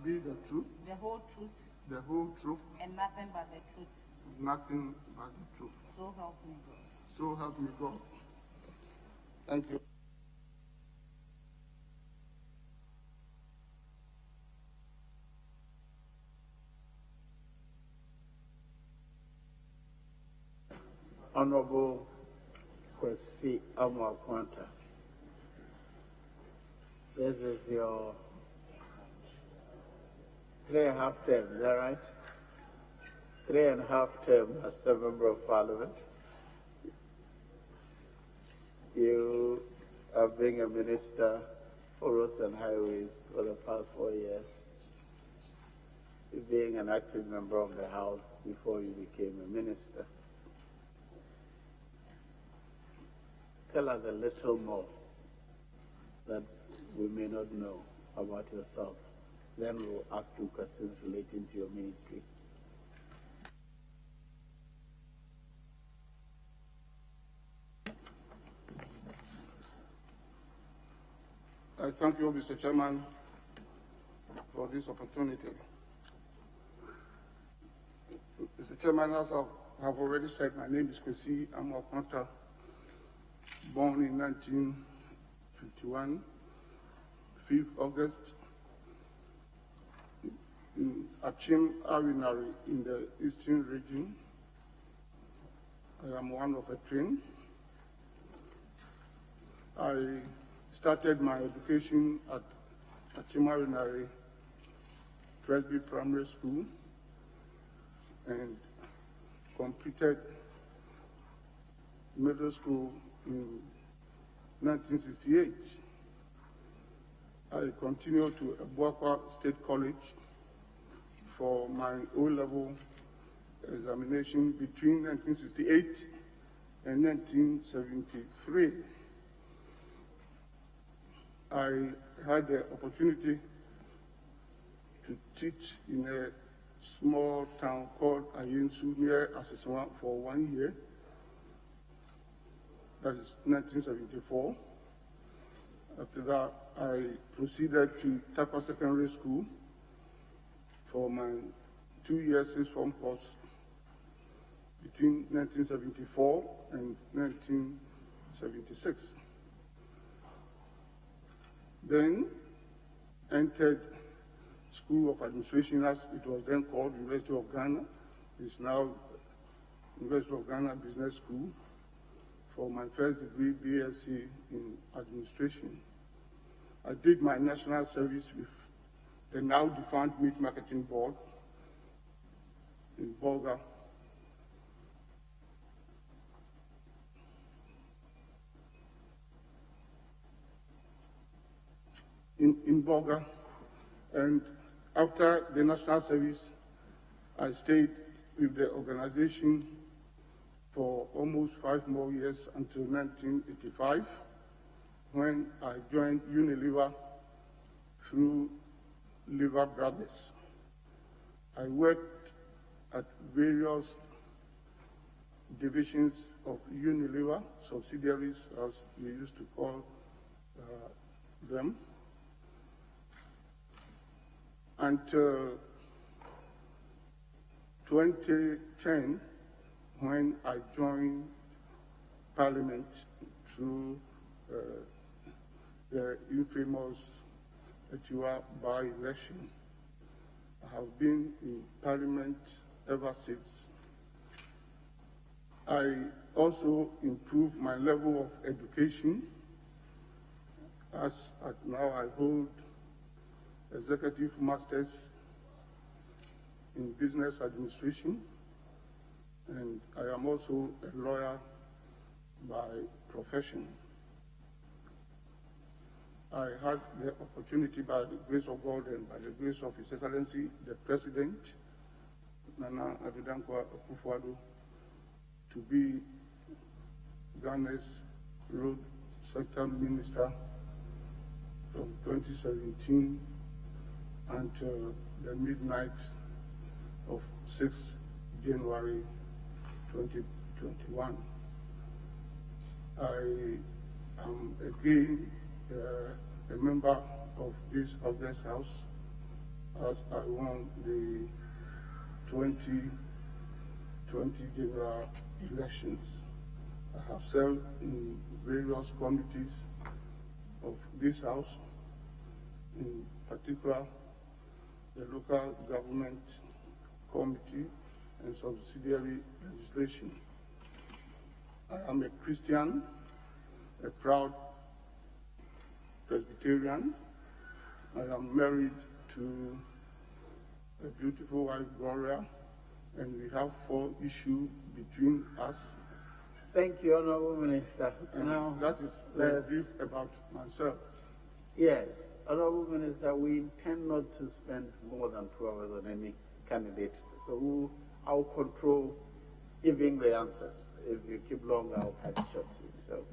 be the truth, the whole truth, the whole truth, and nothing but the truth. nothing but the truth. So help me God. So help me God. Thank you. Honorable Kwesi Amakwanta, this is your 3.5 term, is that right? 3.5 term as a member of parliament. You have been a minister for roads and highways for the past 4 years, being an active member of the House before you became a minister. Tell us a little more that we may not know about yourself. Then we'll ask you questions relating to your ministry. I thank you, Mr. Chairman, for this opportunity. Mr. Chairman, as I have already said, my name is Kwesi Amakwanta, born in 1951, 5th August, in Achim Arinari in the Eastern region. I am one of a twin. I started my education at Achim Arinari Presby Primary School and completed middle school in 1968. I continued to Ebuakwa State College for my O-level examination between 1968 and 1973. I had the opportunity to teach in a small town called Ayensu near Aseswa for 1 year. That is 1974. After that, I proceeded to Takwa Secondary School for my 2 year 6th form course between 1974 and 1976. Then entered School of Administration, as it was then called, University of Ghana. It's now University of Ghana Business School for my first degree, BSc in Administration. I did my national service with the now defunct Meat Marketing Board in Bolga. In Bolga, and after the national service, I stayed with the organization for almost 5 more years until 1985, when I joined Unilever through Lever Brothers. I worked at various divisions of Unilever, subsidiaries as we used to call them, until 2010, when I joined Parliament through the infamous Etua by-election. I have been in Parliament ever since. I also improved my level of education, as at now I hold Executive Masters in Business Administration, and I am also a lawyer by profession. I had the opportunity, by the grace of God and by the grace of His Excellency, the President, Nana Addo Dankwa Akufo-Addo, to be Ghana's Road Sector Minister from 2017 until the midnight of 6 January 2021. I am again a member of this House as I won the 2020 general elections. I have served in various committees of this House, in particular the Local Government Committee and Subsidiary Legislation. I am a Christian, a proud Presbyterian. I am married to a beautiful wife, Gloria, and we have 4 issues between us. Thank you, Honorable Minister. And now, that is a brief about myself. Yes, Honorable Minister, we intend not to spend more than 2 hours on any candidate, so I'll control giving the answers. If you keep long, I'll cut it short. So,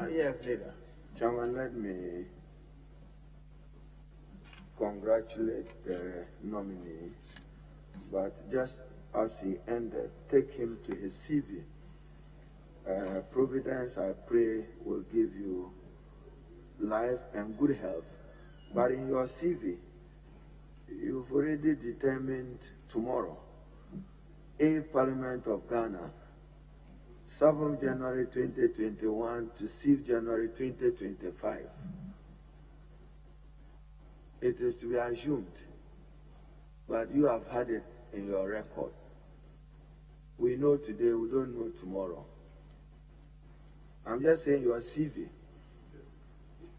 yes, Leader. Chairman, let me congratulate the nominee, but just as he ended, take him to his CV. Providence, I pray, will give you life and good health. But in your CV, you've already determined tomorrow, 8th Parliament of Ghana, 7th January 2021 to 6th January 2025. It is to be assumed, but you have had it in your record. We know today, we don't know tomorrow. I'm just saying your CV.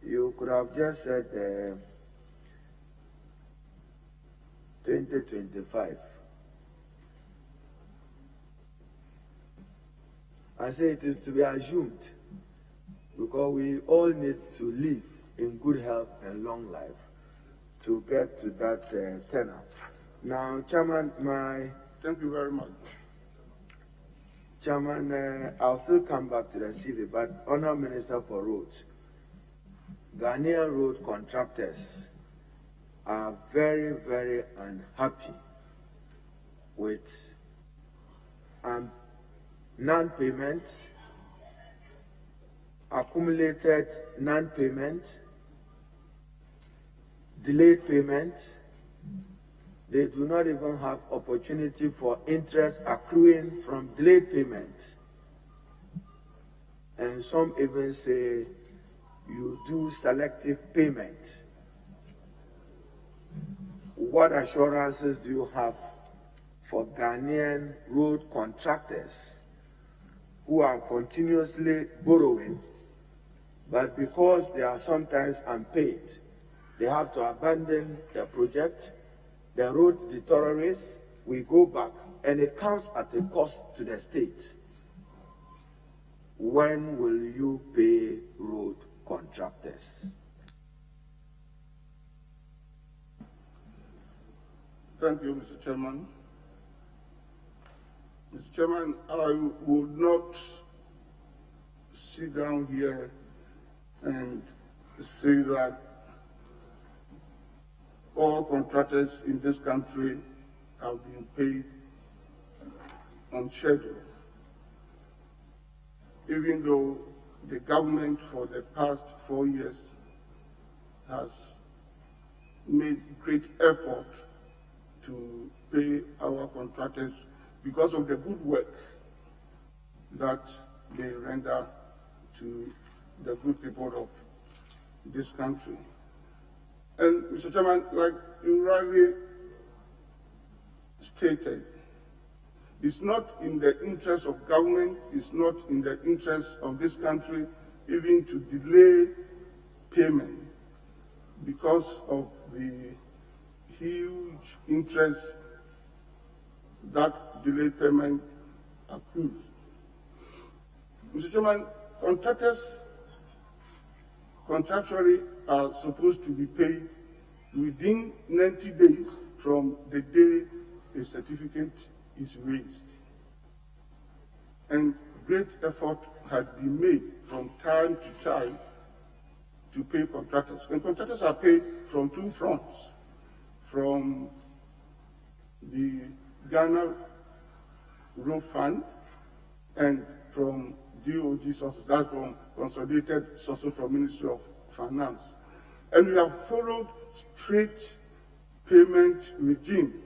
You could have just said 2025. I say it is to be assumed because we all need to live in good health and long life to get to that tenor. Now, Chairman, Thank you very much. Chairman, I'll still come back to the CV, but Honourable Minister for Roads, Ghanaian road contractors are very, very unhappy with non-payment, accumulated non-payment, delayed payment. They do not even have opportunity for interest accruing from delayed payment. And some even say you do selective payment. What assurances do you have for Ghanaian road contractors who are continuously borrowing, but because they are sometimes unpaid, they have to abandon the project, the road deteriorates, we go back, and it comes at a cost to the state. When will you pay road contractors? Thank you, Mr. Chairman. Mr. Chairman, I would not sit down here and say that all contractors in this country have been paid on schedule, even though the government for the past 4 years has made great effort to pay our contractors because of the good work that they render to the good people of this country. And Mr. Chairman, like you rightly stated, it's not in the interest of government, it's not in the interest of this country even to delay payment because of the huge interest that delayed payment accrues. Mr. Chairman, contractors contractually are supposed to be paid within 90 days from the day a certificate is raised. And great effort had been made from time to time to pay contractors. And contractors are paid from 2 fronts, from the Ghana Road Fund and from DOG sources, that's from consolidated sources from Ministry of Finance. And we have followed straight payment regime.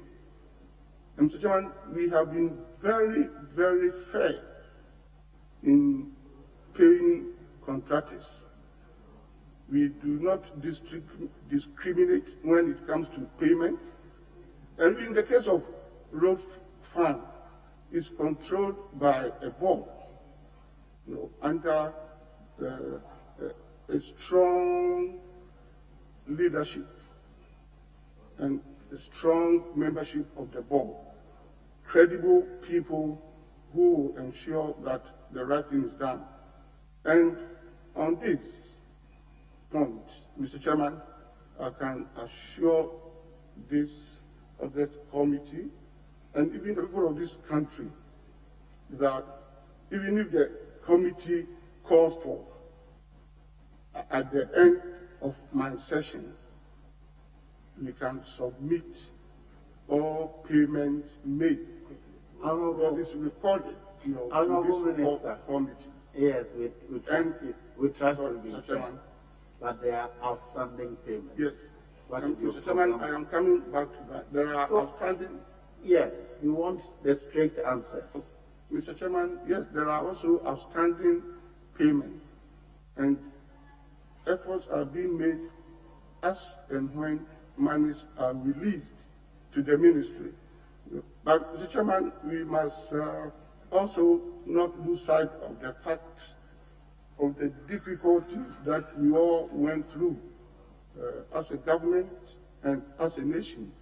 And Mr. Chairman, we have been very, very fair in paying contractors. We do not discriminate when it comes to payment. And in the case of road fund, it's controlled by a board, under a strong leadership and a strong membership of the board. Credible people who will ensure that the right thing is done. And on this point, Mr. Chairman, I can assure this committee and even the people of this country that even if the committee calls for, at the end of my session, we can submit all payments made. Because it's recorded, Honorable to this Minister, committee. Yes, we trust you. We trust you, Mr. Chairman. But there are outstanding payments. Yes. What is your Mr. Chairman, program? I am coming back to that. There are outstanding. Yes, we want the strict answers. Mr. Chairman, yes, there are also outstanding payments, and efforts are being made as and when monies are released to the ministry. But, Mr. Chairman, we must also not lose sight of the facts of the difficulties that we all went through as a government and as a nation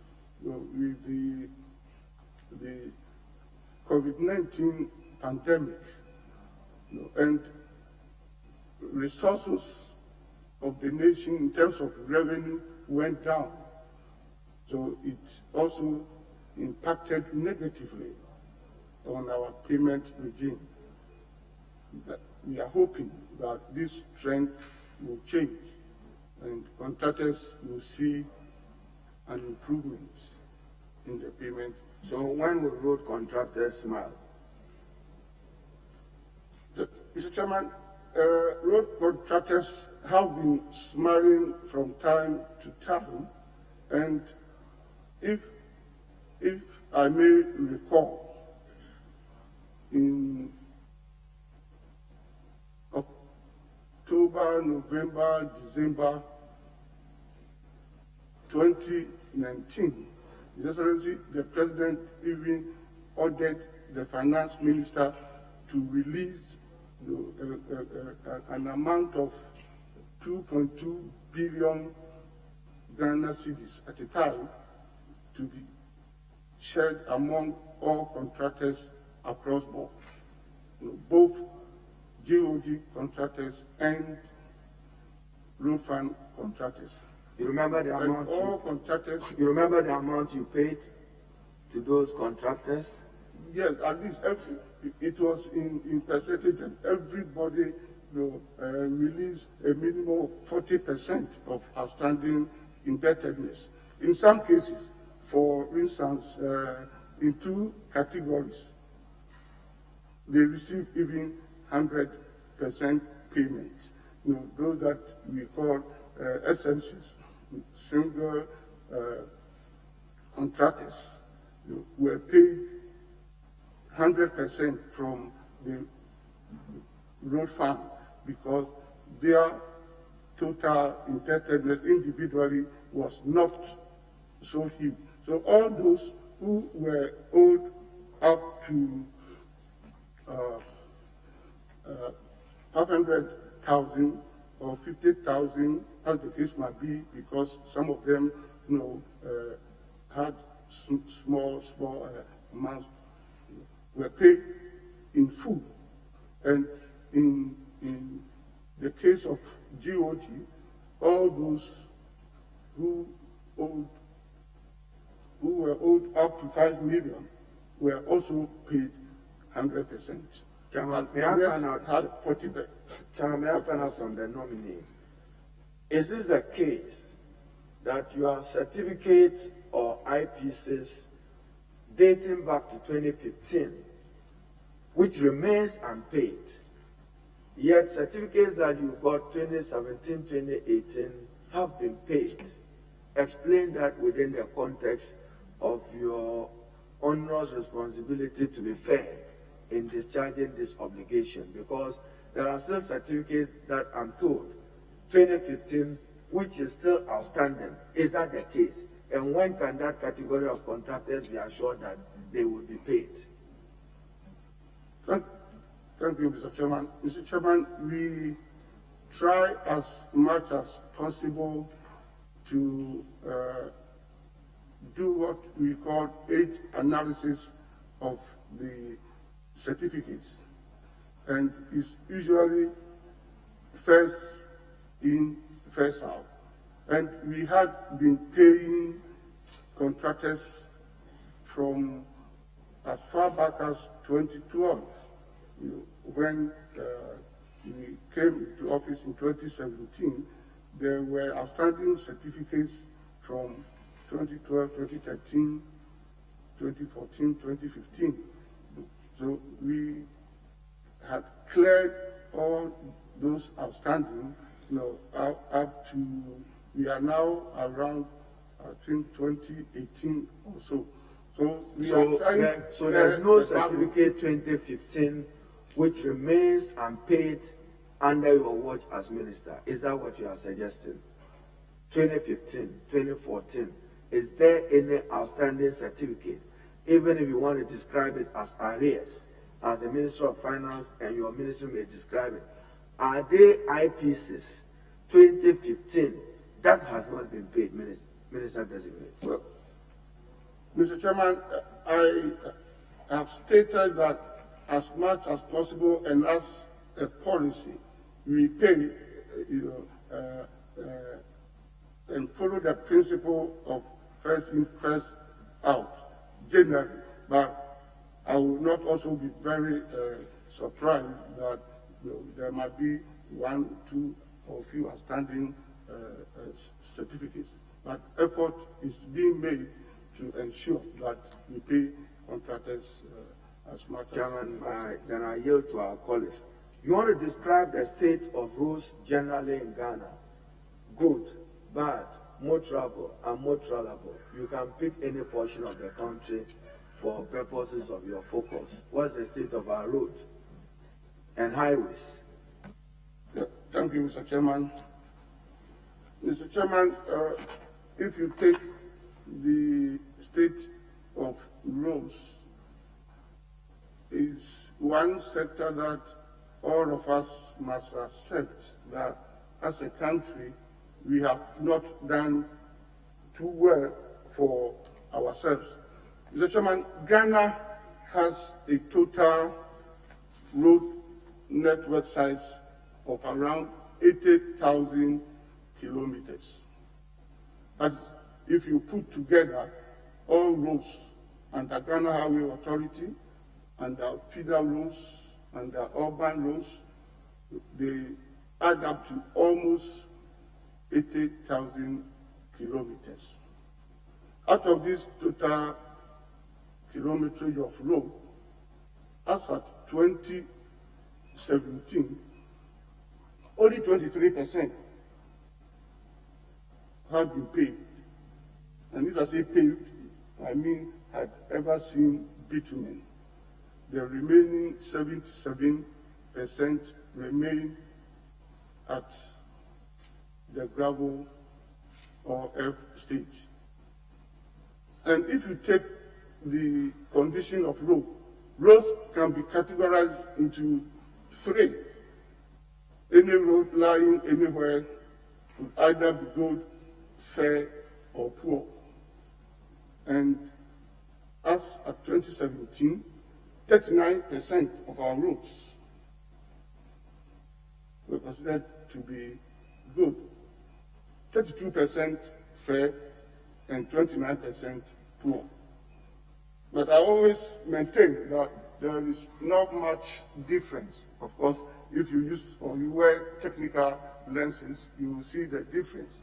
with the COVID-19 pandemic, and resources of the nation in terms of revenue went down. So it also impacted negatively on our payment regime. But we are hoping that this trend will change and contractors will see an improvement in the payment. So when will road contractors smile? Mr. Chairman, road contractors have been smiling from time to time, and if I may recall, in October, November, December 2019, His Excellency, the President even ordered the Finance Minister to release an amount of 2.2 billion Ghana cedis at a time to be shared among all contractors across board, both GOD contractors and road fund contractors. You remember the amount? All contractors. You remember the amount you paid to those contractors? Yes, at least it was in percentage, and everybody released a minimum of 40% of outstanding indebtedness. In some cases, for instance, in two categories, they received even 100% payment. Those that we call SMCs, single contractors, were paid 100% from the road fund because their total indebtedness individually was not so huge. So all those who were owed up to 500,000 or 50,000, as the case might be, because some of them, had small amounts, were paid in full. And in the case of GOD, all those who were owed up to 5 million were also paid 100%. Chairman, may I find out from the nominee, is this the case that you have certificates or IPCs dating back to 2015, which remains unpaid, yet certificates that you got 2017, 2018 have been paid? explain that within the context of your onerous responsibility to be fair in discharging this obligation, because there are still certificates that I'm told 2015 which is still outstanding. Is that the case? And when can that category of contractors be assured that they will be paid? Thank you, Mr. Chairman. Mr. Chairman, we try as much as possible to do what we call age analysis of the certificates, and it's usually first in, first out. And we had been paying contractors from as far back as 2012, when we came to office in 2017. There were outstanding certificates from 2012, 2013, 2014, 2015. So we had cleared all those outstanding, up to, we are now around, I think, 2018 or so. So we are trying. So there's no certificate 2015 which remains unpaid under your watch as minister. Is that what you are suggesting? 2015, 2014. Is there any outstanding certificate, even if you want to describe it as arrears, as the Minister of Finance and your ministry may describe it? Are they IPCs 2015 that has not been paid, Minister Designate? Well, Mr. Chairman, I have stated that as much as possible and as a policy, we pay, and follow the principle of first in, first out, generally. But I will not also be very surprised that there might be one, two, or few outstanding certificates. But effort is being made to ensure that we pay contractors as much Chairman, as then I yield to our colleagues. You want to describe the state of roads generally in Ghana? Good, bad, more trouble, and more trouble. You can pick any portion of the country for purposes of your focus. What's the state of our roads and highways? Yeah, thank you, Mr. Chairman. Mr. Chairman, if you take the state of roads, is one sector that all of us must accept that as a country we have not done too well for ourselves. Mr. Chairman, Ghana has a total road network size of around 80,000 kilometers. That's if you put together all roads under Ghana Highway Authority, under feeder roads, under urban roads, they add up to almost 80,000 kilometers. Out of this total kilometerage of road, as at 2017, only 23% had been paved. And if I say paved, I mean had ever seen bitumen. The remaining 77% remain at the gravel or earth stage. And if you take the condition of road, roads can be categorized into three. Any road lying anywhere would either be good, fair, or poor. And as at 2017, 39% of our roads were considered to be good, 32% fair, and 29% poor. But I always maintain that there is not much difference. Of course, if you use or you wear technical lenses, you will see the difference.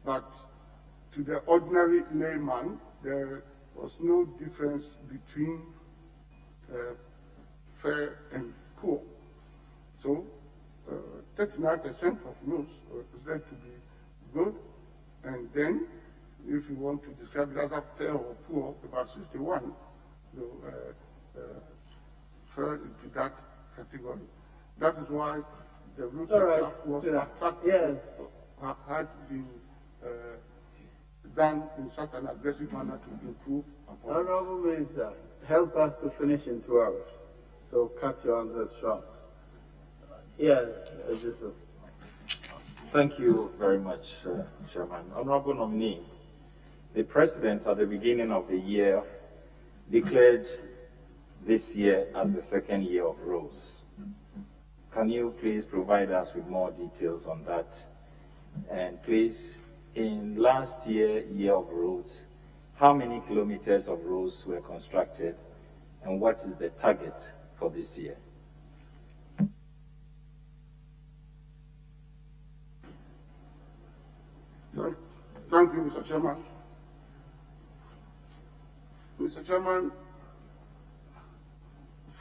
But to the ordinary layman, there was no difference between fair and poor. So 39% of roads were considered to be good, and then if you want to describe it as a fair or poor, about 61 fell into that category. That is why the road sector was attacked, had been done in such an aggressive manner to improve upon. Honorable Minister, help us to finish in 2 hours. So cut your answers short. Yes, Joseph. Thank you very much, Chairman. Honorable nominee, the President at the beginning of the year declared this year as the second year of roads. Can you please provide us with more details on that? And please, in last year of roads, how many kilometers of roads were constructed, and what is the target for this year? Thank you, Mr. Chairman. Mr. Chairman,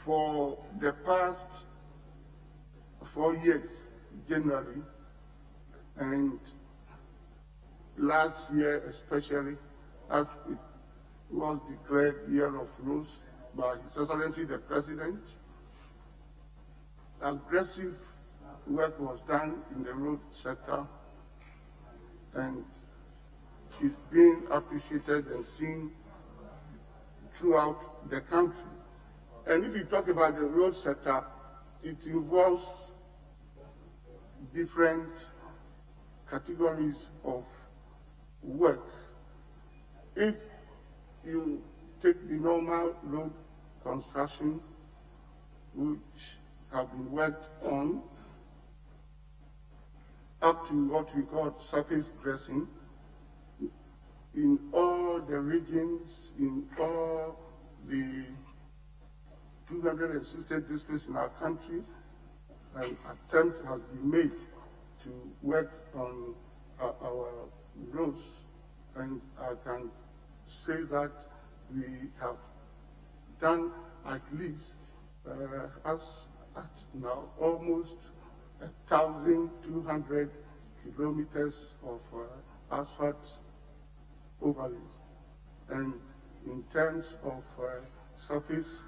for the past 4 years, generally, and last year especially, as it was declared Year of Roads by His Excellency the President, aggressive work was done in the road sector, and is being appreciated and seen throughout the country. And if you talk about the road sector, it involves different categories of work. If you take the normal road construction, which have been worked on, up to what we call surface dressing, in all the regions, in all the 260 districts in our country, an attempt has been made to work on our roads, and I can say that we have done at least, as at now, almost 1,200 kilometers of asphalt overlays. And in terms of surface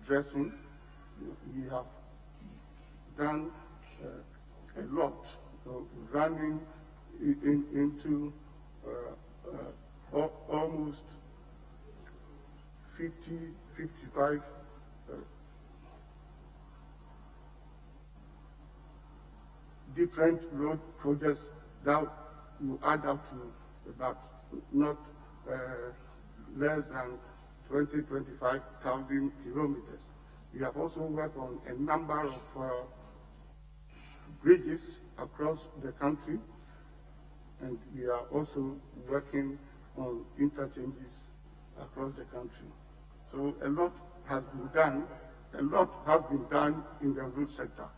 dressing, we have done a lot, running into almost 55 different road projects that will add up to about not less than 25,000 kilometers. We have also worked on a number of bridges across the country, and we are also working on interchanges across the country. So a lot has been done. A lot has been done in the road sector,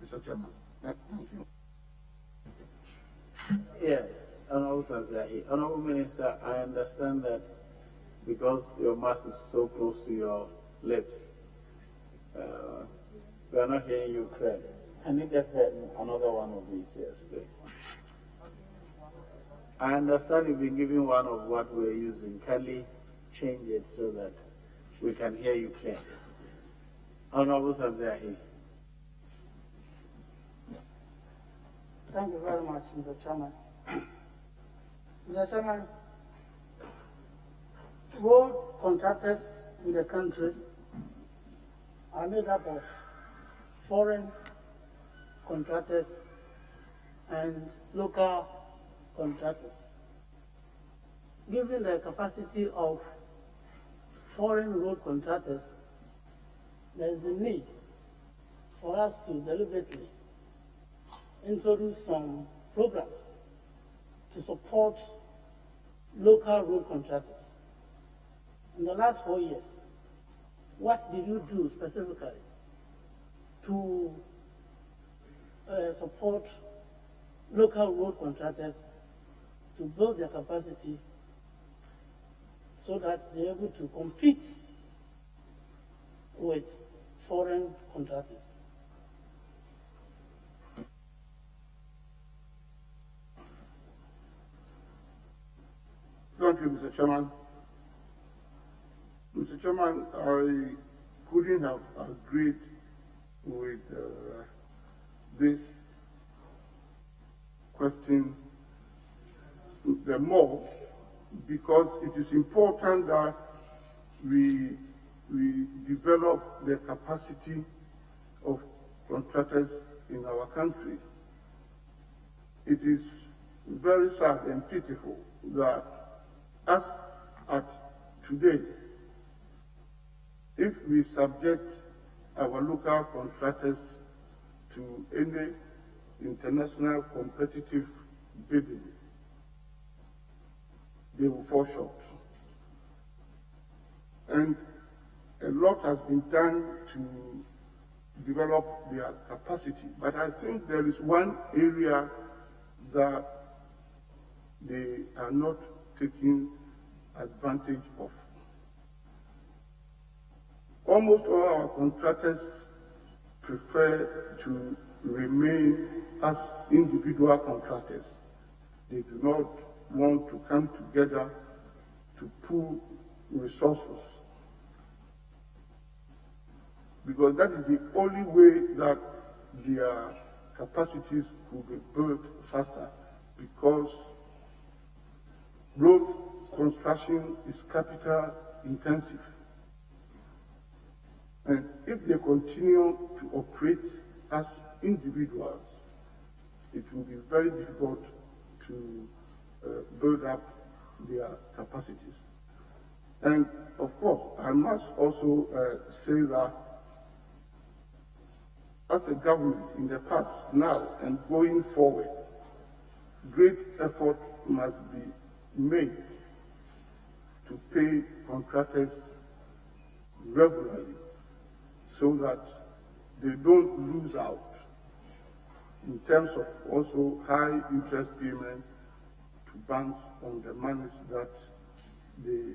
Mr. Chairman. Thank you. Yes, Honorable Minister, I understand that because your mask is so close to your lips, we are not hearing you clearly. Can you get another one of these, yes, please? I understand you've been given one of what we're using. Kindly change it so that we can hear you clearly. Honorable Samzahi. Thank you very much, Mr. Chairman. Mr. Chairman, road contractors in the country are made up of foreign contractors and local contractors. Given the capacity of foreign road contractors, there is a need for us to deliberately introduce some programs to support local road contractors. In the last 4 years, what did you do specifically to support local road contractors to build their capacity so that they're able to compete with foreign contractors? you, Mr. Chairman. Mr. Chairman, I couldn't have agreed with this question the more, because it is important that we develop the capacity of contractors in our country. It is very sad and pitiful that as at today, if we subject our local contractors to any international competitive bidding, they will fall short. And a lot has been done to develop their capacity, but I think there is one area that they are not taking advantage of. Almost all our contractors prefer to remain as individual contractors. They do not want to come together to pool resources, because that is the only way that their capacities will be built faster, because road construction is capital intensive. And if they continue to operate as individuals, it will be very difficult to build up their capacities. And of course, I must also say that as a government in the past, now, and going forward, great effort must be made to pay contractors regularly so that they don't lose out in terms of also high interest payment to banks on the monies that they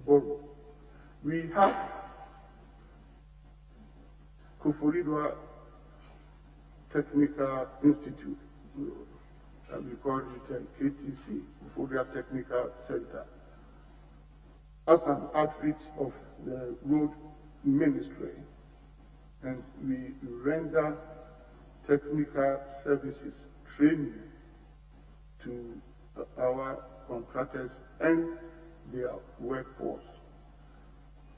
borrow. We have Kufuridwa Technical Institute, we call it KTC, Kufuridwa Technical Center, as an outreach of the road ministry, and we render technical services training to our contractors and their workforce.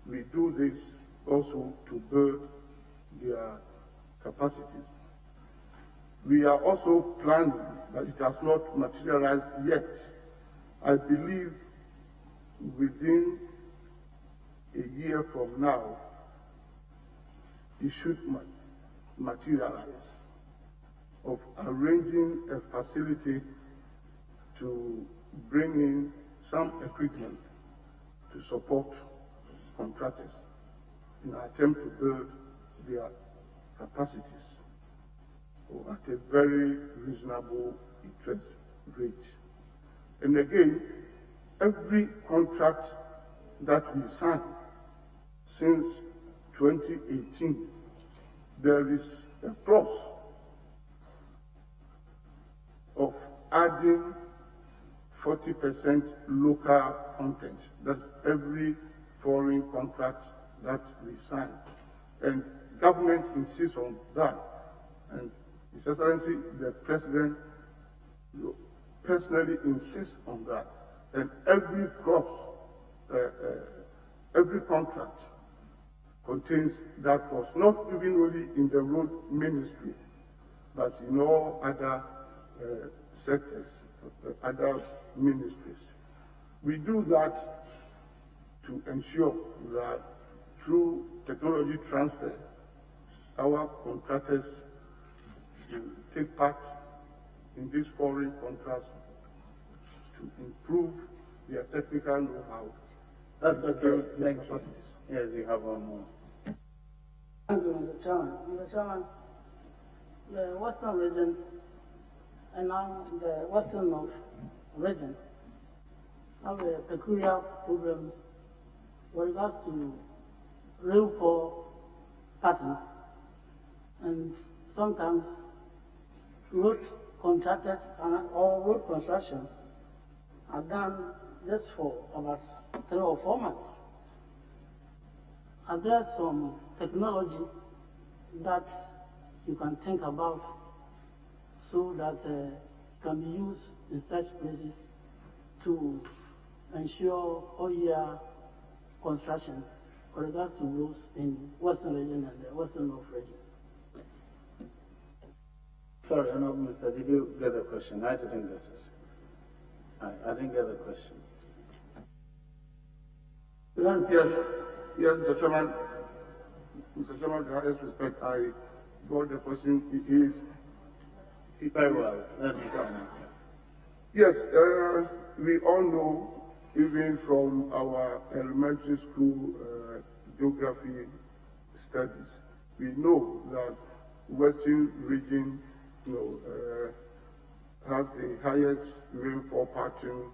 We do this also to build their capacities. We are also planning, but it has not materialized yet. I believe within a year from now, it should materialize, of arranging a facility to bring in some equipment to support contractors in an attempt to build their capacities at a very reasonable interest rate. And again, every contract that we sign since 2018, there is a clause of adding 40% local content. That's every foreign contract that we sign. And government insists on that. And His Excellency, the President, personally insists on that. And every clause, every contract contains that clause, not even only in the road ministry, but in all other sectors, other ministries. We do that to ensure that through technology transfer, our contractors will take part in these foreign contracts to improve their technical know-how. That's okay. Thank you. Yes, you have one more. Thank you, Mr. Chairman. Mr. Chairman, the Western region and now the Western North region have a peculiar problem with regards to rainfall pattern, and sometimes road contractors or road construction are done just for about 3 or 4 months. Are there some technology that you can think about so that can be used in such places to ensure all-year construction with regards to roads in Western region and the Western North region? Sorry, Honorable Minister, did you get the question? I didn't get it. I didn't get the question. Yes, Mr. Chairman. Mr. Chairman, with the highest respect, I got the question. Very well. Let me go and answer. Yes, we all know, even from our elementary school geography studies, we know that Western region, has the highest rainfall pattern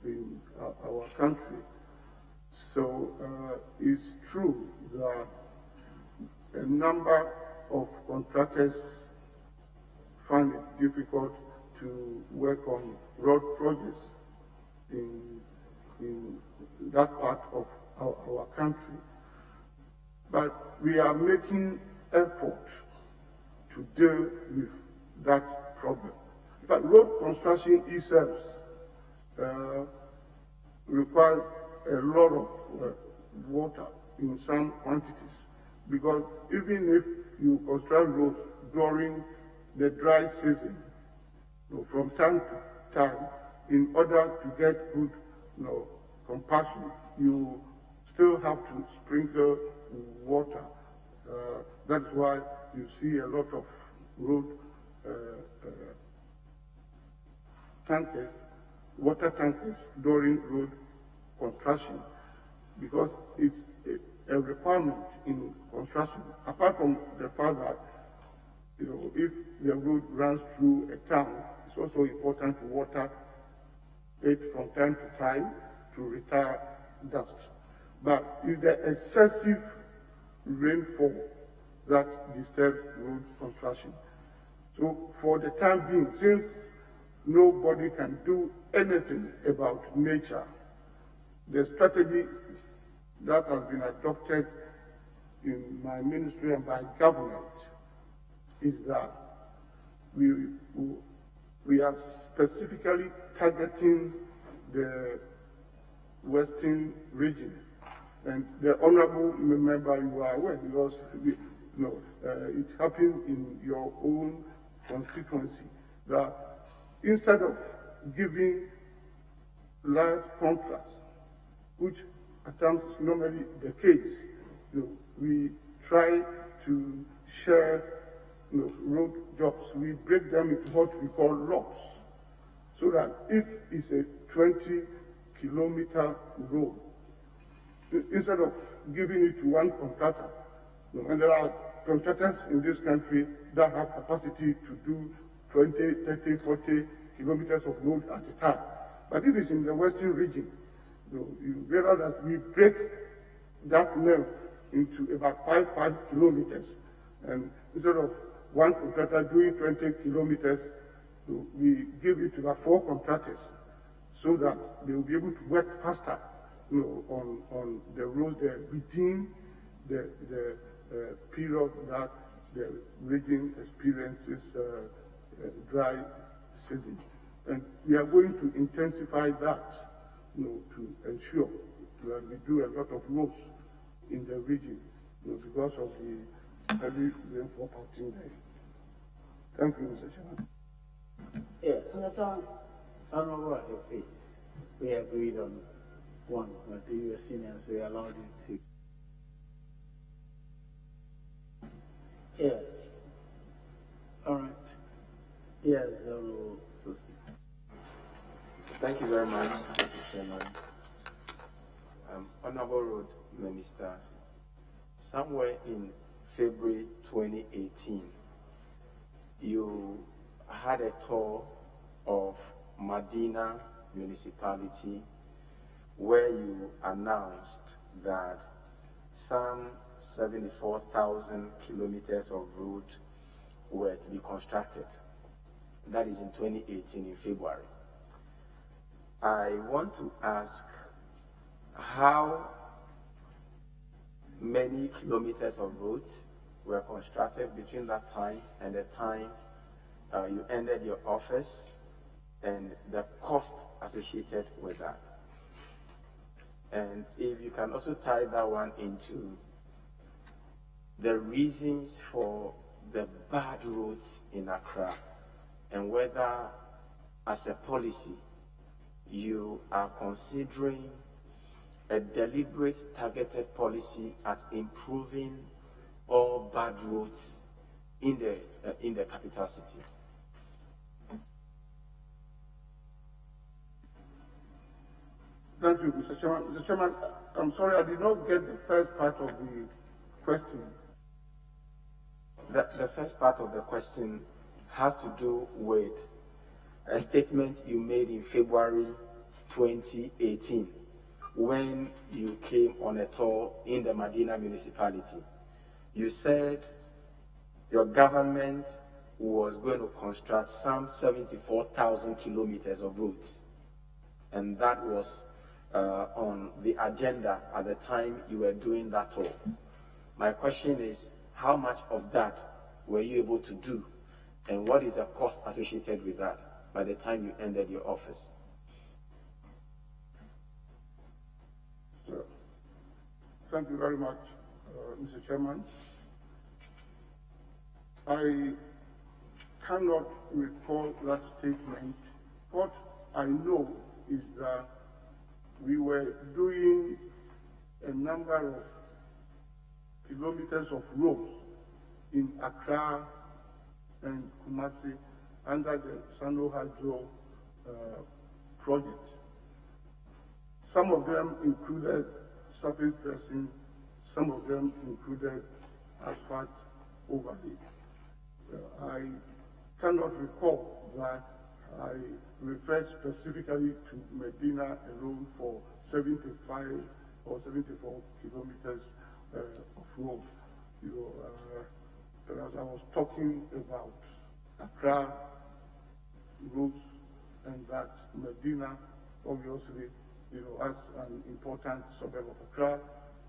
in our country. So it's true that a number of contractors find it difficult to work on road projects in that part of our country. But we are making effort to deal with that problem. But road construction itself requires a lot of water in some quantities, because even if you construct roads during the dry season, from time to time, in order to get good compaction, you still have to sprinkle water. That's why you see a lot of road tankers, water tankers during road construction, because it's a requirement in construction. Apart from the fact that, if the road runs through a town, it's also important to water it from time to time to retire dust. But it's the excessive rainfall that disturbs road construction. So for the time being, since nobody can do anything about nature, the strategy that has been adopted in my ministry and by government is that we are specifically targeting the Western region. And the honorable member, you are aware, because it happened in your own constituency, that instead of giving large contracts, which at times is normally the case, we try to share road jobs. We break them into what we call lots, so that if it's a 20-kilometer road, instead of giving it to one contractor, and there are contractors in this country that have capacity to do 20, 30, 40 kilometers of road at a time. But if it's in the Western region, you realize that we break that length into about 5 kilometers. And instead of one contractor doing 20 kilometers, we give it to about 4 contractors, so that they will be able to work faster on the roads there within the period that the region experiences dry season. And we are going to intensify that, to ensure that we do a lot of roads in the region, because of the heavy rainfall pattern there. Thank you, Mr. Chairman. Yeah, Honorable, we agreed on one, but you were senior, so we allowed you to. Yes. All right. Yes, Honorable Sosi. Thank you very much, Mr. Chairman. Honorable Road Minister, somewhere in February 2018, you had a tour of Medina municipality where you announced that some 74,000 kilometers of road were to be constructed. That is in 2018 in February. I want to ask how many kilometers of roads were constructed between that time and the time you ended your office, and the cost associated with that. And if you can also tie that one into the reasons for the bad roads in Accra, and whether, as a policy, you are considering a deliberate, targeted policy at improving all bad roads in the capital city. Thank you, Mr. Chairman. Mr. Chairman, I'm sorry, I did not get the first part of the question. The first part of the question has to do with a statement you made in February 2018 when you came on a tour in the Medina municipality. You said your government was going to construct some 74,000 kilometers of roads, and that was on the agenda at the time you were doing that tour. My question is, how much of that were you able to do, and what is the cost associated with that by the time you ended your office? Thank you very much, Mr. Chairman. I cannot recall that statement. What I know is that we were doing a number of kilometers of roads in Accra and Kumasi under the Sano Hydro project. Some of them included surface dressing, some of them included asphalt overlay. I cannot recall that I referred specifically to Medina alone for 75 or 74 kilometers of road. As I was talking about Accra roads, and that Medina, obviously, as an important suburb of Accra,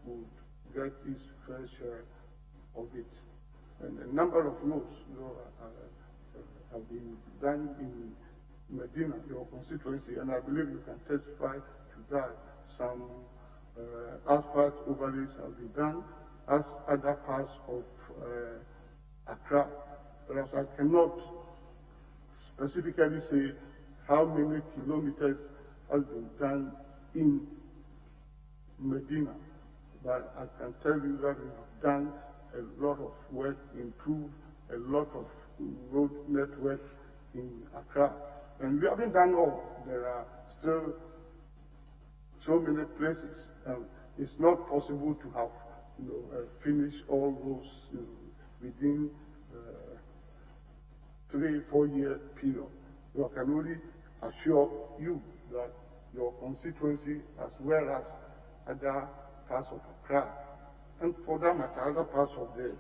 would get its fair share of it. And a number of roads have been done in Medina, your constituency, and I believe you can testify to that. Some asphalt overlays have been done as other parts of Accra. Perhaps I cannot specifically say how many kilometers has been done in Medina, but I can tell you that we have done a lot of work, improved a lot of road network in Accra. And we haven't done all. There are still so many places. It's not possible to have finished all roads within 3-4 year period. I can only assure you that your constituency, as well as other parts of Accra, and for that matter, other parts of the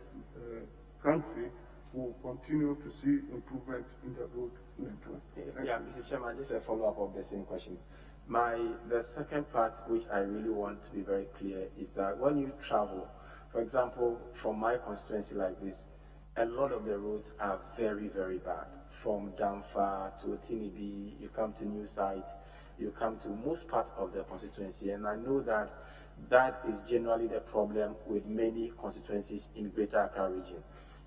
country, will continue to see improvement in the road network. Yeah, Mr. Chairman, just a follow-up of the same question. The second part, which I really want to be very clear, is that when you travel, for example, from my constituency like this, a lot of the roads are very, very bad. From Damfa to Otinibi, you come to New Site, you come to most parts of the constituency, and I know that that is generally the problem with many constituencies in Greater Accra region.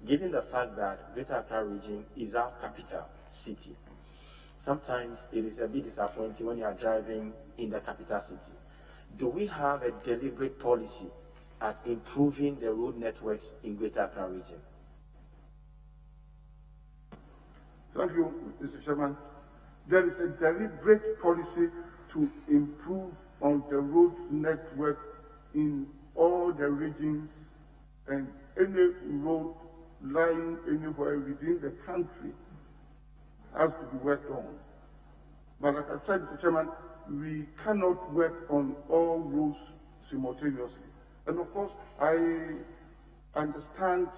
Given the fact that Greater Accra region is our capital city, sometimes it is a bit disappointing when you are driving in the capital city. Do we have a deliberate policy at improving the road networks in Greater Accra region? Thank you, Mr. Chairman. There is a deliberate policy to improve on the road network in all the regions, and any road lying anywhere within the country has to be worked on. But like I said, Mr. Chairman, we cannot work on all roads simultaneously. And of course, I understand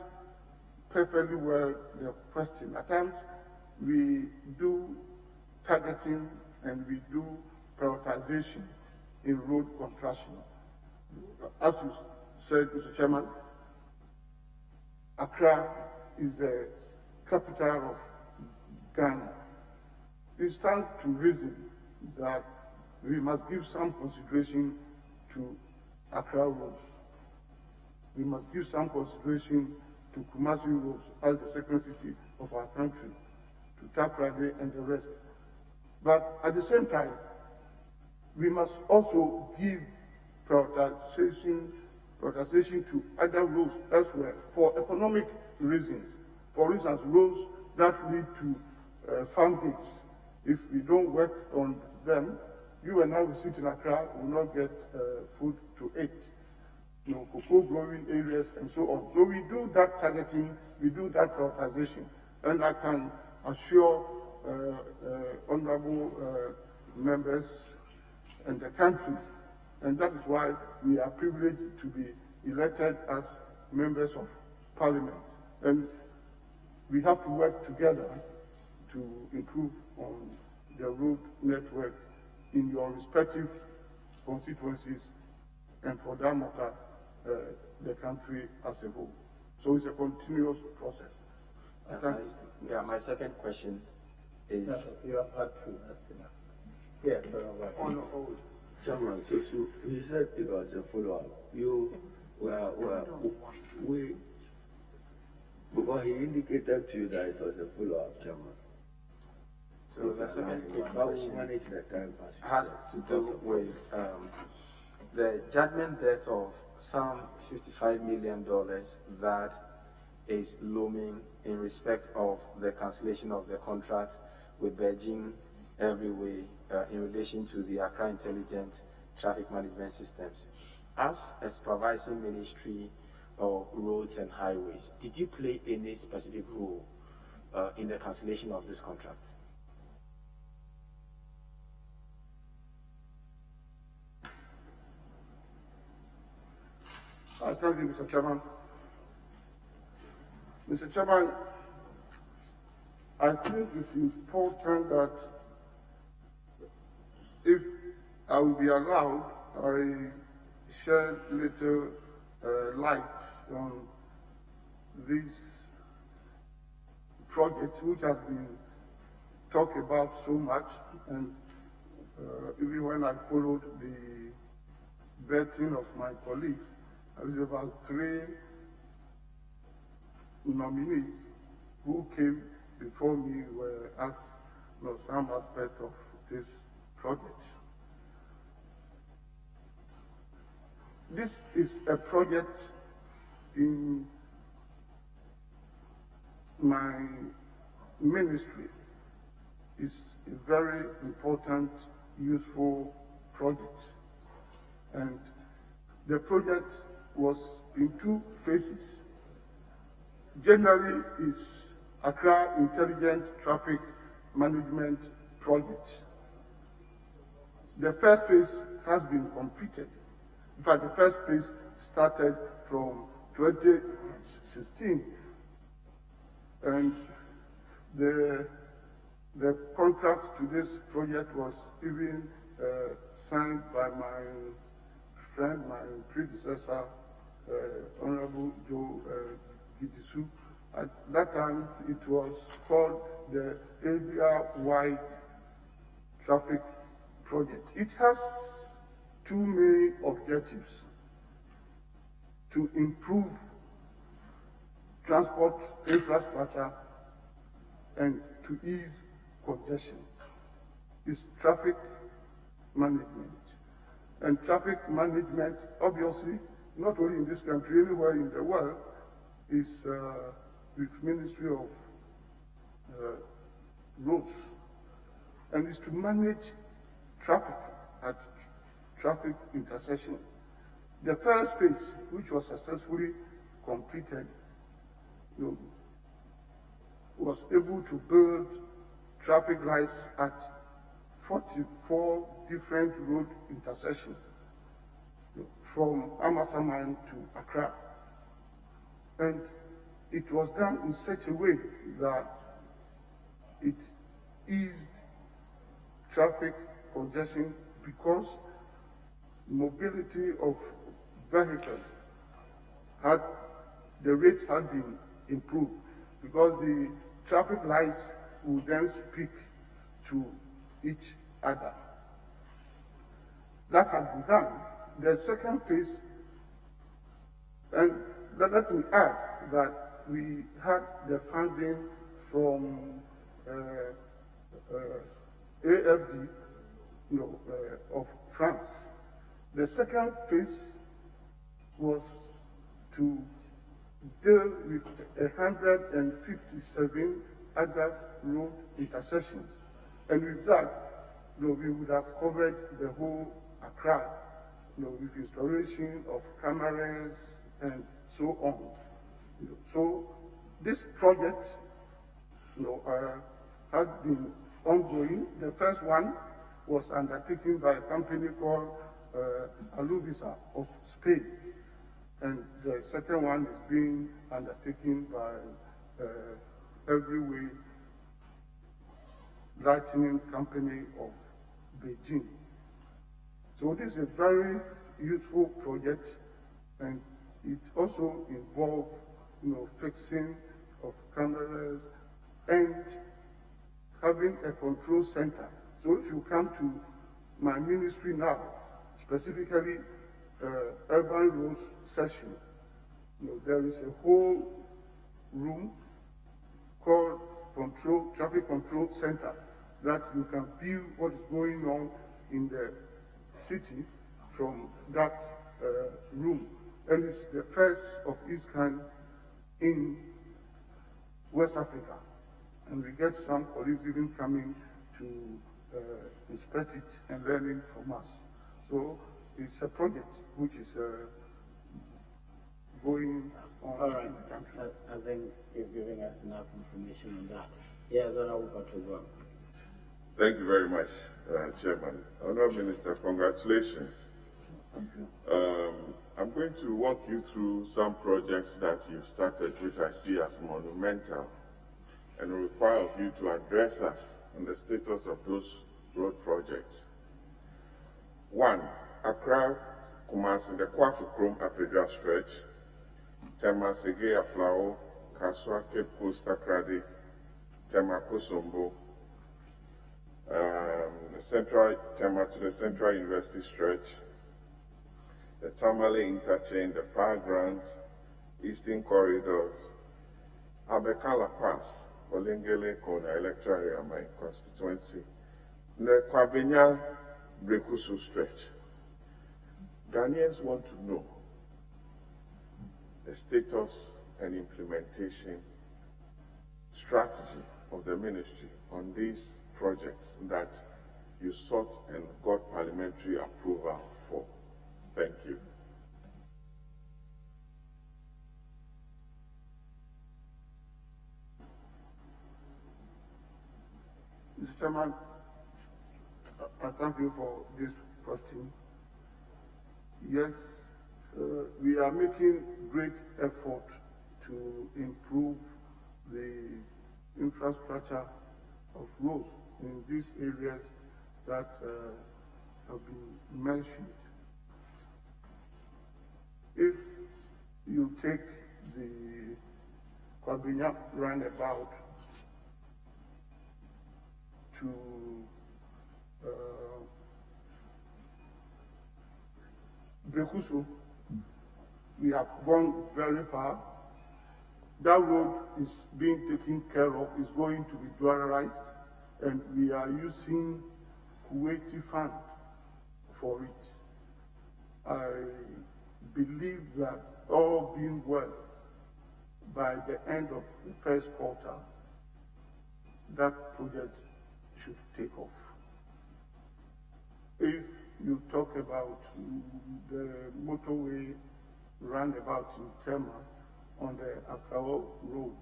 perfectly well the question. At times, we do targeting and we do prioritization in road construction. As you said, Mr. Chairman, Accra is the capital of Ghana. It stands to reason that we must give some consideration to Accra roads. We must give some consideration to Kumasi roads as the second city of our country, to Takoradi and the rest. But at the same time, we must also give prioritization to other roads elsewhere for economic reasons. For instance, roads that lead to farm gates. If we don't work on them, you and I will sit in Accra, will not get food to eat. You know, cocoa growing areas and so on. So we do that targeting, we do that prioritization, and I can assure honorable members and the country, and that is why we are privileged to be elected as members of parliament. And we have to work together to improve on the road network in your respective constituencies, and for that matter, the country as a whole. So it's a continuous process. My second question is... No, you have had two, that's enough. Yes, Chairman, so he said it was a follow-up. Because he indicated to you that it was a follow-up, Chairman. So the second question manage the time has to do with the judgment debt of some $55 million that is looming in respect of the cancellation of the contract with Beijing Everyway in relation to the Accra Intelligent Traffic Management Systems. As a supervising ministry of roads and highways, did you play any specific role in the cancellation of this contract? Thank you, Mr. Chairman. Mr. Chairman, I think it's important that if I will be allowed, I shed little light on this project which has been talked about so much, and even when I followed the vetting of my colleagues, there was about 3 nominees who came before me were asked some aspect of this project. This is a project in my ministry. It's a very important, useful project. And the project was in 2 phases. Generally, it's Accra Intelligent Traffic Management Project. The first phase has been completed. In fact, the first phase started from 2016, and the contract to this project was even signed by my friend, my predecessor, Honorable Joe Gidisu. At that time, it was called the area-wide traffic project. It has 2 main objectives: to improve transport infrastructure and to ease congestion. It's traffic management. And traffic management, obviously, not only in this country, anywhere in the world, is with Ministry of Roads. And is to manage traffic at traffic intersections. The first phase, which was successfully completed, was able to build traffic lights at 44 different road intersections from Amasaman to Accra. And it was done in such a way that it eased traffic congestion because mobility of vehicles the rate had been improved, because the traffic lights will then speak to each other. That had been done. The second phase, and let me add that we had the funding from AFD, of France. The second phase was to deal with 157 other road intersections. And with that, we would have covered the whole Accra, with installation of cameras and so on. So this project, had been ongoing. The first one was undertaken by a company called Alubisa of Spain. And the second one is being undertaken by Everyway Lightning Company of Beijing. So this is a very useful project, and it also involves, fixing of cameras and having a control center. So if you come to my ministry now, specifically urban roads section, there is a whole room called Traffic Control Center, that you can view what is going on in the city from that room. And it's the first of its kind in West Africa. And we get some colleagues even coming to inspect it and learning from us. So it's a project which is going on in the country. I think you've given us enough information on that. Yes, Honorable Patrick. Thank you very much, Chairman. Honorable Minister, congratulations. I'm going to walk you through some projects that you've started, which I see as monumental, and require of you to address us on the status of those road projects. One, Accra, Kumasi, the Kwafu Krom Apedra stretch, Tema Sege Aflao, Kaswa Cape Coast Akrade, Tema Kosombo, the Central Tema to the Central University stretch, the Tamale Interchange, the Power Grant, Eastern Corridors, Abekala Pass, Olengele Kona Electoral area, my constituency, the Kwabenya Brekusu stretch. Ghanaians want to know the status and implementation strategy of the ministry on these projects that you sought and got parliamentary approval for. Thank you. Mr. Chairman, I thank you for this question. Yes, we are making great effort to improve the infrastructure of roads in these areas that have been mentioned. If you take the Kwabenya roundabout to Brekusu, we have gone very far. That road is being taken care of, is going to be dualized, and we are using Kuwaiti fund for it. I believe that all being well, by the end of the first quarter, that project should take off. If you talk about the motorway roundabout in Tema on the Electoral road,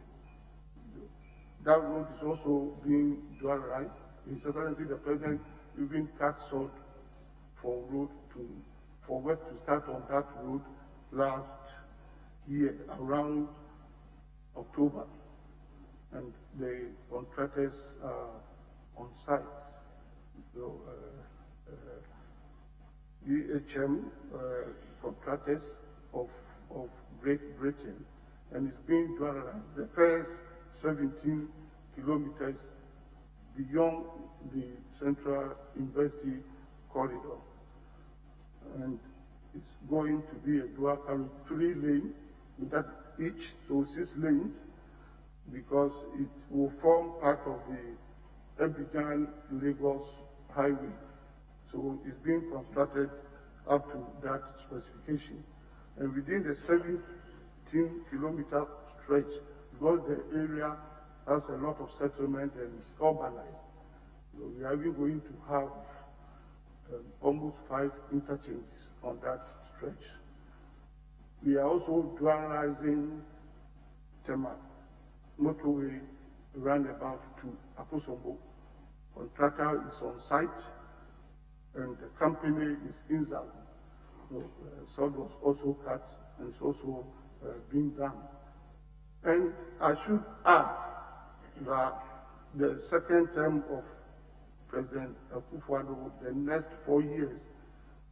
that road is also being dualized. His Excellency the President even cut short for work to start on that road last year around October, and the contractors are on site. So EHM contractors of Great Britain, and it's being dualized. The first 17 kilometers beyond the Central University corridor, and it's going to be a dual carriage, 3 lanes, with that each, so 6 lanes, because it will form part of the Abidjan-Lagos highway. So it's being constructed up to that specification. And within the 17-kilometer stretch, because the area has a lot of settlement and it's urbanized, so we are even going to have almost 5 interchanges on that stretch. We are also dualizing Tema Motorway roundabout to Akosombo. Contractor is on site, and the company is Inzal. So, sod was also cut and it's also being done. And I should add that the second term of President Akufo-Addo, the next 4 years,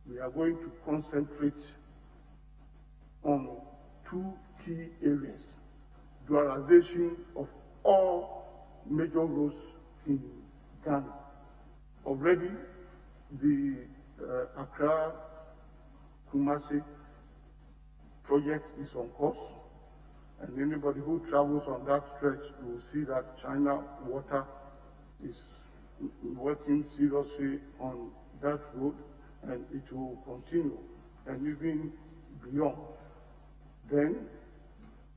we are going to concentrate on 2 key areas: dualization of all major roads in Ghana. Already, the Accra Kumasi project is on course, and anybody who travels on that stretch will see that China Water is working seriously on that road, and it will continue, and even beyond. Then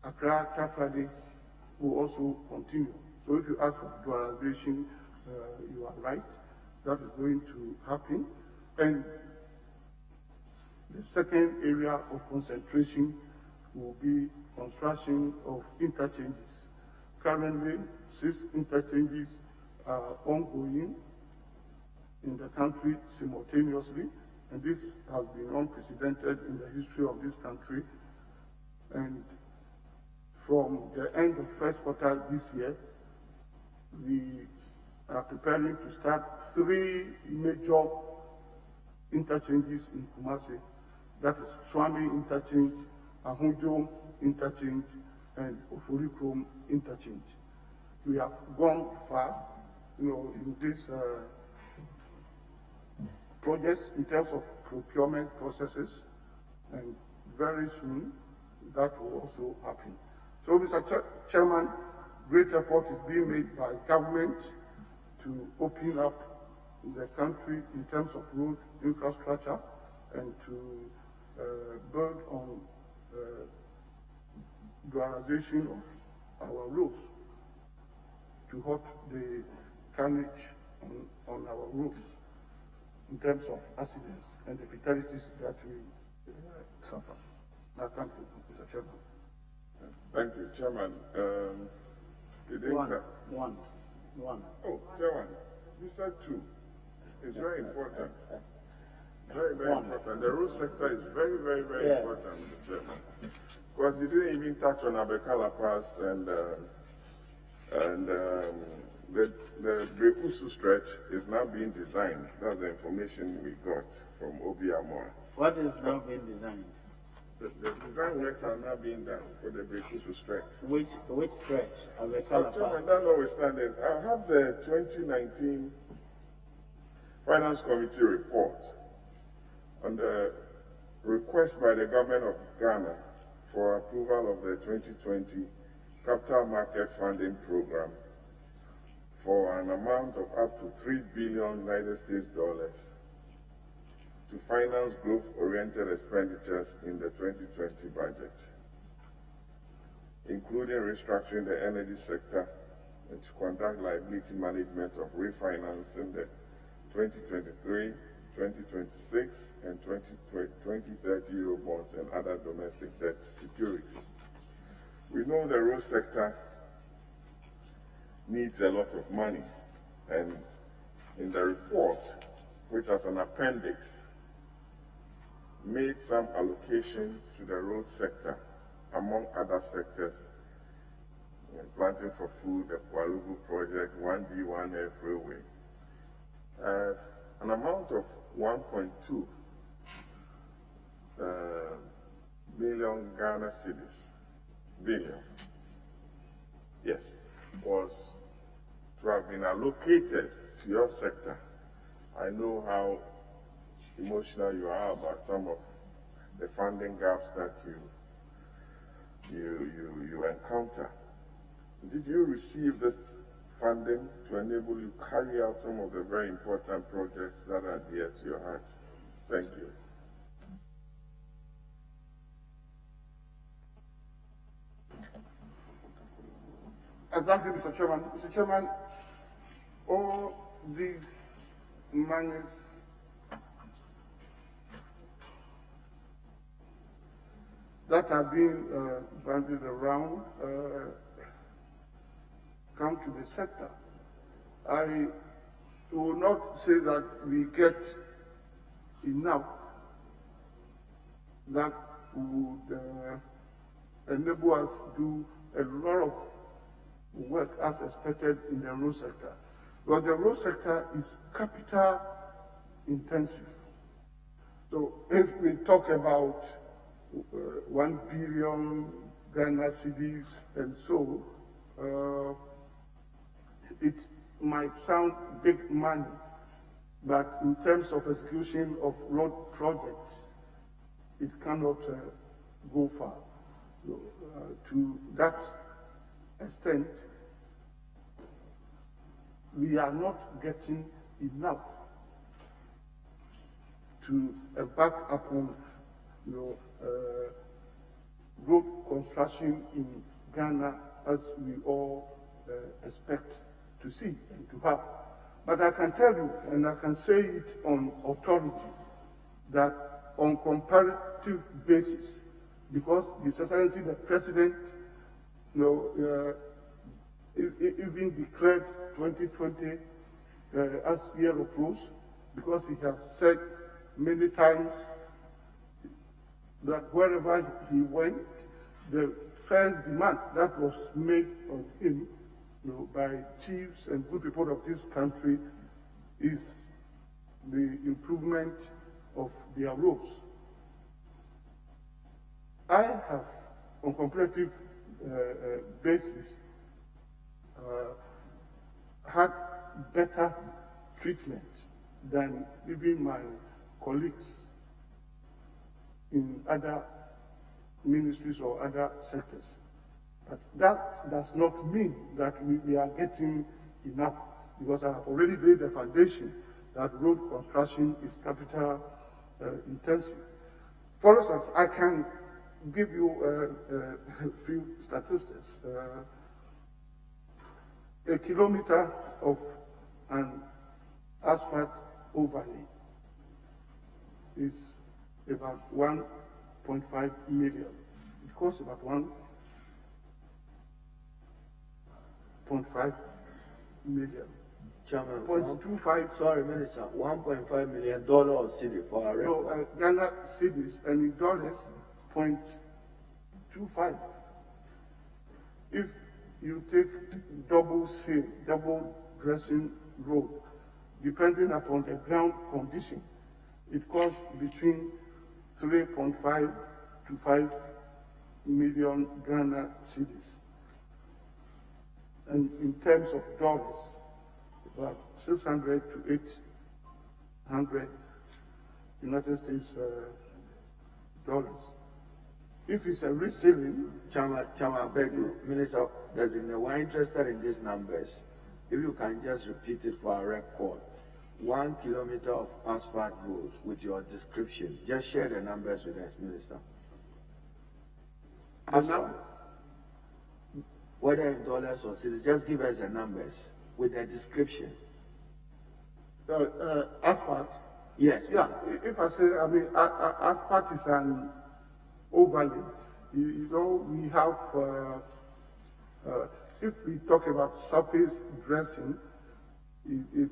Accra Takoradi will also continue. So if you ask for dualization, you are right. That is going to happen. And the second area of concentration will be construction of interchanges. Currently, 6 interchanges are ongoing in the country simultaneously, and this has been unprecedented in the history of this country. And from the end of first quarter this year, we are preparing to start 3 major interchanges in Kumasi. That is Swami Interchange, Ahunjo Interchange, and Oforikrom Interchange. We have gone far, in this projects in terms of procurement processes, and very soon that will also happen. So, Mr. Chairman, great effort is being made by government to open up the country in terms of road infrastructure and to build on dualization of our roads to halt the carnage on our roads in terms of accidents and the fatalities that we suffer. Now, thank you, Mr. Chairman. Thank you, Chairman. One. Oh, Chairman, you said 2. It's very important. Very, very important. The road sector is very, very, very important, Mr. Chairman. Because you didn't even touch on Abekala Pass and the Brekusu stretch is now being designed. That's the information we got from Obi Amor. What is now being designed? The design works are now being done for the Brekusu stretch. Which stretch? Abekala Pass? That notwithstanding, I have the 2019 Finance Committee report on the request by the government of Ghana for approval of the 2020 Capital Market Funding Program for an amount of up to $3 billion United States dollars to finance growth-oriented expenditures in the 2020 budget, including restructuring the energy sector and to conduct liability management of refinancing the 2023, 2026, and 2030 Eurobonds and other domestic debt securities. We know the road sector needs a lot of money, and in the report, which has an appendix, made some allocation to the road sector, among other sectors, planting for food, the Kwalugu project, 1D1F railway, an amount of 1.2 million Ghana cedis, billion, yes, was to have been allocated to your sector. I know how emotional you are about some of the funding gaps that you encounter. Did you receive this funding to enable you carry out some of the very important projects that are dear to your heart? Thank you. Exactly, Mr. Chairman. Mr. Chairman, all these monies that are being bandied around come to the sector. I will not say that we get enough that would enable us to do a lot of work as expected in the road sector. But the road sector is capital intensive. So if we talk about 1 billion Ghana cedis and so, it might sound big money, but in terms of execution of road projects, it cannot go far. So, to that extent, we are not getting enough to back upon road construction in Ghana as we all expect to see and to have. But I can tell you, and I can say it on authority, that on comparative basis, because His Excellency the President even declared 2020 as year of rose, because he has said many times that wherever he went, the first demand that was made of him by chiefs and good people of this country is the improvement of their roads. I have, on comparative basis, had better treatment than even my colleagues in other ministries or other sectors. But that does not mean that we are getting enough, because I have already laid the foundation that road construction is capital intensive. For instance, I can give you a few statistics. A kilometer of an asphalt overlay is about 1.5 million. It costs about 1.5 million. Chairman, 0.25. Sorry, Minister, $1.5 million of cedi for our record. No, Ghana cedis, and in dollars, 0.25. If you take double dressing road, depending upon the ground condition, it costs between 3.5 to 5 million Ghana cedis. And in terms of dollars, about 600 to 800 United States dollars. If it's a resealing, Chairman, I beg you, Minister Designate, we're interested in these numbers. If you can just repeat it for our record. 1 kilometer of asphalt road with your description. Just share the numbers with us, Minister. Asphalt. Whether in dollars or cedis, just give us the numbers with the description. asphalt. Yes. Yeah, if I say, I mean, asphalt is an overlay. You know, we have, if we talk about surface dressing, it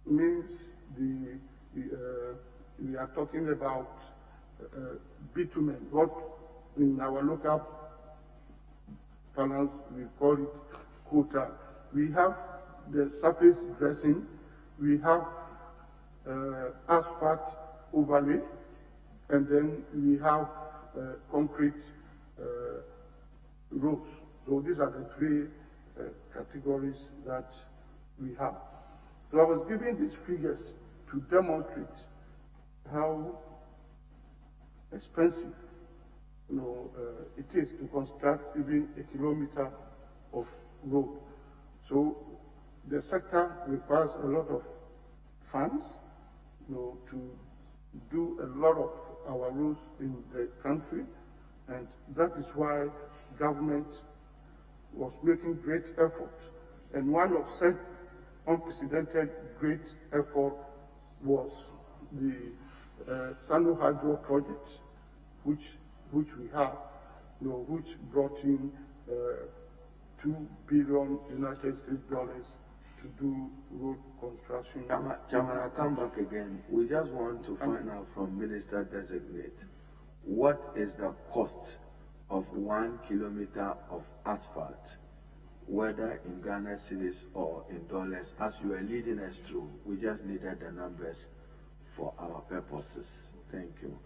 means we are talking about bitumen, what in our local parlance we call it quota. We have the surface dressing, we have asphalt overlay, and then we have concrete roads. So these are the three categories that we have. So I was giving these figures to demonstrate how expensive it is to construct even a kilometer of road. So the sector requires a lot of funds to do a lot of our roads in the country, and that is why government was making great efforts. And one of such unprecedented great effort was the Sano Hydro project, which we have, which brought in $2 billion United States dollars to do road construction. Chairman, I come back again. We just want to find out from Minister Designate, what is the cost of 1 kilometer of asphalt, whether in Ghana cedis or in dollars? As you are leading us through, we just needed the numbers for our purposes. Thank you.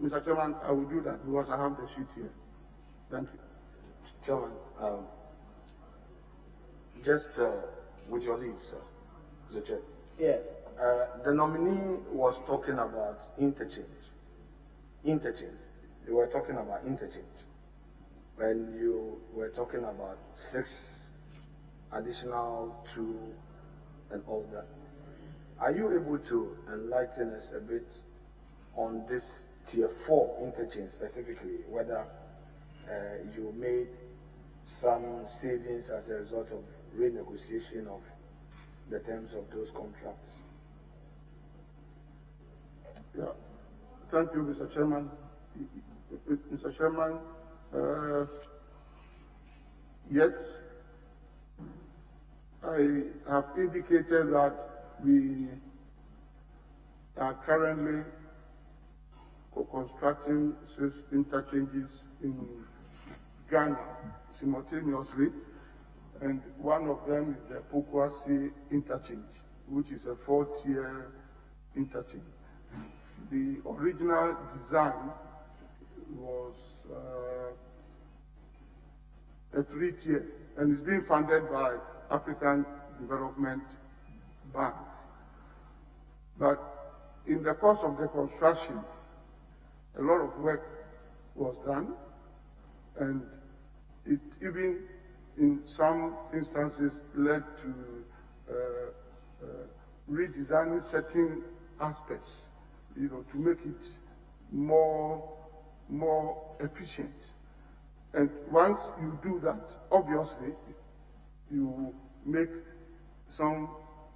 Mr. Chairman, I will do that because I have the sheet here. Thank you. Chairman, just with your leave, sir, Mr. Chair. Yeah. The nominee was talking about interchange. Interchange. You were talking about interchange. When you were talking about 6 additional 2 and all that. Are you able to enlighten us a bit on this Tier 4 interchange specifically, whether you made some savings as a result of renegotiation of the terms of those contracts? Yeah. Thank you, Mr. Chairman. Mr. Chairman, yes, I have indicated that we are currently constructing 6 interchanges in Ghana simultaneously, and one of them is the Pokwasi interchange, which is a 4-tier interchange. The original design was a 3-tier, and is being funded by African Development Bank. But in the course of the construction, a lot of work was done, and it even in some instances led to redesigning certain aspects, to make it more efficient. And once you do that, obviously, you make some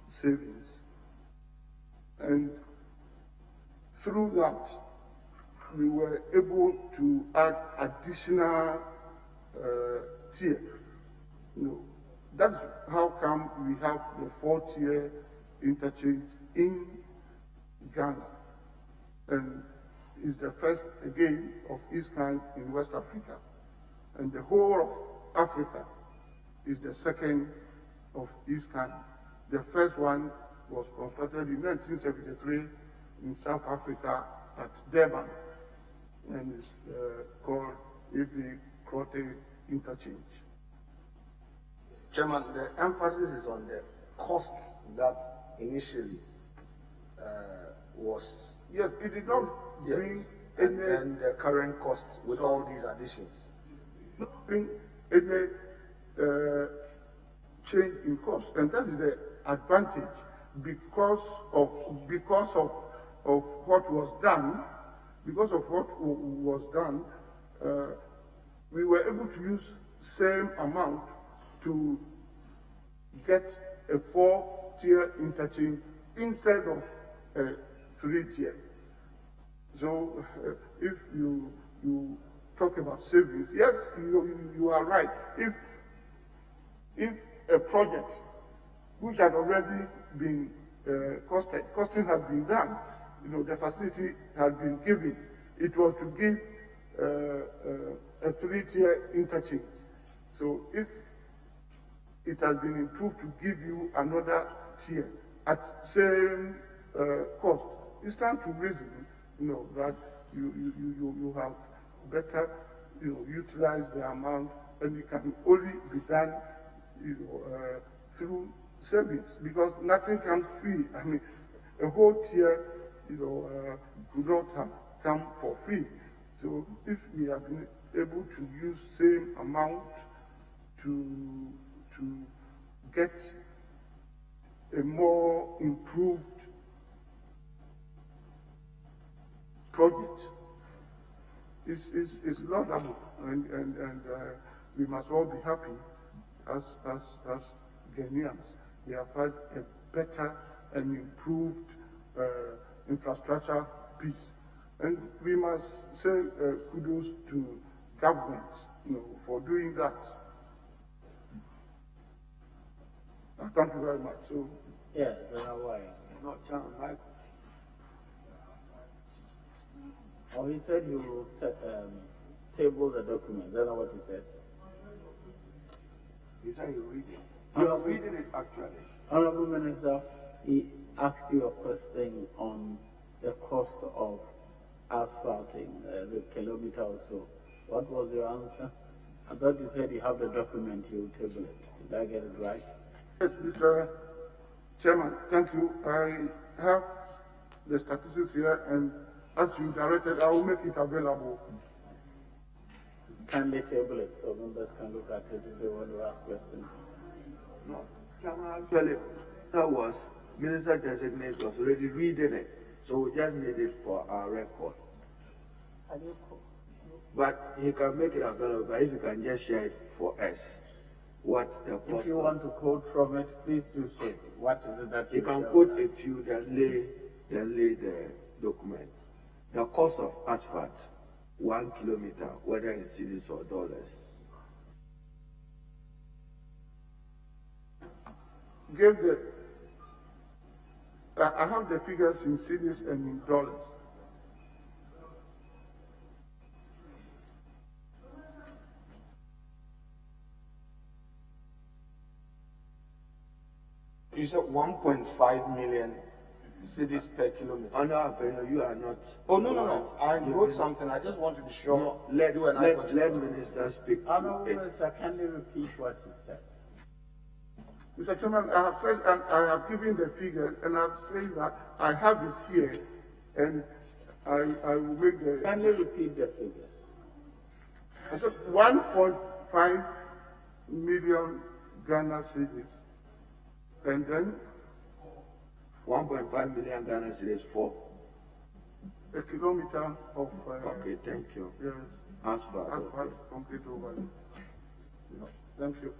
savings. And through that, we were able to add additional tier. That's how come we have the 4-tier interchange in Ghana, and is the first again of its kind in West Africa, and the whole of Africa is the second of its kind. The first one was constructed in 1973 in South Africa at Durban, and is called Evi Crote Interchange. Chairman, the emphasis is on the costs that initially was. Yes, it did not bring and then the current costs with all these additions. Not bring any change in cost, and that is the advantage because of what was done. Because of what was done, we were able to use same amount to get a 4-tier interchange instead of a 3-tier. So if you talk about savings, yes, you are right. If a project which had already been costing had been done, the facility had been given, it was to give a 3-tier interchange. So if it has been improved to give you another tier at same cost, it stands to reason, that you have better, utilize the amount, and it can only be done, through savings, because nothing comes free. I mean, a whole tier, would not have come for free. So if we have been able to use same amount to get a more improved project, it's laudable, and we must all be happy as Ghanaians. We have had a better and improved infrastructure piece, and we must say kudos to governments, for doing that. Thank you very much. So, yes, why? No, Chairman Michael. Oh, he said he will table the document. That's not what he said. He said you read it. You are reading it actually. Honorable Minister, he asked you a question on the cost of asphalting the kilometer or so. What was your answer? I thought you said you have the document, you will table it. Did I get it right? yes, Mr. Chairman, thank you. I have the statistics here, and as you directed, I will make it available. Kindly table it so members can look at it if they want to ask questions. No, Chairman, actually, that was Minister Designate was already reading it, so we just need it for our record. But he can make it available, but if you can just share it for us, what the cost. If you want to quote from it, please do so. What is it that you can quote a few that lay the document. The cost of asphalt, 1 kilometer, whether in cedis or dollars. I have the figures in cedis and in dollars. You said 1.5 million cedis per kilometer. Oh, no, you are not. Oh, no. I wrote something. I just want to be sure. No, let Minister speak. Honorable Minister, can you repeat what he said? Mr. Chairman, I have said, and I have given the figures, and I've said that I have it here, and I will make the. Can you repeat the figures? I said 1.5 million Ghana cedis, and then 1.5 million Ghana cedis for a kilometer of. Okay, thank you. Yes. Asphalt. Asphalt, concrete over. Thank you.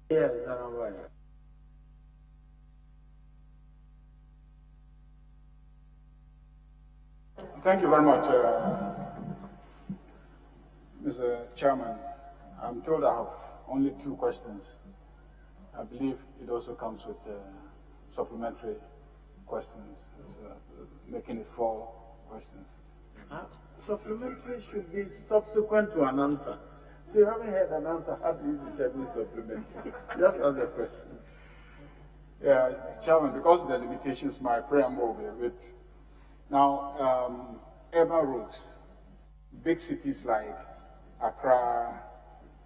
Yes, Honorable. Thank you very much, Mr. Chairman. I'm told I have only 2 questions. I believe it also comes with supplementary questions, so making it 4 questions. Supplementary should be subsequent to an answer. So you haven't had an answer, how do you determine supplementary? Just ask the question. Yeah, Chairman, because of the limitations, my preamble will be a bit. Now, urban roads, big cities like Accra,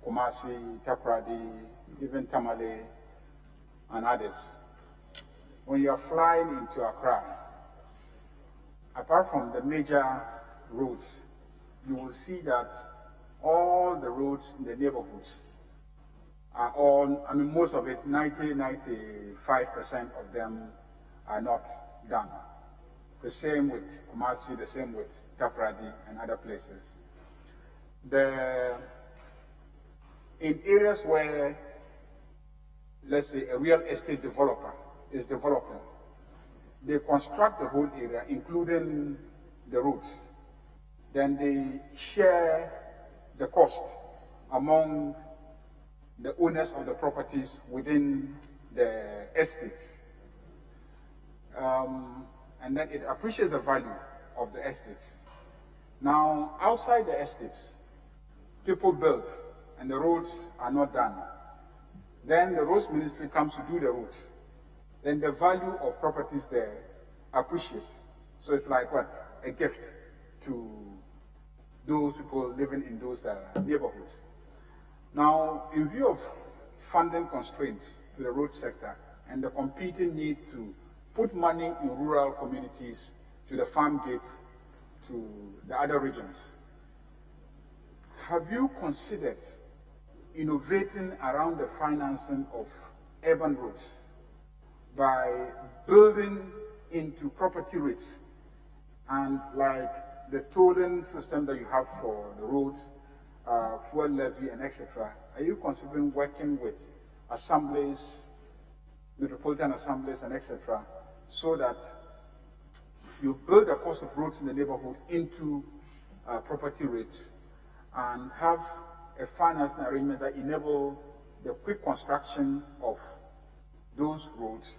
Kumasi, Takoradi, even Tamale, and others. When you are flying into Accra, apart from the major roads, you will see that all the roads in the neighborhoods are all, I mean, most of it, 95% of them are not done. The same with Kumasi, the same with Takoradi and other places. In areas where, let's say, a real estate developer is developing, they construct the whole area, including the roads. Then they share the cost among the owners of the properties within the estates. And then it appreciates the value of the estates. Now, outside the estates, people build and the roads are not done. Then the roads ministry comes to do the roads. then the value of properties there appreciate. So it's like what? A gift to those people living in those neighborhoods. Now, in view of funding constraints to the road sector and the competing need to put money in rural communities to the farm gate to the other regions, have you considered innovating around the financing of urban roads by building into property rates and like the tolling system that you have for the roads, fuel levy and etc.? Are you considering working with assemblies, metropolitan assemblies and etc., so that you build the cost of roads in the neighborhood into property rates and have a financing arrangement that enable the quick construction of those roads,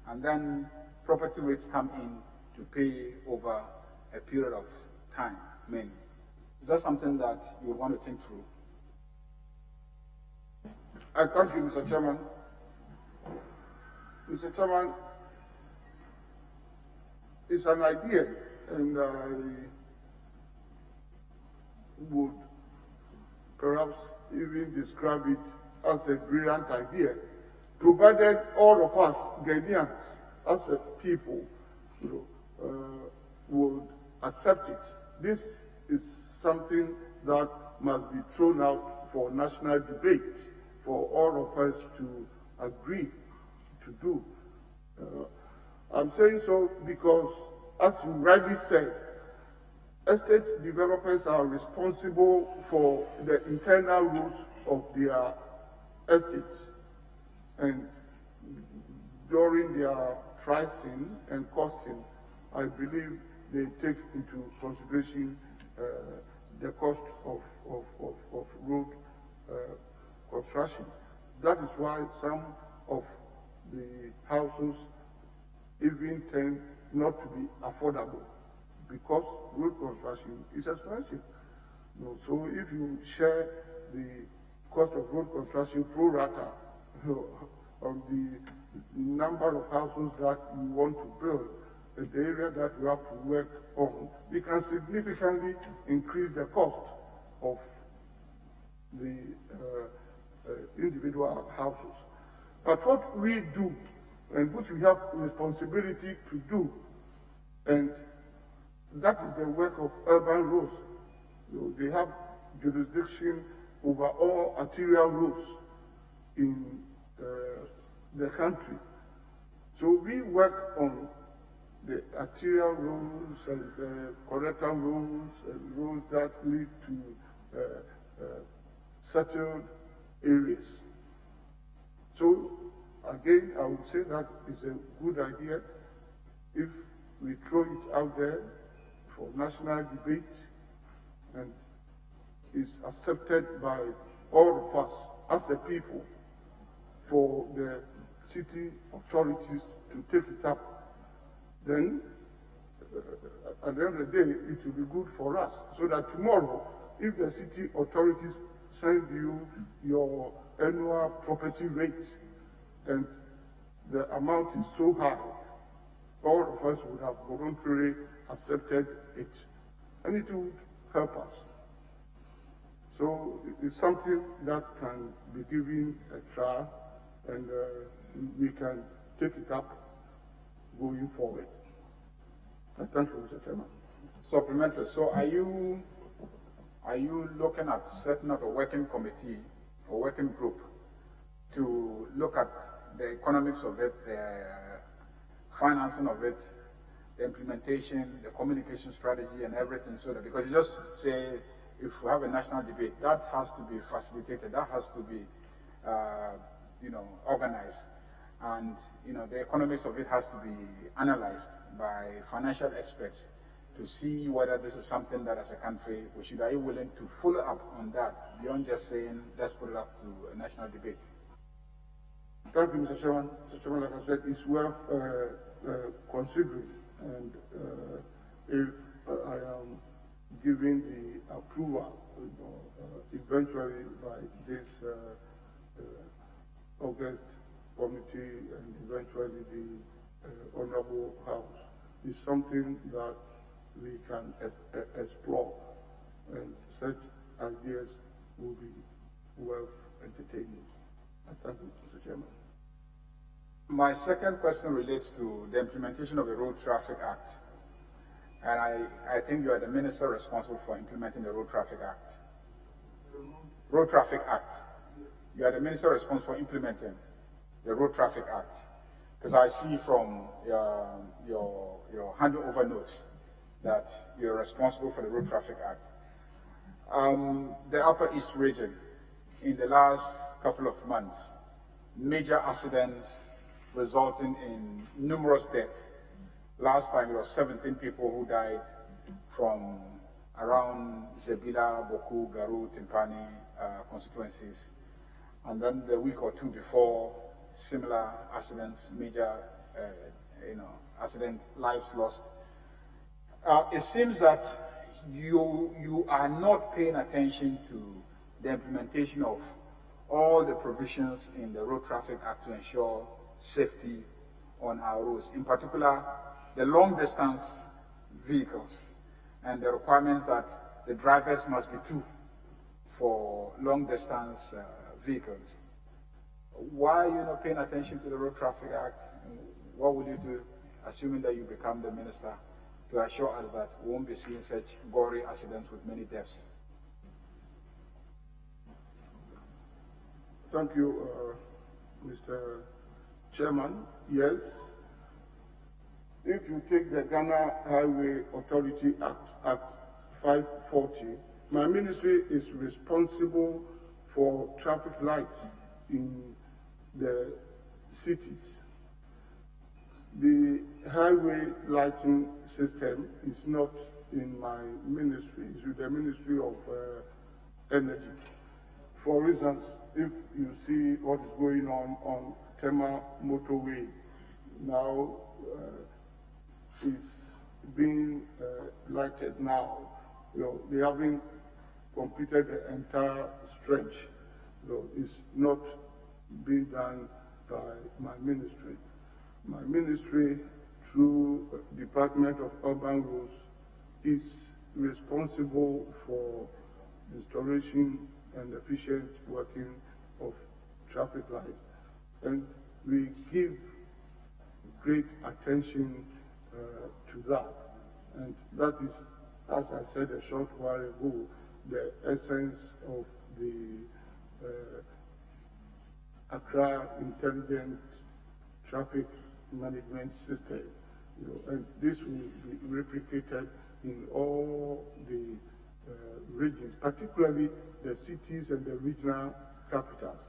and then property rates come in to pay over a period of time? I mean, is that something that you want to think through? I thank you, Mr. Chairman. Mr. Chairman, it's an idea, and I would perhaps even describe it as a brilliant idea, provided all of us, Ghanaians, as a people, would accept it. This is something that must be thrown out for national debate, for all of us to agree to do. I'm saying so because, as you rightly said, estate developers are responsible for the internal rules of their estates, and during their pricing and costing, I believe they take into consideration the cost of road construction. That is why some of the houses even tend not to be affordable, because road construction is expensive. So if you share the cost of road construction pro rata on the number of houses that you want to build, and the area that you have to work on, you can significantly increase the cost of the individual houses. But what we do, and which we have responsibility to do, and that is the work of urban roads. They have jurisdiction over all arterial roads in the country. So we work on the arterial roads and connector roads and roads that lead to settled areas. So again, I would say that is a good idea if we throw it out there for national debate and is accepted by all of us as a people, for the city authorities to take it up. Then, at the end of the day, it will be good for us, so that tomorrow, if the city authorities send you your annual property rate and the amount is so high, all of us would have voluntarily accepted it, and it would help us. So it's something that can be given a try, and we can take it up going forward. Thank you, Mr. Chairman. Supplementary. So are you looking at setting up a working committee or working group to look at the economics of it, the financing of it, the implementation, the communication strategy and everything, so that, because you just say, if we have a national debate, that has to be facilitated, that has to be organized, and the economics of it has to be analyzed by financial experts to see whether this is something that as a country we should, are you willing to follow up on that beyond just saying let's put it up to a national debate? Thank you, Mr. Chairman. Mr. Chairman, like I said, it's worth considering, and if I am given the approval eventually by this August committee and eventually the Honorable House is something that we can explore, and such ideas will be worth entertaining. I thank you, Mr. Chairman. My second question relates to the implementation of the Road Traffic Act. And I think you are the minister responsible for implementing the Road Traffic Act. Road Traffic Act. You are the minister responsible for implementing the Road Traffic Act. Because I see from your handover notes that you're responsible for the Road Traffic Act. The Upper East region, in the last couple of months, major accidents resulting in numerous deaths. Last time it was 17 people who died from around Zebila, Boku, Garu, Timpani constituencies. And then the week or two before, similar accidents, major accidents, lives lost. It seems that you are not paying attention to the implementation of all the provisions in the Road Traffic Act to ensure safety on our roads, in particular the long distance vehicles and the requirements that the drivers must be two for long distance vehicles. Why are you not paying attention to the Road Traffic Act? And what will you do, assuming that you become the minister, to assure us that we won't be seeing such gory accidents with many deaths? Thank you, Mr. Chairman. Yes, if you take the Ghana Highway Authority Act 540, my ministry is responsible for traffic lights in the cities. The highway lighting system is not in my ministry, it's with the Ministry of Energy. For instance, if you see what is going on Tema Motorway now, is being lighted now. They haven't completed the entire stretch. It's not being done by my ministry. My ministry, through Department of Urban Roads, is responsible for restoration and efficient working of traffic lights. And we give great attention to that. And that is, as I said a short while ago, the essence of the Accra Intelligent Traffic Management System. And this will be replicated in all the regions, particularly the cities and the regional capitals.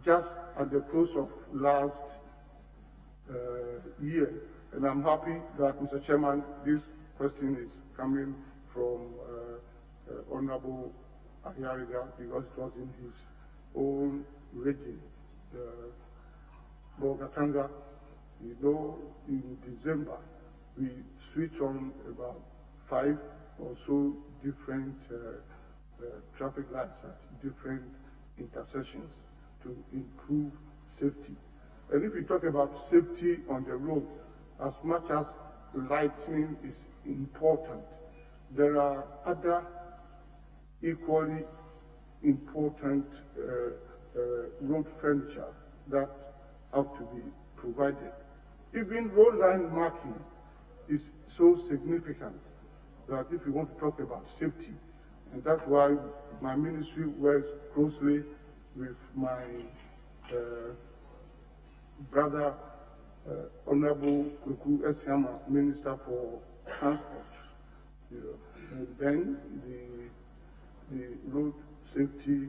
Just at the close of last year, and I'm happy that, Mr. Chairman, this question is coming from Honorable Ahiariga, because it was in his own region, Bogatanga. In December, we switched on about 5 or so different traffic lights at different intersections to improve safety. And if we talk about safety on the road, as much as lighting is important, there are other equally important road furniture that have to be provided. Even road line marking is so significant that if you want to talk about safety, and that's why my ministry works closely with my brother, Honorable Kuku Esiama, Minister for Transport, and then the Road Safety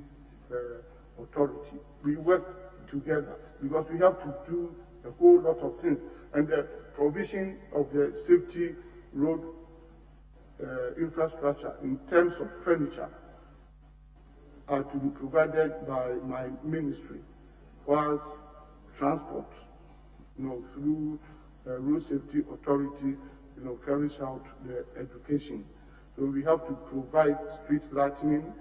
Authority. We work together because we have to do a whole lot of things, and the provision of the safety road infrastructure in terms of furniture are to be provided by my ministry, whilst transport, through Road Safety Authority, carries out the education. So we have to provide street lighting,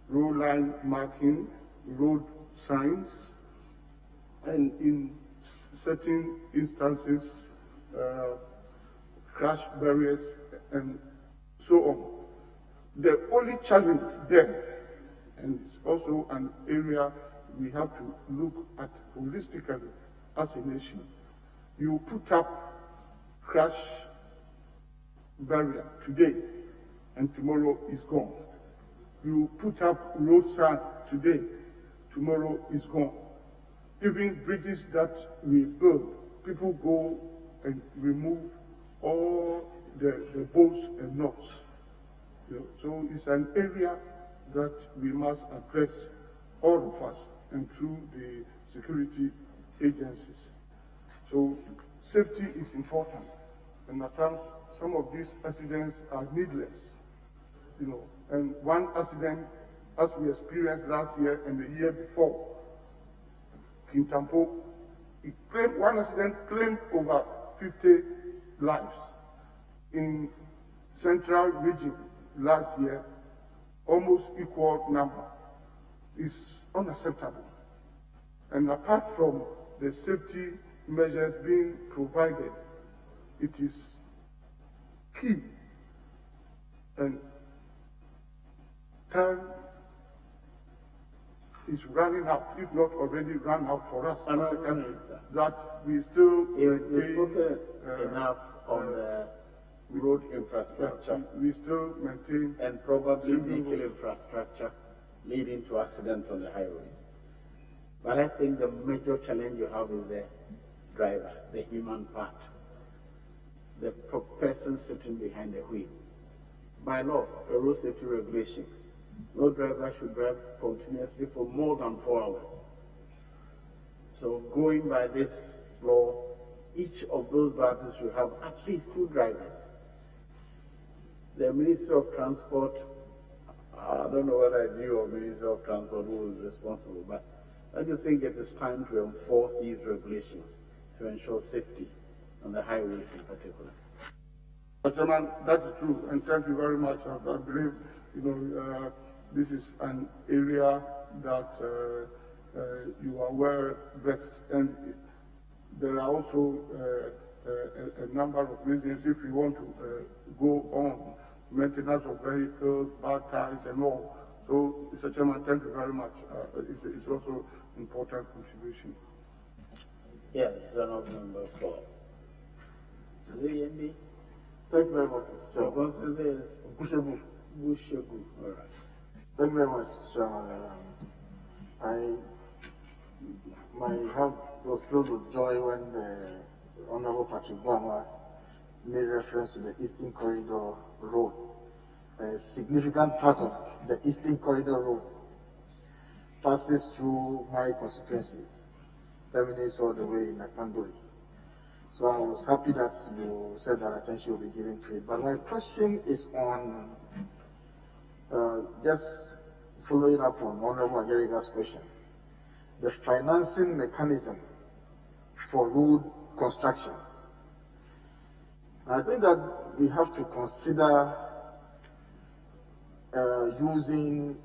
road line marking, road signs, and in certain instances, crash barriers, and so on. The only challenge there, and it's also an area we have to look at holistically as a nation, you put up crash barrier today and tomorrow is gone. You put up road sign today, tomorrow is gone. Even bridges that we build, people go and remove all the bolts and nuts. So it's an area that we must address, all of us, and through the security agencies. So safety is important, and at times some of these accidents are needless. And one accident, as we experienced last year and the year before, Kintampo, one accident claimed over 50 lives. In Central Region last year, almost equal number. Is unacceptable. And apart from the safety measures being provided, it is key, and time is running out, if not already run out for us as a country, that we still You've spoken enough on the road infrastructure. We still maintain and probably vehicle infrastructure leading to accidents on the highways. But I think the major challenge you have is the driver, the human part, the person sitting behind the wheel. By law, the road safety regulations, no driver should drive continuously for more than 4 hours. So going by this law, each of those buses should have at least 2 drivers. The Ministry of Transport, I don't know whether it's you or Ministry of Transport who is responsible, but I do think it is time to enforce these regulations to ensure safety on the highways in particular. Chairman, that is true, and thank you very much. I believe, this is an area that you are well vexed, and there are also a number of reasons if we want to go on. Maintenance of vehicles, bad tires, and all. So, Mr. Chairman, thank you very much. It's also important contribution. Yes, Honorable Member 4. Is it Yendi? Thank you very much, Mr. Chairman. Your constituency is Bushegu. Bushegu. All right. Thank you very much, Mr. Chairman. My heart was filled with joy when the Honorable Patrick Bama made reference to the Eastern Corridor Road. A significant part of the Eastern Corridor Road passes through my constituency, terminates all the way in Akandori. So I was happy that you said that attention will be given to it. But my question is on, just following up on Honorable Ageriga's question, the financing mechanism for road construction. I think that we have to consider using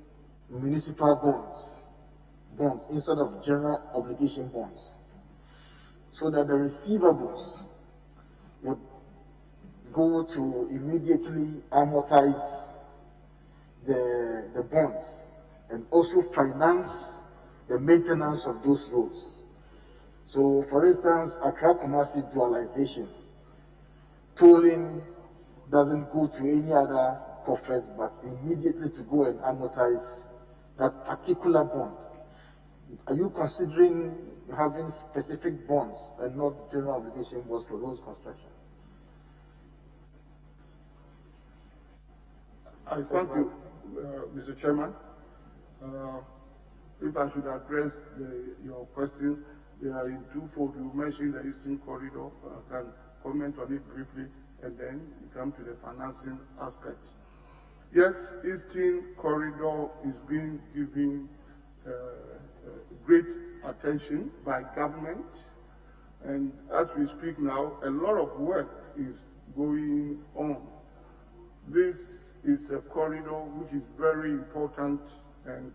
municipal bonds instead of general obligation bonds, so that the receivables would go to immediately amortize the bonds and also finance the maintenance of those roads. So, for instance, Accra-Kumasi dualization, tolling doesn't go to any other coffers, but immediately to go and amortize that particular bond. Are you considering having specific bonds and not general obligation bonds for road construction? I thank you, Mr. Chairman. If I should address your question, they are in twofold. You mentioned the Eastern Corridor. I can comment on it briefly, and then come to the financing aspects. Yes, Eastern Corridor is being given great attention by government, and as we speak now, a lot of work is going on. This is a corridor which is very important and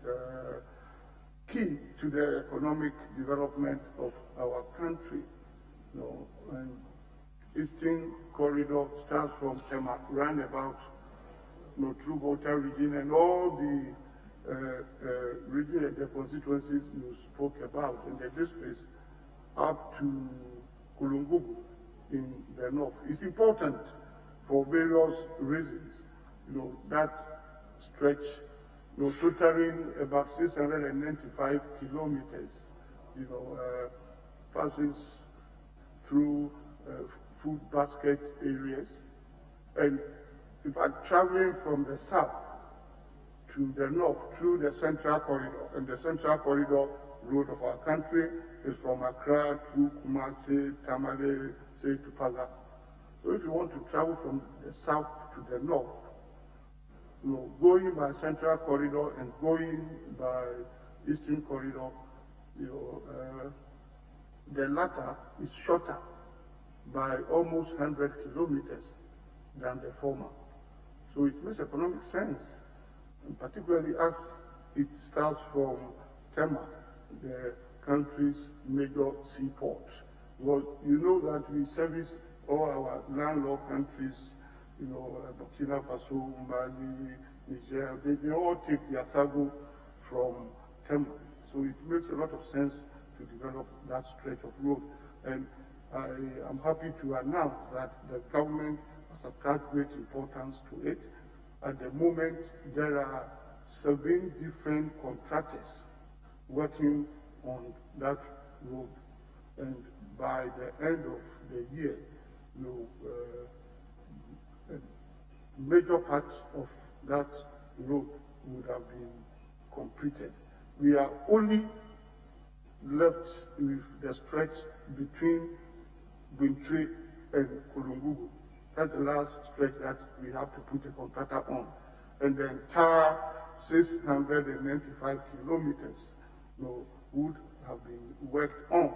key to the economic development of our country. And Eastern Corridor starts from Tema, roundabout, through Volta region and all the region and the constituencies you spoke about in the districts up to Kulungugu in the north. It's important for various reasons. That stretch, totaling about 695 kilometers, passes through food basket areas. And if I'm traveling from the south to the north through the Central Corridor, and the Central Corridor road of our country is from Accra through Kumasi, Tamale, say to Paga. So if you want to travel from the south to the north, going by Central Corridor and going by Eastern Corridor, the latter is shorter by almost 100 kilometers than the former. So it makes economic sense, and particularly as it starts from Tema, the country's major seaport. Well, you know that we service all our landlocked countries, Burkina Faso, Mali, Niger, they all take their cargo from Tema. So it makes a lot of sense to develop that stretch of road. And I am happy to announce that the government has attached great importance to it. At the moment, there are 7 different contractors working on that road. And by the end of the year, major parts of that road would have been completed. We are only left with the stretch between Gwintre and Kulungugu. That's the last stretch that we have to put a contractor on. And the entire 695 kilometers would have been worked on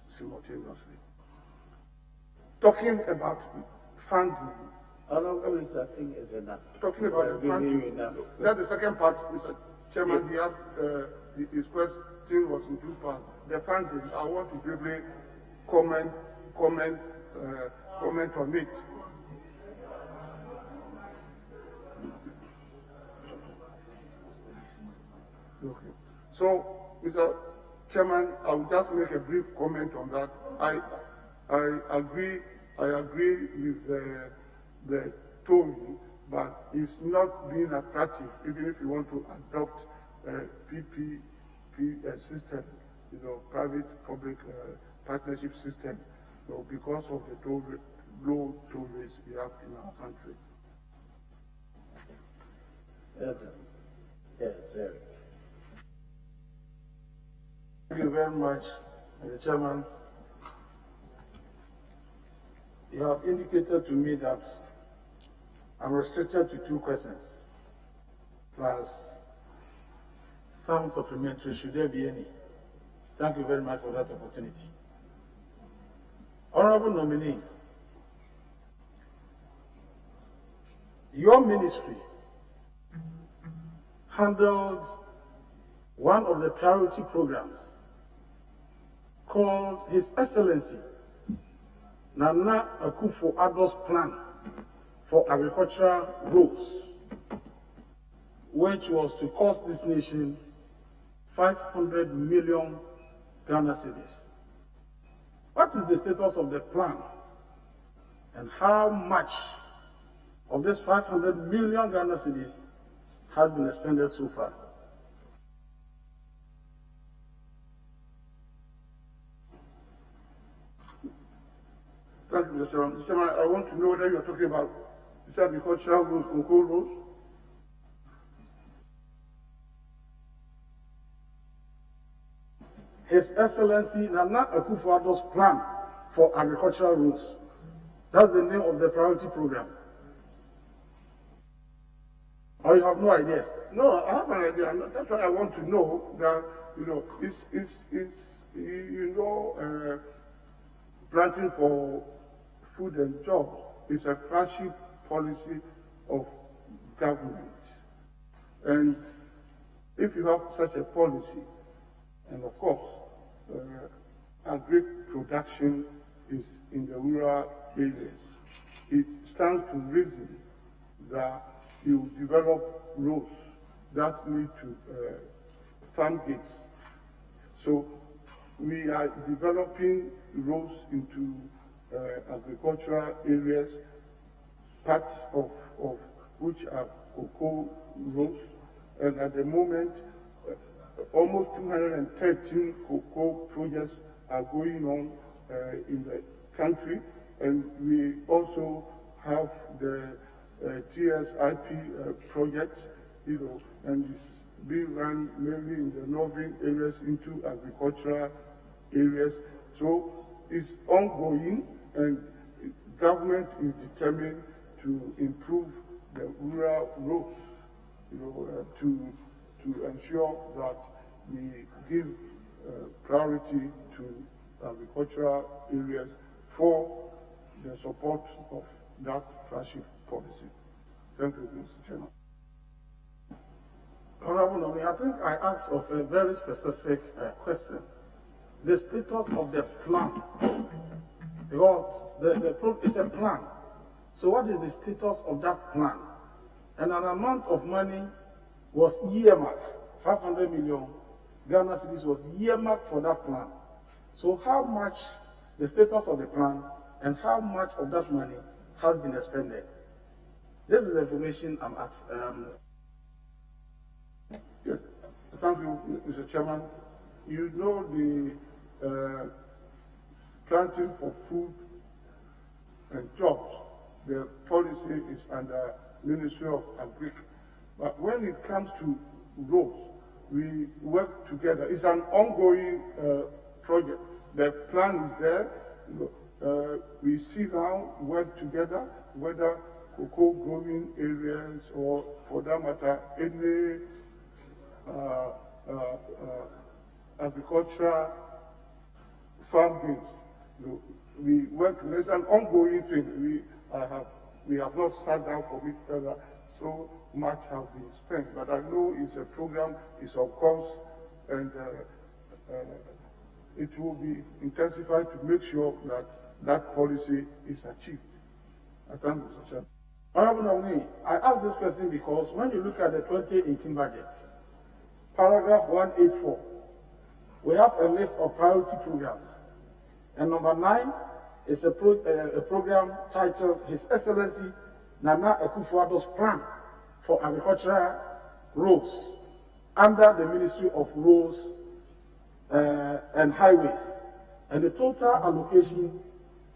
simultaneously. Talking about funding. Honorable, I think is enough. Talking about the funding. That's the second part, Mr. Chairman. He asked, his question was in 2 parts. The funding, I want to briefly comment on it. Okay. So, Mr. Chairman, I will just make a brief comment on that. I agree with the tone, but it's not being attractive, even if you want to adopt a PPP system, private-public partnership system, because of the low toll rates we have in our country. Yes, very. Thank you very much, Mr. Chairman. You have indicated to me that I'm restricted to 2 questions, plus some supplementary, should there be any. Thank you very much for that opportunity. Honorable nominee, your ministry handled one of the priority programs called His Excellency Nana Akufo-Addo's Plan for Agricultural Roads, which was to cost this nation 500 million Ghana cedis. What is the status of the plan, and how much of this 500 million Ghana cedis has been expended so far? Thank you, Mr. Chairman. Mr. Chairman, I want to know whether you are talking about agricultural roads, cocoa roads. His Excellency Nana Akufo-Addo's Plan for Agricultural Roads. That's the name of the priority program. Or you have no idea? No, I have an idea. That's why I want to know that, planting for food and jobs is a flagship policy of government. And If you have such a policy, and of course, agri production is in the rural areas, it stands to reason that you develop roads that lead to farm gates. So we are developing roads into agricultural areas, parts of which are cocoa roads, and at the moment, almost 213 cocoa projects are going on in the country, and we also have the TSIP project, and it's being run mainly in the northern areas into agricultural areas. So it's ongoing, and government is determined to improve the rural roads, to ensure that we give priority to agricultural areas for the support of that flagship policy. Thank you, Mr. Chairman. Honorable Nomi, I think I asked of a very specific question. The status of the plan, because it's a plan. So what is the status of that plan? And an amount of money was earmarked, 500 million Ghana cedis was earmarked for that plan. So how much, the status of the plan, and how much of that money has been expended? This is the information I'm asking. Yes. Thank you, Mr. Chairman. You know the planting for food and jobs, the policy is under Ministerial of Agriculture. But when it comes to roads, we work together. It's an ongoing project. The plan is there. We sit down, work together, whether cocoa growing areas or, for that matter, any agricultural farm gates. We work. It's an ongoing thing. We have not sat down for each other. So much have been spent, but I know it's a program. It's on course, and it will be intensified to make sure that that policy is achieved. I thank you, Mr. Chairman. Honorable Nominee, I ask this question because when you look at the 2018 budget, paragraph 184, we have a list of priority programs. And number 9 is a program titled His Excellency Nana Akufo-Addo's Plan for Agricultural Roads under the Ministry of Roads and Highways. And the total allocation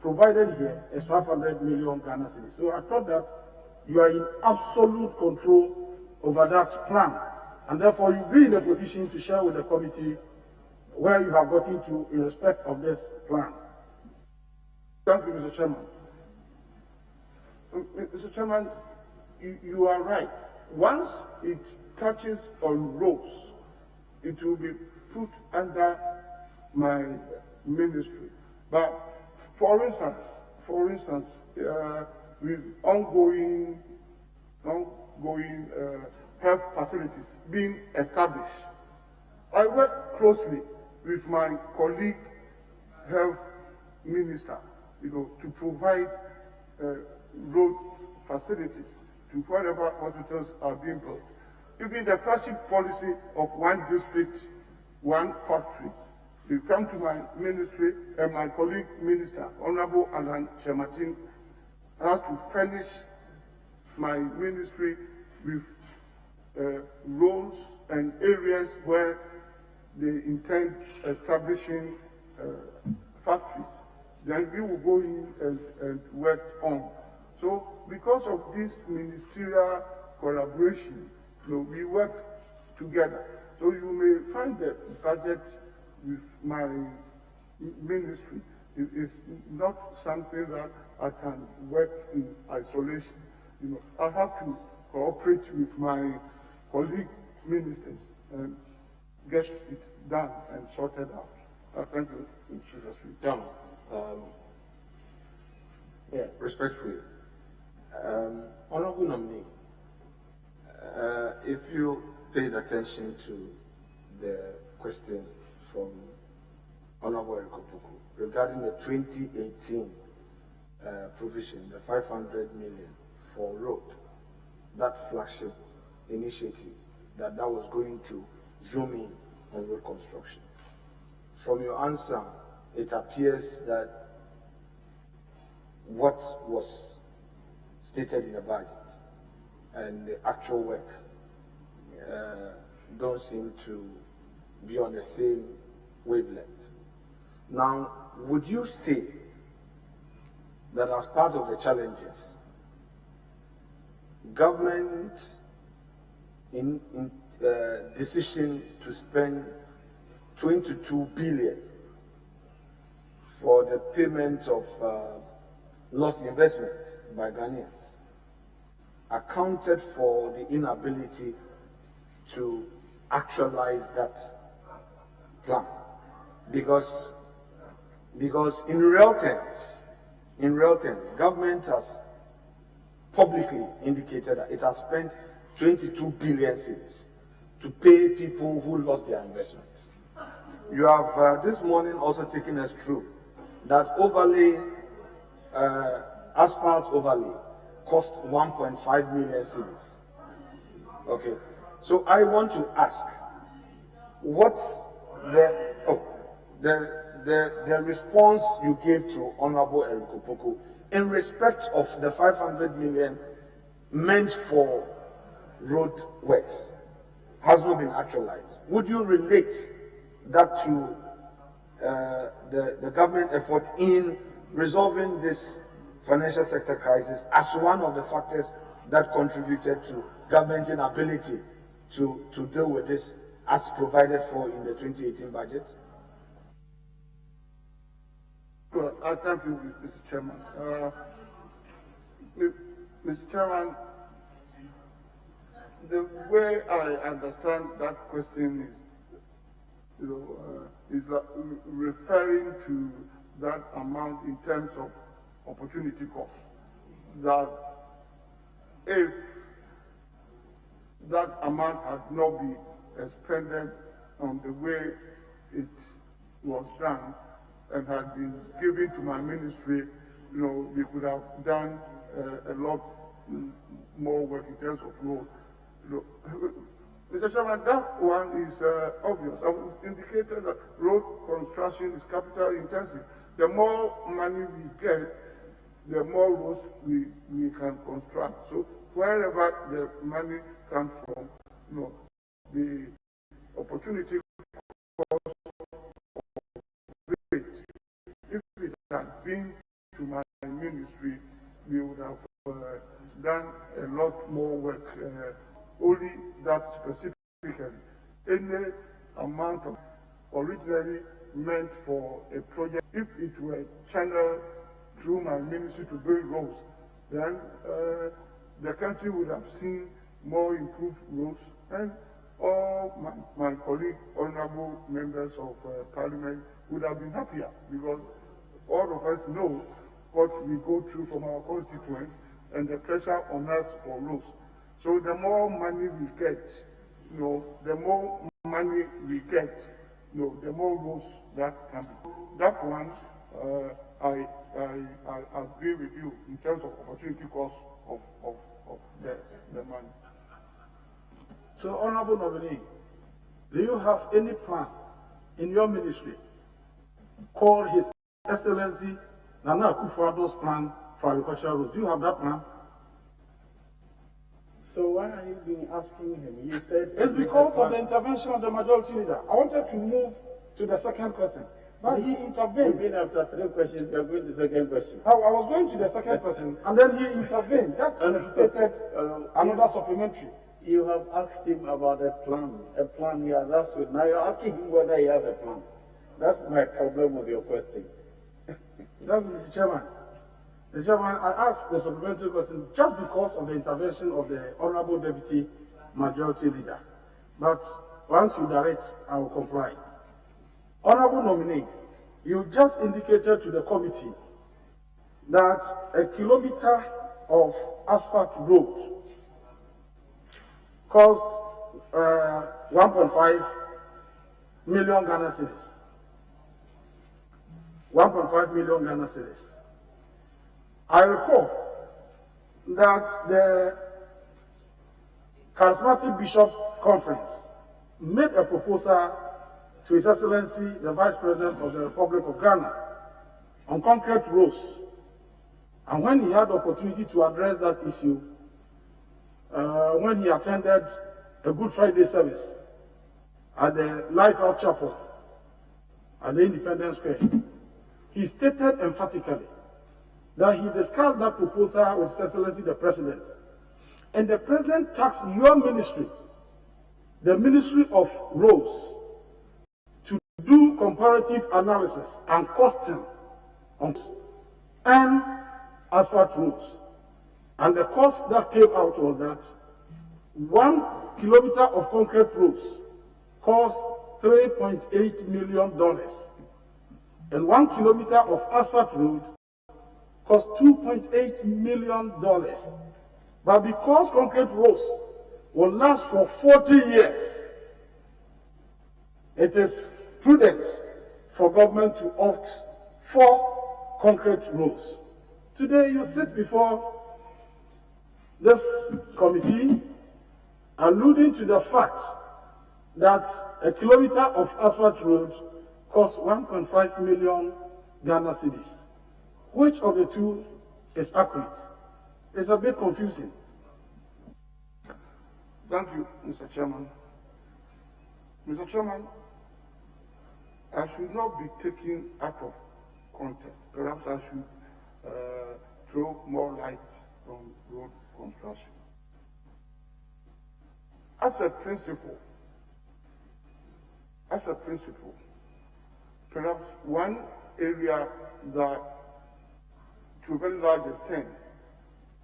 provided here is 500 million Ghana cedis. So I thought that you are in absolute control over that plan, and therefore you'll be in a position to share with the committee where you have gotten to in respect of this plan. Thank you, Mr. Chairman. Mr. Chairman, you are right. Once it touches on roads, it will be put under my ministry. But for instance, with ongoing health facilities being established, I work closely with my colleague health minister, to provide road facilities to wherever hospitals are being built. Even the flagship policy of one district, one factory. You come to my ministry, and my colleague minister, Honorable Alan Chematin, has to furnish my ministry with roads and areas where they intend establishing factories. Then we will go in and work on. So because of this ministerial collaboration, we work together. So you may find the budget with my ministry. It is not something that I can work in isolation. I have to cooperate with my colleague ministers and get it done and sorted out. Thank you, in Jesus' name. John, respectfully, Honorable Nominee, if you paid attention to the question from Honorable Erikopuku regarding the 2018 provision, the 500 million for road, that flagship initiative, that was going to zoom in on road construction. From your answer, it appears that what was stated in the budget and the actual work don't seem to be on the same wavelength. Now, would you say that as part of the challenges, government decision to spend 22 billion for the payment of lost investments by Ghanaians accounted for the inability to actualize that plan? Because in real terms, government has publicly indicated that it has spent 22 billion cedis to pay people who lost their investments. You have this morning also taken us through that overlay, asphalt overlay, cost 1.5 million cedis. Okay, so I want to ask, what's the response you gave to Honorable Erikopuku in respect of the 500 million meant for road works has not been actualized? Would you relate that to the government effort in resolving this financial sector crisis as one of the factors that contributed to government's inability to deal with this as provided for in the 2018 budget? Well, I thank you, Mr. Chairman. Mr. Chairman, the way I understand that question is, is referring to that amount in terms of opportunity cost. That if that amount had not been expended on the way it was done and had been given to my ministry, we could have done a lot more work in terms of road. Mr. Chairman, that one is obvious. I was indicated that road construction is capital intensive. The more money we get, the more roads we can construct. So wherever the money comes from, the opportunity cost of it, if it had been to my ministry, we would have done a lot more work. Only that specifically. Any amount of originally meant for a project, if it were channeled through my ministry to build roads, then the country would have seen more improved roads, and all my colleague, honorable members of parliament would have been happier, because all of us know what we go through from our constituents and the pressure on us for roads. So the more money we get, the more money we get, the more roads that can be. That one, I agree with you in terms of opportunity cost of the money. So, Honorable Nominee, do you have any plan in your ministry called His Excellency Nana Akufo-Addo's plan for agricultural roads? Do you have that plan? So why are you been asking him? You said it's because of the intervention of the majority leader. I wanted to move to the second question, but he intervened. We've been after 3 questions, we are going to the second question. I was going to the second question, and then he intervened. That necessitated another supplementary. You have asked him about a plan he has asked you. Now you're asking him whether he has a plan. That's my problem with your question. That's Mr. Chairman. Mr. Chairman, I asked the supplementary question just because of the intervention of the Honorable Deputy Majority Leader. But once you direct, I will comply. Honorable Nominee, you just indicated to the committee that a kilometer of asphalt road costs 1.5 million Ghana cedis. 1.5 million Ghana cedis. I recall that the Charismatic Bishop Conference made a proposal to His Excellency, the Vice President of the Republic of Ghana, on concrete roads. And when he had the opportunity to address that issue, when he attended a Good Friday service at the Lighthouse Chapel at the Independence Square, he stated emphatically that he discussed that proposal with His Excellency the President. And the President tasked your ministry, the Ministry of Roads, to do comparative analysis and costing on and asphalt roads. And the cost that came out was that 1 kilometer of concrete roads cost $3.8 million. And 1 kilometer of asphalt road cost $2.8 million. But because concrete roads will last for 40 years, it is prudent for government to opt for concrete roads. Today you sit before this committee alluding to the fact that a kilometer of asphalt road costs 1.5 million Ghana cedis. Which of the two is accurate? It's a bit confusing. Thank you, Mr. Chairman. Mr. Chairman, I should not be taken out of context. Perhaps I should throw more light on road construction. As a principle, perhaps one area that, to a very large extent,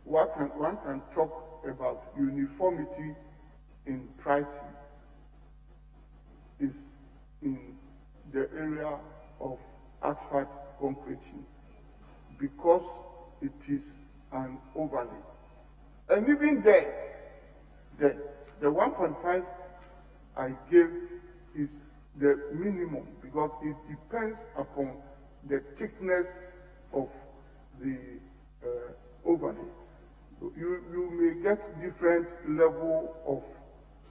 one can talk about uniformity in pricing is in the area of asphalt concreting, because it is an overlay. And even there, the 1.5 I gave is the minimum, because it depends upon the thickness of the overlay. You may get different level of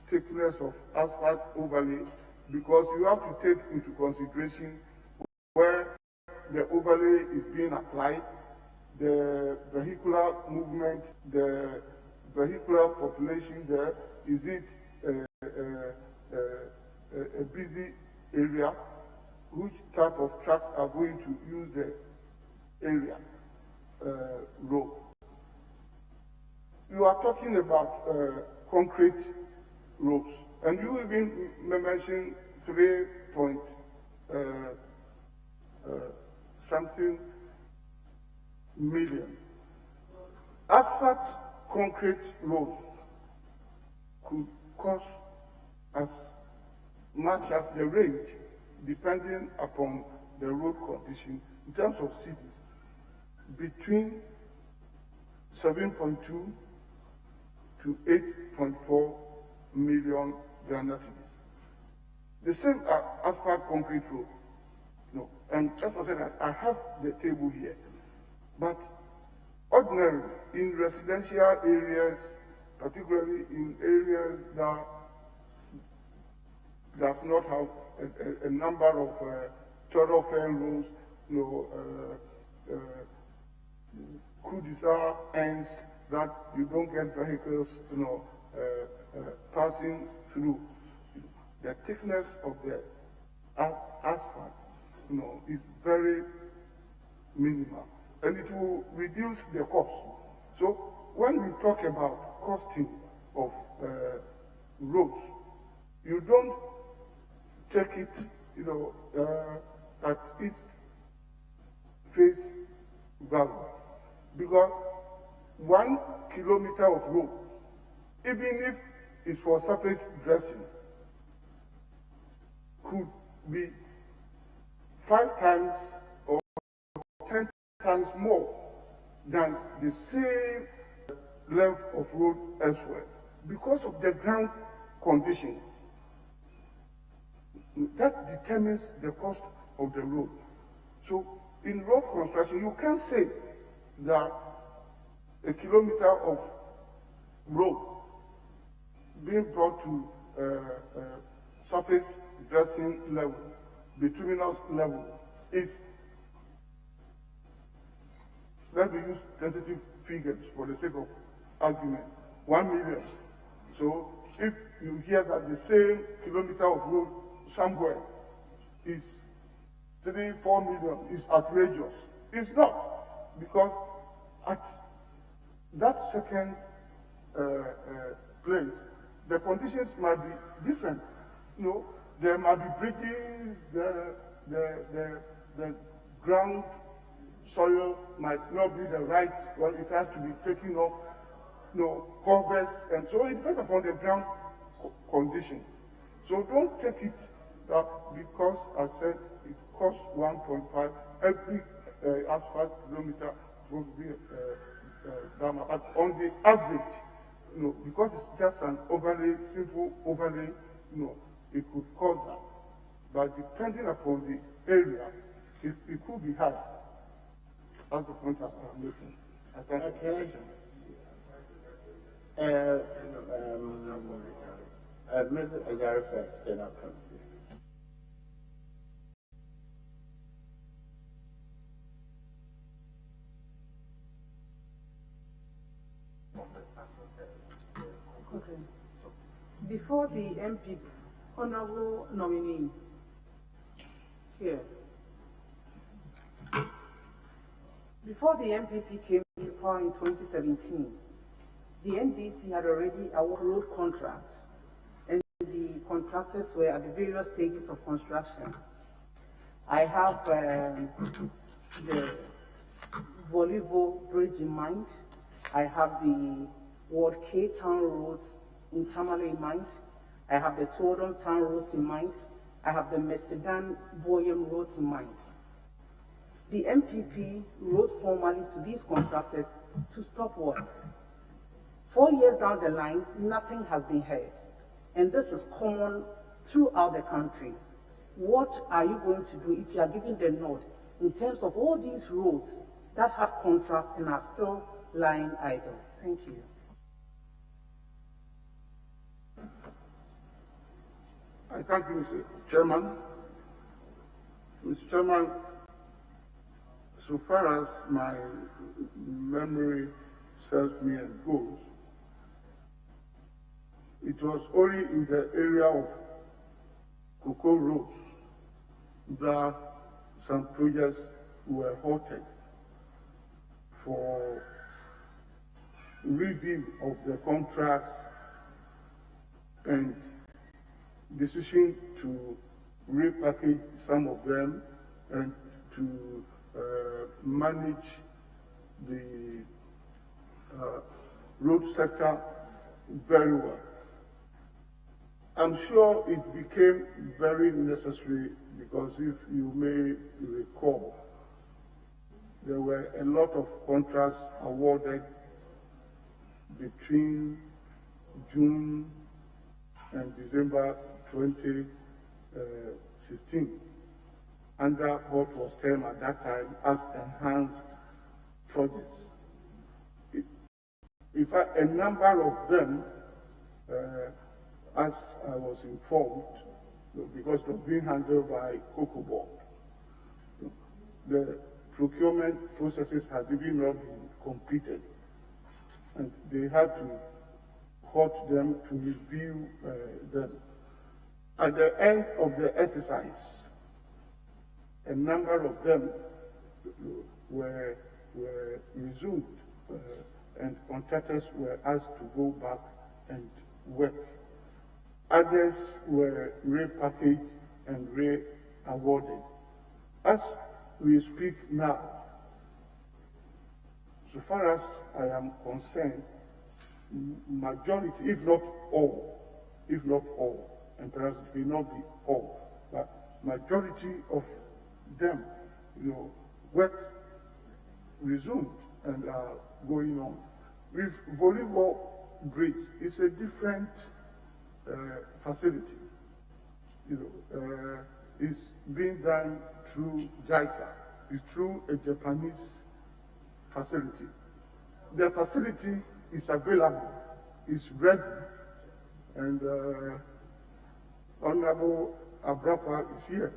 thickness of asphalt overlay, because you have to take into consideration where the overlay is being applied, the vehicular movement, the vehicular population there. Is it a busy area? Which type of trucks are going to use the area road? You are talking about concrete roads, and you even mentioned 3 point something million. Asphalt concrete roads could cost as much as the range, depending upon the road condition, in terms of cities, between 7.2 to 8.4 million Ghana cedis. The same asphalt concrete road. No, and as I said, I have the table here. But ordinarily, in residential areas, particularly in areas that does not have a number of thoroughfare roads, cul-de-sac ends that you don't get vehicles, passing through. The thickness of the asphalt, is very minimal, and it will reduce the cost. So when we talk about costing of roads, you don't take it, at its face value, because 1 kilometer of road, even if it's for surface dressing, could be 5 times or 10 times more than the same length of road elsewhere, because of the ground conditions. That determines the cost of the road. So in road construction, you can't say that a kilometer of road being brought to surface dressing level, bituminous level, is, let me use tentative figures for the sake of argument, 1 million. So if you hear that the same kilometer of road somewhere is 3-4 million, is outrageous. It's not, because at that second place, the conditions might be different. You know, there might be bridges, the ground soil might not be the right one, it has to be taken off, covers, and so it depends upon the ground conditions. So don't take it that because I said it costs 1.5, every asphalt kilometer will be done. But on the average, because it's just an overlay, simple overlay, it could cause that. But depending upon the area, it could be high. That's the point I'm making. Okay. Mr. Ajari first, then I'll come to you. Okay. Before the MP, honorable nominee, here. Before the MPP came to power in 2017, the NDC had already awarded road contracts, and the contractors were at the various stages of construction. I have the Volleyball Bridge in mind. I have the Ward K Town Roads in Tamale in mind. I have the Tordon Town Roads in mind. I have the Mesedan Boyem Roads in mind. The MPP wrote formally to these contractors to stop work. 4 years down the line, nothing has been heard. And this is common throughout the country. What are you going to do if you are giving the nod in terms of all these roads that have contracts and are still lying idle? Thank you. I thank you, Mr. Chairman. Mr. Chairman, so far as my memory serves me and goes, it was only in the area of Cocoa Roads that some projects were halted for review of the contracts and decision to repackage some of them and to manage the road sector very well. I'm sure it became very necessary because if you may recall, there were a lot of contracts awarded between June and December 2016 under what was termed at that time as enhanced projects. In fact, a number of them, as I was informed, because it was being handled by Cocoa Board, the procurement processes had even not been completed, and they had to halt them to review them. At the end of the exercise, a number of them were resumed, and contractors were asked to go back and work. Others were repackaged and re-awarded. As we speak now, so far as I am concerned, majority, if not all, and perhaps it may not be all, but majority of them, work resumed and are going on. With Volleyball Bridge, it's a different facility, is being done through JICA. It's through a Japanese facility. The facility is available, is ready, and Honorable Abrapa is here,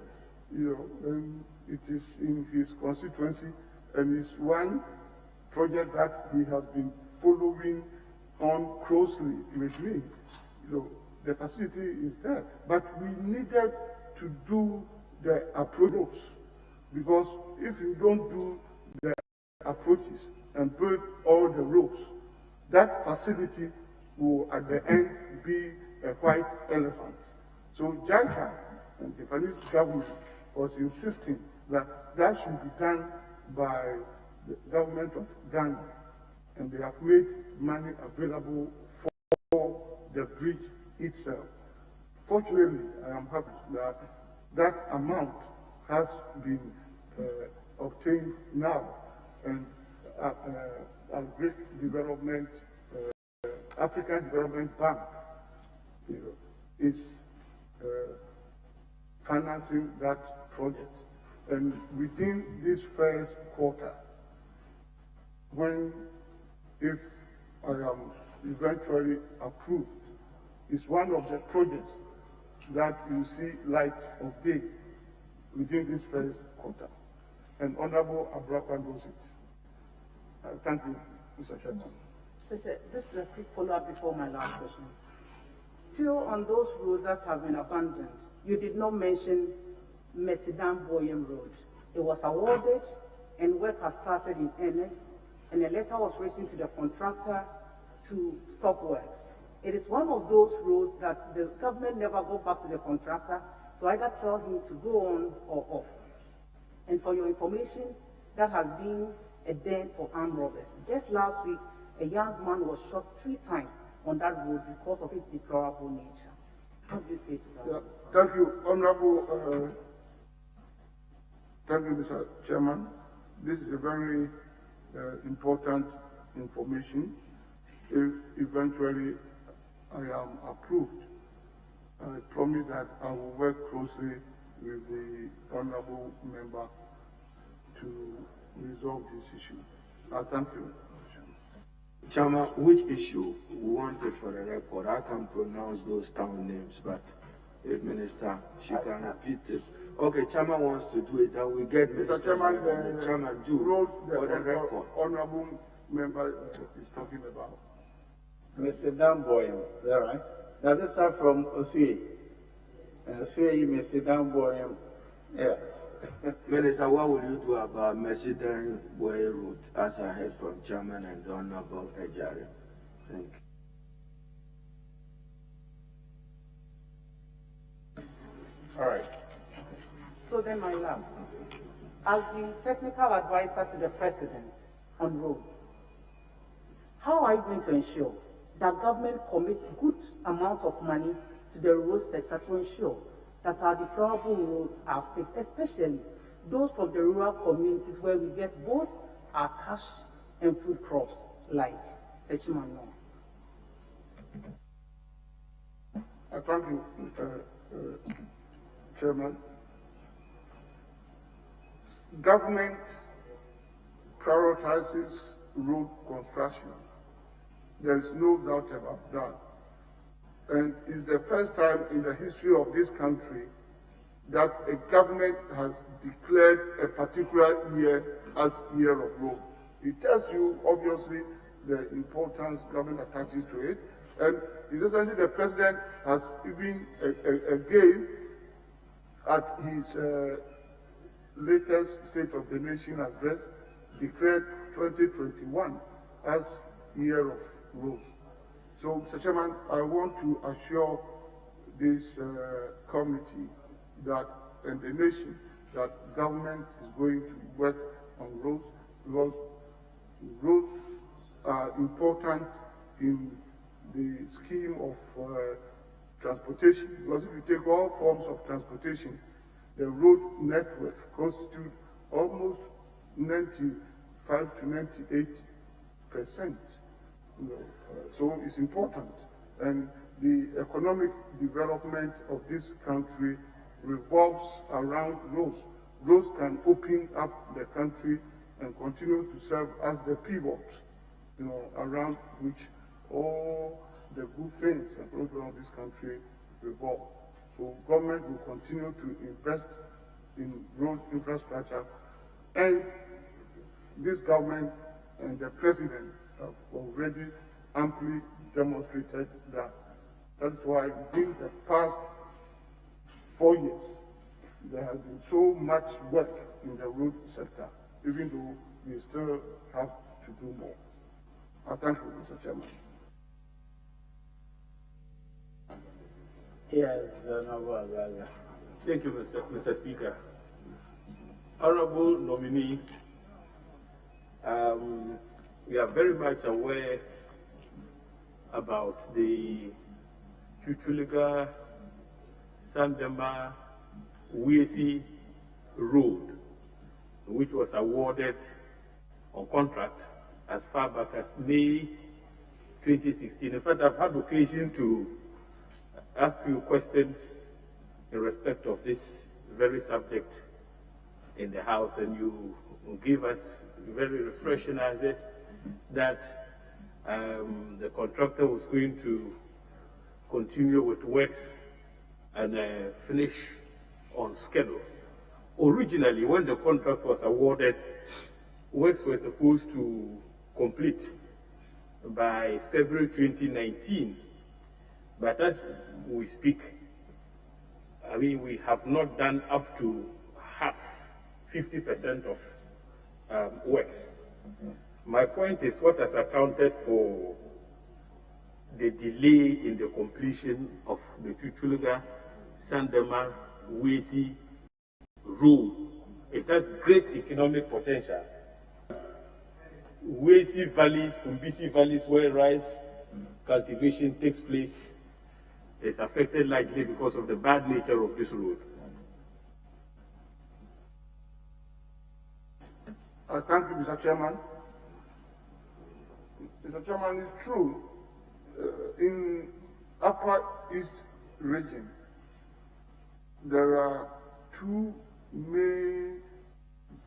and it is in his constituency, and it's one project that he has been following on closely with me. The facility is there, but we needed to do the approaches, because if you don't do the approaches and build all the roads, that facility will at the end be a white elephant. So JICA and the Japanese government was insisting that that should be done by the government of Ghana, and they have made money available for the bridge itself. Fortunately, I am happy that that amount has been obtained now, and Greek Development, African Development Bank, is financing that project. And within this first quarter, if I am eventually approved, is one of the projects that you see light of day within this first quarter. And Honorable Abrapa knows it. Thank you, Mr. Chairman. This is a quick follow-up before my last question. Still on those roads that have been abandoned, you did not mention Mesidam Boyem Road. It was awarded and work has started in earnest, and a letter was written to the contractor to stop work. It is one of those roads that the government never go back to the contractor to either tell him to go on or off. And for your information, that has been a den for armed robbers. Just last week, a young man was shot 3 times on that road because of its deplorable nature. What do you say to that? Yeah, thank you, Honorable. Thank you, Mr. Chairman. This is a very important information. If eventually I am approved, I promise that I will work closely with the Honorable Member to resolve this issue. I thank you. Chairman, which issue we wanted for the record? I can't pronounce those town names, but if Minister, she can repeat it. Okay, Chairman wants to do it, then we get Mr. Chairman, the Chairman do road for the record. Honorable Member is talking about. Mr. Damboy, is that right? Does it start from Osui? Osui, Mr. Damboy, yes. Minister, what will you do about Mesidam Boy Road, as I heard from Chairman and Honorable Ejari? Thank you. All right. So then my last, as the technical advisor to the President on roads, how are you going to ensure that government commits good amount of money to the road sector to ensure that our deplorable roads are fixed, especially those from the rural communities where we get both our cash and food crops, like Techimano? I thank you, Mr. Chairman. Government prioritizes road construction. There is no doubt about that. And it's the first time in the history of this country that a government has declared a particular year as Year of Road. It tells you, obviously, the importance government attaches to it. And essentially the President has even again at his latest State of the Nation address declared 2021 as Year of Roads. So, Mr. Chairman, I want to assure this committee that, and the nation, that government is going to work on roads, because roads are important in the scheme of transportation. Because if you take all forms of transportation, the road network constitutes almost 95 to 98%. So it's important, and the economic development of this country revolves around roads. Roads can open up the country and continue to serve as the pivot, around which all the good things and programs of this country revolve. So government will continue to invest in road infrastructure, and this government and the president have already amply demonstrated that. That's why in the past 4 years, there has been so much work in the road sector, even though we still have to do more. I thank you, Mr. Chairman. Yes, thank you, Mr. Speaker. Honorable nominee, we are very much aware about the Chuchuliga Sandema Wesi Road, which was awarded on contract as far back as May 2016. In fact, I've had occasion to ask you questions in respect of this very subject in the House, and you gave us very refreshing answers that the contractor was going to continue with works and finish on schedule. Originally, when the contract was awarded, works were supposed to complete by February 2019. But as we speak, we have not done up to half, 50% of works. My point is, what has accounted for the delay in the completion of the Chuchuluga Sandema Wesi Road? It has great economic potential. Wesi valleys, Fumbisi valleys, where rice cultivation takes place, is affected largely because of the bad nature of this road. Thank you, Mr. Chairman. Mr. Chairman, it's true. In Upper East region, there are two main,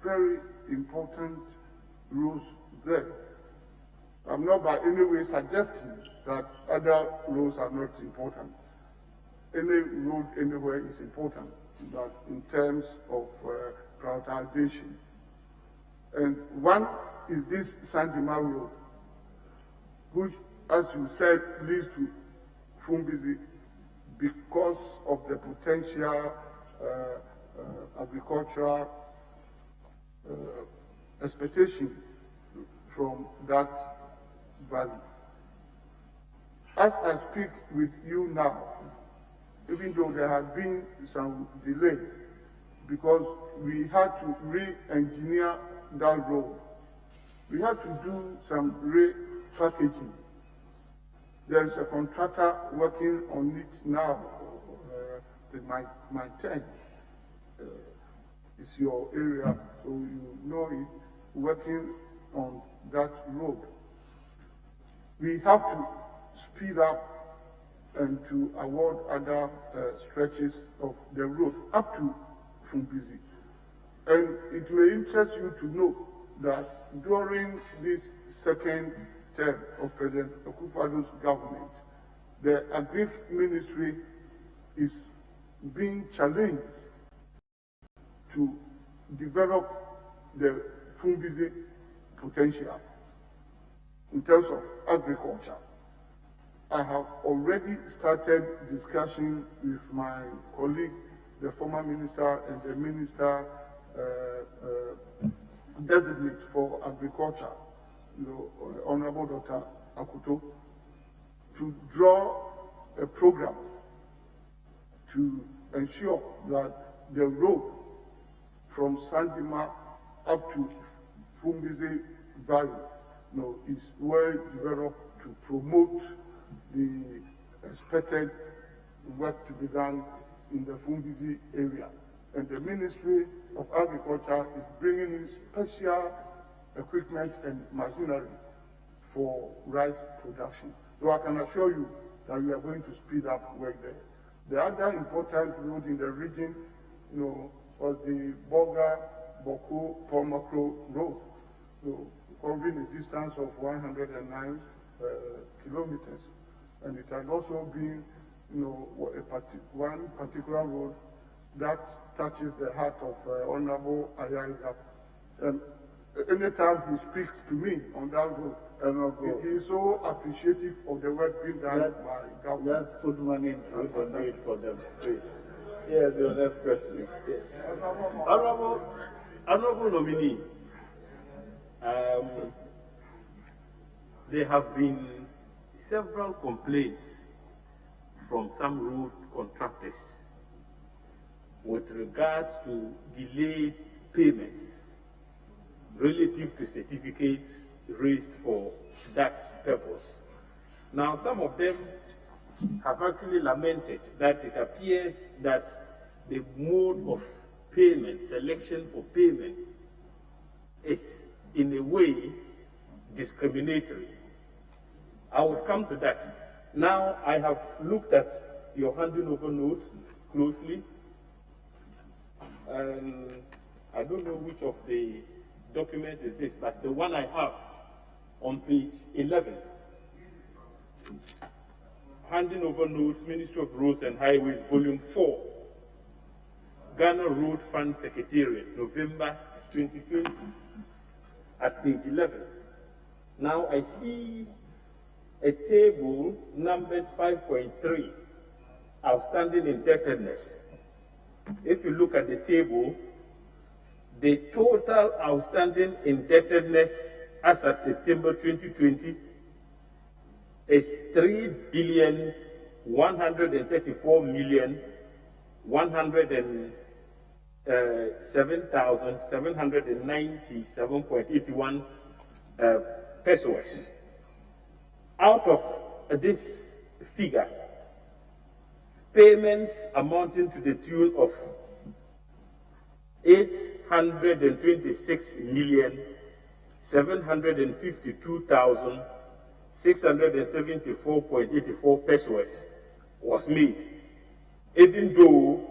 very important roads there. I'm not by any way suggesting that other roads are not important. Any road anywhere is important, but in terms of prioritization. And one is this Sandema Road, which, as you said, leads to Fumbisi because of the potential agricultural expectation from that valley. As I speak with you now, even though there had been some delay because we had to re-engineer that road, we had to do some re-packaging. There is a contractor working on it now. My tent is your area, so you know it, working on that road. We have to speed up and to award other stretches of the road up to Fumbisi. And it may interest you to know that during this second term of President Akufo-Addo's government, the Agri Ministry is being challenged to develop the Fumbisi potential in terms of agriculture. I have already started discussion with my colleague, the former minister and the minister designate for agriculture, Honorable Dr. Akuto, to draw a program to ensure that the road from Sandema up to Fumbisi Valley is well developed to promote the expected work to be done in the Fumbisi area. And the Ministry of Agriculture is bringing in special equipment and machinery for rice production. So I can assure you that we are going to speed up work there. The other important road in the region, was the Boga-Boko-Pomokro road, covering a distance of 109 kilometers. And it had also been, one particular road that touches the heart of Honorable Ayariga. And anytime he speaks to me on that road, he is so appreciative of the work being done by government. Just put money into it and do it for them, please. Yes, the next question. Honorable nominee, there have been several complaints from some road contractors with regards to delayed payments relative to certificates raised for that purpose. Now, some of them have actually lamented that it appears that the mode of payment, selection for payments, is in a way discriminatory. I would come to that. Now, I have looked at your handing over notes closely, and I don't know which of the documents is this, but the one I have on page 11, handing over notes, Ministry of Roads and Highways, Volume 4, Ghana Road Fund Secretariat, November 2020, at page 11. Now I see a table numbered 5.3, outstanding indebtedness. If you look at the table, the total outstanding indebtedness as at September 2020 is 3,134,107,797.81 pesos. Out of this figure, payments amounting to the tune of 826,752,674.84 pesos was made, even though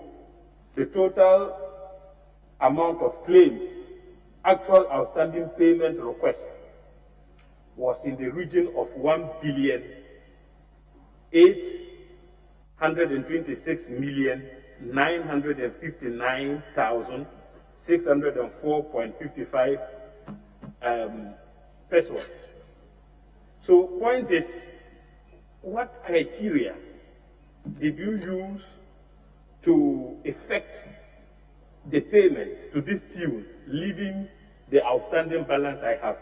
the total amount of claims, actual outstanding payment requests, was in the region of 1,826,959,604.55 pesos. So, point is, what criteria did you use to effect the payments to this tune, leaving the outstanding balance I have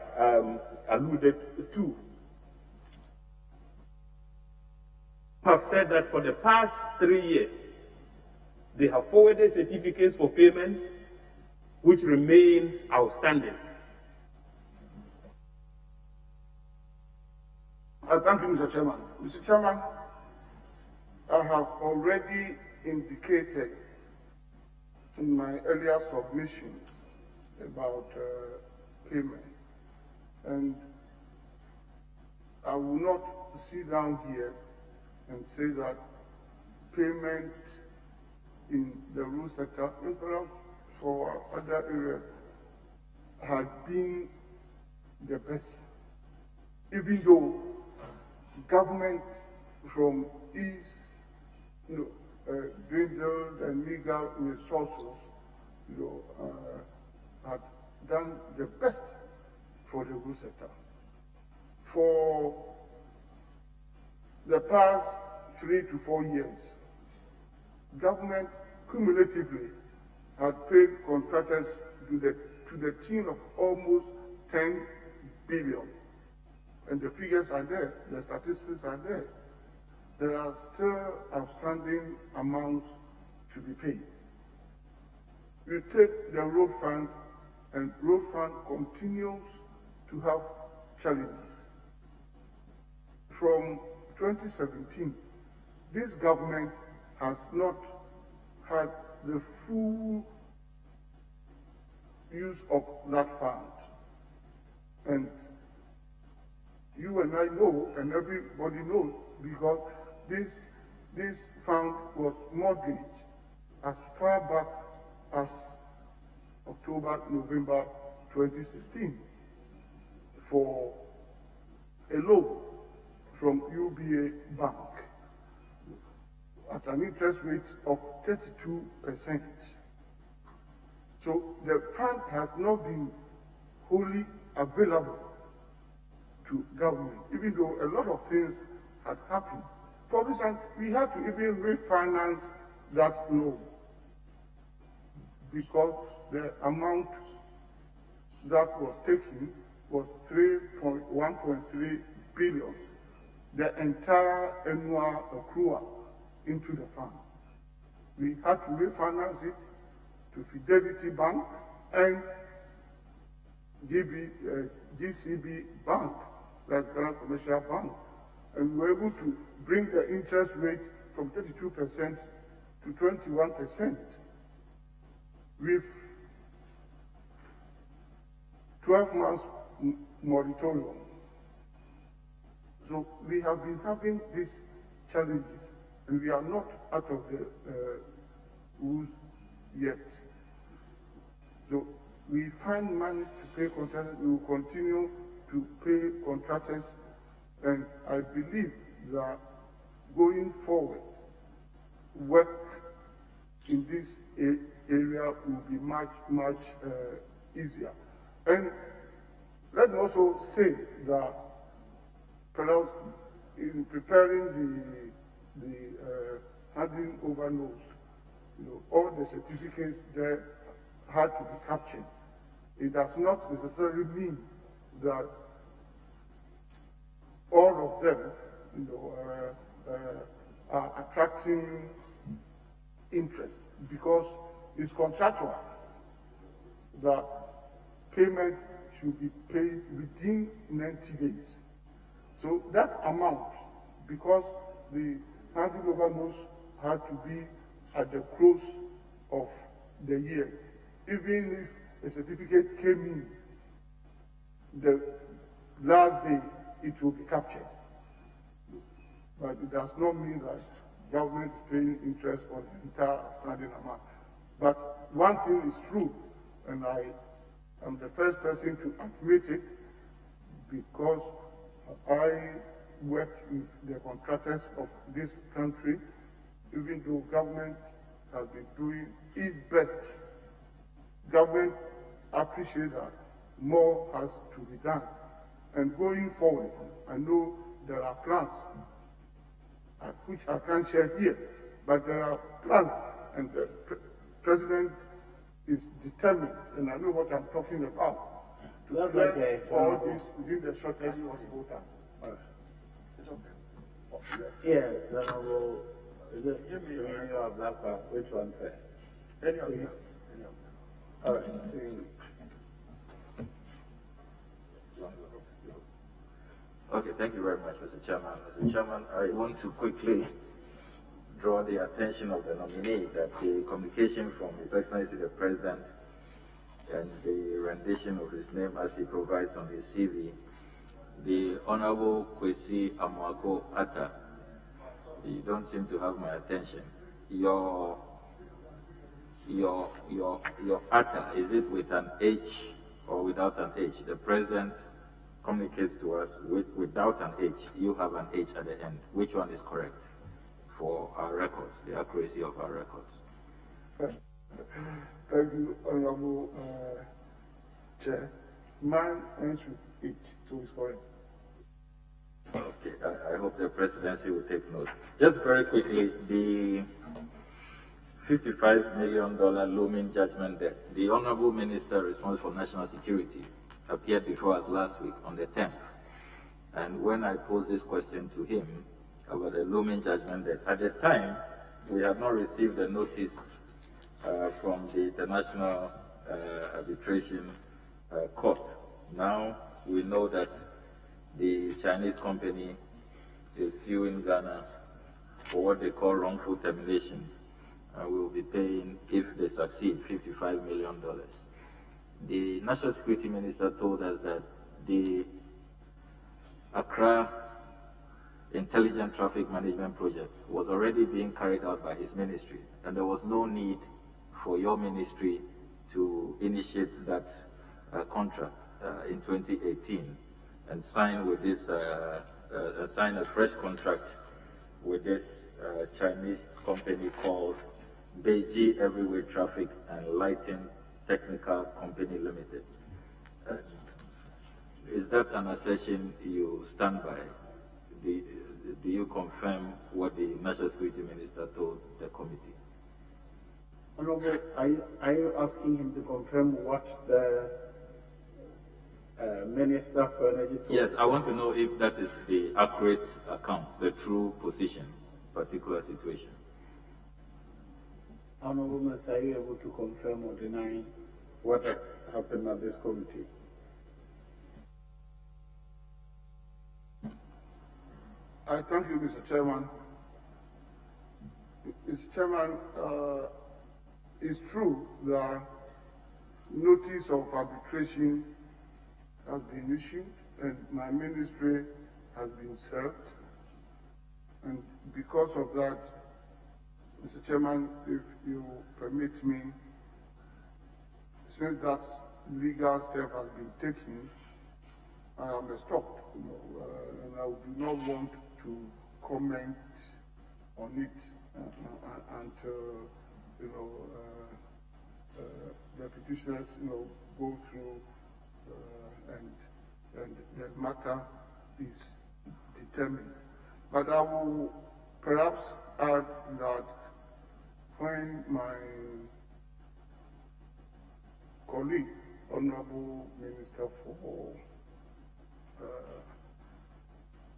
alluded to? Have said that for the past 3 years, they have forwarded certificates for payments which remains outstanding. Thank you, Mr. Chairman. Mr. Chairman, I have already indicated in my earlier submission about payment, and I will not sit down here and say that payment in the road sector, and perhaps for other areas, had been the best, even though government from its dwindled and meager resources had done the best for the road sector. For the past 3 to 4 years, government cumulatively had paid contractors to the tune of almost 10 billion. And the figures are there, the statistics are there. There are still outstanding amounts to be paid. You take the road fund, and road fund continues to have challenges. From 2017, this government has not had the full use of that fund. And you and I know, and everybody knows, because this fund was mortgaged as far back as October, November 2016 for a loan from UBA Bank at an interest rate of 32%. So the fund has not been wholly available to government, even though a lot of things had happened. For instance, we had to even refinance that loan because the amount that was taken was 1.3 billion, the entire annual accrual into the fund. We had to refinance it to Fidelity Bank and GCB Bank, that's Ghana Commercial Bank, and we were able to bring the interest rate from 32% to 21% with 12 months moratorium. So we have been having these challenges, and we are not out of the woods yet. So we find money to pay contractors, we will continue to pay contractors, and I believe that going forward, work in this area will be much, much easier. And let me also say that perhaps in preparing the handing over notes, all the certificates there had to be captured. It does not necessarily mean that all of them, are attracting interest, because it's contractual that payment should be paid within 90 days. So that amount, because the handing over notes had to be at the close of the year, even if a certificate came in the last day, it will be captured. But it does not mean that government is paying interest on the entire outstanding amount. But one thing is true, and I am the first person to admit it, because I work with the contractors of this country, even though government has been doing its best. Government appreciates that more has to be done. And going forward, I know there are plans, which I can't share here, but there are plans, and the President is determined, and I know what I'm talking about, to clear all this within the shortest possible time. It's okay. Yes, Honorable, is it you or Blackburn? Which one first? Any of them. All right. Okay, thank you very much, Mr. Chairman. Mr. Chairman, I want to quickly draw the attention of the nominee that the communication from His Excellency the President and the rendition of his name as he provides on his CV, the Honorable Kwesi Amoako Atta, you don't seem to have my attention. Your Atta, is it with an H or without an H? The President communicates to us without an H. You have an H at the end. Which one is correct for our records, the accuracy of our records? Thank you, Honorable Chair. Mine ends with H, so it's correct. Okay, I hope the Presidency will take note. Just very quickly, the $55 million looming judgment debt. The Honorable Minister responsible for national security appeared before us last week on the 10th. And when I posed this question to him about the looming judgment debt, at the time, we had not received a notice from the International Arbitration Court. Now we know that the Chinese company is suing Ghana for what they call wrongful termination, and we will be paying, if they succeed, $55 million. The National Security Minister told us that the Accra intelligent traffic management project was already being carried out by his ministry, and there was no need for your ministry to initiate that contract in 2018 and sign with this, sign a fresh contract with this Chinese company called Beiji Everyway Traffic and Lighting Technical Company Limited. Is that an assertion you stand by? Do you confirm what the National Security Minister told the committee? Honorable, are you asking him to confirm what the Minister for Energy told? Yes, I want to know if that is the accurate account, the true position, particular situation. Honorable Minister, are you able to confirm or deny what happened at this committee? I thank you, Mr. Chairman. Mr. Chairman, it's true that notice of arbitration has been issued and my ministry has been served. And because of that, Mr. Chairman, if you permit me, since that legal step has been taken, I am stopped, and I do not want to comment on it until the petitioners go through and the matter is determined. But I will perhaps add that when my colleague, Honorable Minister for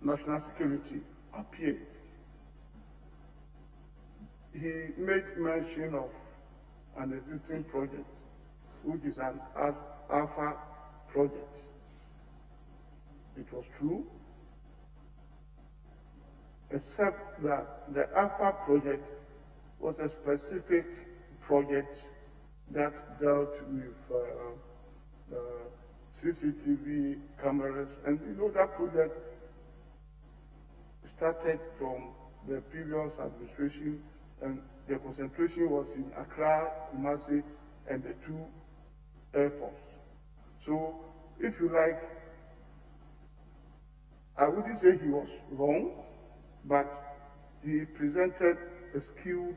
National Security, appeared, he made mention of an existing project, which is an Alpha project. It was true, except that the Alpha project was a specific project that dealt with CCTV cameras, and that project started from the previous administration, and the concentration was in Accra, Kumasi, and the two airports. So, if you like, I wouldn't say he was wrong, but he presented a skewed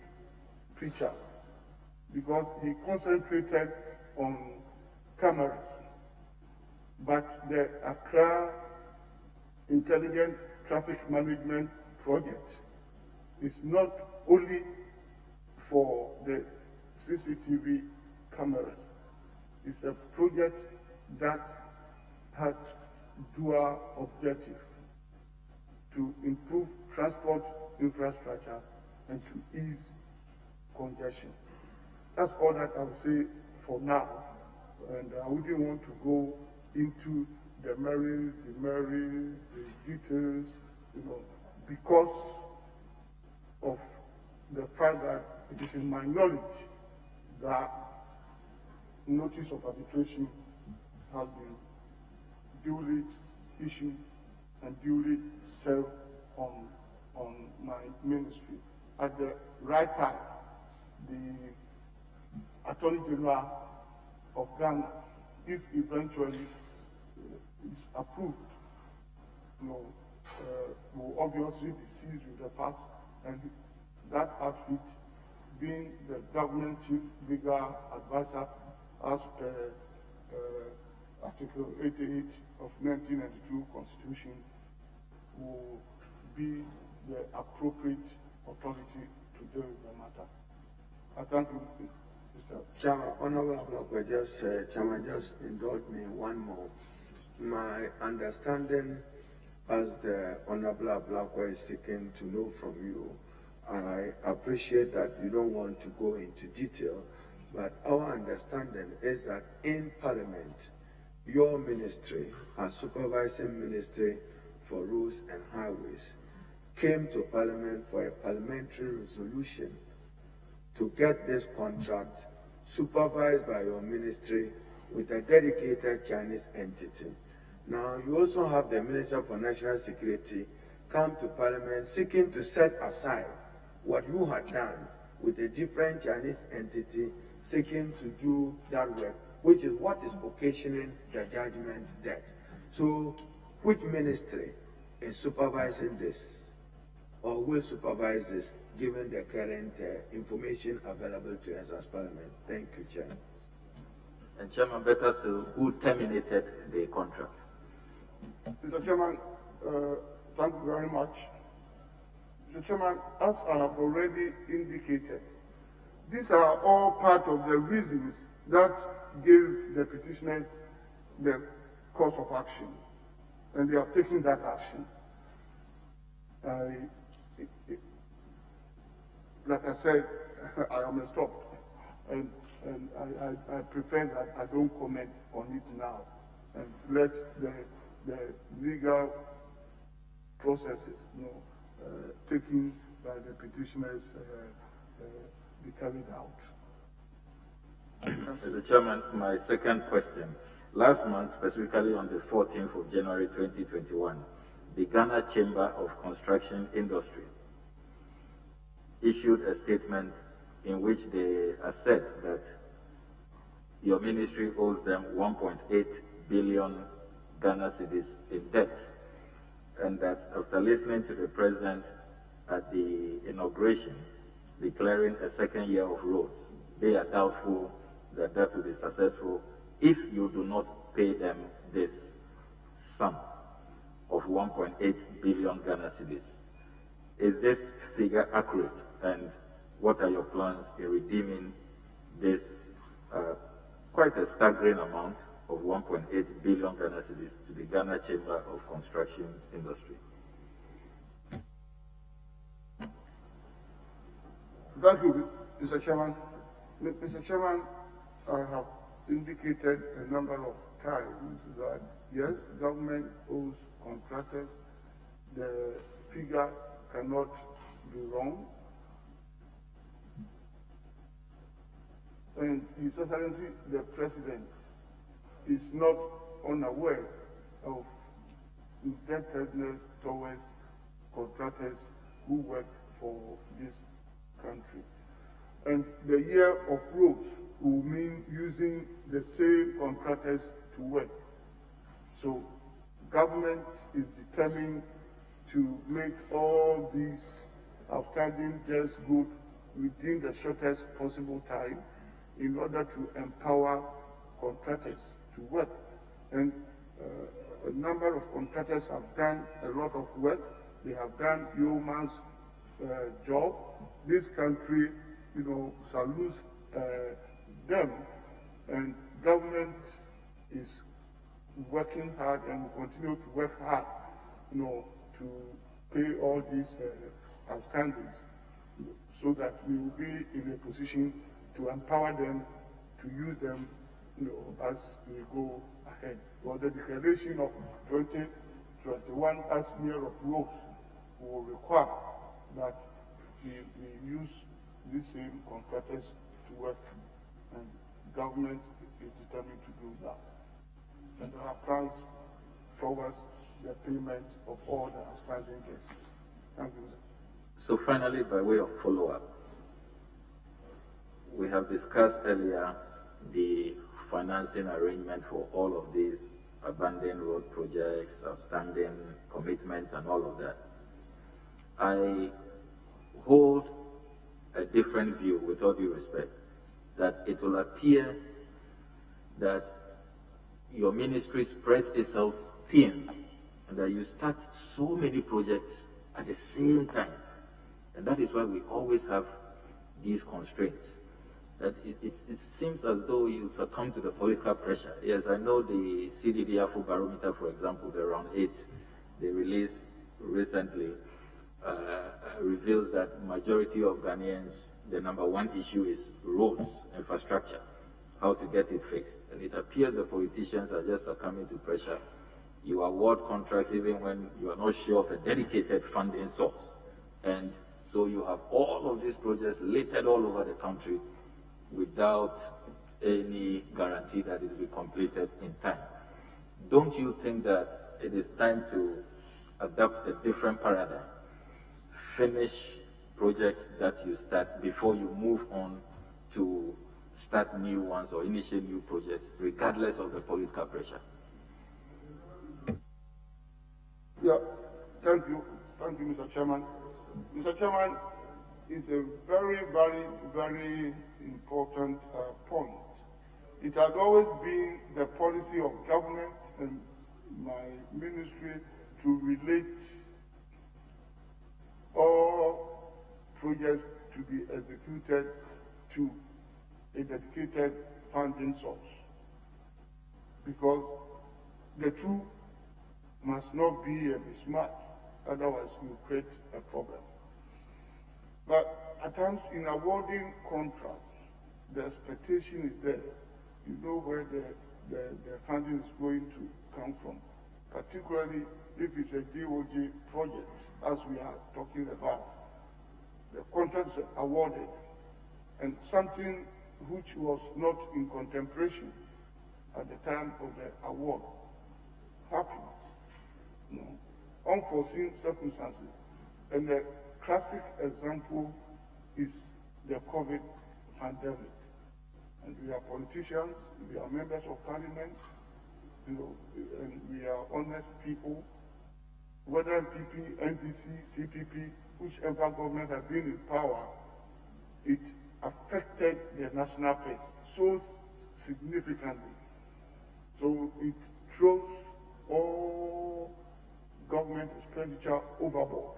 picture because he concentrated on cameras. But the Accra Intelligent Traffic Management Project is not only for the CCTV cameras. It's a project that had dual objective: to improve transport infrastructure and to ease congestion. That's all that I would say for now, and I wouldn't want to go into the merits, the details, because of the fact that it is in my knowledge that notice of arbitration has been duly issued and duly served on my ministry. At the right time, the Attorney General of Ghana, if eventually is approved, will obviously be seized with the parts, and that outfit, being the government chief legal advisor as per Article 88 of 1992 Constitution, will be the appropriate authority to deal with the matter. I thank you, Mr. Chairman, Honorable Blackwell, Chairman, just indulge me one more. My understanding, as the Honorable Blackwell is seeking to know from you, I appreciate that you don't want to go into detail, but our understanding is that in Parliament, your ministry, as supervising ministry for roads and highways, came to Parliament for a parliamentary resolution to get this contract supervised by your ministry with a dedicated Chinese entity. Now, you also have the Minister for National Security come to Parliament seeking to set aside what you had done with a different Chinese entity seeking to do that work, which is what is occasioning the judgment debt. So, which ministry is supervising this or will supervise this given the current information available to us as Parliament? Thank you, Chairman. And Chairman, better still, who terminated the contract? Mr. Chairman, thank you very much. Mr. Chairman, as I have already indicated, these are all part of the reasons that gave the petitioners the course of action, and they have taken that action. Like I said, I am stopped, and I prefer that I don't comment on it now, and let the legal processes, taken by the petitioners be carried out. Mr. Chairman, my second question. Last month, specifically on the 14th of January 2021, the Ghana Chamber of Construction Industry issued a statement in which they assert that your ministry owes them 1.8 billion Ghana cedis in debt, and that after listening to the President at the inauguration declaring a second year of roads, they are doubtful that that will be successful if you do not pay them this sum of 1.8 billion Ghana cedis. Is this figure accurate, and what are your plans in redeeming this quite a staggering amount of 1.8 billion Ghana cedis to the Ghana Chamber of Construction Industry? Thank you, Mr. Chairman. Mr. Chairman, I have indicated a number of times that, yes, government owes contractors. The figure cannot be wrong. And His Excellency, the President, is not unaware of indebtedness towards contractors who work for this country. And the year of roads will mean using the same contractors to work. So government is determined to make all these outstanding debts good within the shortest possible time in order to empower contractors to work. And a number of contractors have done a lot of work. They have done yeoman's job. This country, salutes them, and government is working hard and will continue to work hard, to pay all these outstandings, so that we will be in a position to empower them, to use them, as we go ahead. Well, the declaration of 2021 as year of roads will require that we use these same contractors to work, and government is determined to do that. And there are plans towards the payment of all the outstanding debts. Thank you, sir. So finally, by way of follow-up, we have discussed earlier the financing arrangement for all of these abandoned road projects, outstanding commitments, and all of that. I hold a different view, with all due respect, that it will appear that your ministry spreads itself thin, and that you start so many projects at the same time. And that is why we always have these constraints. That it seems as though you succumb to the political pressure. Yes, I know the CDD Afro Barometer, for example, the round 8 they released recently, reveals that majority of Ghanaians, the number one issue is roads, infrastructure, how to get it fixed. And it appears the politicians are just succumbing to pressure. You award contracts even when you are not sure of a dedicated funding source. And so you have all of these projects littered all over the country without any guarantee that it will be completed in time. Don't you think that it is time to adopt a different paradigm. Finish projects that you start before you move on to start new ones or initiate new projects, regardless of the political pressure. Yeah, thank you, Mr. Chairman. Mr. Chairman, it's a very, very, very important point. It has always been the policy of government and my ministry to relate all projects to be executed to a dedicated funding source, because the two must not be a mismatch, otherwise you create a problem. But at times in awarding contracts, the expectation is there. You know where the funding is going to come from, particularly if it's a DOJ project, as we are talking about. The contracts are awarded, and something which was not in contemplation at the time of the award happens. You know, unforeseen circumstances. And the classic example is the COVID pandemic. And we are politicians, we are members of parliament, you know, and we are honest people. Whether MPP, NDC, CPP, whichever government has been in power, it affected the national pace so significantly. So it throws all government expenditure overboard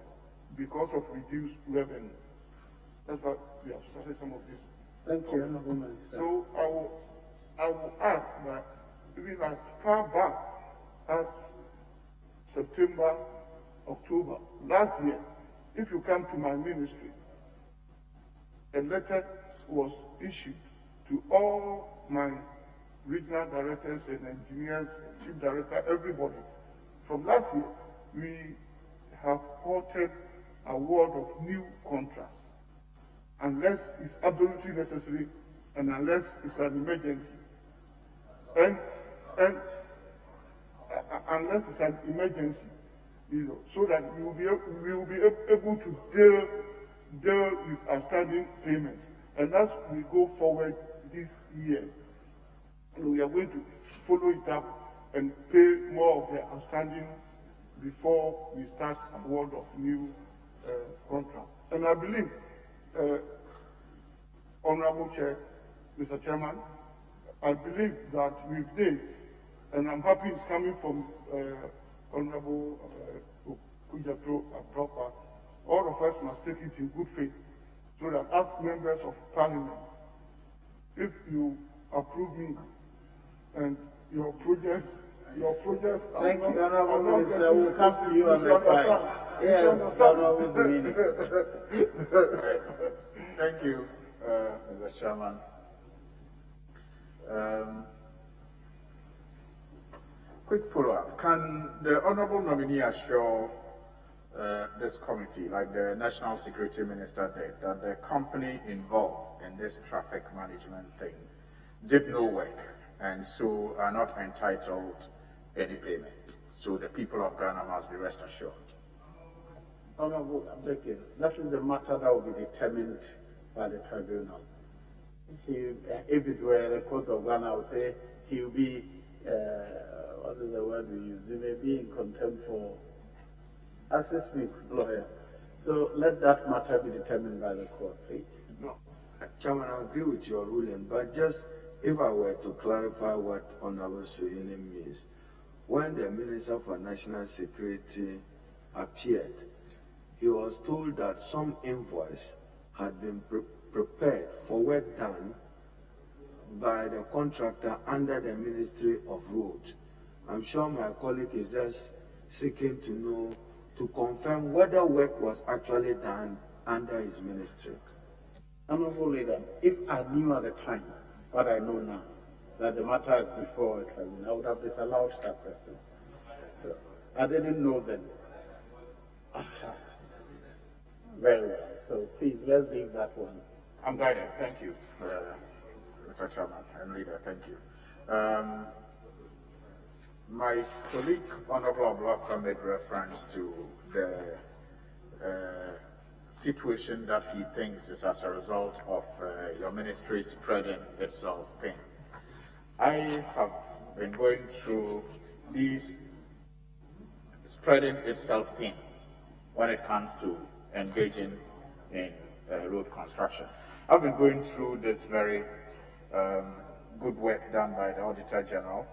because of reduced revenue. That's why we have started some of this. Thank you, Honourable Minister. So I will add that even as far back as September, October last year, if you come to my ministry, a letter was issued to all my regional directors and engineers, chief director, everybody. From last year, we have halted award of new contracts unless it's absolutely necessary and unless it's an emergency. And unless it's an emergency, you know, so that we will be able to deal with outstanding payments. And as we go forward this year, we are going to follow it up and pay more of the outstanding before we start award of new contract. And I believe, Honorable Chair, Mr. Chairman, I believe that with this, and I'm happy it's coming from Honorable Kujato Proper, all of us must take it in good faith, so that as members of parliament, if you approve me and your projects are Thank not, you, Honourable are not Minister. We'll come to you on the point. Yes, Honourable Right. Thank you, Mr. Chairman. Quick follow-up. Can the Honourable nominee assure this committee, like the National Security Minister did, that the company involved in this traffic management thing did no work and so are not entitled any payment? So the people of Ghana must be rest assured. Honourable Abdeke, that is the matter that will be determined by the tribunal. If it were the court of Ghana, I would say he will be, what is the word we use? He may be in contempt for, as we speak, lawyer. So let that matter be determined by the court, please. No, Chairman, I agree with your ruling, but just if I were to clarify what Honorable Soyini means, when the Minister for National Security appeared, he was told that some invoice had been prepared for work done by the contractor under the Ministry of Roads. I'm sure my colleague is just seeking to know, to confirm whether work was actually done under his ministry. Honourable Leader, if I knew at the time what I know now, that the matter is before a tribunal, I would have disallowed that question. So I didn't know then. Very well. So please, let's leave that one. I'm guided. Thank you, Mr. Chairman and Leader. Thank you. My colleague, Honorable Blocker, made reference to the situation that he thinks is as a result of your ministry spreading itself thin. I have been going through these spreading itself thin when it comes to engaging in road construction. I've been going through this very good work done by the Auditor General,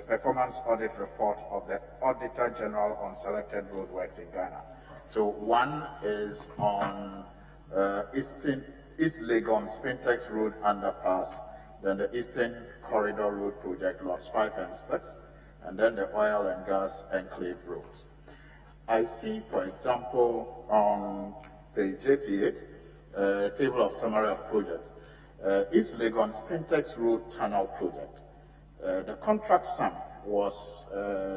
performance audit report of the Auditor General on selected roadworks in Ghana. So one is on East Legon Spintex Road underpass, then the Eastern Corridor Road Project, lots 5 and 6, and then the oil and gas enclave roads. I see, for example, on page 88, table of summary of projects, East Legon Spintex Road Tunnel Project. The contract sum was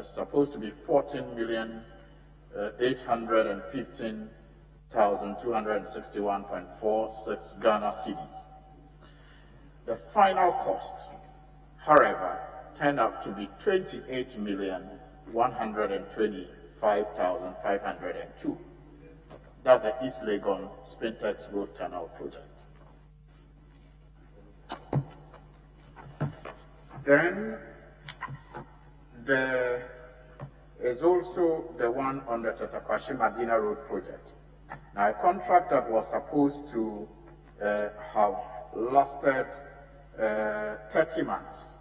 supposed to be 14,815,261.46 Ghana cedis. The final cost, however, turned out to be 28,125,502. That's the East Legon Spintex Road Tunnel Project. Then there is also the one on the Tatakwashi Madina Road project. Now, a contract that was supposed to have lasted 30 months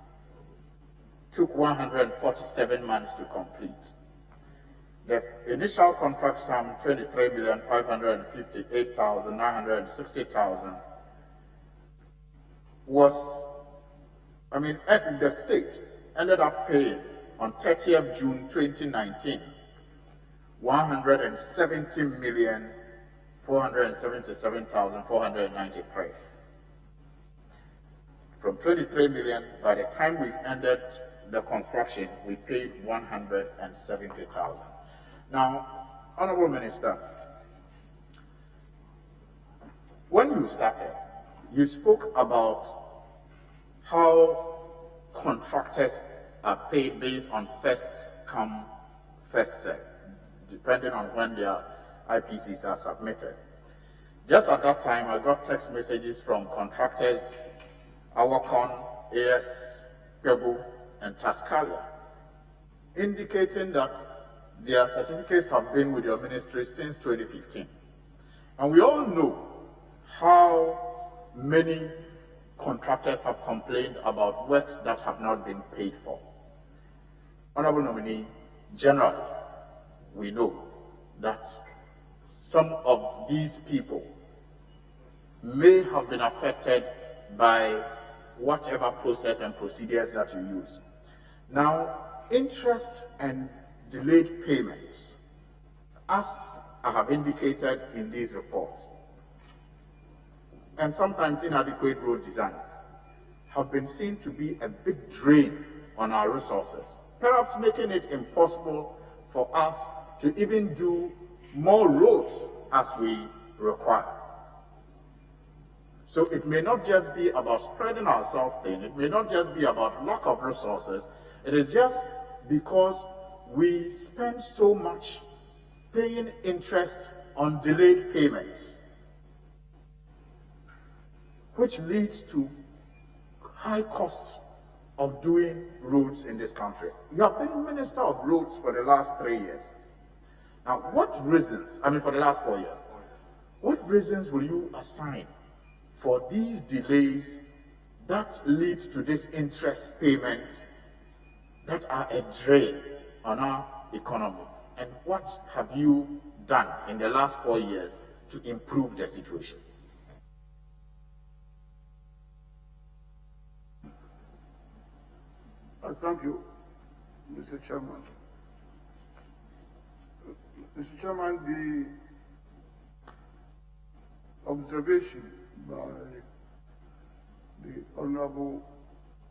took 147 months to complete. The initial contract sum, 23,558,960,000, was, the state ended up paying on 30th June 2019, 170,477,493. From 23 million, by the time we ended the construction, we paid 170,000. Now, Honorable Minister, when you started, you spoke about how contractors are paid based on first come, first served, depending on when their IPCs are submitted. Just at that time, I got text messages from contractors, Awakon, AS, Pebu, and Tascalia, indicating that their certificates have been with your ministry since 2015. And we all know how many contractors have complained about works that have not been paid for. Honorable nominee, generally, we know that some of these people may have been affected by whatever process and procedures that you use. Now, interest and delayed payments, as I have indicated in these reports, and sometimes inadequate road designs, have been seen to be a big drain on our resources, perhaps making it impossible for us to even do more roads as we require. So it may not just be about spreading ourselves thin, it may not just be about lack of resources, it is just because we spend so much paying interest on delayed payments, which leads to high costs of doing roads in this country. You have been Minister of Roads for the last 3 years. Now, what reasons, for the last 4 years, what reasons will you assign for these delays that lead to this interest payment that are a drain on our economy? And what have you done in the last 4 years to improve the situation? Thank you, Mr. Chairman. Mr. Chairman, the observation by the Honorable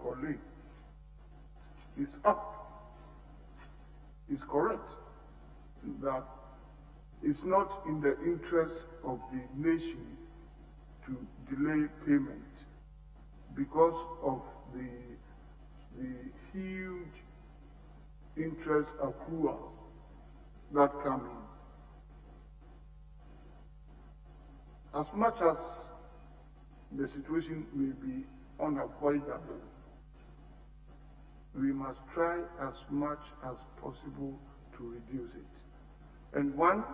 colleague is correct, that it's not in the interest of the nation to delay payment because of the huge interest accrual that come in. As much as the situation may be unavoidable, we must try as much as possible to reduce it. And one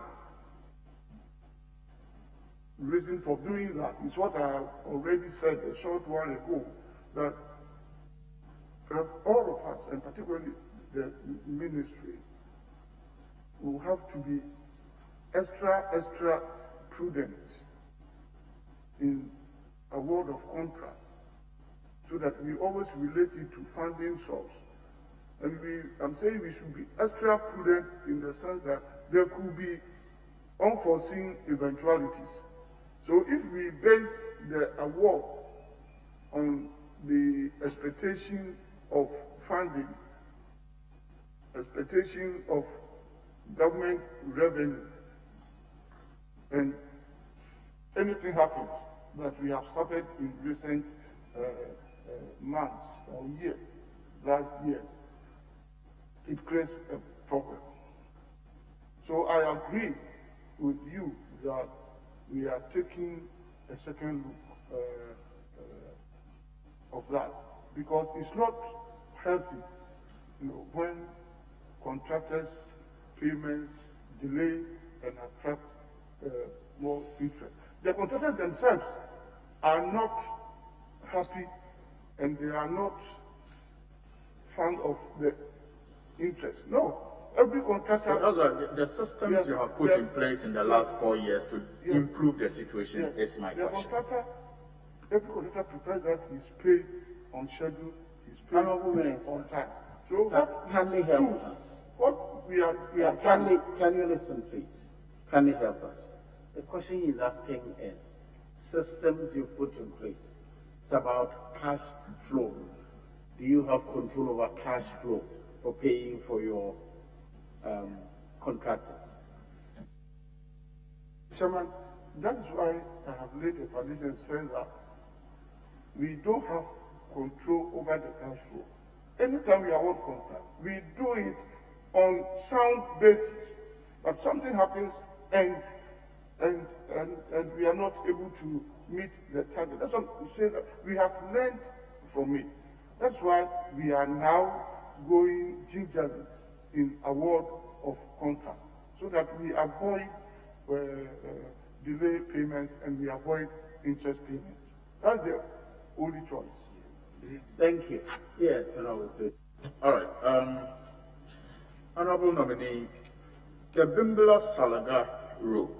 reason for doing that is what I have already said a short while ago, that all of us, and particularly the ministry, will have to be extra prudent in award of contract, so that we always relate it to funding source. And I'm saying we should be extra prudent in the sense that there could be unforeseen eventualities. So if we base the award on the expectation of funding, expectation of government revenue, and anything happens that we have suffered in recent months or year, last year, it creates a problem. So I agree with you that we are taking a second look of that, because it's not healthy, when contractors' payments delay and attract more interest. The contractors themselves are not happy, and they are not fond of the interest. No. Every contractor... So those are the systems you have put in place in the last 4 years to improve the situation, is my question. Every contractor prefers that he's paid on schedule, he's paid on time. So can you help us? What we are can you listen, please? Can you help us? The question he's asking is systems you put in place. It's about cash flow. Do you have control over cash flow for paying for your contractors? Chairman, that is why I have laid a foundation saying that we don't have control over the cash flow. Anytime we award contract, we do it on sound basis. But something happens and we are not able to meet the target. That's what I'm saying, that we have learned from it. That's why we are now going gingerly in award of contract, so that we avoid delay payments and we avoid interest payments. That's the only choice. Thank you. Yes, all right. Honorable nominee, the Bimbla Salaga Road,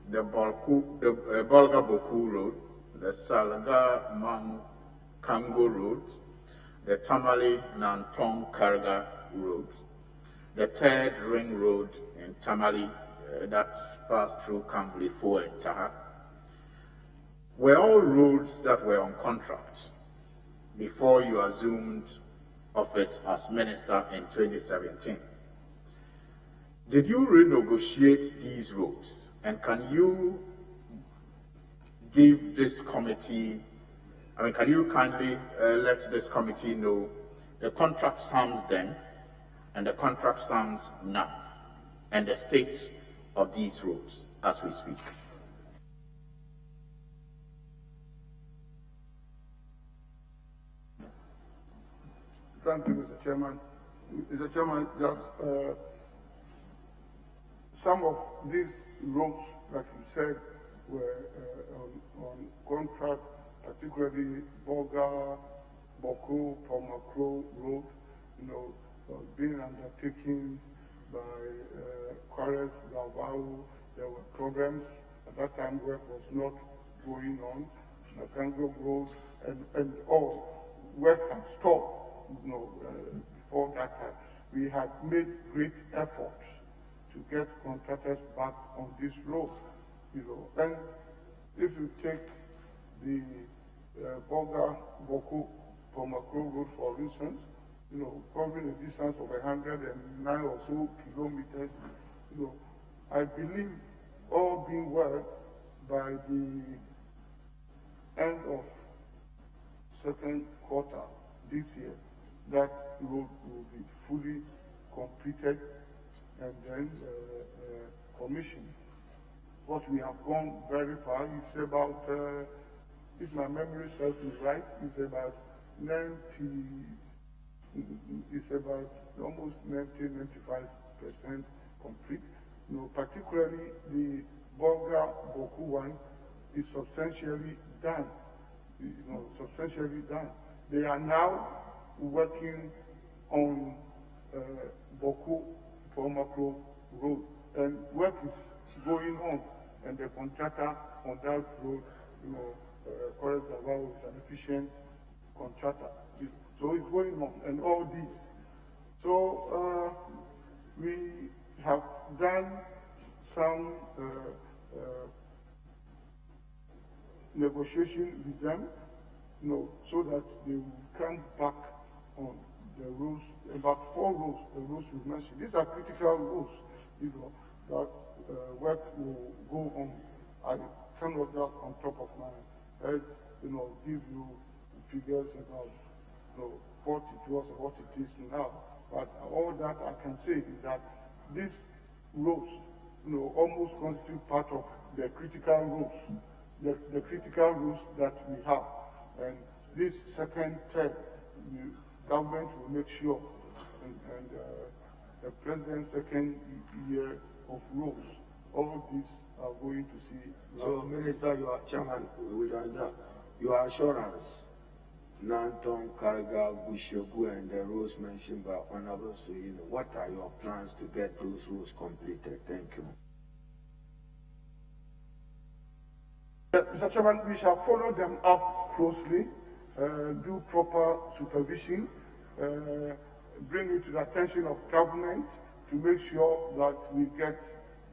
the Bolga Boku Road, the Salaga Mang Kango Road, the Tamale Nantong Karga Road, the third ring road in Tamale that passed through Kambli 4 and Taha, were all roads that were on contract before you assumed office as minister in 2017. Did you renegotiate these roads? And can you give this committee, can you kindly let this committee know the contract sums then and the contract sums now, and the state of these roads as we speak? Thank you, Mr. Chairman. Mr. Chairman, just some of these roads, like you said, were on contract, particularly Boga, Boko, Pomakro Road, being undertaken by Quares, Davao. There were problems. At that time, work was not going on. Nakango Road and all work had stopped. Before that time, we had made great efforts to get contractors back on this road, And if you take the Boga, Boko, Pomakro Road, for instance, covering a distance of 109 or so kilometers, I believe, all being well, by the end of second quarter this year, that road will be fully completed and then commissioned. What we have gone very far is about, if my memory serves me right, it's about 90, it's about almost 90-95% complete. You know, particularly the Boku one is substantially done. You know, substantially done. They are now working on Boku Pomakro Road, and work is going on, and the contractor on that road, you know, Corres Davao is an efficient contractor. So it's going on, and all this. So we have done some negotiation with them, you know, so that they will come back on the roads, about 4 roads, the roads we mentioned. These are critical roads, you know, that work will go on. I cannot just on top of my head, you know, give you figures about, you know, what it was or what it is now. But all that I can say is that these roads, you know, almost constitute part of the critical roads, the critical roads that we have. And this second term, the government will make sure, and the president's second year of roads, all these are going to see. So, Minister, your chairman, your assurance, Nanton, Karga, Bushogu, and the roads mentioned by Honorable Suyino, what are your plans to get those roads completed? Thank you. Mr. Chairman, we shall follow them up closely, do proper supervision, bring it to the attention of government to make sure that we get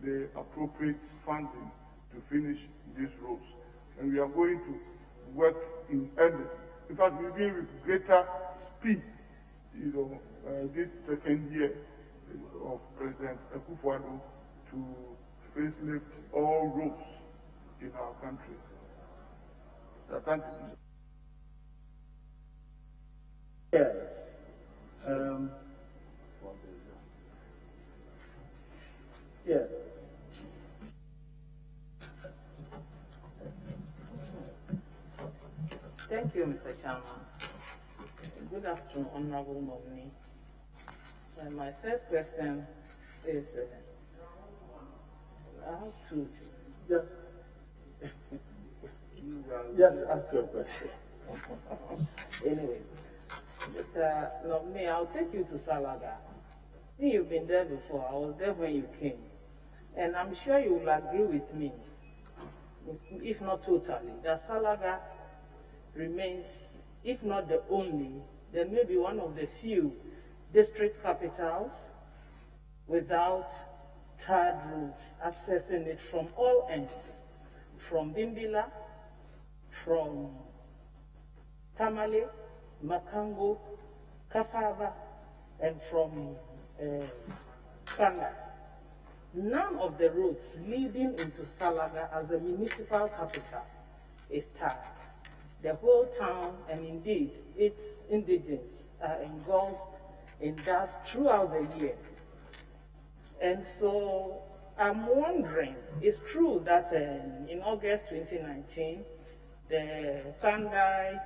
the appropriate funding to finish these roads. And we are going to work in earnest. In fact, we've been with greater speed, you know, this second year of President Akufo-Addo to facelift all roads in our country. Thank you. Yes. Yeah. Thank you, Mr. Chairman. Good afternoon, Honorable Nominee. My first question is, I have to just ask your question. Anyway, Mr. Nominee, I'll take you to Salaga. You've been there before. I was there when you came. And I'm sure you will agree with me, if not totally, that Salaga remains, if not the only, then maybe one of the few district capitals without tarred roads accessing it from all ends, from Bimbila, from Tamale, Makango, Kafava, and from Kanda. None of the roads leading into Salaga as the municipal capital is tarred. The whole town, and indeed its indigents, are engulfed in dust throughout the year. And so I'm wondering, it's true that in August 2019, the Tandai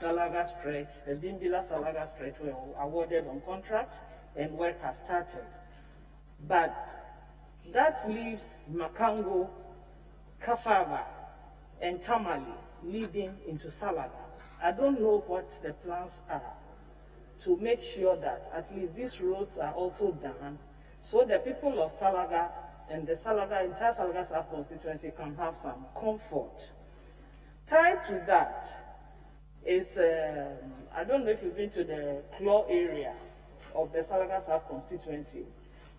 Salaga stretch, the Bimbila Salaga stretch were awarded on contract and work has started. But that leaves Makango, Kafava, and Tamale leading into Salaga. I don't know what the plans are to make sure that at least these roads are also done so the people of Salaga and the entire Salaga sub-constituency can have some comfort. Tied to that is, I don't know if you've been to the Claw area of the Salaga sub-constituency.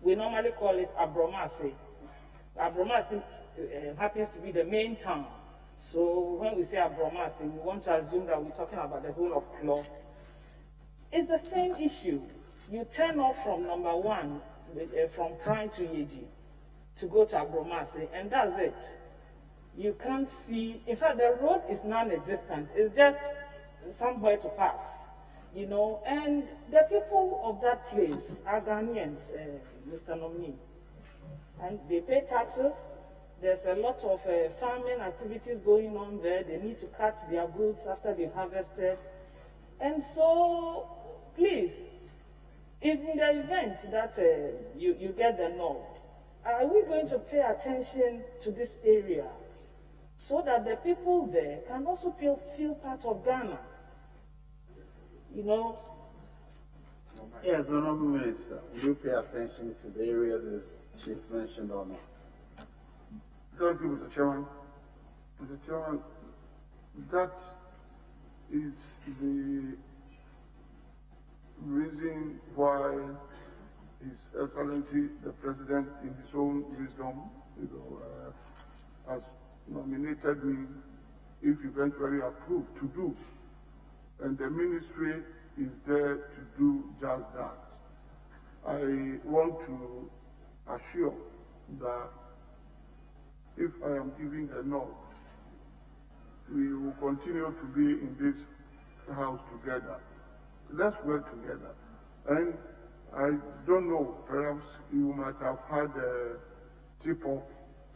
We normally call it Abromasi. Abromasi happens to be the main town. So when we say Abromasi, we want to assume that we're talking about the whole of Claw. It's the same issue. You turn off from number 1, from Prime to Yeji, to go to Abromasi, and that's it. You can't see, in fact, the road is non-existent. It's just somewhere to pass. you know, and the people of that place are Ghanaians, Mr. Nominee, and they pay taxes. There's a lot of farming activities going on there. They need to cut their goods after they've harvested. And so, please, if in the event that you get the nod, are we going to pay attention to this area so that the people there can also feel part of Ghana? You know? Yes, Honorable Minister, will you pay attention to the areas that she's mentioned or not? Thank you, Mr. Chairman. Mr. Chairman, that is the reason why His Excellency the President, in his own wisdom, has nominated me, if eventually approved, to do. And the ministry is there to do just that. I want to assure that if I am giving a nod, we will continue to be in this house together. Let's work together. And I don't know, perhaps you might have had a tip-off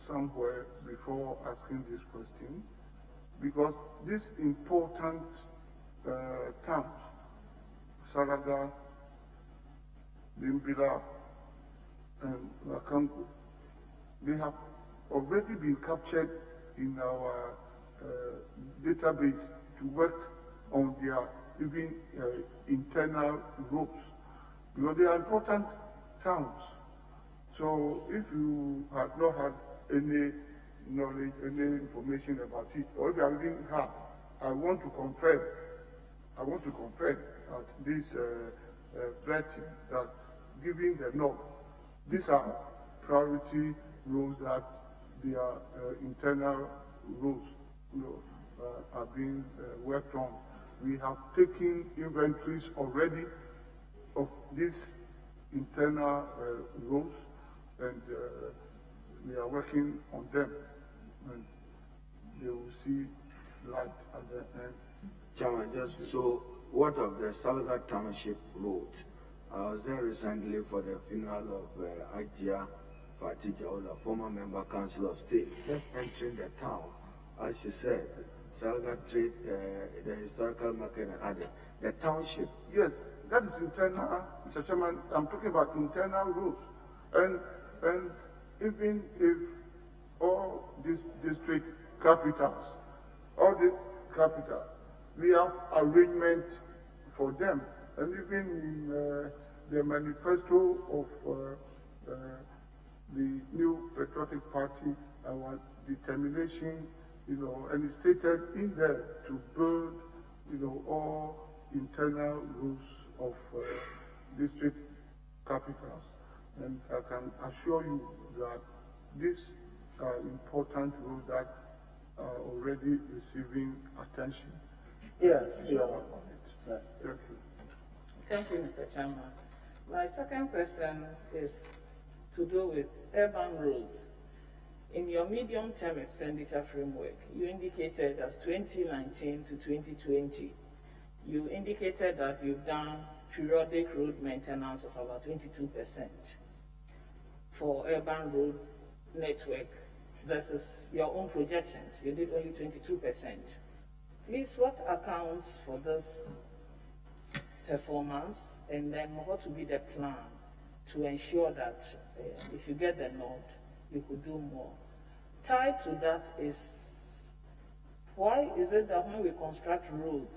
somewhere before asking this question, because these important towns, Salaga, Bimbila, and Wakango, they have already been captured in our database to work on their even internal roads, because they are important towns. So if you had not had any knowledge, any information about it, or if you didn't have, I want to confirm that this vetting, that giving the nod, these are priority roads, that their internal roads are being worked on. We have taken inventories already of these internal roads, and we are working on them, and they will see light at the end. Chairman, just so, what of the Salaga Township Road? I was there recently for the funeral of Ajia Fatija, former member council of state. Just entering the town, as she said, Salaga Trade, the historical market and other, the township. Yes, that is internal, Mr. Chairman. I'm talking about internal roads. And even if all these district capitals, we have arrangement for them. And even in the manifesto of the new patriotic party, our determination, and it's stated in there to build, all internal roads of district capitals. And I can assure you that these are important roads that are already receiving attention. Yes, yeah. Thank you. Thank you, Mr. Chairman. My second question is to do with urban roads. In your medium-term expenditure framework, you indicated as 2019 to 2020, you indicated that you've done periodic road maintenance of about 22% for urban road network versus your own projections. You did only 22%. Please, what accounts for this performance, and then what will be the plan to ensure that if you get the nod, you could do more? Tied to that is, why is it that when we construct roads,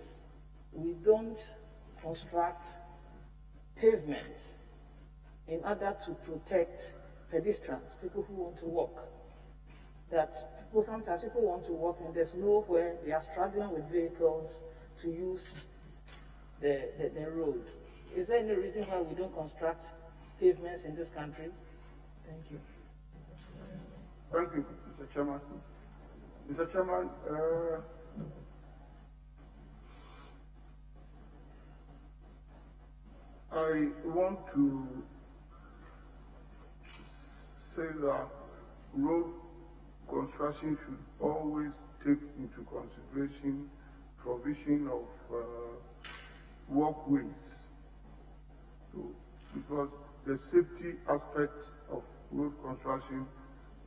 we don't construct pavements in order to protect pedestrians, people who want to walk? That sometimes people want to walk and there's nowhere, they are struggling with vehicles to use the road. Is there any reason why we don't construct pavements in this country? Thank you. Thank you, Mr. Chairman. Mr. Chairman, I want to say that road construction should always take into consideration provision of walkways, because the safety aspects of road construction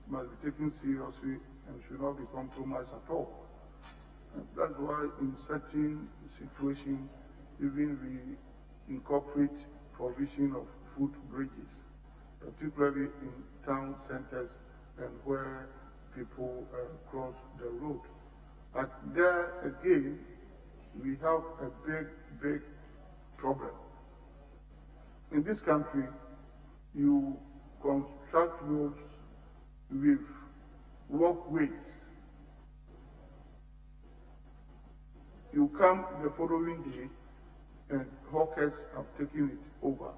must be taken seriously and should not be compromised at all. And that's why in certain situations, even we incorporate provision of footbridges, particularly in town centers and where people cross the road. But there again, we have a big problem. In this country, you construct roads with walkways. You come the following day and hawkers have taken it over.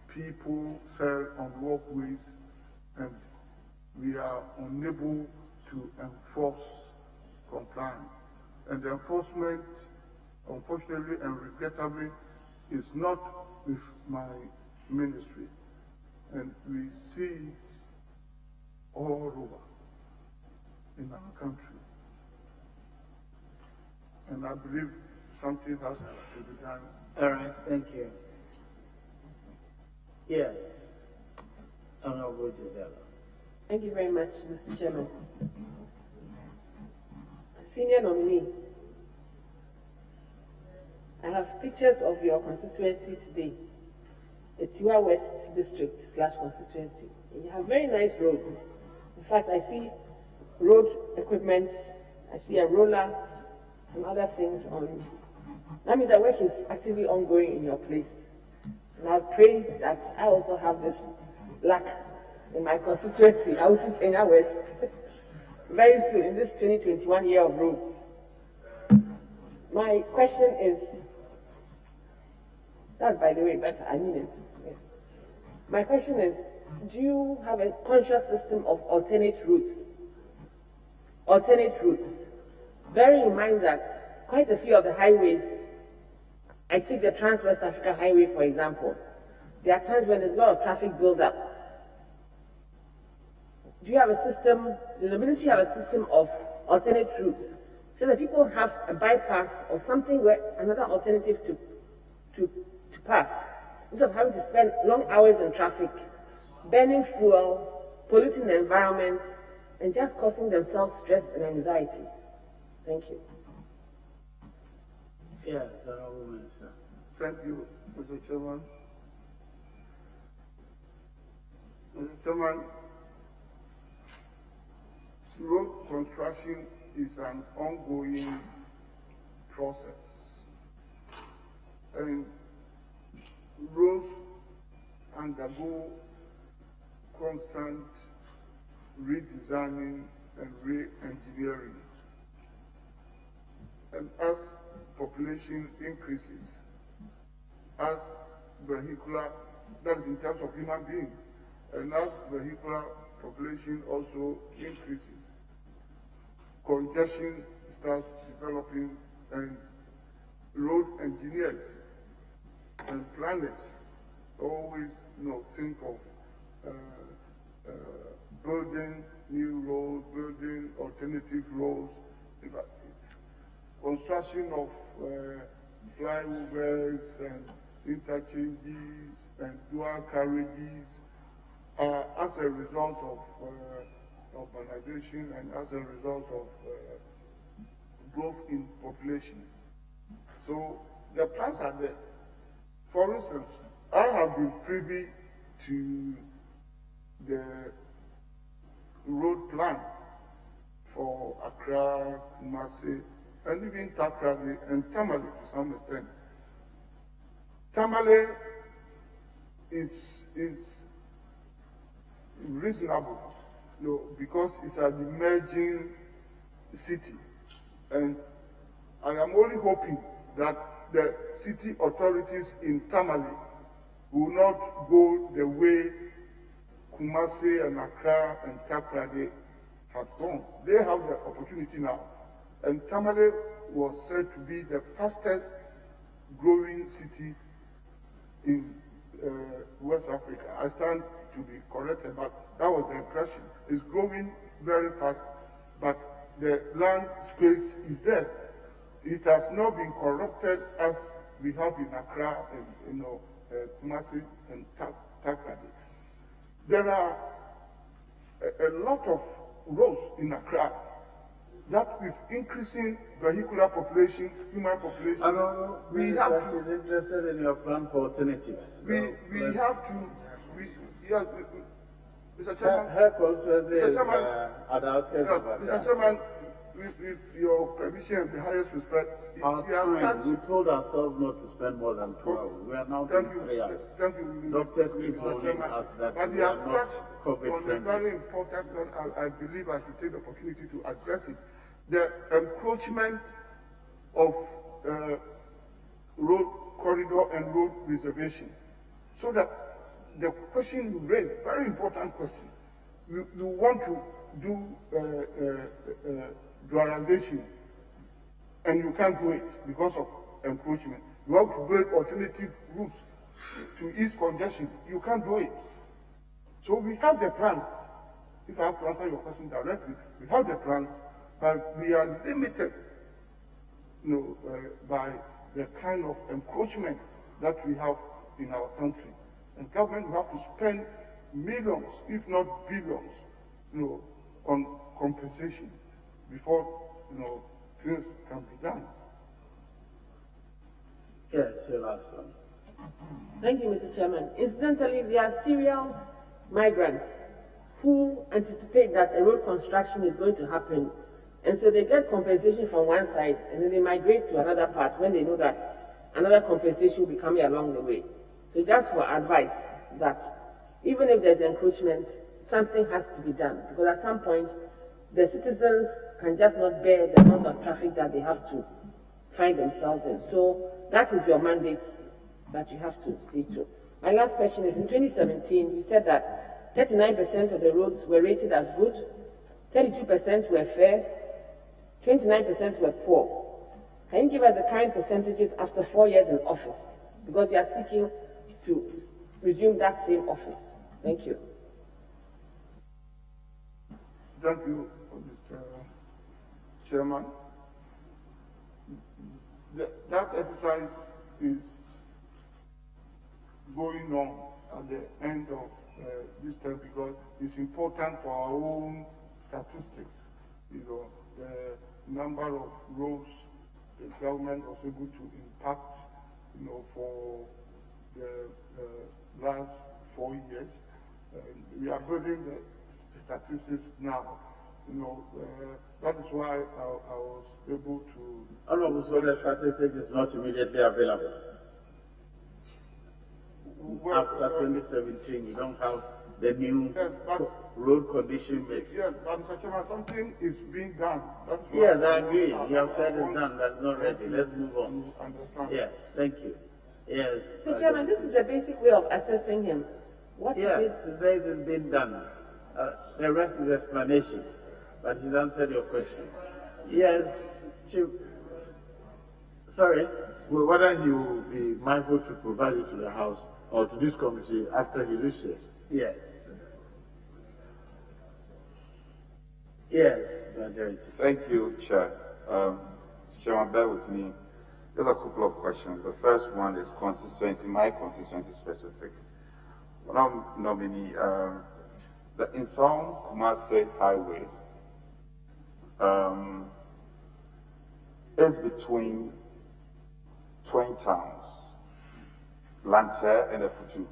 People sell on walkways and we are unable to enforce compliance. And the enforcement, unfortunately and regrettably, is not with my ministry. And we see it all over in our country. And I believe something has to be done. All right, thank you. Yes, Honorable Gisela. Thank you very much, Mr. Chairman. Senior nominee, I have pictures of your constituency today, the Tiwa West District / constituency. You have very nice roads. In fact, I see road equipment, I see a roller, some other things on. That means that work is actively ongoing in your place. And I pray that I also have this luck in my constituency, out to Tiwa West, very soon in this 2021 year of roads. My question is, that's by the way, but I mean it, yes. My question is, do you have a conscious system of alternate routes? Alternate routes. Bearing in mind that quite a few of the highways, I take the Trans-West Africa Highway for example, there are times when there's a lot of traffic build-up. Do you have a system, does the ministry have a system of alternate routes so that people have a bypass or something where another alternative to pass, instead of having to spend long hours in traffic, burning fuel, polluting the environment, and just causing themselves stress and anxiety? Thank you. Yes, Honorable Minister. Thank you, Mr. Chairman. Mr. Chairman, road construction is an ongoing process. And roads undergo constant redesigning and re-engineering. And as population increases, as vehicular, that is in terms of human beings, and as vehicular population also increases, congestion starts developing, and road engineers and planners always think of building new roads, building alternative roads. Construction of flyovers and interchanges and dual carriages as a result of urbanization and as a result of growth in population. So the plans are there. For instance, I have been privy to the road plan for Accra, Kumasi, and even Takrady and Tamale to some extent. Tamale is reasonable, because it's an emerging city, and I am only hoping that the city authorities in Tamale will not go the way Kumasi and Accra and Takrady have gone. They have the opportunity now. And Tamale was said to be the fastest growing city in West Africa. I stand to be corrected, but that was the impression. It's growing very fast, but the land space is there. It has not been corrupted as we have in Accra and Kumasi and Takrady. There are a lot of roads in Accra that with increasing vehicular population, human population, we have to. Is interested in your plan for alternatives. We have to. Mr. Chairman. Her constituency is at the outskirts of Mr. Accra. Chairman, with your permission and the highest respect, we told ourselves not to spend more than 2 hours. We are now doing 3 hours. Thank you. Doctors keep warning us that but we they are have not touched COVID on a friendly. very important one. I believe I should take the opportunity to address it. The encroachment of road corridor and road reservation. So that the question you raised, very important question, you want to do dualization and you can't do it because of encroachment. You have to build alternative routes to ease congestion. You can't do it. So we have the plans. If I have to answer your question directly, we have the plans, but we are limited, by the kind of encroachment that we have in our country. And government will have to spend millions, if not billions, on compensation before, things can be done. Yes, your last one. Thank you, Mr. Chairman. Incidentally, there are serial migrants who anticipate that a road construction is going to happen, and so they get compensation from one side, and then they migrate to another part when they know that another compensation will be coming along the way. So just for advice that even if there's encroachment, something has to be done, because at some point, the citizens can just not bear the amount of traffic that they have to find themselves in. So that is your mandate that you have to see to. My last question is, in 2017, you said that 39% of the roads were rated as good, 32% were fair, 29% were poor. Can you give us the current percentages after 4 years in office? Because you are seeking to resume that same office. Thank you. Thank you, Mr. Chairman. That exercise is going on at the end of this term because it's important for our own statistics. The number of roads the government was able to impact, for the last 4 years. We are building the statistics now. That is why I was able to. Honorable, so the statistics is not immediately available. After 2017, you don't have the new road condition mix. Yes, but Mr. Chairman, something is being done. Yes, I agree. You have said it's done. That's not ready. Let's move on. Yes, thank you. Yes. Mr. Chairman, this is a basic way of assessing him. What yes, is it? he says it's been done. The rest is explanations. But he's answered your question. Yes, Chief. Sorry? Well, whether he will be mindful to provide it to the House or to this committee after he leaves. Yes. Yes, majority. Thank you, Chair. Mr. Chairman, bear with me. There's a couple of questions. The first one is constituency, my constituency specific. One nominee, the Insong-Kumasi Highway is between 20 towns, Lanter and Efutu.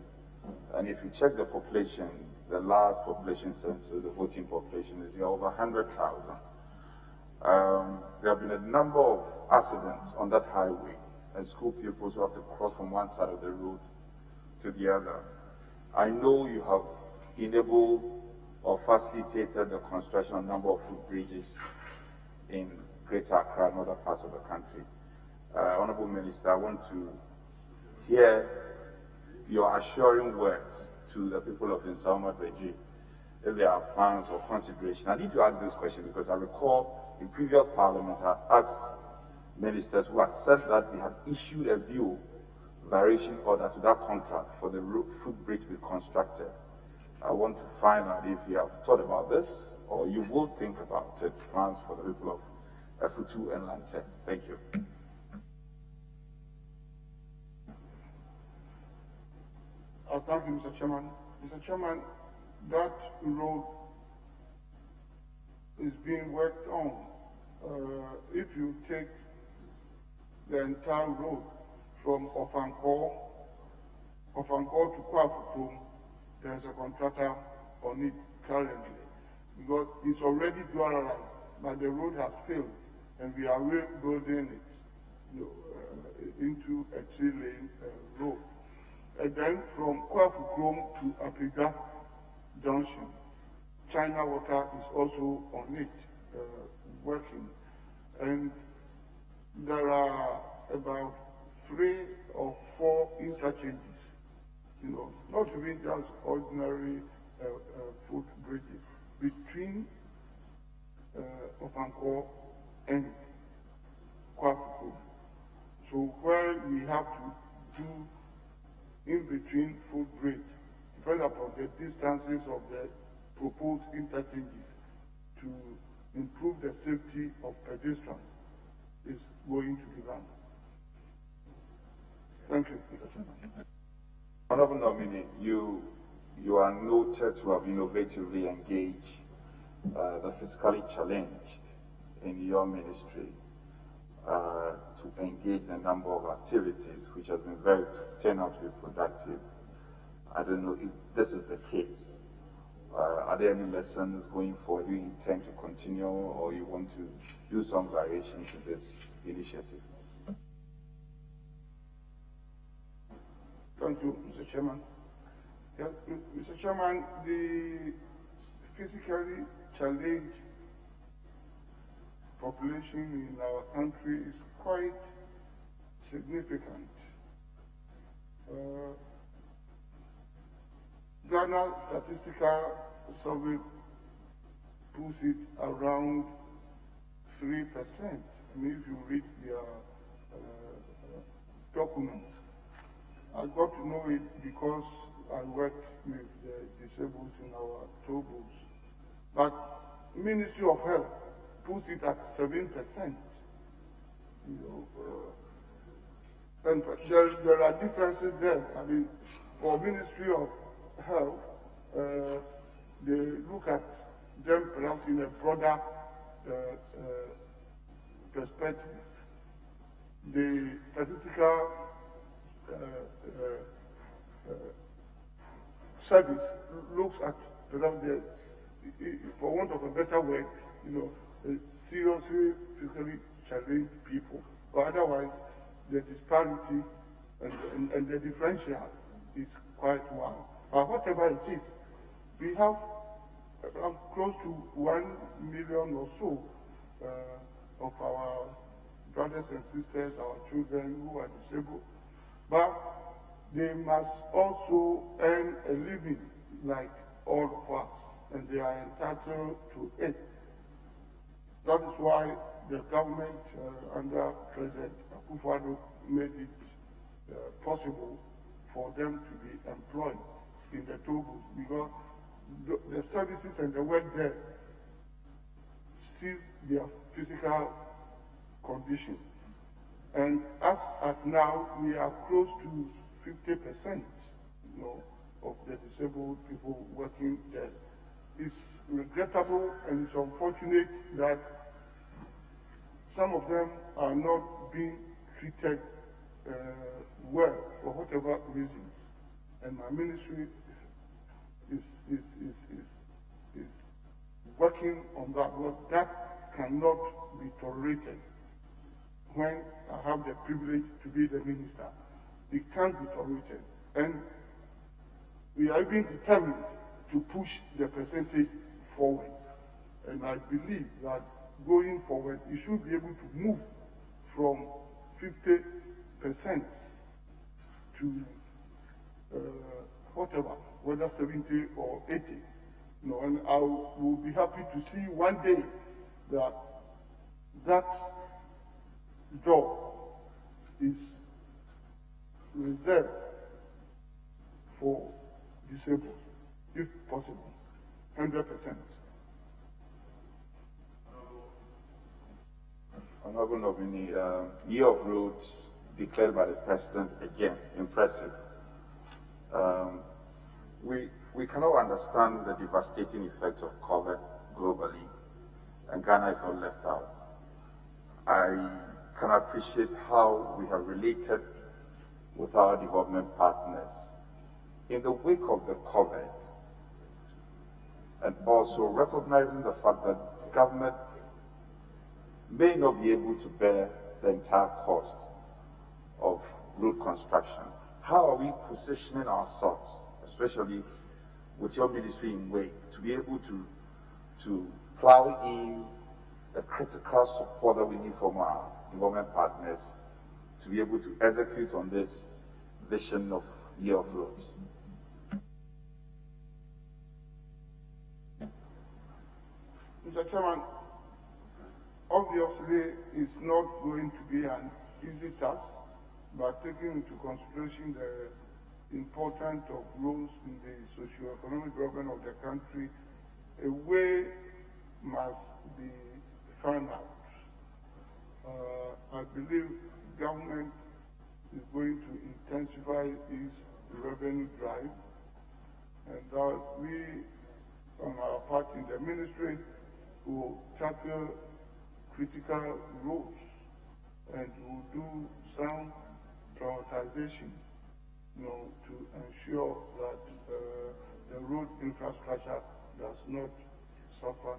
And if you check the population, the last population census, the voting population is over 100,000. There have been a number of accidents on that highway and school pupils who have to cross from one side of the road to the other. I know you have enabled or facilitated the construction of a number of footbridges in Greater Accra and other parts of the country. Honorable Minister, I want to hear your assuring words to the people of Insama Beji, if there are plans or consideration. I need to ask this question because I recall in previous Parliament I asked ministers who had said that they had issued a view variation order to that contract for the footbridge to be constructed. I want to find out if you have thought about this or you will think about it, plans for the people of Efutu and Lanche. Thank you. Thank you, Mr. Chairman. Mr. Chairman, that road is being worked on. If you take the entire road from Ofankor to Kwafukrum, there is a contractor on it currently, because it's already dualized, but the road has failed, and we are rebuilding it into a 3-lane road. And then from Kwafukrum to Apiga Junction, China Water is also on it, working. And there are about 3 or 4 interchanges, not even just ordinary foot bridges, between Ofankor and Kwafukrum. So where we have to do in between footbridge, depending upon the distances of the proposed interchanges to improve the safety of pedestrians, is going to be done. Thank you, Mr. Chairman. Honorable nominee, you are noted to have innovatively engaged the physically challenged in your ministry to engage in a number of activities which has been turned out to be productive. I don't know if this is the case. Are there any lessons going forward you intend to continue, or you want to do some variations to this initiative? Thank you, Mr. Chairman. Yes, Mr. Chairman, the physically challenged population in our country is quite significant. Ghana Statistical Survey puts it around 3%. I mean, if you read their documents. I got to know it because I work with the disabled in our toll booths. But Ministry of Health puts it at 7%. And there are differences there. I mean, for Ministry of Health, they look at them perhaps in a broader perspective. The statistical service looks at the, for want of a better word, seriously physically challenged people. But otherwise, the disparity and the differential is quite wide. But whatever it is, we have close to 1 million or so of our brothers and sisters, our children who are disabled. But they must also earn a living like all of us, and they are entitled to it. That is why the government under President Akufo-Addo made it possible for them to be employed in the toll booth, because the services and the work there see their physical condition. And as at now, we are close to 50%, of the disabled people working there. It's regrettable and it's unfortunate that some of them are not being treated well for whatever reasons. And my ministry is working on that. Well, that cannot be tolerated. When I have the privilege to be the minister, it can't be tolerated. And we are even determined to push the percentage forward. And I believe that going forward, it should be able to move from 50% to whatever, whether 70 or 80. And I will be happy to see one day that that job is reserved for disabled, if possible, 100%. Honorable nominee, year of roads declared by the president, again, impressive. we cannot understand the devastating effect of COVID globally, and Ghana is not left out. I can appreciate how we have related with our development partners in the wake of the COVID, and also recognizing the fact that government may not be able to bear the entire cost of road construction. How are we positioning ourselves, especially with your ministry in wake, to be able to plow in the critical support that we need from our development partners to be able to execute on this vision of Year of Roads? Mr. Chairman, obviously it's not going to be an easy task, but taking into consideration the importance of roads in the socio-economic development of the country, a way must be found out. I believe government is going to intensify its revenue drive, and that we, on our part in the ministry, will tackle critical roads and will do some prioritization, to ensure that the road infrastructure does not suffer,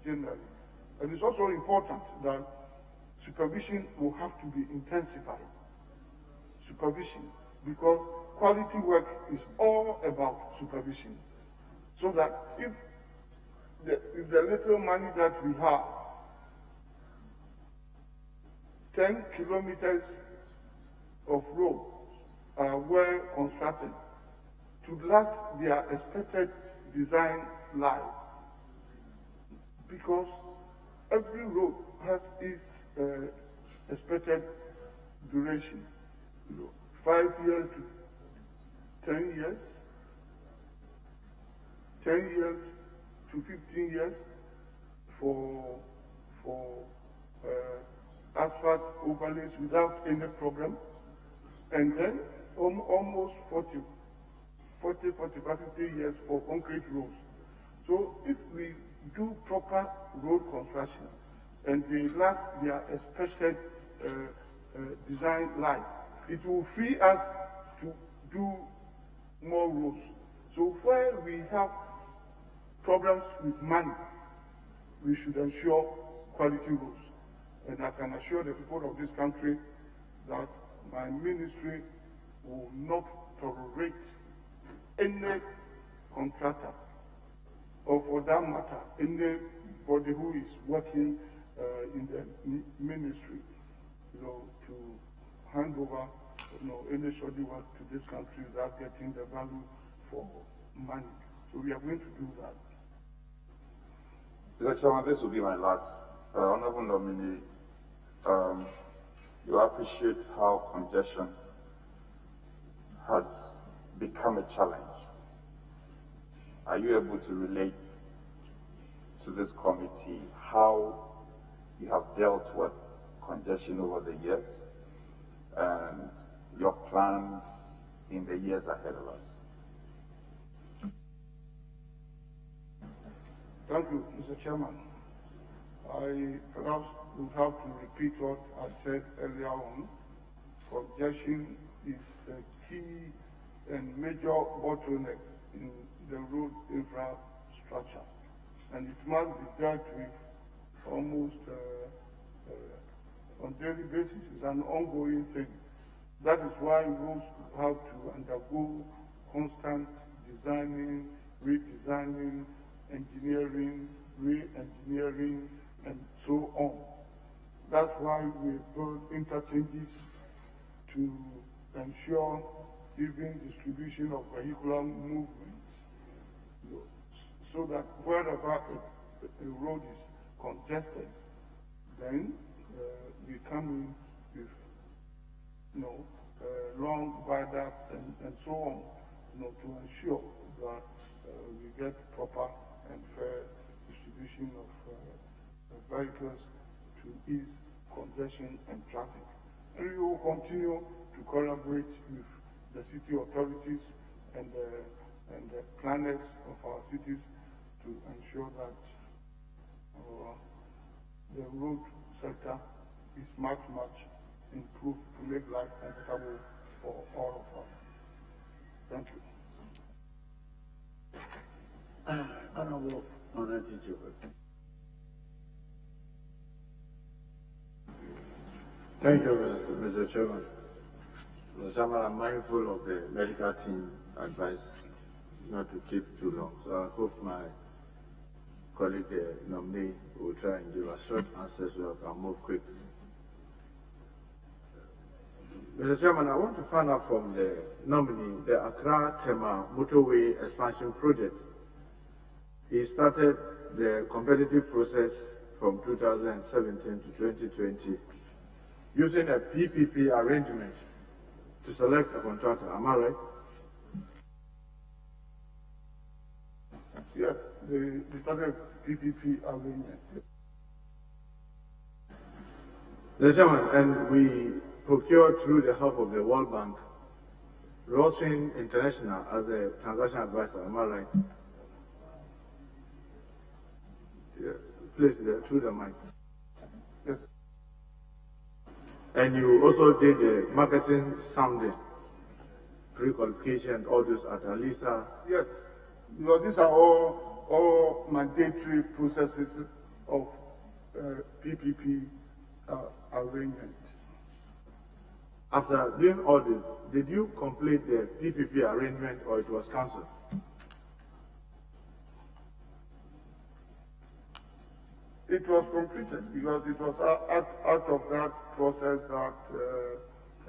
generally. And it's also important that supervision will have to be intensified. Supervision, because quality work is all about supervision. So that if the little money that we have, 10 kilometers of road are well constructed to last their expected design life, because every road has its expected duration, 5 years to 10 years, 10 years to 15 years for asphalt overlays without any problem, and then almost 40, 45, 50 years for concrete roads. So if we do proper road construction and they last their expected design life, it will free us to do more roads. So where we have problems with money, we should ensure quality roads. And I can assure the people of this country that my ministry will not tolerate any contractor, or for that matter, anybody who is working in the ministry, to hand over, any shoddy work to this country without getting the value for money. So we are going to do that. Mr. Chairman, this will be my last. Honorable nominee, you appreciate how congestion has become a challenge. Are you able to relate to this committee how you have dealt with congestion over the years and your plans in the years ahead of us? Thank you, Mr. Chairman. I perhaps would have to repeat what I said earlier on. Congestion is a key and major bottleneck in the road infrastructure, and it must be dealt with almost on a daily basis. It's an ongoing thing. That is why roads have to undergo constant designing, redesigning, engineering, re-engineering, and so on. That's why we build interchanges to ensure even distribution of vehicular movements, so that wherever a road is congested, then we come in with long viaducts and so on, to ensure that we get proper and fair distribution of vehicles to ease congestion and traffic. And we will continue to collaborate with the city authorities and the planners of our cities to ensure that the road sector is much improved to make life comfortable for all of us. Thank you. Honorable Monumental. Thank you, Mr. Chairman. Mr. Chairman, I'm mindful of the medical team advice not to keep too long, so I hope my colleague, the nominee, will try and give us short answers so I can move quickly. Mr. Chairman, I want to find out from the nominee the Accra-Tema Motorway expansion project. He started the competitive process from 2017 to 2020 using a PPP arrangement to select a contractor. Am I right? Yes, they started PPP arrangement. Mr. Chairman, and we procured through the help of the World Bank, Roswin International as the transaction advisor. Am I right? Yeah. Please, through the mic. Yes. And you also did the marketing sounding, pre-qualification, all those at Alisa. Yes, because these are all mandatory processes of PPP arrangement. After doing all this, did you complete the PPP arrangement or it was cancelled? It was completed because it was out of that process that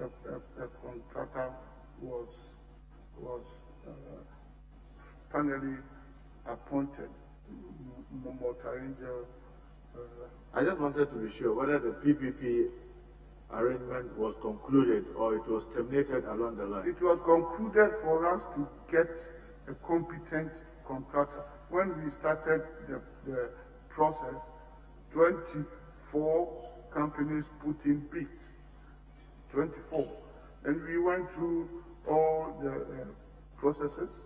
a contractor was finally appointed. Motorway. I just wanted to be sure whether the PPP arrangement was concluded or it was terminated along the line. It was concluded for us to get a competent contractor. When we started the process, 24 companies put in bids. 24. And we went through all the processes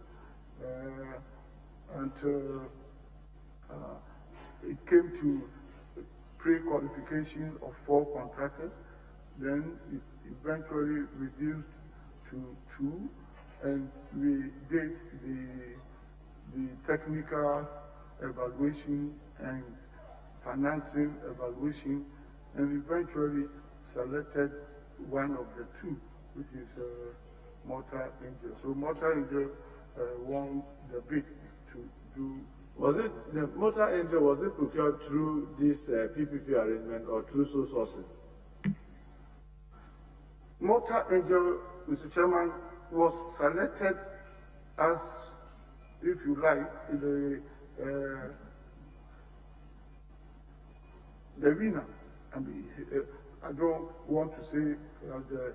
until it came to pre-qualification of 4 contractors. Then it eventually reduced to 2, and we did the technical evaluation and financing evaluation, and eventually selected one of the 2, which is Motorway. So Motorway won the bid to do. Was it the Motorway, was it procured through this PPP arrangement or through sole sourcing? Motorway, Mr. Chairman, was selected as, if you like, the winner. I mean, I don't want to say the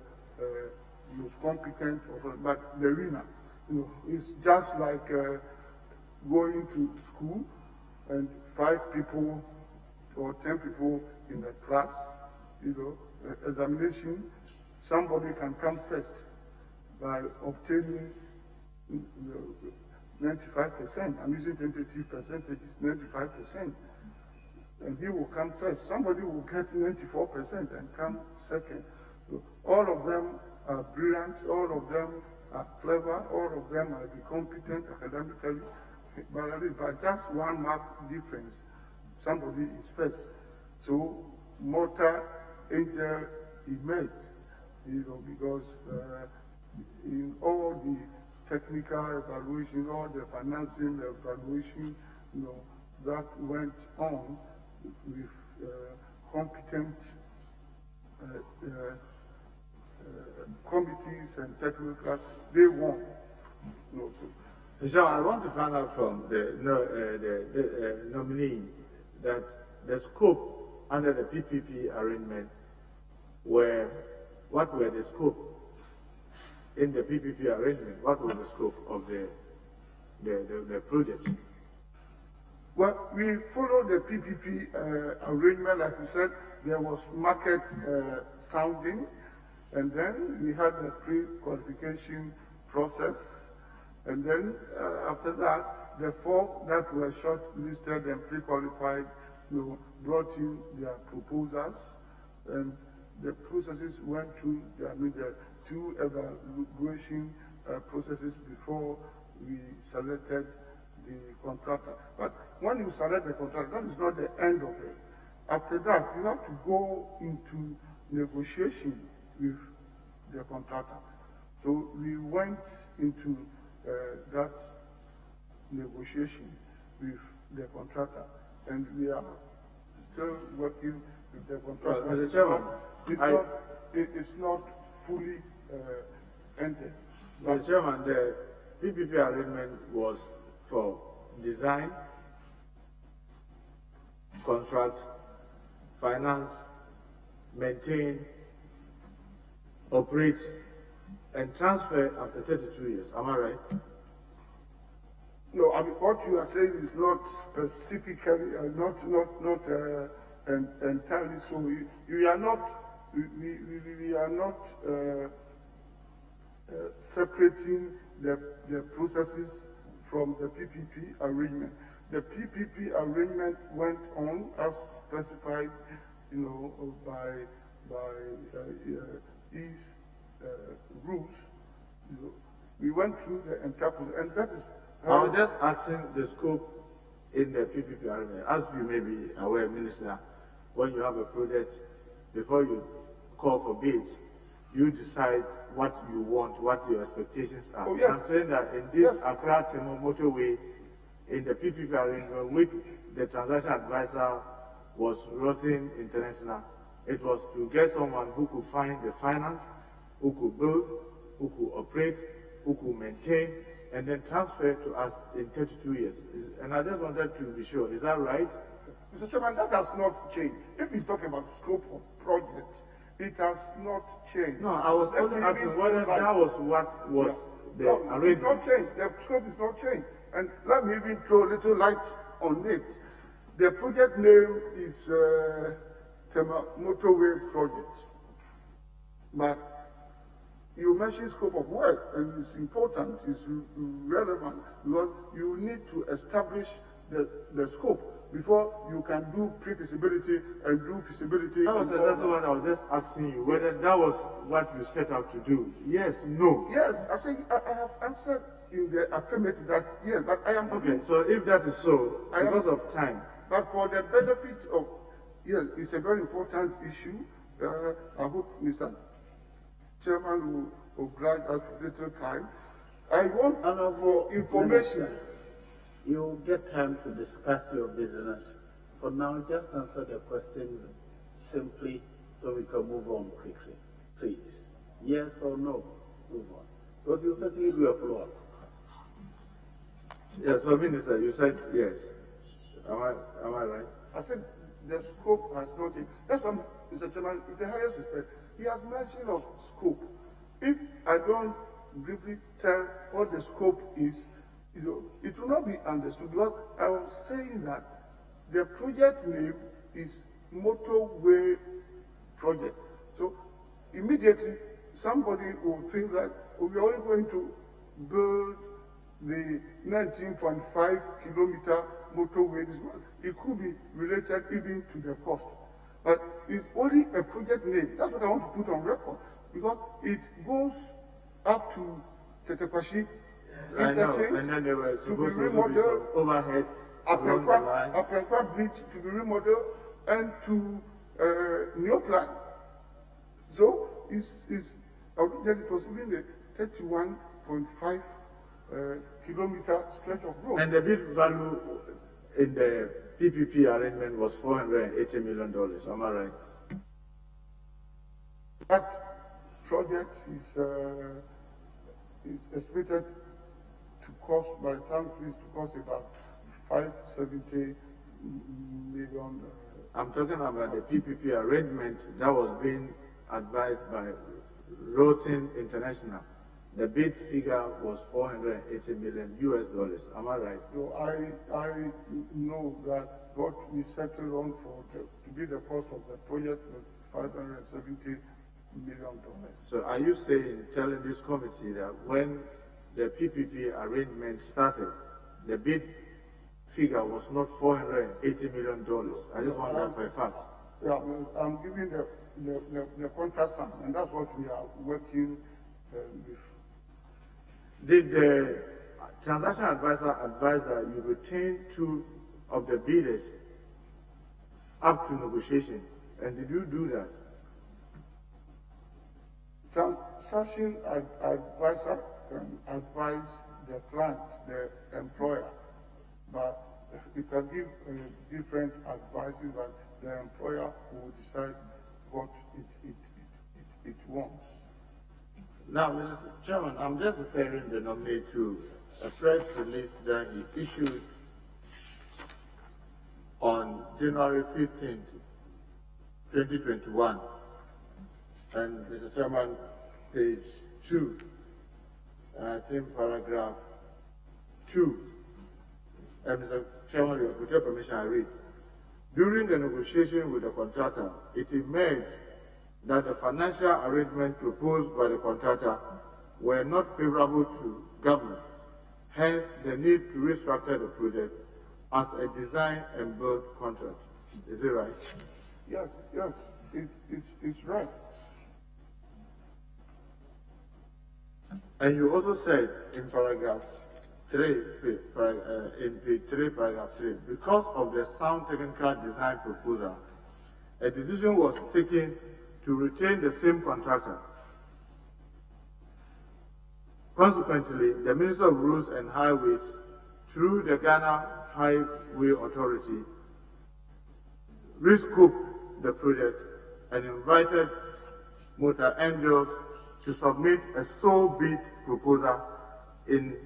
most competent, but the winner. You know, it's just like going to school and 5 people or 10 people in the class. You know, examination. Somebody can come first by obtaining 95%. I'm using tentative percentages, 95%. And he will come first. Somebody will get 94% and come second. So all of them are brilliant, all of them are clever, all of them are competent academically, but at least by just 1 mark difference, somebody is first. So Motorway emerged, you know, because in all the technical evaluation, all the financing evaluation, you know, that went on with competent committees and technical, they won. No, so I want to find out from the nominee that the scope under the PPP arrangement what were the scope in the PPP arrangement? What was the scope of the project? Well, we followed the PPP arrangement, like we said. There was market sounding, and then we had the pre-qualification process, And then after that, the 4 that were shortlisted and pre-qualified, brought in their proposals, and the processes went through the 2 evaluation processes before we selected the contractor. But when you select the contractor, that is not the end of it. After that, you have to go into negotiation with the contractor. So we went into that negotiation with the contractor, and we are still working with the contractor. Mr. Chairman, it's not fully ended. Mr. Chairman, the PPP arrangement was for design, construct, finance, maintain, operate, and transfer after 32 years. Am I right? No, I mean, what you are saying is not specifically, not entirely so. We are not separating the processes from the PPP arrangement. The PPP arrangement went on as specified, by these rules. We went through the entire process, and that is. I was just asking the scope in the PPP arrangement. As you may be aware, Minister, when you have a project, before you call for bids, you decide what you want, what your expectations are. Oh, yes. I'm saying that in this Accra Motorway, in the PPP arrangement, which the transaction advisor was Recruitment International, it was to get someone who could find the finance, who could build, who could operate, who could maintain, and then transfer to us in 32 years. And I just wanted to be sure, is that right? Mr. Chairman, that has not changed. If we talk about scope of projects, it has not changed. No, I was only asking whether that was what was the arrangement. It's not changed. The scope is not changed. And let me even throw a little light on it. The project name is Motorway Project. But you mentioned scope of work, and it's important, it's relevant, because you need to establish the scope before you can do pre-feasibility and do feasibility. That was exactly what I was just asking you, whether that was what you set out to do. Yes, no. Yes, I think I have answered in the affirmative that yes, but I am... Okay, so if that is so, because of time... But for the benefit of... Yes, it's a very important issue. I hope Mr. Chairman will grant us little time. I want for information. You get time to discuss your business. For now, just answer the questions simply so we can move on quickly. Please. Yes or no? Move on. Because you certainly do a follow-up. Yes, so Minister, you said yes. Am I right? I said the scope has not changed. That's why, Mr. Chairman, with the highest respect, he has mentioned of scope. If I don't briefly tell what the scope is, it will not be understood, because I was saying that the project name is Motorway Project. So immediately somebody will think that we are only going to build the 19.5 kilometer motorway. It could be related even to the cost. But it's only a project name. That's what I want to put on record, because it goes up to Tetepashi, Interchange, and then there were to be remodeled, overheads along the line. Aprenqua Bridge to be remodeled, and to Neoplan. So originally it was even a 31.5 kilometer stretch of road. And the bid value in the PPP arrangement was $480 million. Am I right? That project is estimated to cost, by the time it to cost about $570 million. I'm talking about the PPP arrangement that was being advised by Recruitment International. The bid figure was $480 million US. Am I right? So I know that what we settled on to be the cost of the project was $570 million. So are you saying, telling this committee that when the PPP arrangement started, the bid figure was not $480 million. I just want that for a fact. Yeah, I'm giving the contract sum, and that's what we are working with. Did the transaction advisor advise that you retain 2 of the bidders up to negotiation? And did you do that? Transaction advisor can advise the client, the employer, but it can give different advices, but the employer will decide what it wants. Now, Mr. Chairman, I'm just referring the nominee to a press release that he issued on January 15th, 2021. And Mr. Chairman, page 2, and I think paragraph 2. And Mr. Chairman, with your permission, I read. During the negotiation with the contractor, it emerged that the financial arrangements proposed by the contractor were not favorable to government. Hence, the need to restructure the project as a design and build contract. Is it right? Yes, it's right. And you also said in paragraph 3, in page 3, paragraph 3, because of the sound technical design proposal, a decision was taken to retain the same contractor. Consequently, the Minister of Roads and Highways, through the Ghana Highway Authority, rescoped the project and invited Motor Angels to submit a sole bid proposal in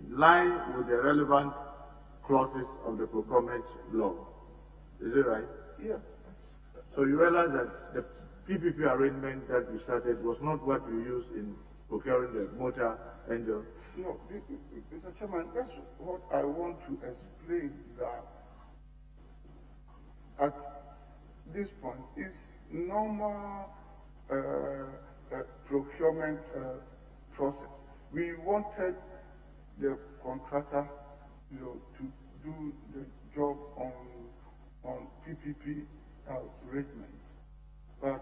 line with the relevant clauses of the procurement law. Is it right? Yes. So you realize that the PPP arrangement that you started was not what you used in procuring the Motor Angel? No, Mr. Chairman, that's what I want to explain, that at this point is normal procurement process. We wanted the contractor, to do the job on PPP arrangement, but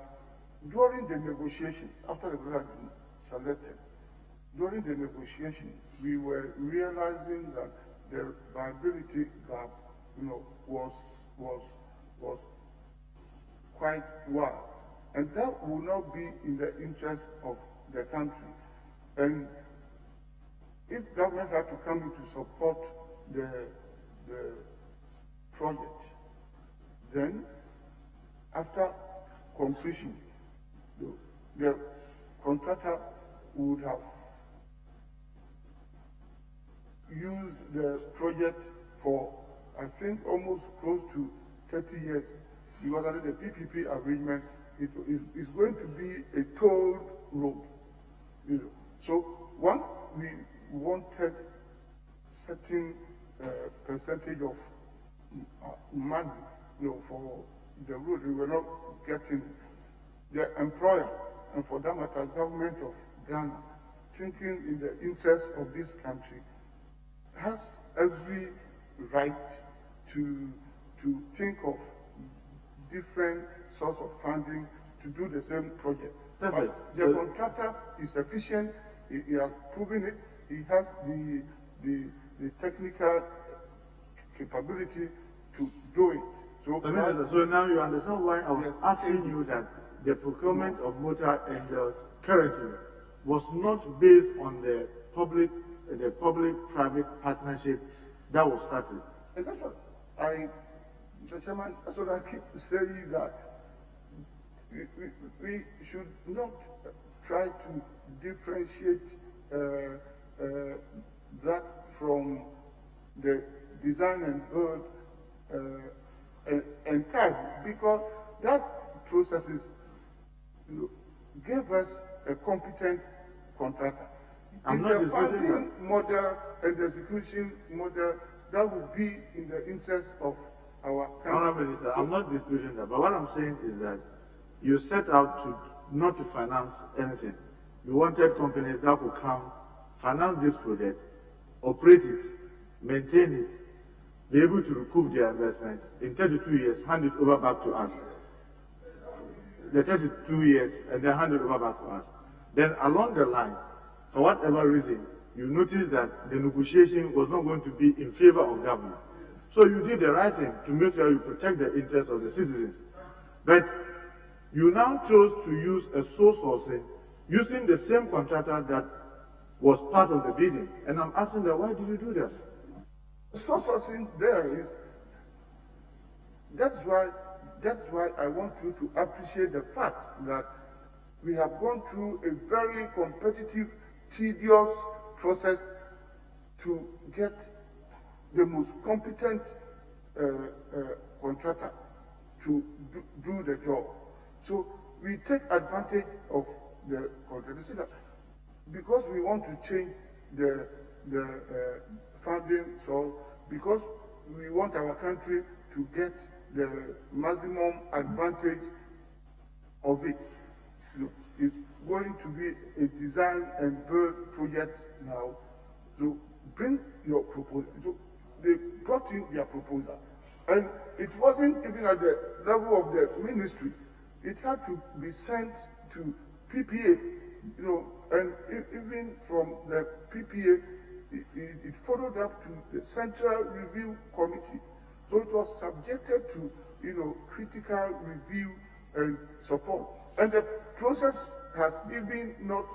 during the negotiation, after the contract had been selected, during the negotiation, we were realizing that the viability gap, was quite wide, and that would not be in the interest of the country. And if government had to come in to support the project, then after completion, the contractor would have used the project for, I think, almost close to 30 years, because under the PPP arrangement, it is going to be a tolled road. So once we wanted certain percentage of money, for the road, we were not getting. The employer, and for that matter, government of Ghana, thinking in the interest of this country, has every right to think of different source of funding to do the same project. Perfect. But the contractor is efficient. He has proven it. He has the technical capability to do it. So now you understand why I was asking you that the procurement of Motor Angels currently was not based on the public-private partnership that was started. And that's what Mr. Chairman, that's what I keep saying, that we should not try to differentiate that from the design and build entirely, because that process gave us a competent contractor. I'm not the disputing funding that. model and the execution model, that would be in the interest of our country. Honourable Minister, I'm not disputing that, but what I'm saying is that you set out not to finance anything. You wanted companies that could come finance this project, operate it, maintain it, be able to recoup their investment in 32 years, hand it over back to us. The 32 years, and then hand it over back to us. Then along the line, for whatever reason, you notice that the negotiation was not going to be in favor of government. So you did the right thing to make sure you protect the interests of the citizens. But you now chose to use a sole sourcing using the same contractor that was part of the bidding. And I'm asking that, why did you do that? Sole sourcing there is, that's why I want you to appreciate the fact that we have gone through a very competitive, tedious process to get the most competent contractor to do the job. So we take advantage of the contractor because we want to change the funding, so because we want our country to get the maximum advantage of it. It's going to be a design and build project now. So bring your proposal. So they brought in their proposal. And it wasn't even at the level of the ministry. It had to be sent to PPA, and even from the PPA, it followed up to the Central Review Committee. So it was subjected to, critical review and support. And the process has even not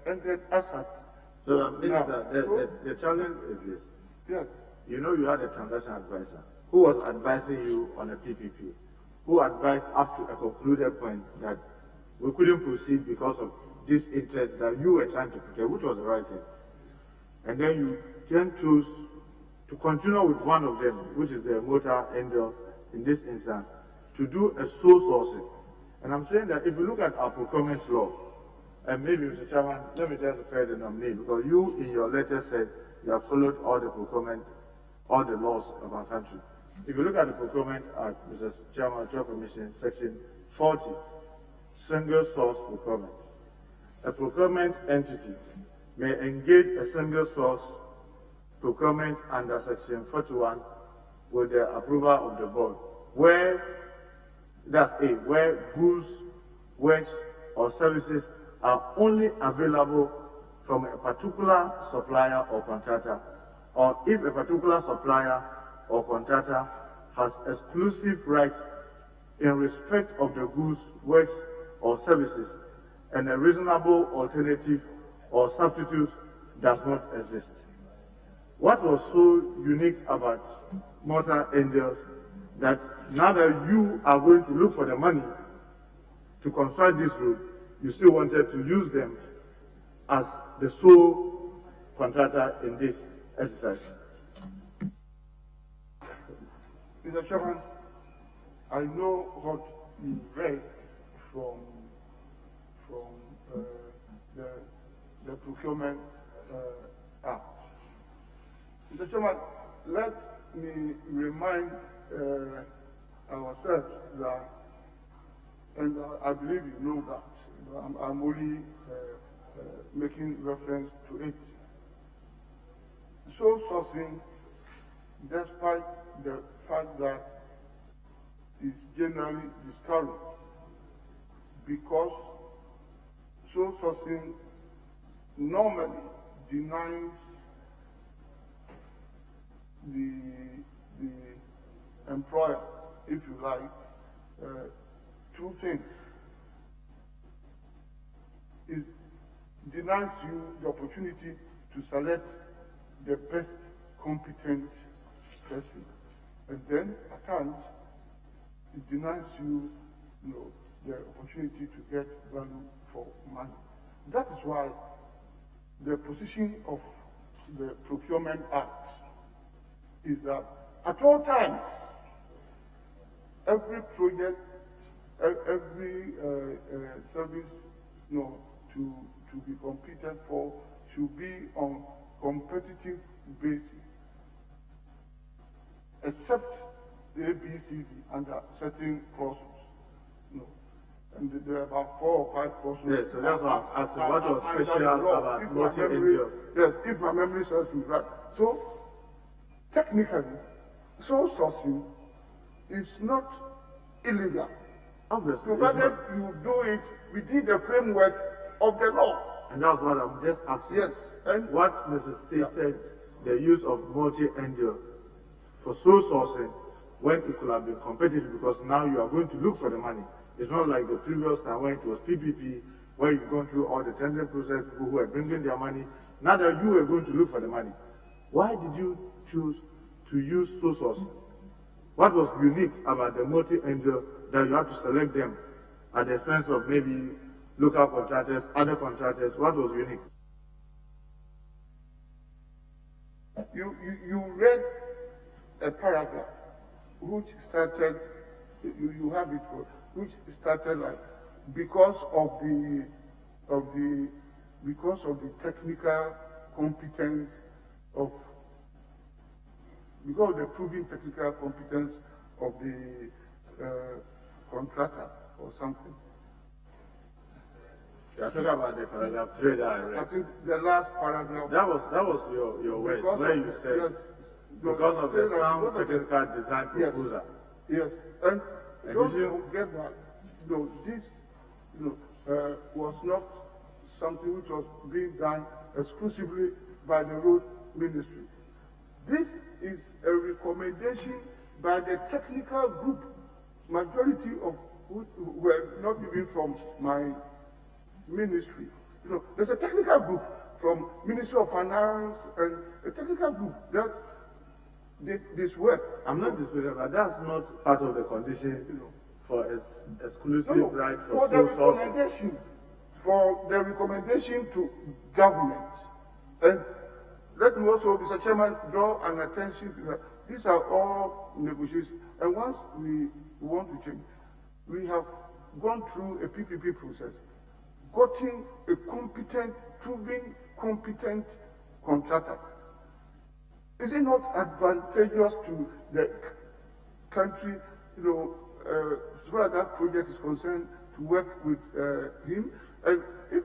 ended as at. So, Minister, the challenge is this. Yes. You had a transaction advisor who was advising you on a PPP, who advised up to a concluded point that we couldn't proceed because of this interest that you were trying to protect, which was the right thing. And then you then chose to continue with one of them, which is the motor angel in this instance, to do a sole sourcing. And I'm saying that if you look at our procurement law, and maybe, Mr. Chairman, let me just refer the nominee, because you in your letter said you have followed all the procurement, all the laws of our country. If you look at the Procurement Act, Mr. Chairman of the Commission, Section 40, single source procurement. A procurement entity may engage a single source procurement under Section 41 with the approval of the board, where goods, works, or services are only available from a particular supplier or contractor, or if a particular supplier or contractor has exclusive rights in respect of the goods, works, or services, and a reasonable alternative or substitute does not exist. What was so unique about Motor Angels that now that you are going to look for the money to construct this road, you still wanted to use them as the sole contractor in this exercise? Mr. Chairman, I know what you read from the Procurement Act. Mr. Chairman, let me remind ourselves that, and I believe you know that, I'm only making reference to it. Sole sourcing, despite the fact that it's generally discouraged, because sole sourcing normally denies the employer, if you like, two things. It denies you the opportunity to select the best competent person, and then at times it denies you, the opportunity to get value for money. That is why the position of the Procurement Act is that at all times, every project, every service, to be competed for should be on competitive basis, except the ABCD under certain clauses. And there are about 4 or 5 persons. Yes, so that's what I was asking. What was special about multi-NGO? Yes, if my memory serves me right. So, technically, sole sourcing is not illegal. Obviously. Provided you do it within the framework of the law. And that's what I'm just asking. Yes. And what necessitated the use of multi-NGO for sole sourcing when it could have been competitive, because now you are going to look for the money. It's not like the previous time when it was PPP, where you've gone through all the tendering process, people who are bringing their money. Now that you are going to look for the money, why did you choose to use sole sourcing? What was unique about the multi-NGO that you have to select them at the expense of maybe local contractors, other contractors? What was unique? You read a paragraph which started, you have it, which started like, because of the technical competence of, because of the proven technical competence of the contractor or something. You're talking about the paragraph 3 that I read. I think the last paragraph. That was your words, where you said, yes, because of the sound technical design proposal. Yes, and don't forget that this was not something which was being done exclusively by the road ministry. This is a recommendation by the technical group, majority of which were not even from my ministry. There's a technical group from Ministry of Finance and a technical group that did this work. I'm not disputing, but that's not part of the condition for exclusive right for the recommendation, for the recommendation to government. And let me also, Mr. Chairman, draw an attention to that. These are all negotiations. And once we want to change, we have gone through a PPP process, gotten a competent, proven competent contractor. Is it not advantageous to the country, as far as that project is concerned, to work with him? And if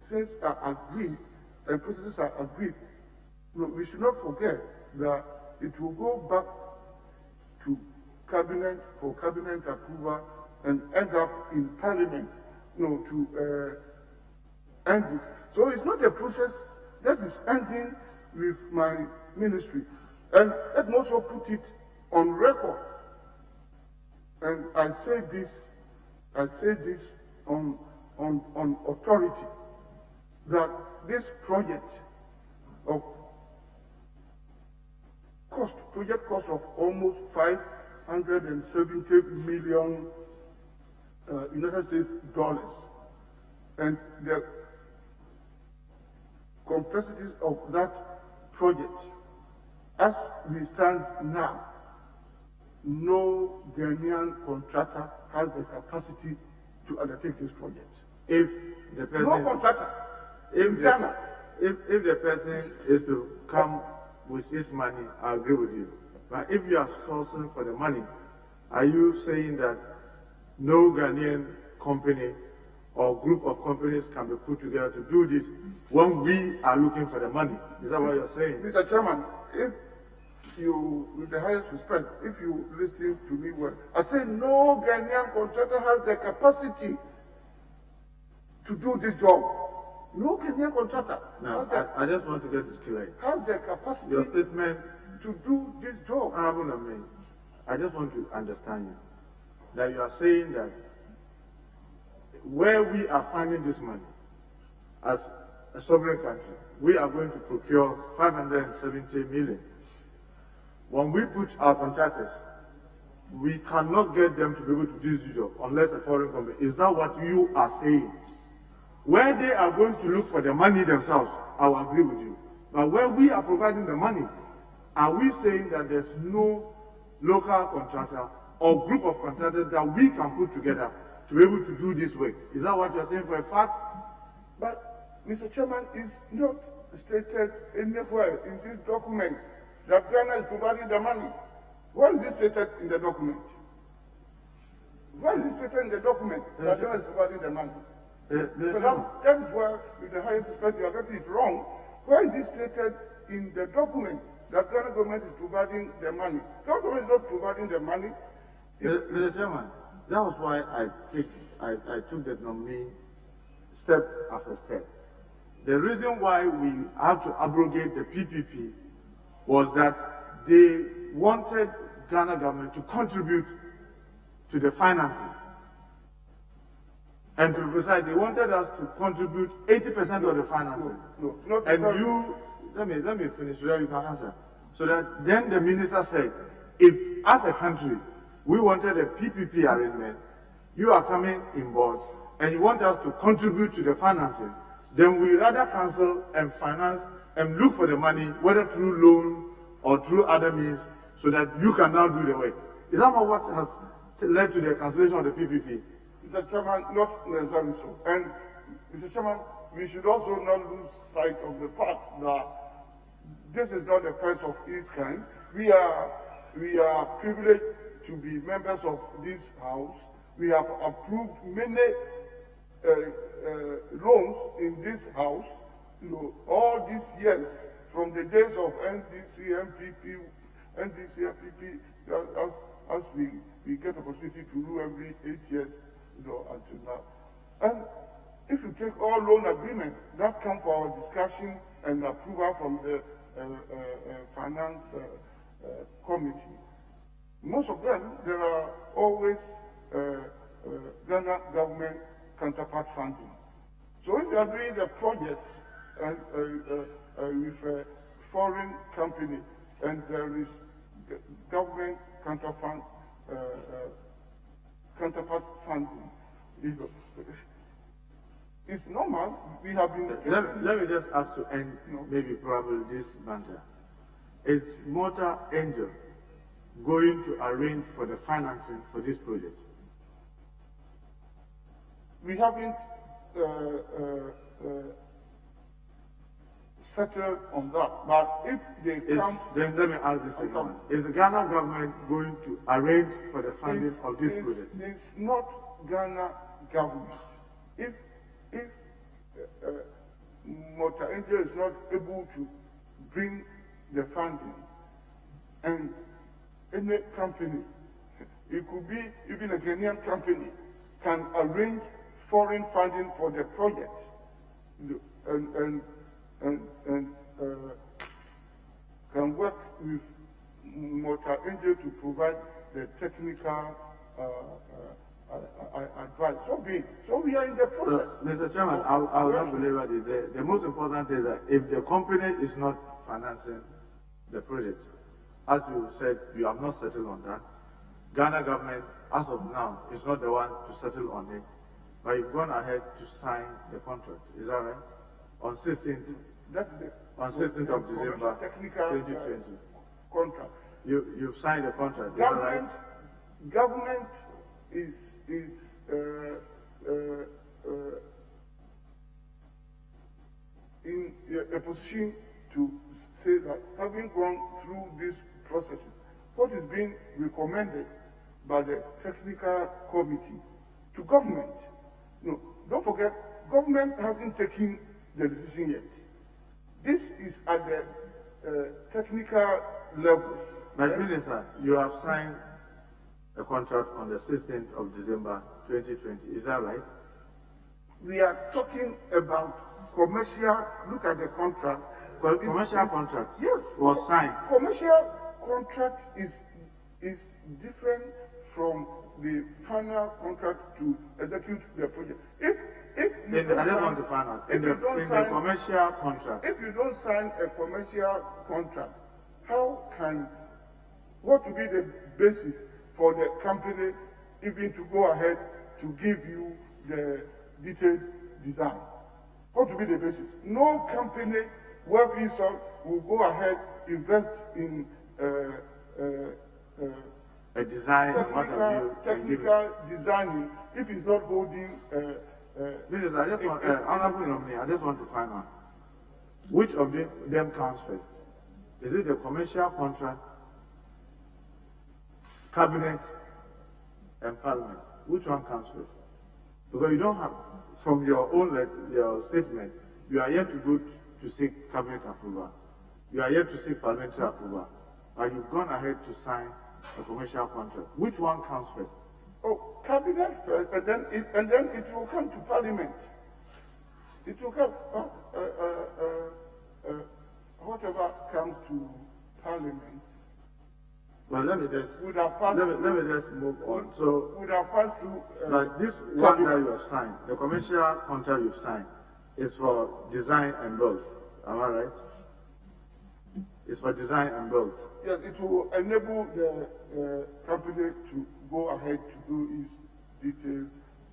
things are agreed and processes are agreed, we should not forget that it will go back to cabinet for cabinet approval and end up in parliament, to end it. So it's not a process that is ending with my ministry. And let me also put it on record. And I say this on authority, that this project cost of almost $570 million United States dollars, and the complexities of that project, as we stand now, no Ghanaian contractor has the capacity to undertake this project. If the person, no contractor in Ghana. If the person is to come with his money, I agree with you. But if you are sourcing for the money, are you saying that no Ghanaian company or group of companies can be put together to do this when we are looking for the money? Is that what you're saying? Mr. Chairman, if you, with the highest respect, if you listen to me well, I say no Ghanaian contractor has the capacity to do this job. No Ghanaian contractor. Now, I just want to get this clear. Has the capacity your statement to do this job. I just want to understand you. That you are saying that where we are finding this money as a sovereign country, we are going to procure 570 million. When we put our contractors, we cannot get them to be able to do this job unless a foreign company. Is that what you are saying? Where they are going to look for the money themselves, I will agree with you. But where we are providing the money, are we saying that there's no local contractor or group of contractors that we can put together to be able to do this work? Is that what you're saying for a fact? But, Mr. Chairman, it's not stated anywhere in this document that Ghana is providing the money. What is it stated in the document? Why is it stated in the document that Ghana is providing the money? That is where, with the highest respect, you are getting it wrong. Why is it stated in the document that Ghana government is providing the money? Ghana government is not providing the money. Mr. Chairman, that was why I took the nominee step after step. The reason why we had to abrogate the PPP was that they wanted Ghana government to contribute to the financing. And to be precise, they wanted us to contribute 80% of the financing. No, and you, let me finish so that you can answer. So that then the minister said, if as a country we wanted a PPP arrangement, you are coming in board and you want us to contribute to the financing, then we rather cancel and finance and look for the money, whether through loan or through other means, so that you can now do the work. Is that not what has led to the cancellation of the PPP? Mr. Chairman, not necessarily so. And Mr. Chairman, we should also not lose sight of the fact that this is not the first of its kind. We are privileged to be members of this House. We have approved many loans in this House, all these years, from the days of NDC, MPP, as we get opportunity to do every 8 years, until now. And if you take all loan agreements that come for our discussion and approval from the Finance Committee, most of them, there are always Ghana government counterpart funding. So if you are doing a project with a foreign company and there is government counterpart funding, it's normal. We have been. Let me just ask to end maybe probably this banter. Is Motor Angel going to arrange for the financing for this project? We haven't settled on that, but if they come... Then let me ask this again. Is the Ghana government going to arrange for the funding of this project? It's not Ghana government. If Motor Angel is not able to bring the funding, and any company, it could be even a Ghanaian company, can arrange foreign funding for the project, and can work with Motor Angel to provide the technical advice. So we are in the process. Mr. Chairman, I'll not belabor this. The most important thing is that if the company is not financing the project, as you said, you have not settled on that. Ghana government, as of now, is not the one to settle on it, but you've gone ahead to sign the contract. Is that right? On 16th. That is it. On 16th of December 2020. Contract. You've signed the contract. Government is in a position to say that having gone through these processes, what is being recommended by the technical committee to government. No, don't forget, government hasn't taken the decision yet. This is at the technical level. But Minister, you have signed a contract on the 16th of December 2020. Is that right? We are talking about commercial. Look at the contract. Commercial contract. Yes, was signed. Commercial contract is different from the final contract to execute the project. If you don't sign a commercial contract, if you don't sign a commercial contract, what will be the basis for the company even to go ahead to give you the detailed design? What will be the basis? No company worth his salt will go ahead, invest in a design, technical designing if it's not holding. Minister, Honorable Nominee, I just want to find out which of them comes first. Is it the commercial contract, cabinet, and parliament? Which one comes first? Because you don't have, from your own your statement, you are yet to go to seek cabinet approval. You are yet to seek parliamentary approval. And you've gone ahead to sign a commercial contract. Which one comes first? Oh, cabinet first, and then it will come to parliament. It will come. Whatever comes to parliament. Well, let me just would have passed let me just move on. So would have passed through. But this one that you have signed, the commercial contract you've signed, is for design and build. Am I right? It's for design and build. Yes, it will enable the company to go ahead to do its detail.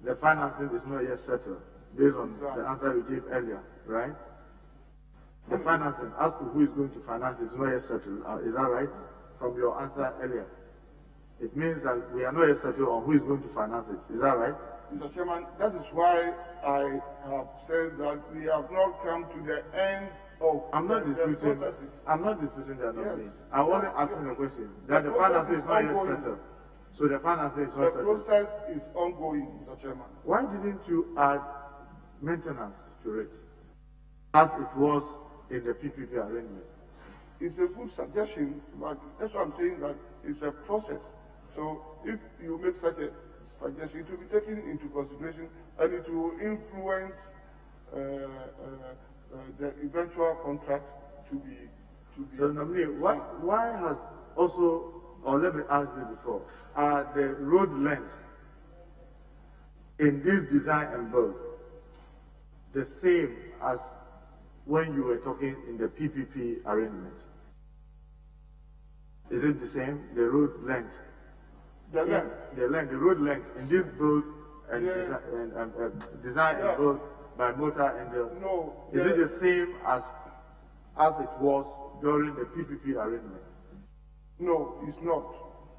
The financing is not yet settled, based on the answer you gave earlier, right? The financing, as to who is going to finance it, is not yet settled. Is that right? From your answer earlier. It means that we are not yet settled on who is going to finance it. Is that right? Mr. Chairman, that is why I have said that we have not come to the end of the processes. I'm not disputing that. Yes. I'm only asking a question. That the financing is not yet settled. So the financing is not settled. The process is ongoing, Mr. Chairman. Why didn't you add maintenance to it, as it was in the PPP arrangement? It's a good suggestion, but that's why I'm saying that it's a process. So if you make such a suggestion, it will be taken into consideration and it will influence the eventual contract to be. So nominee, why has also, or let me ask you before, are the road length in this design and build the same as when you were talking in the PPP arrangement? Is it the same, the road length? The length? The road length in this build and design and build by Motor and no. Is it the same as it was during the PPP arrangement? No, it's not.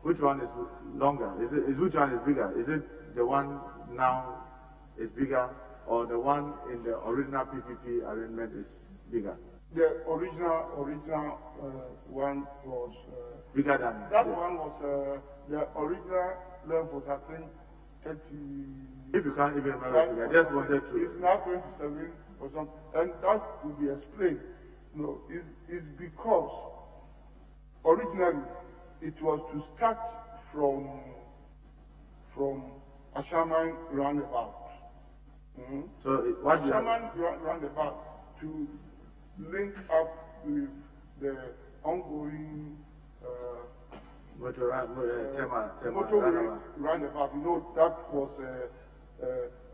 Which one is longer? Which one is bigger? Is it the one now is bigger, or the one in the original PPP arrangement is bigger? The original one was bigger than that one was the original length was, I think, 30. If you can't even remember, I just wanted to. It's now 27 or something, and that will be explained. No, it's because originally it was to start from Ashaman roundabout. Mm-hmm. So what Ashaman roundabout to link up with the ongoing Motorway roundabout. You know, that was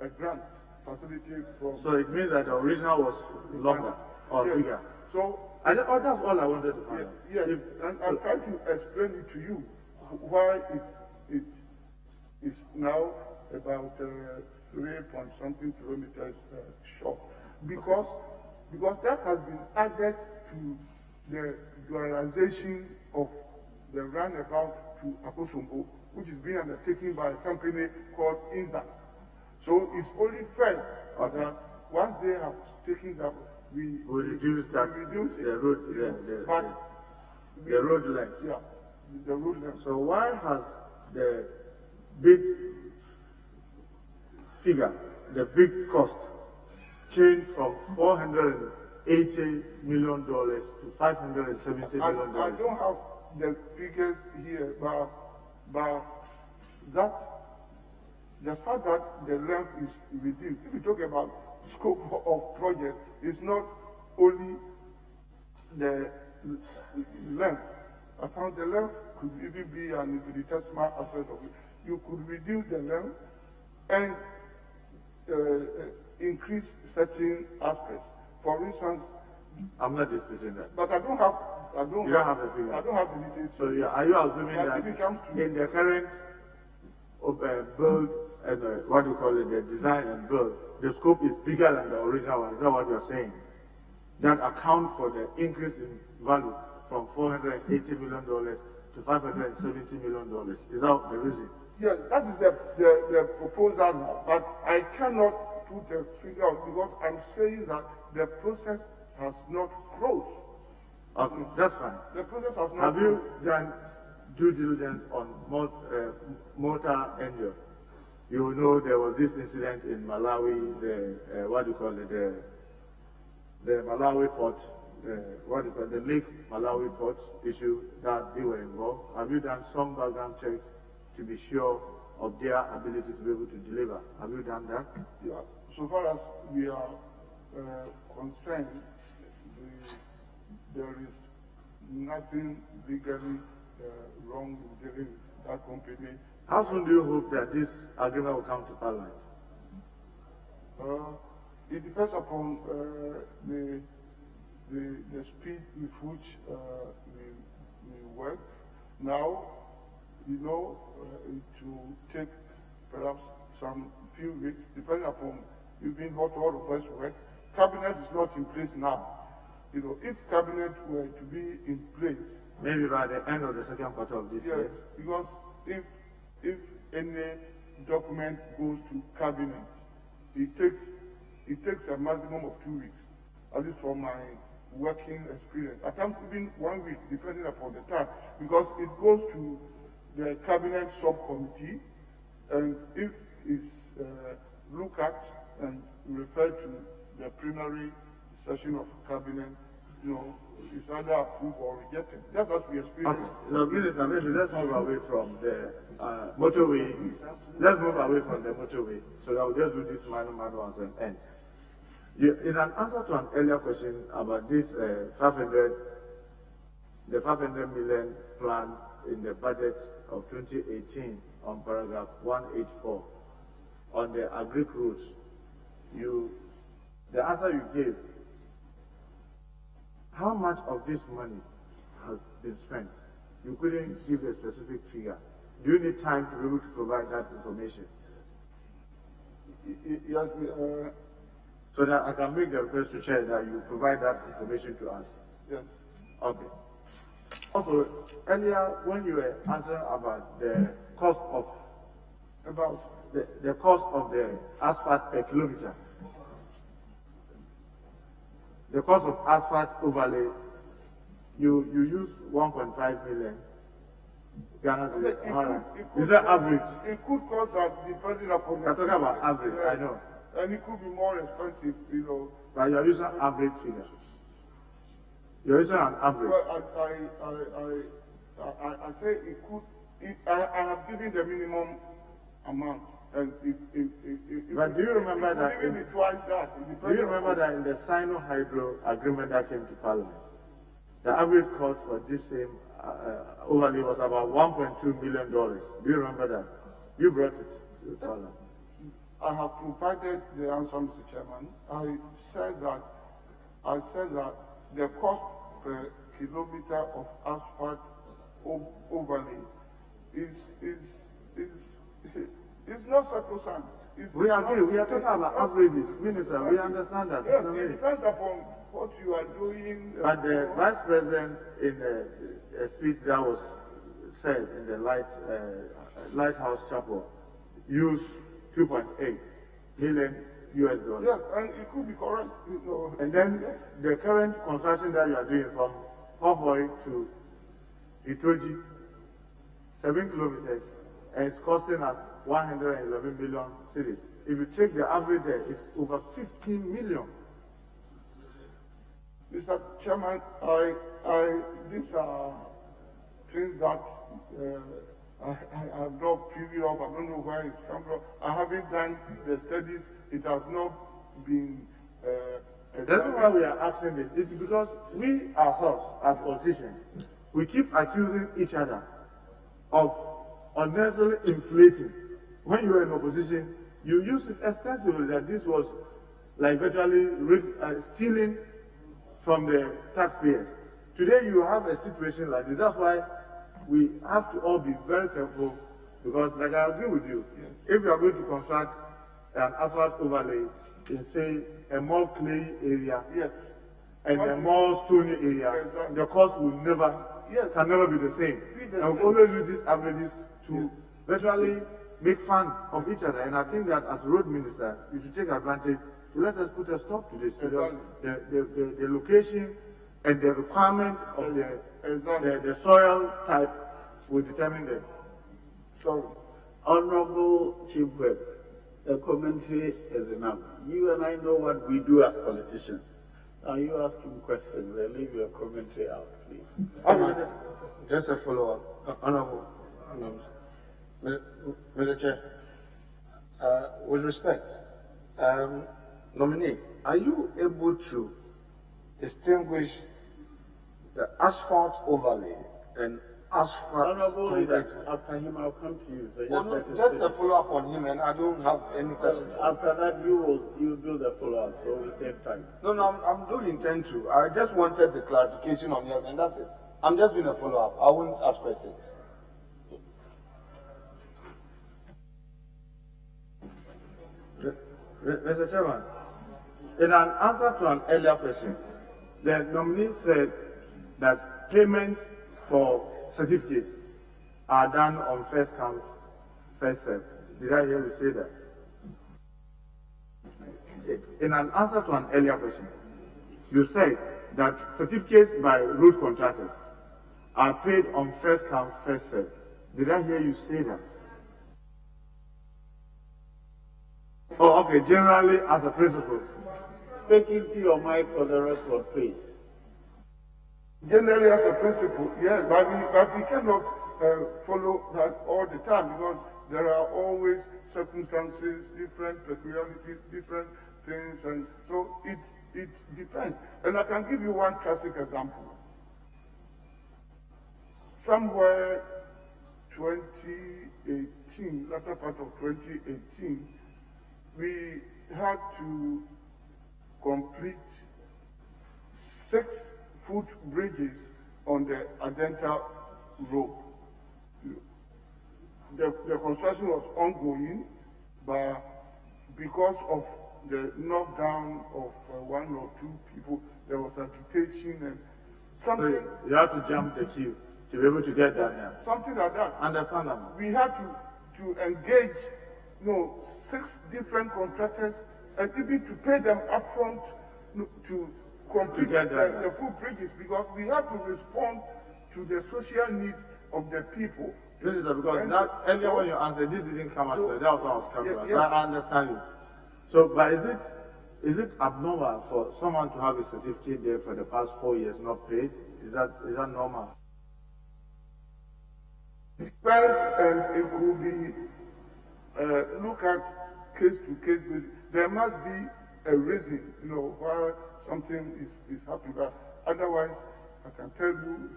a grant facility from. So it means that the original was longer or bigger. So that's all I wanted to find out. Yes, and I'm trying to explain it to you why it is now about 3-point-something kilometers short, because that has been added to the dualization of the roundabout to Akosombo, which is being undertaken by a company called INSA. So it's only fair that once they have taken that, we reduce the road length. Yeah, the road length. So why has the big figure, the big cost, changed from $480 million to $570 million? I don't have the figures here, but that the fact that the length is reduced. If you talk about scope of project, it's not only the length. I found the length could even be an infinitesimal aspect of it. You could reduce the length and increase certain aspects. For instance, I'm not disputing that. But I don't have the figure. I don't have the details. So are you assuming that in the current build and what do you call it, the design and build, the scope is bigger than the original one? Is that what you're saying? That account for the increase in value from $480 million to $570 million. Is that the reason? Yes, that is the proposal, but I cannot put a figure out because I'm saying that the process has not closed. Okay, that's fine. The process has not Have you done due diligence on Motor Angel? You know there was this incident in Malawi, the what do you call it, the Malawi port, what do you call it, the Lake Malawi port issue that they were involved. Have you done some background check to be sure of their ability to be able to deliver? Have you done that? Yeah. So far as we are concerned, there is nothing legally wrong with dealing with that company. How soon do you hope that this agreement will come to Parliament? It depends upon the speed with which we work. Now, you know, it will take perhaps some few weeks, depending upon even what all of us work. Cabinet is not in place now. You know, if cabinet were to be in place, maybe by the end of the second quarter of this year. Yes, because if any document goes to cabinet, it takes a maximum of 2 weeks, at least from my working experience. At times even 1 week, depending upon the time, because it goes to the cabinet subcommittee, and if it's looked at and referred to the plenary session of cabinet, you know, it's either approved or rejected. That's as we experience. Okay. Now, Minister, maybe let's move away from the motorway. Let's move away from the motorway, so that we'll just do this minor ones and end. In an answer to an earlier question about this 500 million plan in the budget of 2018 on paragraph 184 on the agri roads, the answer you gave, how much of this money has been spent? You couldn't give a specific figure. Do you need time to be able to provide that information? Yes, so that I can make the request to Chair that you provide that information to us. Yes. Okay. Also, earlier when you were answering about the cost of the cost of the asphalt per kilometer, the cost of asphalt overlay, you use 1.5 million. Is that average? It could cost that depending upon the. I'm talking about average, yes. I know. And it could be more expensive, you know. But you're using average figure. You're using an average. Well, I say it could. I have given the minimum amount, and but do you remember that? Even be twice that. Do you remember that in the Sino-Hydro agreement that came to Parliament, the average cost for this same overlay was about $1.2 million. Do you remember that? You brought it to Parliament. I have provided the answer, Mr. Chairman. I said that the cost per kilometer of asphalt overlay is not sacrosanct. We agree. We are talking about averages, Minister. We understand that. Yes, it depends upon what you are doing. But the Vice President, in a speech that was said in the Lighthouse Chapel, used 2.8 million US dollars. Yes, and it could be correct. You know. And then the current construction that you are doing from Motorway to Itoji, 7 kilometers, and it's costing us 111 million cedis. If you take the average there, it's over 15 million. Mr. Chairman, these are things that I have not preview of. I don't know where it's come from. I haven't done the studies. It has not been. That's why we are asking this. It's because we ourselves, as politicians, we keep accusing each other of unnecessarily inflating. When you were in opposition, you used it extensively that this was like virtually stealing from the taxpayers. Today you have a situation like this. That's why we have to all be very careful, because like I agree with you, yes, if we are going to construct an asphalt overlay in, say, a more clay area, yes, and a more stony area, exactly, the cost will never, yes, can never be the same. And we always use these averages to, yes, virtually make fun of each other. And I think that as road minister, you should take advantage to let us put a stop to this. Exactly. The location and the requirement of the soil type will determine the. Sorry. Honorable Chief Whip, the commentary is enough. You and I know what we do as politicians. Now you ask him questions and leave your commentary out, please. Just a follow-up. Honorable, Mr. Chair, with respect, nominee, are you able to distinguish the asphalt overlay and asphalt Honorable concrete? Leader, after him I'll come to you. So Just a follow-up on him, and I don't have any questions. After that, you do the follow-up, so we save time. No, I don't intend to. I just wanted the clarification on yours, and that's it. I'm just doing a follow-up. I won't ask questions. Mr. Chairman, in an answer to an earlier question, the nominee said that payments for certificates are done on first come, first served. Did I hear you say that? In an answer to an earlier question, you said that certificates by road contractors are paid on first come, first served. Did I hear you say that? Oh, okay, generally as a principle. Speak into your mic for the record, please. Generally as a principle, yes, but we cannot follow that all the time because there are always circumstances, different peculiarities, different things, and so it depends. And I can give you one classic example. Somewhere 2018, latter part of 2018, we had to complete 6 footbridges on the Adenta Road. The construction was ongoing, but because of the knockdown of 1 or 2 people, there was agitation and something. So you had to jump the queue to be able to get that. Yeah. Something like that. Understandable. We had to engage 6 different contractors and even to pay them upfront to complete the footbridges because we have to respond to the social needs of the people. This is because that earlier when you answered, this didn't come out. That was what I was coming from. Yes. I understand you. So, but is it abnormal for someone to have a certificate there for the past 4 years not paid? Is that normal? Depends, and it could be look at case to case basis. There must be a reason, why something is happening. But otherwise, I can tell you,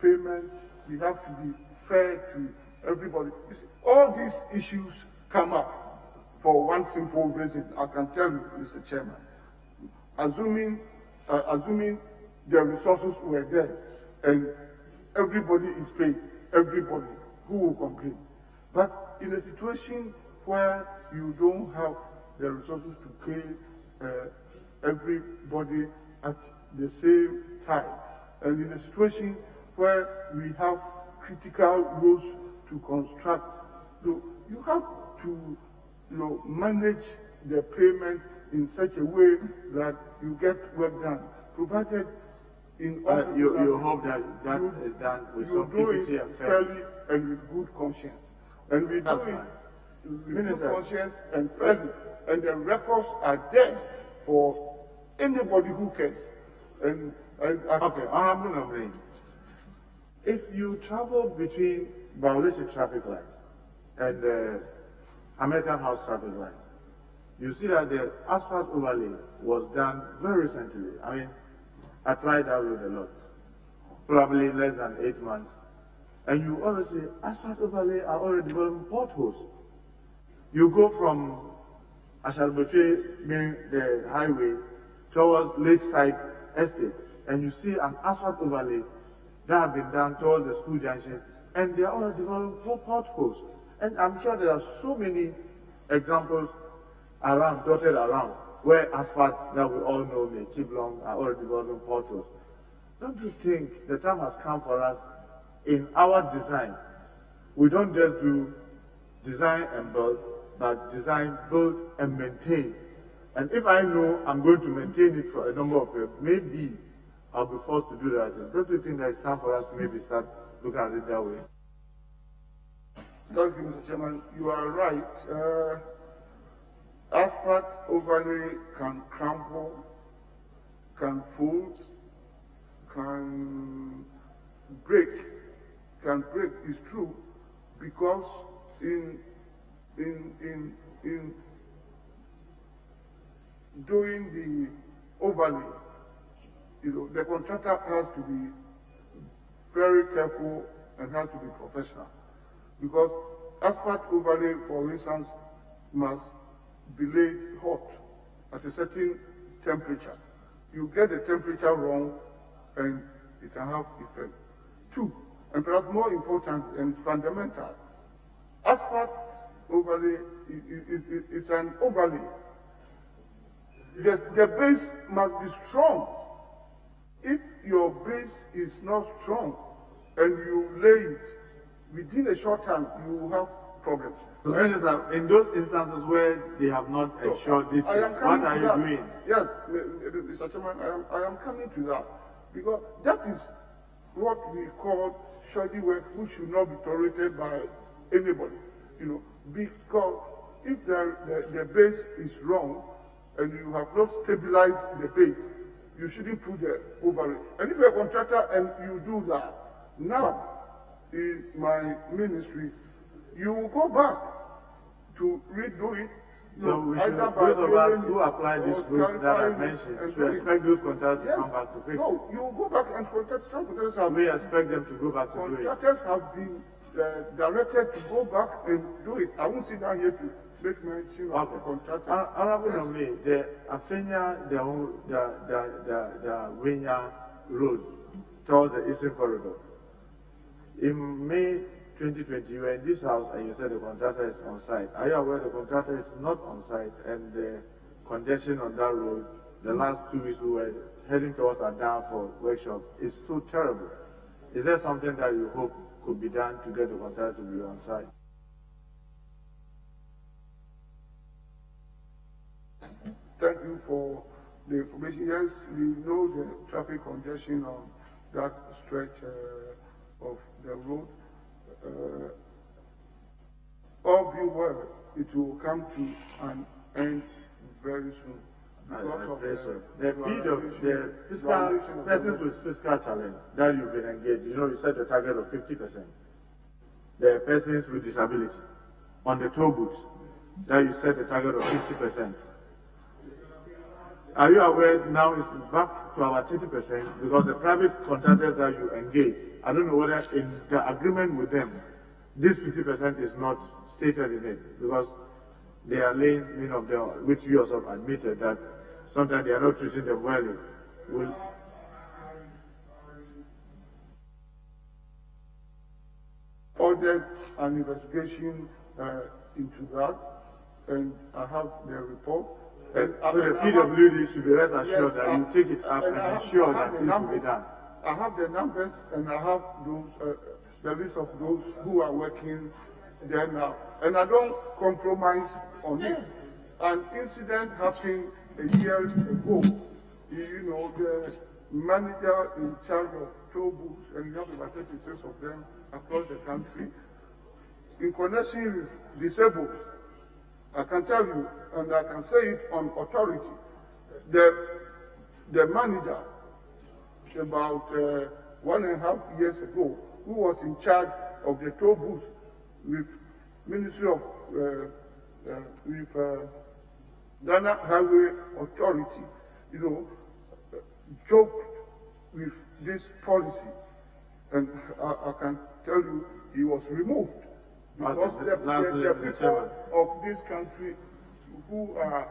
payment, we have to be fair to everybody. You see, all these issues come up for one simple reason. I can tell you, Mr. Chairman. Assuming the resources were there and everybody is paid, everybody, who will complain? But in a situation where you don't have the resources to pay everybody at the same time, and in a situation where we have critical roads to construct, you have to manage the payment in such a way that you get work done, provided in all you hope that is done with some equity and fairly and with good conscience. And we do it with good conscience and fairly. And the records are there for anybody who cares. And okay, Honorable Nominee, if you travel between Baulisi traffic light and American House traffic light, you see that the asphalt overlay was done very recently. I mean, I tried that road a lot, probably less than 8 months. And you always see asphalt overlay are already developing potholes. You go from Ashalboche, being the highway, towards Lakeside Estate, and you see an asphalt overlay that have been done towards the school junction, and they are already developing potholes. And I'm sure there are so many examples around, dotted around, where asphalt that we all know may keep long are already developing potholes. Don't you think the time has come for us in our design? We don't just do design and build, but design, build, and maintain. And if I know I'm going to maintain it for a number of years, maybe I'll be forced to do that. Don't you think that it's time for us to maybe start looking at it that way? Thank you, Mr. Chairman. You are right. Asphalt overlay can crumble, can fold, can break. It's true, because in doing the overlay, the contractor has to be very careful and has to be professional, because asphalt overlay, for instance, must be laid hot at a certain temperature. You get the temperature wrong and it can have effect. 2, and perhaps more important and fundamental, asphalt overlay is an overlay. The base must be strong. If your base is not strong and you lay it, within a short time you will have problems. So, Minister, in those instances where they have not ensured this, what are you doing? Yes, Mr. Chairman, I am coming to that, because that is what we call shoddy work, which should not be tolerated by anybody. Because if the base is wrong and you have not stabilized the base, you shouldn't put the overlay. And if you're a contractor and you do that, now in my ministry, you will go back to redo it. So we should, those of us who apply these rules that I mentioned, should expect those contractors to come back to fix it. No, you will go back and contractors have... We expect them to go back to do it. Contractors have been directed to go back and do it. I won't sit down here to make mention of the contractors. Honorable nominee, the Afenya, the Winya Road towards the Eastern Corridor. In May 2020, you were in this house and you said the contractor is on site. Are you aware the contractor is not on site, and the congestion on that road, the last 2 weeks we were heading towards Adam for workshop, is so terrible? Is there something that you hope could be done to get the contractor to be on site? Thank you for the information. Yes, we know the traffic congestion on that stretch of the road. All being well, it will come to an end very soon. Because of the persons with fiscal challenge that you've been engaged, you set a target of 50%. The persons with disability on the toll booths, that you set a target of 50%. Are you aware now it's back to about 30%, because the private contractors that you engage, I don't know whether in the agreement with them, this 50% is not stated in it, because they are laying, which you yourself admitted that sometimes they are not treating them well. Ordered an investigation into that, and I have the report. So the PWD should be rest assured that you take it up and ensure that this will be done. I have the numbers, and I have those, the list of those who are working there now. And I don't compromise on it. An incident happened a year ago. The manager in charge of toll booths, and you have about 36 of them across the country, in connection with disabled. I can tell you, and I can say it on authority, the manager, about 1.5 years ago, who was in charge of the toll booth with Ministry of Ghana Highway Authority, joked with this policy, and I can tell you he was removed. Because the people of this country who are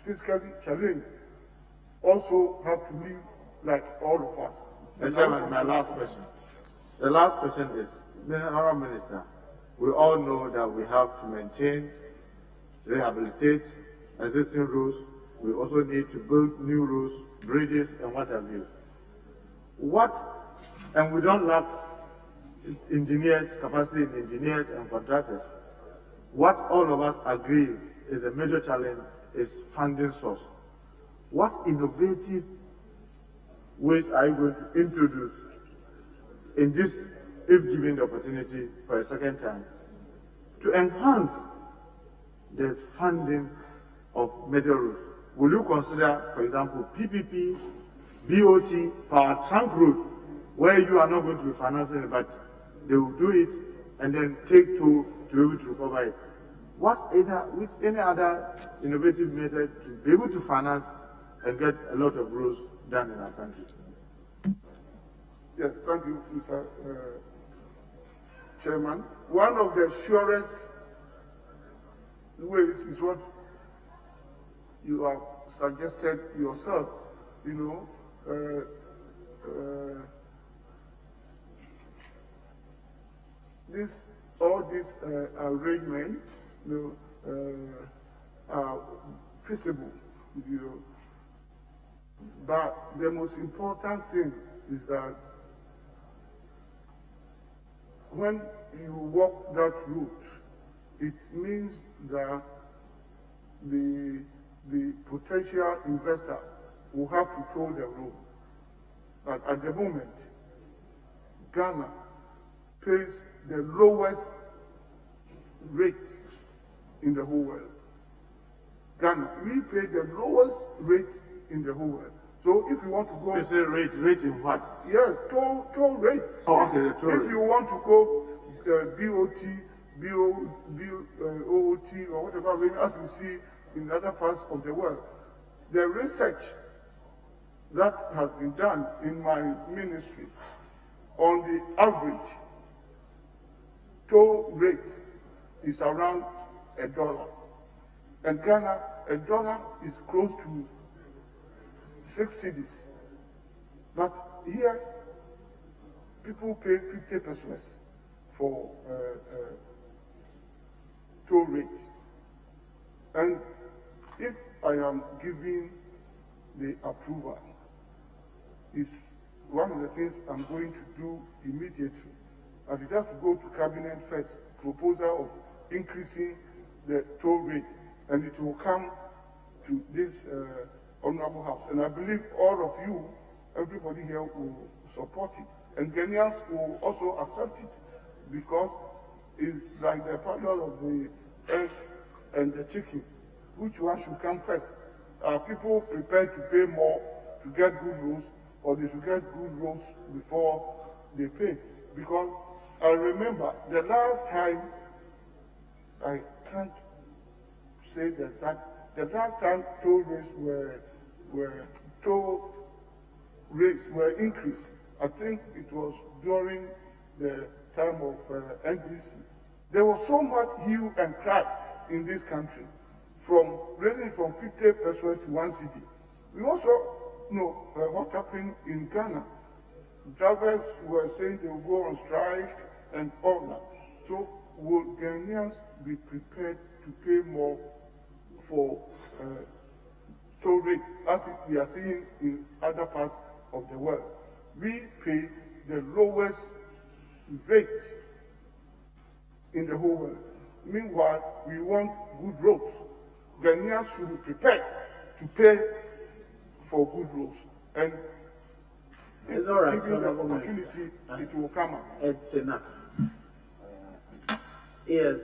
fiscally challenged also have to live like all of us. And Chairman, my last question. The last question is, Honourable Minister, we all know that we have to maintain, rehabilitate existing roads. We also need to build new roads, bridges, and what have you. And we don't lack engineers, capacity in engineers and contractors. What all of us agree is a major challenge is funding source. What innovative ways are you going to introduce in this if given the opportunity for a second time, to enhance the funding of major roads? Will you consider, for example, PPP, BOT for our trunk road, where you are not going to be financing it, but they will do it and then take to be able to recover it? With any other innovative method to be able to finance and get a lot of roads done in our country? Yes, thank you, Mr. Chairman. One of the surest ways is what you have suggested yourself, all these arrangements, are feasible, but the most important thing is that when you walk that route, it means that the potential investor will have to toll the road. But at the moment, Ghana pays the lowest rate in the whole world. Ghana, we pay the lowest rate in the whole world. So if you want to go... You say rate in what? Yes, toll rate. Oh, okay, the toll rate. If you want to go BOT, OOT, or whatever rate, as we see in other parts of the world, the research that has been done in my ministry on the average toll rate is around $1. And Ghana, $1 is close to 6 cities. But here, people pay 50 pesos for toll rate. And if I am giving the approval, is one of the things I'm going to do immediately. And it has to go to cabinet first, proposal of increasing the toll rate, and it will come to this honorable house. And I believe all of you, everybody here will support it. And Ghanaians will also accept it, because it's like the parallel of the egg and the chicken. Which one should come first? Are people prepared to pay more to get good roads, or they should get good roads before they pay? Because I remember the last time, I can't say the exact, the last time toll rates were increased, I think it was during the time of NDC. There was so much hue and cry in this country, from raising from 50 pesos to 1 cedi. We also know what happened in Ghana. Drivers were saying they will go on strike and all that. So will Ghanaians be prepared to pay more for toll rate, as we are seeing in other parts of the world? We pay the lowest rate in the whole world. Meanwhile, we want good roads. Ghanaians should be prepared to pay for good roads. And it's all right, given the opportunity, it will come up. It's enough. Yes.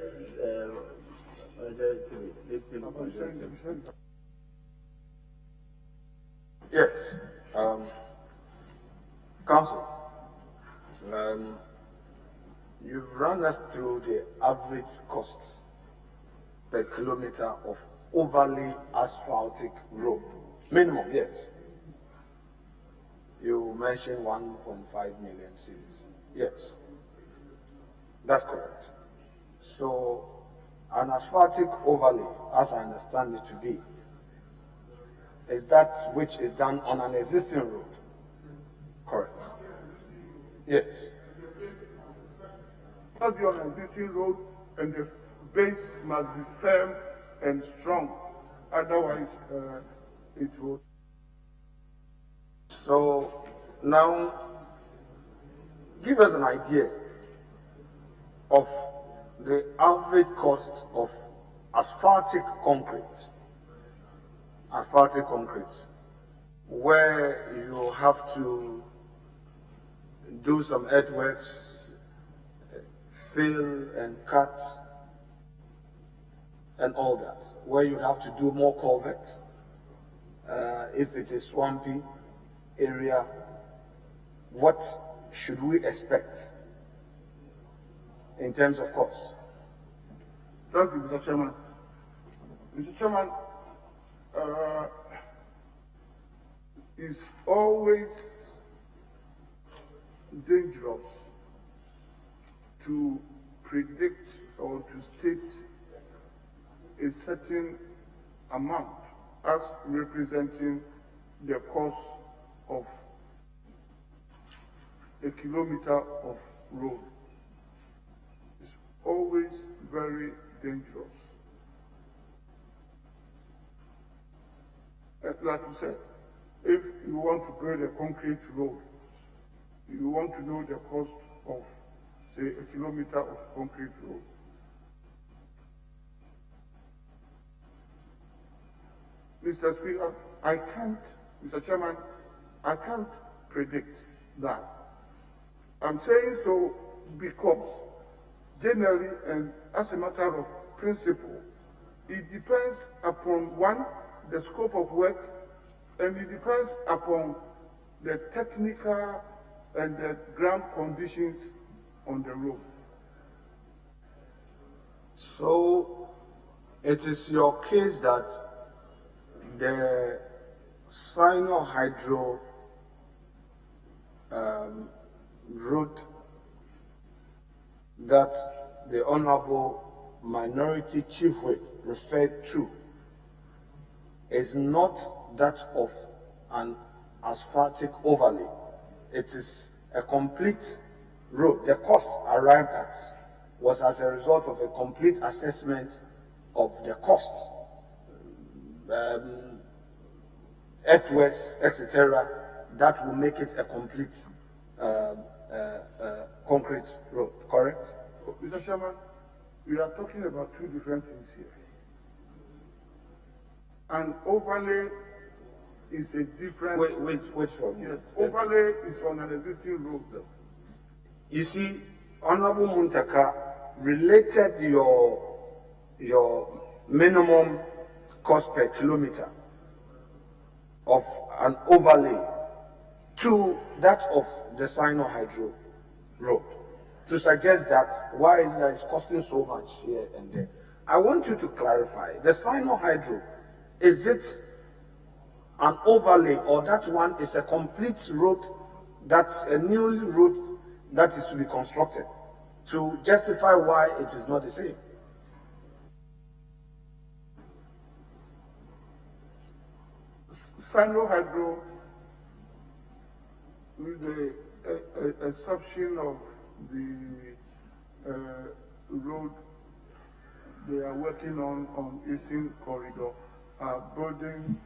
Yes. Council, you've run us through the average cost per kilometer of overly asphaltic road. Minimum, yes. You mentioned 1.5 million cedis. Yes. That's correct. So, an asphaltic overlay, as I understand it to be, is that which is done on an existing road. Correct. Yes. It must be on an existing road, and the base must be firm and strong. Otherwise, it will. So, now, give us an idea of the average cost of asphaltic concrete, where you have to do some earthworks fill and cut and all that, where you have to do more culverts. If it is swampy area, what should we expect in terms of cost? Thank you, Mr. Chairman. Mr. Chairman, it's always dangerous to predict or to state a certain amount as representing the cost of a kilometer of road. It's always very dangerous. Like you said, if you want to build a concrete road, you want to know the cost of, say, a kilometer of concrete road. Mr. Speaker, Mr. Chairman, I can't predict that. I'm saying so because generally and as a matter of principle, it depends upon, one, the scope of work, and it depends upon the technical and the ground conditions on the road. So it is your case that the Sino-Hydro route that the Honorable Minority Chief Whip referred to is not that of an asphaltic overlay. It is a complete road. The cost arrived at was as a result of a complete assessment of the costs, earthworks, etc., that will make it a complete concrete road, correct? Mr. Chairman, we are talking about two different things here. An overlay is a different... Wait for me. Yes, overlay is on an existing road, though. You see, Honorable Muntaka related your minimum cost per kilometer of an overlay to that of the Sino-Hydro road, to suggest that why is that it's costing so much here and there. I want you to clarify, the Sino-Hydro, is it an overlay or that one is a complete road, that's a new road that is to be constructed, to justify why it is not the same? Sino-Hydro, with the exception of the road they are working on Eastern Corridor, are building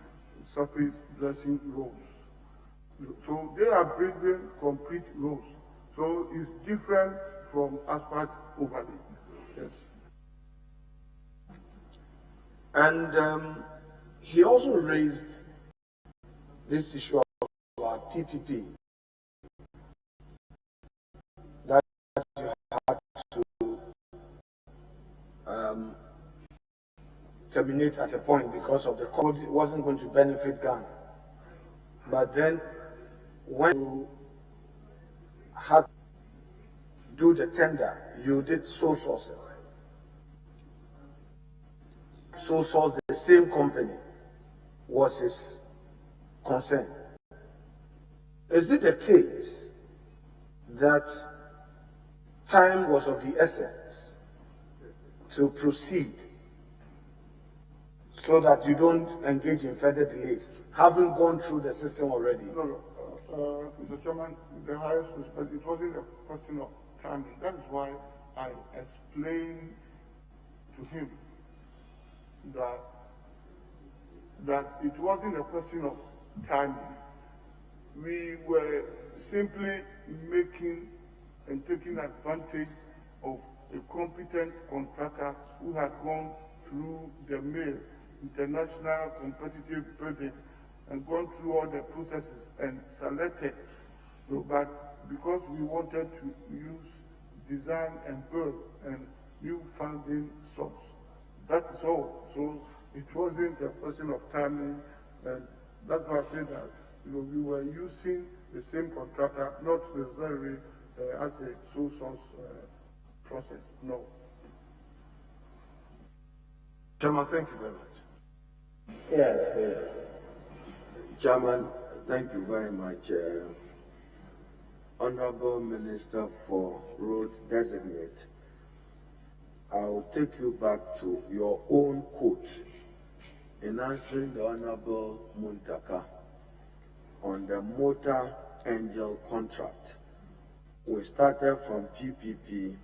surface dressing roads. So they are building complete roads. So it's different from asphalt overlay. Yes. And he also raised this issue about PPP, that you had to terminate at a point because of the code wasn't going to benefit Ghana. But then when you had to do the tender, you did sole sourcing. Sole source, the same company was his concern. Is it the case that time was of the essence to proceed so that you don't engage in further delays, having gone through the system already? No, Mr. Chairman, with the highest respect, it wasn't a question of timing. That is why I explained to him that it wasn't a question of timing. We were simply making and taking advantage of a competent contractor who had gone through the mill, international competitive bidding, and gone through all the processes and selected. So, but because we wanted to use design and build a new funding source. That is all. So it wasn't a question of timing, and that's why I say that we were using the same contractor, not necessarily as a sole source process. No. Chairman, thank you very much. Yes. Chairman, thank you very much. Honorable Minister for Road Designate, I'll take you back to your own quote in answering the Honorable Muntaka on the Motor Angel contract. We started from PPP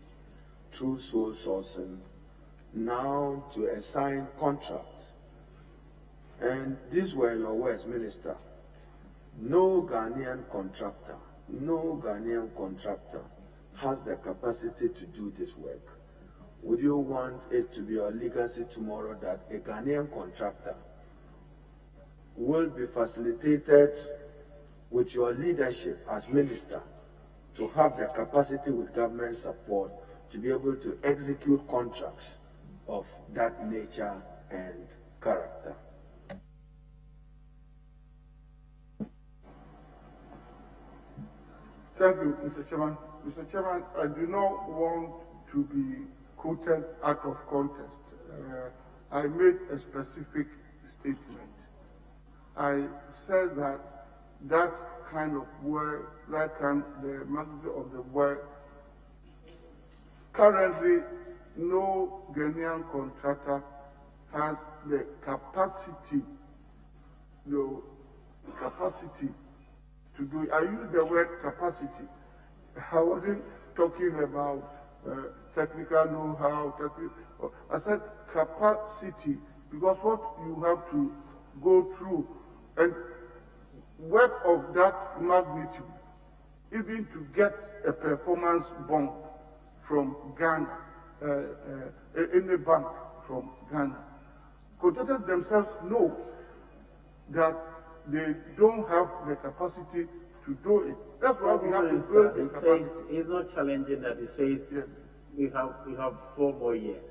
through sole sourcing, now to a signed contract. And these were your words, Minister. No Ghanaian contractor has the capacity to do this work. Would you want it to be your legacy tomorrow that a Ghanaian contractor will be facilitated with your leadership as minister to have the capacity with government support to be able to execute contracts of that nature and character? Thank you, Mr. Chairman. Mr. Chairman, I do not want to be quoted out of context. I made a specific statement. I said that that kind of work, the magnitude of the work, currently no Ghanaian contractor has the capacity to do it. I use the word capacity. I wasn't talking about technical know-how. I said capacity, because what you have to go through and work of that magnitude, even to get a performance bond from Ghana, any bank from Ghana. Contractors themselves know that they don't have the capacity to do it. That's why we have to build the capacity. It's not challenging that it says yes. we have 4 more years.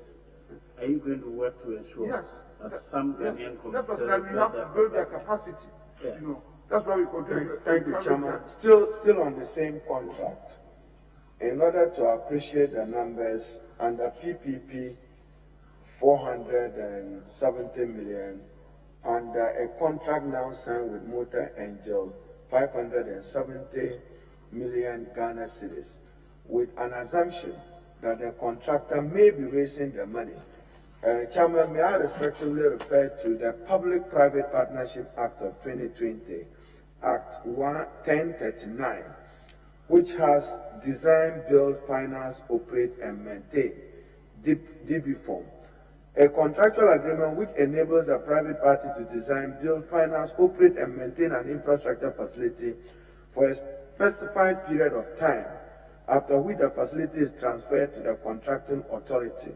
Yes. Are you going to work to ensure that some Ghanaian contractors... That's why we have to build their capacity. Yeah. That's why we continue. Thank you, Chairman. Still on the same contract. In order to appreciate the numbers, under PPP, 470 million, under a contract now signed with Motor Angel, 570 million Ghana cedis, with an assumption that the contractor may be raising the money. Chairman, may I respectfully refer to the Public-Private Partnership Act of 2020, Act 1039, which has design, build, finance, operate, and maintain, DB form. A contractual agreement which enables a private party to design, build, finance, operate, and maintain an infrastructure facility for a specified period of time, after which the facility is transferred to the contracting authority.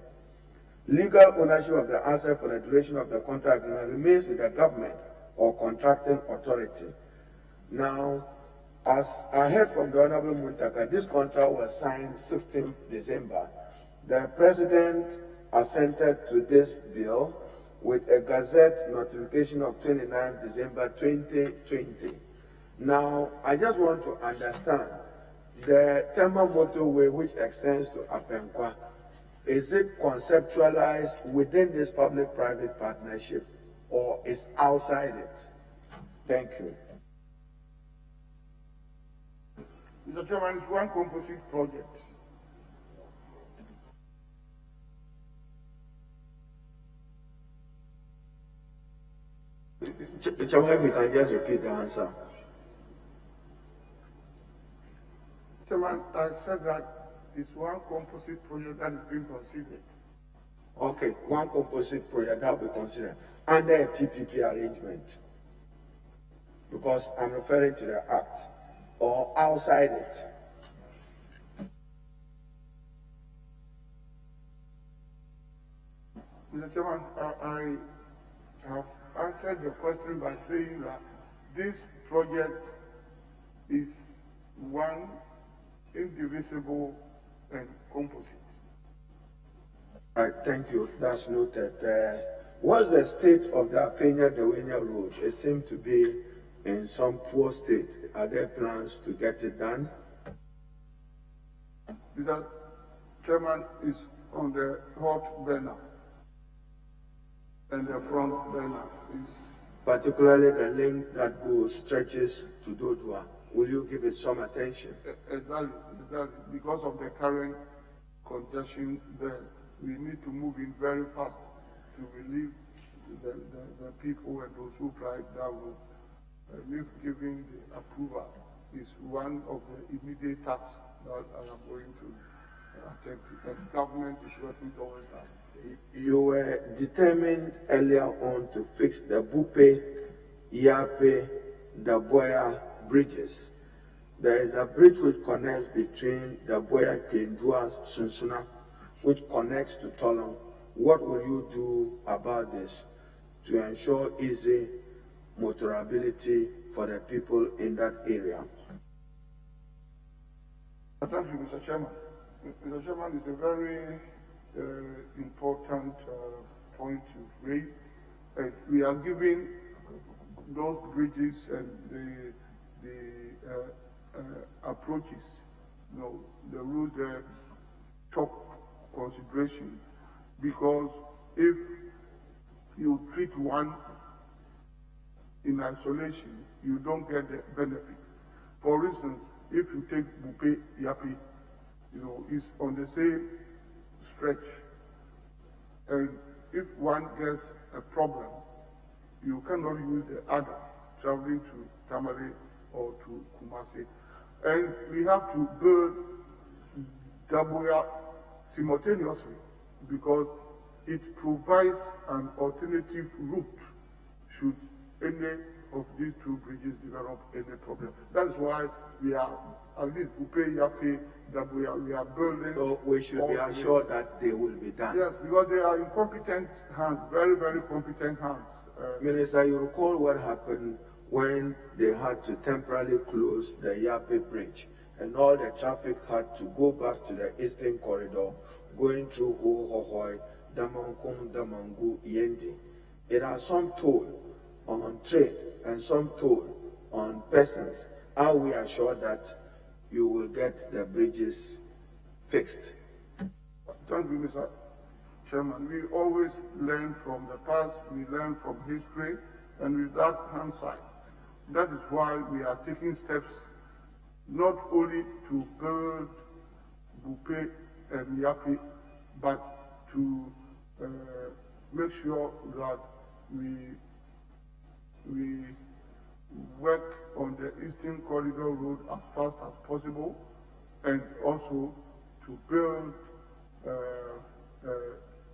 Legal ownership of the asset for the duration of the contract agreement remains with the government or contracting authority. Now, as I heard from the Honorable Muntaka, this contract was signed 16th December. The President assented to this bill with a Gazette notification of 29 December 2020. Now, I just want to understand, the Tema Motorway, which extends to Apenkwa, is it conceptualized within this public-private partnership or is outside it? Thank you. Mr. Chairman, it's one composite project. Chairman, if you can just repeat the answer. Chairman, I said that it's one composite project that is being considered. Okay, one composite project that will be considered under a PPP arrangement, because I'm referring to the Act, or outside it. Mr. Chairman, I have answered the question by saying that this project is one indivisible and composites. All right, thank you. That's noted. What's the state of the Afenya-Dawenya Road? It seems to be in some poor state. Are there plans to get it done? Mr. Chairman, is on the hot burner, and the front burner is... Particularly the link that stretches to Dodua. Will you give it some attention? Exactly. Because of the current congestion there, we need to move in very fast to relieve the people and those who drive that road. If giving the approval is one of the immediate tasks that I am going to attempt to. The government is working towards that. You were determined earlier on to fix the Bupe, Yape, Daboya bridges. There is a bridge which connects between Daboya, Kendua, Sunsuna, which connects to Tolong. What will you do about this to ensure easy motorability for the people in that area? Thank you, Mr. Chairman. Mr. Chairman, it's a very important point you've raised. We are giving those bridges and the approaches, the route, the top consideration, because if you treat one in isolation, you don't get the benefit. For instance, if you take Bupe Yapi, it's on the same stretch, and if one gets a problem, you cannot use the other traveling to Tamale or to Kumasi. And we have to build Daboya simultaneously because it provides an alternative route should any of these two bridges develop any problem. That is why we are, at least Bupe, Yape, Daboya, we are building. So we should be assured that they will be done. Yes, because they are in competent hands, very, very competent hands. Minister, you recall what happened when they had to temporarily close the Yape bridge and all the traffic had to go back to the eastern corridor, going through Hohohoi, Damankum, Damangu, Yendi. It has some toll on trade and some toll on persons. Are we assured that you will get the bridges fixed? Thank you, Mr. Chairman. We always learn from the past, we learn from history, and with that hindsight, that is why we are taking steps not only to build Bupe and Yapi, but to make sure that we work on the Eastern Corridor Road as fast as possible, and also to build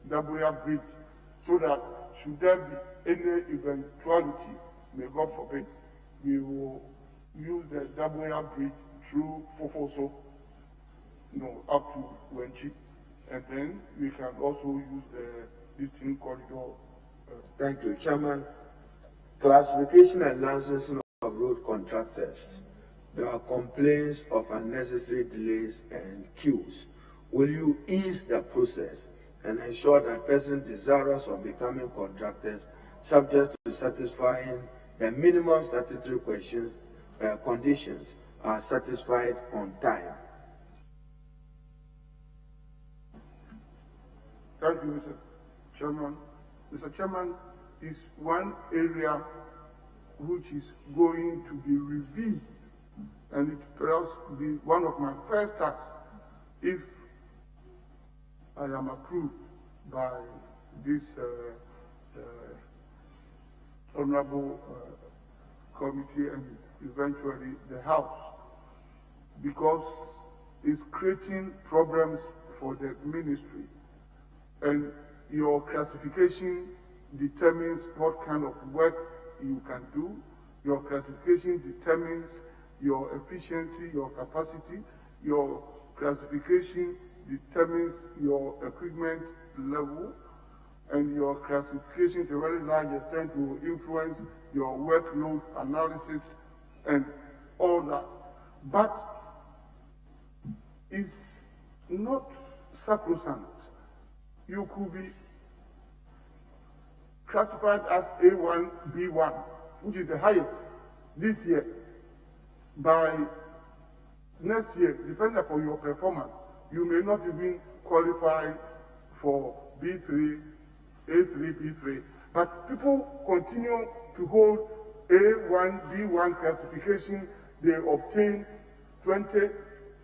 Daboya Bridge, so that should there be any eventuality, may God forbid, we will use the Daboya Bridge through Fofoso, up to Wenchi, and then we can also use the Eastern Corridor. Thank you, Chairman. Classification and licensing of road contractors. There are complaints of unnecessary delays and queues. Will you ease the process and ensure that persons desirous of becoming contractors, subject to satisfying the minimum statutory conditions, are satisfied on time? Thank you, Mr. Chairman. Mr. Chairman, is one area which is going to be reviewed, and it perhaps be one of my first tasks if I am approved by this honorable committee and eventually the House, because it's creating problems for the ministry, and your classification determines what kind of work you can do. Your classification determines your efficiency, your capacity. Your classification determines your equipment level, and your classification to a very large extent will influence your workload analysis and all that. But it's not sacrosanct. You could be classified as A1, B1, which is the highest this year. By next year, depending upon your performance, you may not even qualify for B3, A3, B3. But people continue to hold A1, B1 classification they obtained 20,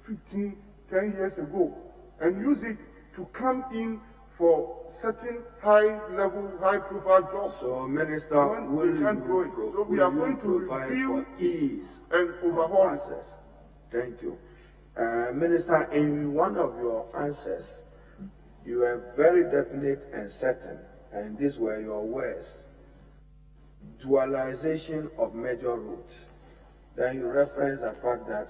15, 10 years ago, and use it to come in for certain high-level, high-profile jobs. So, Minister, we are going to review ease and overhaul it. Thank you. Minister, in one of your answers, you were very definite and certain, and these were your words: dualization of major routes. Then you reference the fact that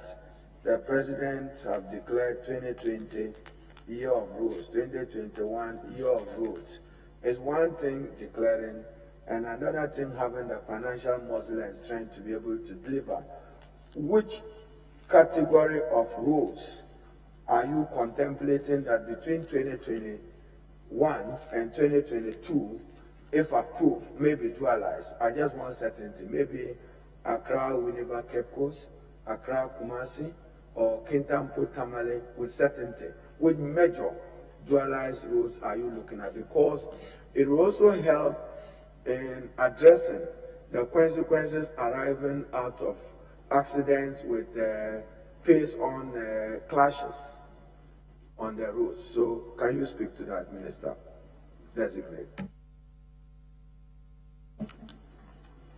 the President have declared 2020 year of roads, 2021 year of roads. It's one thing declaring, and another thing having the financial muscle and strength to be able to deliver. Which category of roads are you contemplating that between 2021 and 2022, if approved, may be dualized? I just want certainty. Maybe Accra, Winneba, Cape Coast, Accra, Kumasi, or Kintampo, Tamale, with certainty. Which major dualized roads are you looking at? Because it will also help in addressing the consequences arising out of accidents with face-on clashes on the roads. So can you speak to that, Minister? Designate.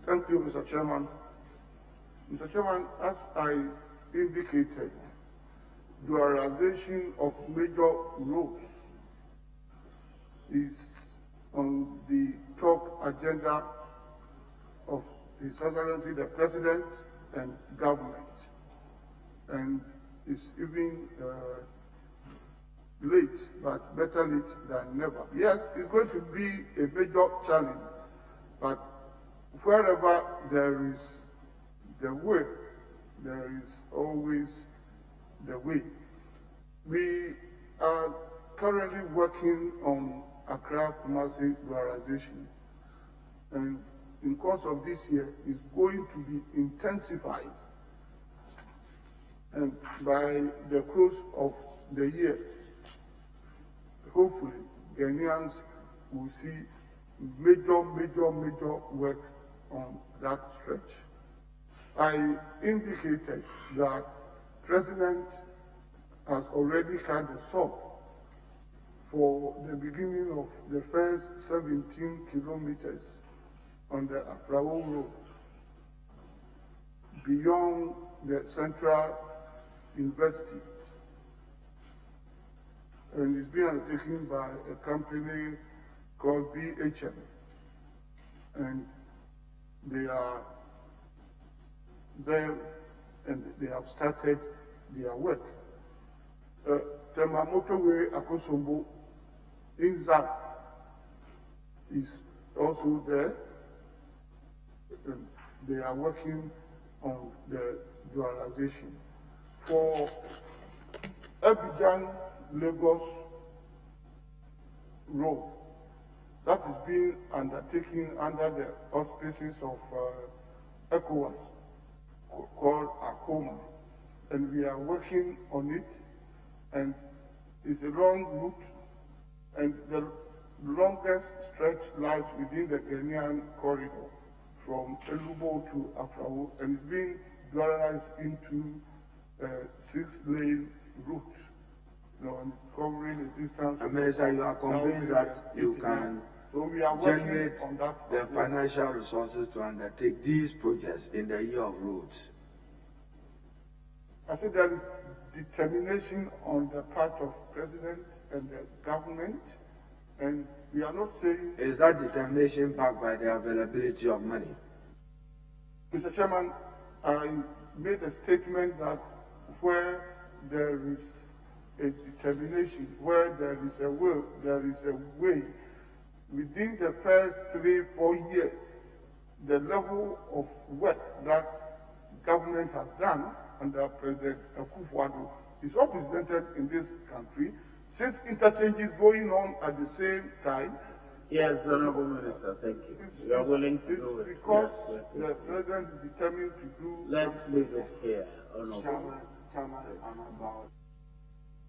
Thank you, Mr. Chairman. Mr. Chairman, as I indicated, dualization of major roads is on the top agenda of His Excellency the President and government, and it's even late, but better late than never. Yes, it's going to be a major challenge, but wherever there is the will, there is always the way. We are currently working on Accra Kumasi dualization, and in course of this year is going to be intensified, and by the close of the year, hopefully Ghanaians will see major work on that stretch. I indicated that President has already had a sub for the beginning of the first 17 kilometers on the Afrawo Road beyond the Central University. And it's being undertaken by a company called BHM. And they are there and they have started their work. Motorway Akosombo Inza is also there. And they are working on the dualization. For Abidjan Lagos Road, that is being undertaken under the auspices of ECOWAS, called ACOMA, and we are working on it, and it's a long route, and the longest stretch lies within the Ghanaian corridor from Elubo to Afrawo, and it's being dualized into a 6-lane route, and covering a distance. Minister, you are convinced that you can generate the financial resources to undertake these projects in the year of roads? I said there is determination on the part of President and the government, and we are not saying... Is that determination backed by the availability of money? Mr. Chairman, I made a statement that where there is a determination, where there is a will, there is a way. Within the first 3-4 years, the level of work that government has done under President Akufo-Addo It's unprecedented in this country. 6 interchanges going on at the same time. Yes, Honorable Minister, thank you. You are willing to do it. Because yes, the president is determined to do. Let's leave it here, Honorable.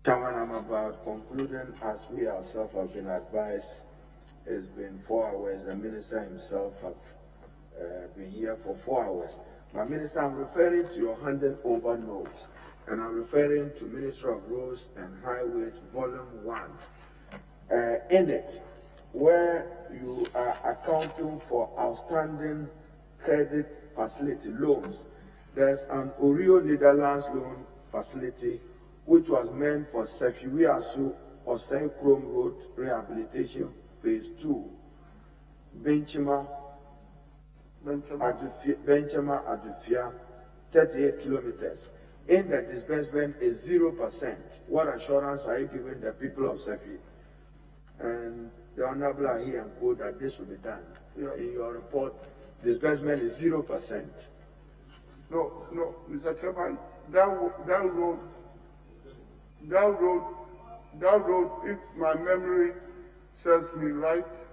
Chairman, I'm about concluding as we ourselves have been advised. It's been 4 hours. The minister himself have been here for 4 hours. My minister, I'm referring to your handing over notes, and I'm referring to Ministry of Roads and Highways, Volume 1. In it, where you are accounting for outstanding credit facility loans, there's an Oreo Netherlands loan facility which was meant for Sefiwiasu or Chrome Road Rehabilitation Phase 2, Benchema Adufia, 38 kilometers. In the disbursement is 0%. What assurance are you giving the people of Sefi? And the Honorable are here and quote that this will be done. In your report, disbursement is 0%. No, Mr. Chairman, that road, if my memory serves me right,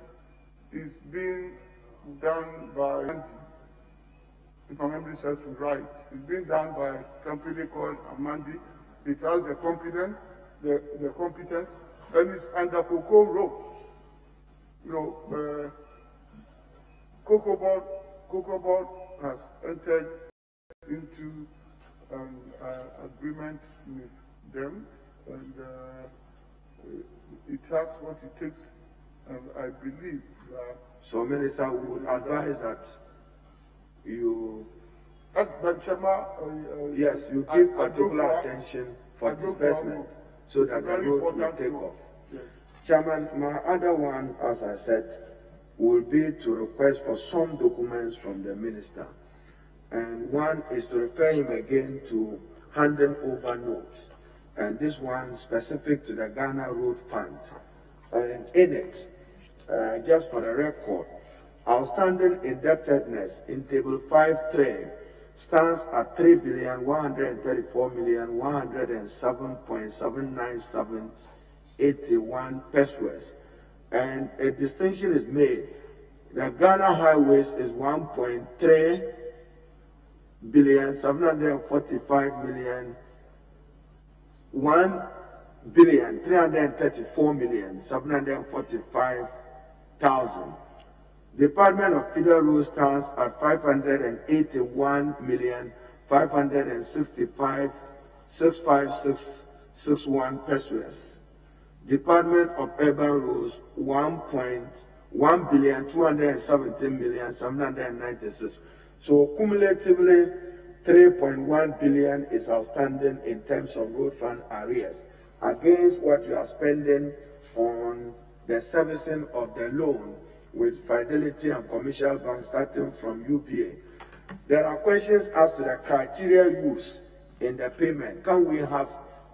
is being done by, if my memory serves me right, it's being done by a company called Amandi. It has the competence, and it's under Cocoa Roads. Cocoa Board has entered into an agreement with them, and it has what it takes, and I believe that. So, Minister, we would advise that you. As Benchema, yes, you give particular attention for disbursement so that the road will take off. Yes. Chairman, my other one, as I said, will be to request for some documents from the minister. And one is to refer him again to handing over notes. And this one specific to the Ghana Road Fund. And in it, just for the record, outstanding indebtedness in table 5.3 stands at 3,134,107.79781 pesos. And a distinction is made. The Ghana Highways is 1.3,745,000,000, 1,334,745,000. Department of Federal Roads stands at 581,565,65661 pesos. Department of Urban Roads 1,217,796. So cumulatively, 3.1 billion is outstanding in terms of road fund arrears against what you are spending on the servicing of the loan with Fidelity and Commercial Bank starting from UBA. There are questions as to the criteria used in the payment. Can we have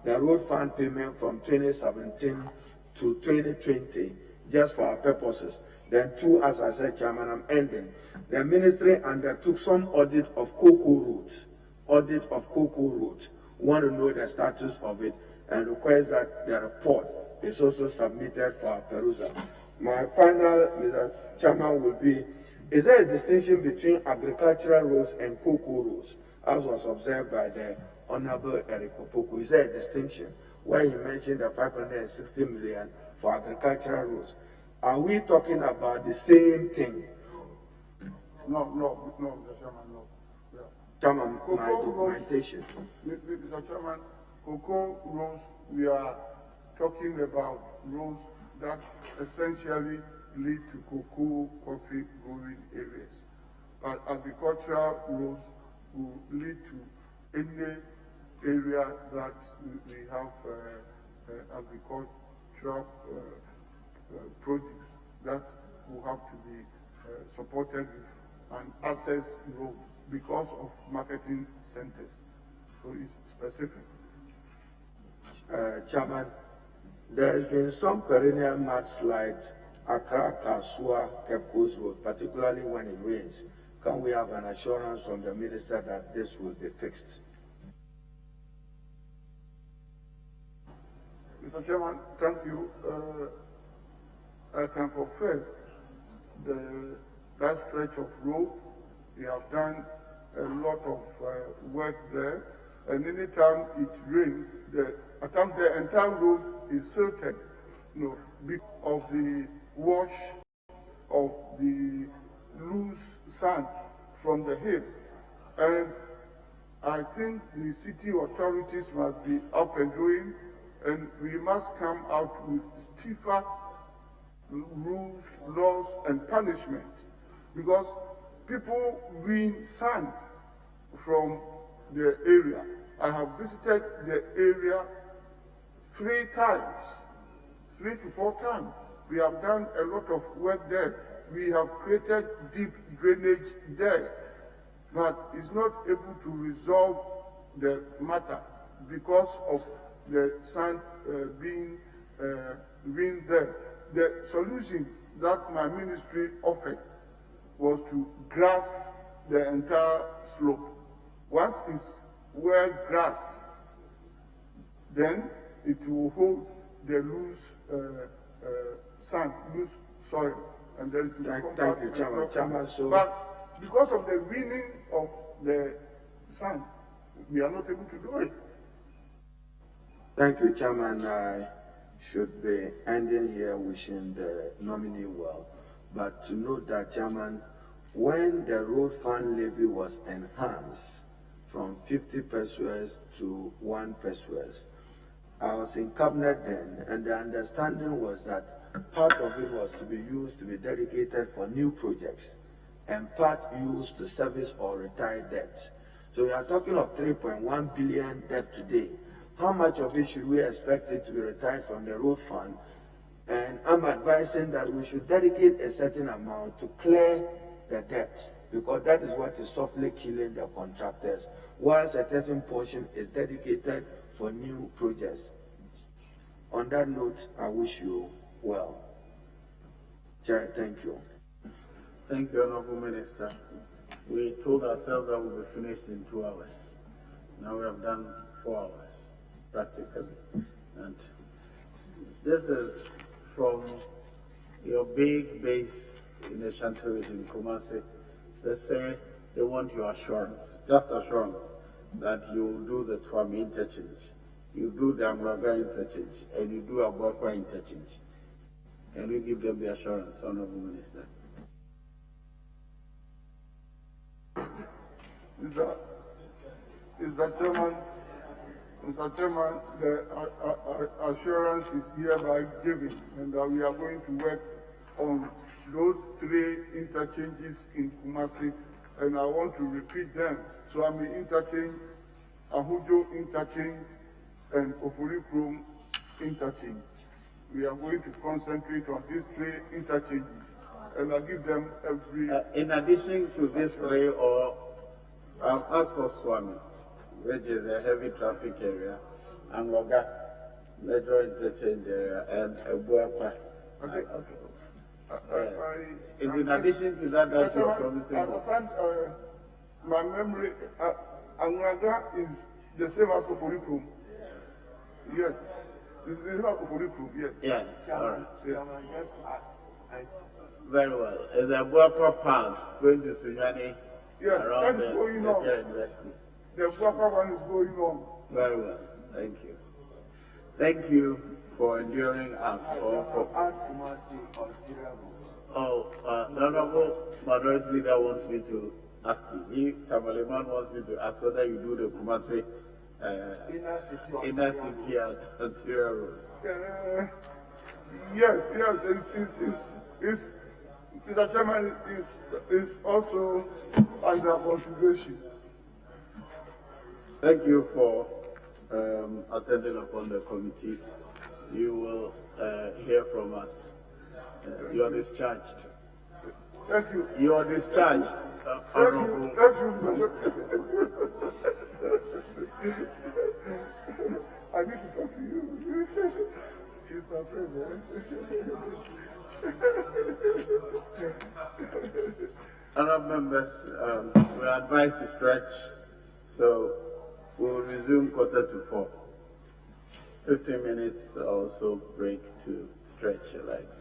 the road fund payment from 2017 to 2020 just for our purposes? Then 2, as I said, Chairman, I'm ending. The ministry undertook some audit of cocoa routes. Want to know the status of it and request that the report is also submitted for our perusal. My final, Mr. Chairman, will be, is there a distinction between agricultural roads and cocoa roads, as was observed by the Honorable Eric Opoku? Is there a distinction where he mentioned the 560 million for agricultural roads? Are we talking about the same thing? No, Mr. Chairman, no. Yeah. Chairman, my documentation. Mr. Chairman, cocoa roads, we are talking about roads that essentially lead to cocoa, coffee growing areas. But agricultural roads will lead to any area that we have agricultural produce that will have to be supported with an access road because of marketing centers. So it's specific. Chairman, there has been some perennial mudslides Accra, Kasua, Cape Coast Road, particularly when it rains. Can we have an assurance from the minister that this will be fixed? Mr. Chairman, thank you. I can confirm that stretch of road, we have done a lot of work there, and anytime it rains, the entire road is silted, because of the wash of the loose sand from the hill. And I think the city authorities must be up and doing, and we must come out with stiffer rules, laws, and punishment, because people win sand from the area. I have visited the area 3 times, 3 to 4 times. We have done a lot of work there. We have created deep drainage there, but it's not able to resolve the matter because of the sand being there. The solution that my ministry offered was to grass the entire slope. Once it's well grassed, then it will hold the loose sand, loose soil, and then it will Thank you, Chairman. But because of the winning of the sand, we are not able to do it. Thank you, Chairman. I should be ending here wishing the nominee well, but to note that, Chairman, when the road fund levy was enhanced from 50 pesos to 1 pesos, I was in cabinet then, and the understanding was that part of it was to be used to be dedicated for new projects, and part used to service or retire debt. So we are talking of 3.1 billion debt today. How much of it should we expect it to be retired from the road fund? And I'm advising that we should dedicate a certain amount to clear the debt, because that is what is softly killing the contractors, whilst a certain portion is dedicated for new projects. On that note, I wish you well. Chair, thank you. Thank you, Honorable Minister. We told ourselves that we'll be finished in 2 hours. Now we have done 4 hours, practically. And this is from your big base in the Chantery in Kumasi. They say they want your assurance, just assurance, that you will do the Twami interchange, you do the Amlaga interchange, and you do Abwakwa interchange. Can you give them the assurance, Honorable Minister? Mr. Chairman, the assurance is hereby given, and that we are going to work on those 3 interchanges in Kumasi, and I want to repeat them. So I'm in interchange, Ahujo interchange, and Ofurikrum interchange. We are going to concentrate on these 3 interchanges, and I'll give them every... in addition to these 3, or I've asked for Swami, which is a heavy traffic area, and Loga, major interchange area, and Abuapa. Okay. In addition to that, that you are promising. I understand my memory. Angaga is the same as Ofurikrum. Yes. It's the same as Ofurikrum, yes. Yes, all right. Yes. Very well. Is Abuapa part going to Sunyani? Yes, around that is going on. University? The Abuapa one is going on. Very well. Thank you. Thank you for enduring us. The Honorable Minority Leader wants me to ask you. Tamaleman wants me to ask whether you do the Kumasi inner city and interior roads. Yes, Mr. Chairman, is also under consideration. Thank you for attending upon the committee. You will hear from us. You are discharged. Thank you. You are discharged. Thank you. I need to talk to you. She's my friend, Honourable members, we are advised to stretch, so we will resume 3:45. 15 minutes or so break to stretch your legs.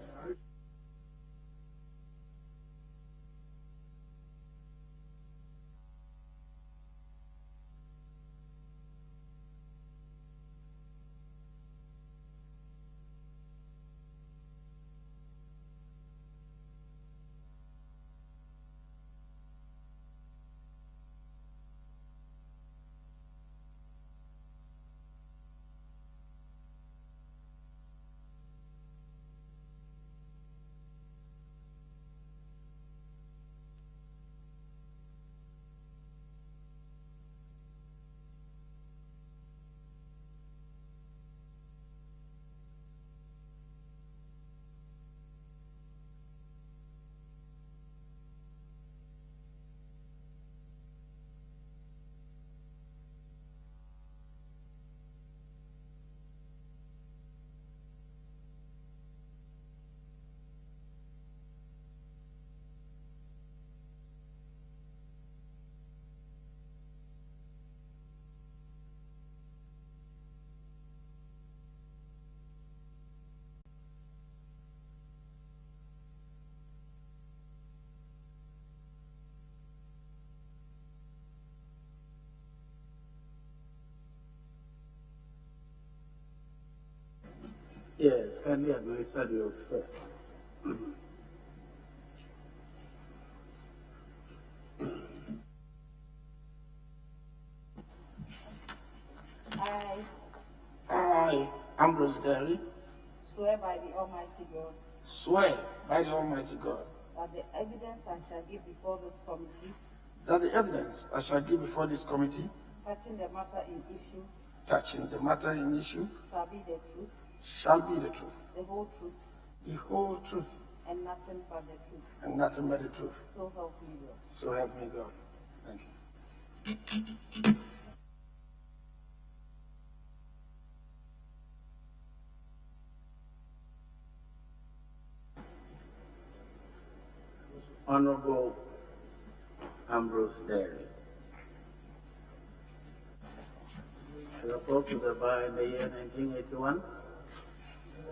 Yes, kindly administer the oath. I, Ambrose Derry, swear by the Almighty God swear by the Almighty God that the evidence I shall give before this committee that the evidence I shall give before this committee touching the matter in issue shall be the truth, the whole truth, and nothing but the truth. So help me God. So help me God. Thank you. Honorable Ambrose Derry. I report to the bar in the year 1981?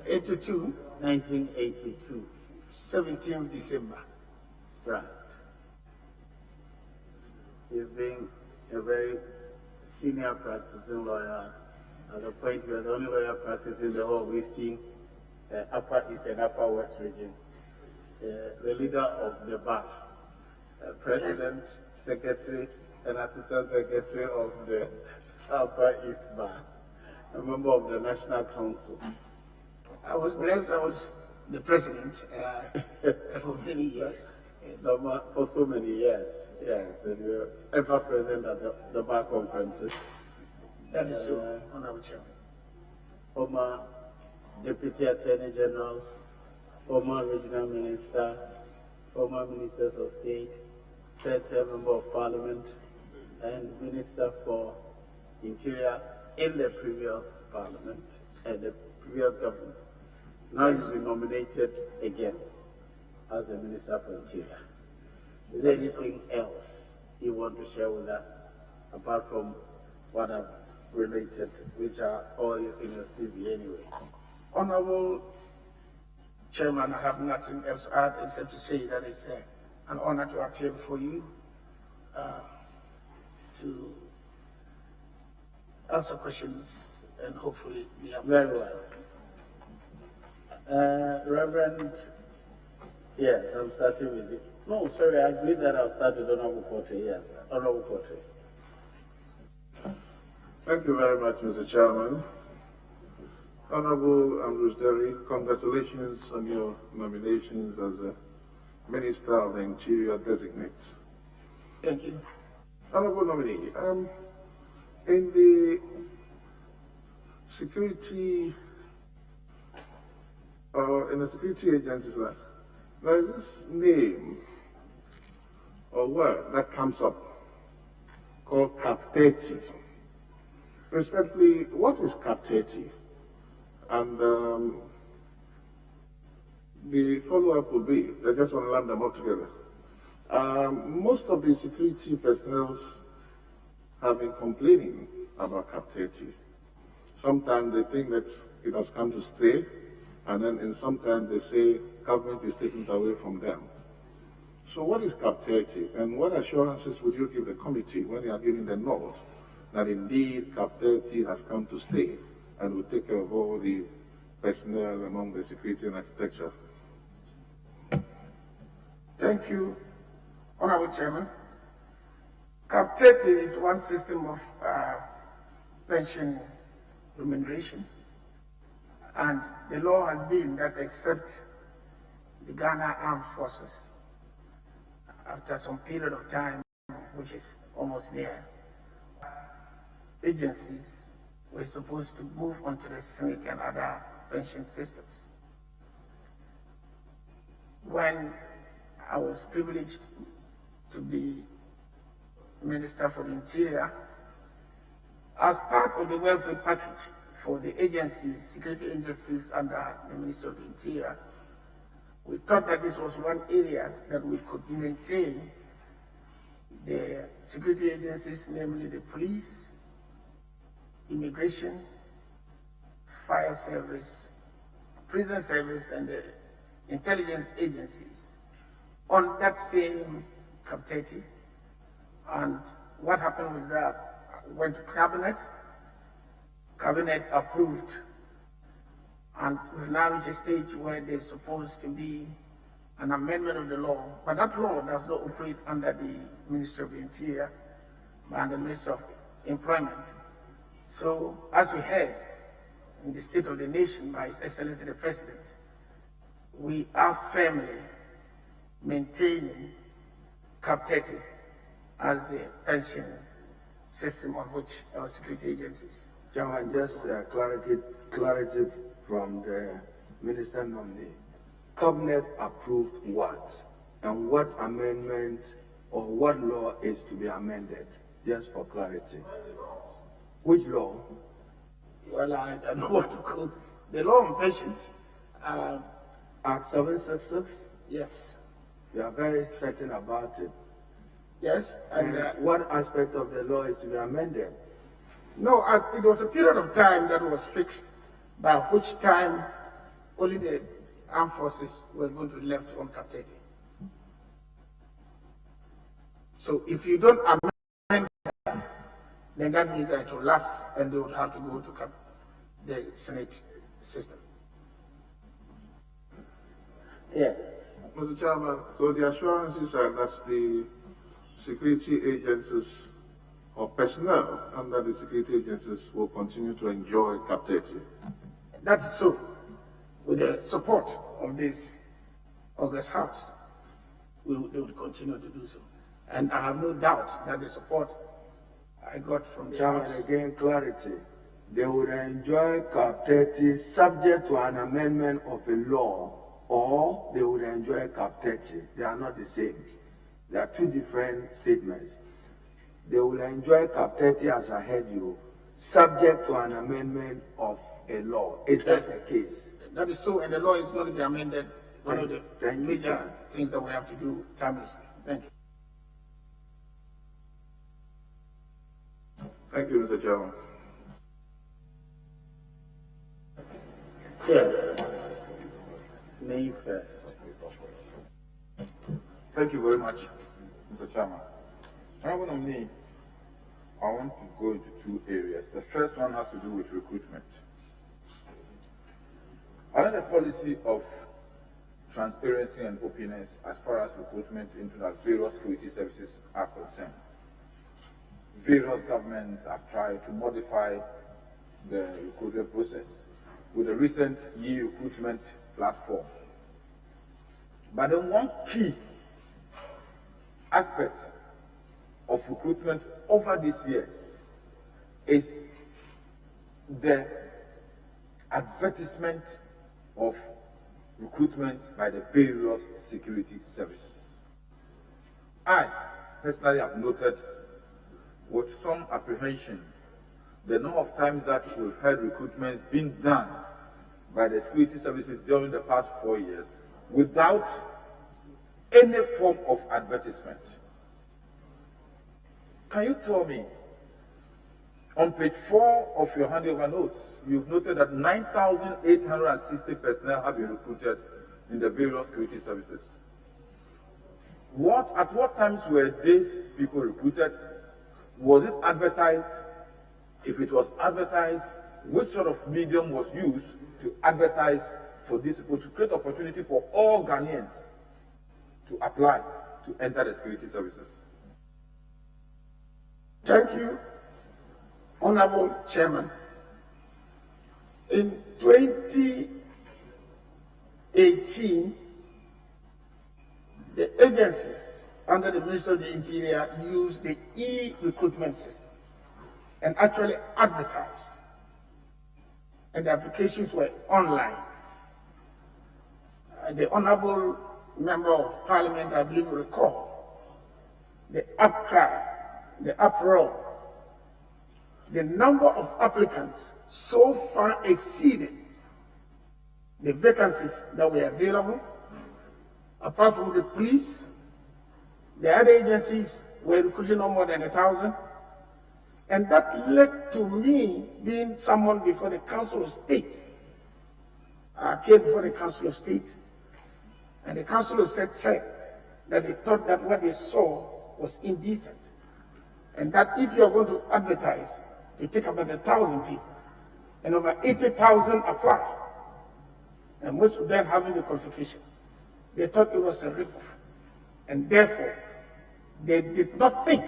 82. 1982. 17th December. Right. You've been a very senior practicing lawyer. At the point you are the only lawyer practicing the whole of Eastern, Upper East and Upper West region. The leader of the bar, president, secretary, and assistant secretary of the Upper East Bar, a member of the National Council. I was blessed. I was the president for many years. Yes. For so many years, yes. And you were ever present at the bar conferences. That is so, Honorable Chairman. Former Deputy Attorney General, former Regional Minister, former Ministers of State, third-term Member of Parliament, and Minister for Interior in the previous Parliament and the previous government. Now you've been nominated again as the Minister for Interior. Is there anything else you want to share with us apart from what I've related, which are all in your CV anyway? Honorable Chairman, I have nothing else to add except to say that it's an honor to appear before you to answer questions and hopefully be able. Very well. Reverend, yes, I'm starting with you. No, sorry, I agreed that I'll start with Honorable Porter. Yes, Honorable Porter. Thank you very much, Mr. Chairman. Honorable Ambrose Derry, congratulations on your nominations as a Minister of the Interior Designate. Thank you. Honorable nominee, in the security agencies, there is this name or word that comes up called Cap 30. Respectfully, what is Cap 30? And the follow-up will be, I just want to land them all together. Most of the security personnel have been complaining about Cap 30. Sometimes they think that it has come to stay, and then in sometimes they say government is taking it away from them. So what is CAP 30, and what assurances would you give the committee when you are giving the nod that indeed CAP 30 has come to stay and will take care of all the personnel among the security and architecture? Thank you, Honorable Chairman. CAP 30 is one system of pension remuneration, and the law has been that except the Ghana Armed Forces, after some period of time, which is almost near, agencies were supposed to move on to the Senate and other pension systems. When I was privileged to be Minister for the Interior, as part of the welfare package for the agencies, security agencies under the Ministry of the Interior, we thought that this was one area that we could maintain the security agencies, namely the police, immigration, fire service, prison service, and the intelligence agencies on that same CAP 30. And what happened was that I went to Cabinet approved, and we've now reached a stage where there's supposed to be an amendment of the law, but that law does not operate under the Ministry of the Interior, but under the Ministry of Employment. So, as we heard in the State of the Nation by His Excellency the President, we are firmly maintaining CAP 30 as the pension system on which our security agencies. Chairman, just clarity from the Minister nominee. Cabinet approved what? And what amendment or what law is to be amended? Just for clarity. Which law? Well, I don't know what to call the law on pensions. Act 766? Yes. You are very certain about it. Yes. And what aspect of the law is to be amended? No, it was a period of time that was fixed, by which time only the armed forces were going to be left on CAP 30. So if you don't amend that, then that means that it will lapse and they would have to go to the Senate system. Yeah. Mr. Chairman, so the assurances are that the security agencies or personnel under the security agencies will continue to enjoy CAP 30. That's so. With the support of this August House, they will continue to do so. And I have no doubt that the support I got from the Chairman, House. again, clarity. They would enjoy CAP 30 subject to an amendment of a law, or they would enjoy CAP 30. They are not the same. They are two different statements. They will enjoy CAP 30 as I heard you, subject to an amendment of a law. Is that the case? That is so, and the law is going to be amended. One of the major things that we have to do timelessly. Thank you. Thank you, Mr. Chairman. Me first. Thank you very much, Mr. Chairman. Honorable nominee, I want to go into two areas. The first one has to do with recruitment. Under the policy of transparency and openness as far as recruitment into the various security services are concerned, various governments have tried to modify the recruitment process with the recent e-recruitment platform. But then one key aspect of recruitment over these years is the advertisement of recruitment by the various security services. I personally have noted with some apprehension the number of times that we've heard recruitments being done by the security services during the past 4 years without any form of advertisement. Can you tell me, On page 4 of your handover notes, you've noted that 9,860 personnel have been recruited in the various security services. At what times were these people recruited? Was it advertised? If it was advertised, which sort of medium was used to advertise for these people, to create opportunity for all Ghanaians to apply to enter the security services? Thank you, Honorable Chairman. In 2018, the agencies under the Ministry of the Interior used the e-recruitment system and actually advertised, and the applications were online. The Honorable Member of Parliament, I believe, will recall the outcry, the uproar. The number of applicants so far exceeded the vacancies that were available. Apart from the police, the other agencies were recruiting no more than 1,000. And that led to me being summoned before the Council of State. I appeared before the Council of State, and the Council of State said that they thought that what they saw was indecent, and that if you are going to advertise, you take about 1,000 people, and over 80,000 apply, and most of them having the qualification. They thought it was a ripoff, and therefore they did not think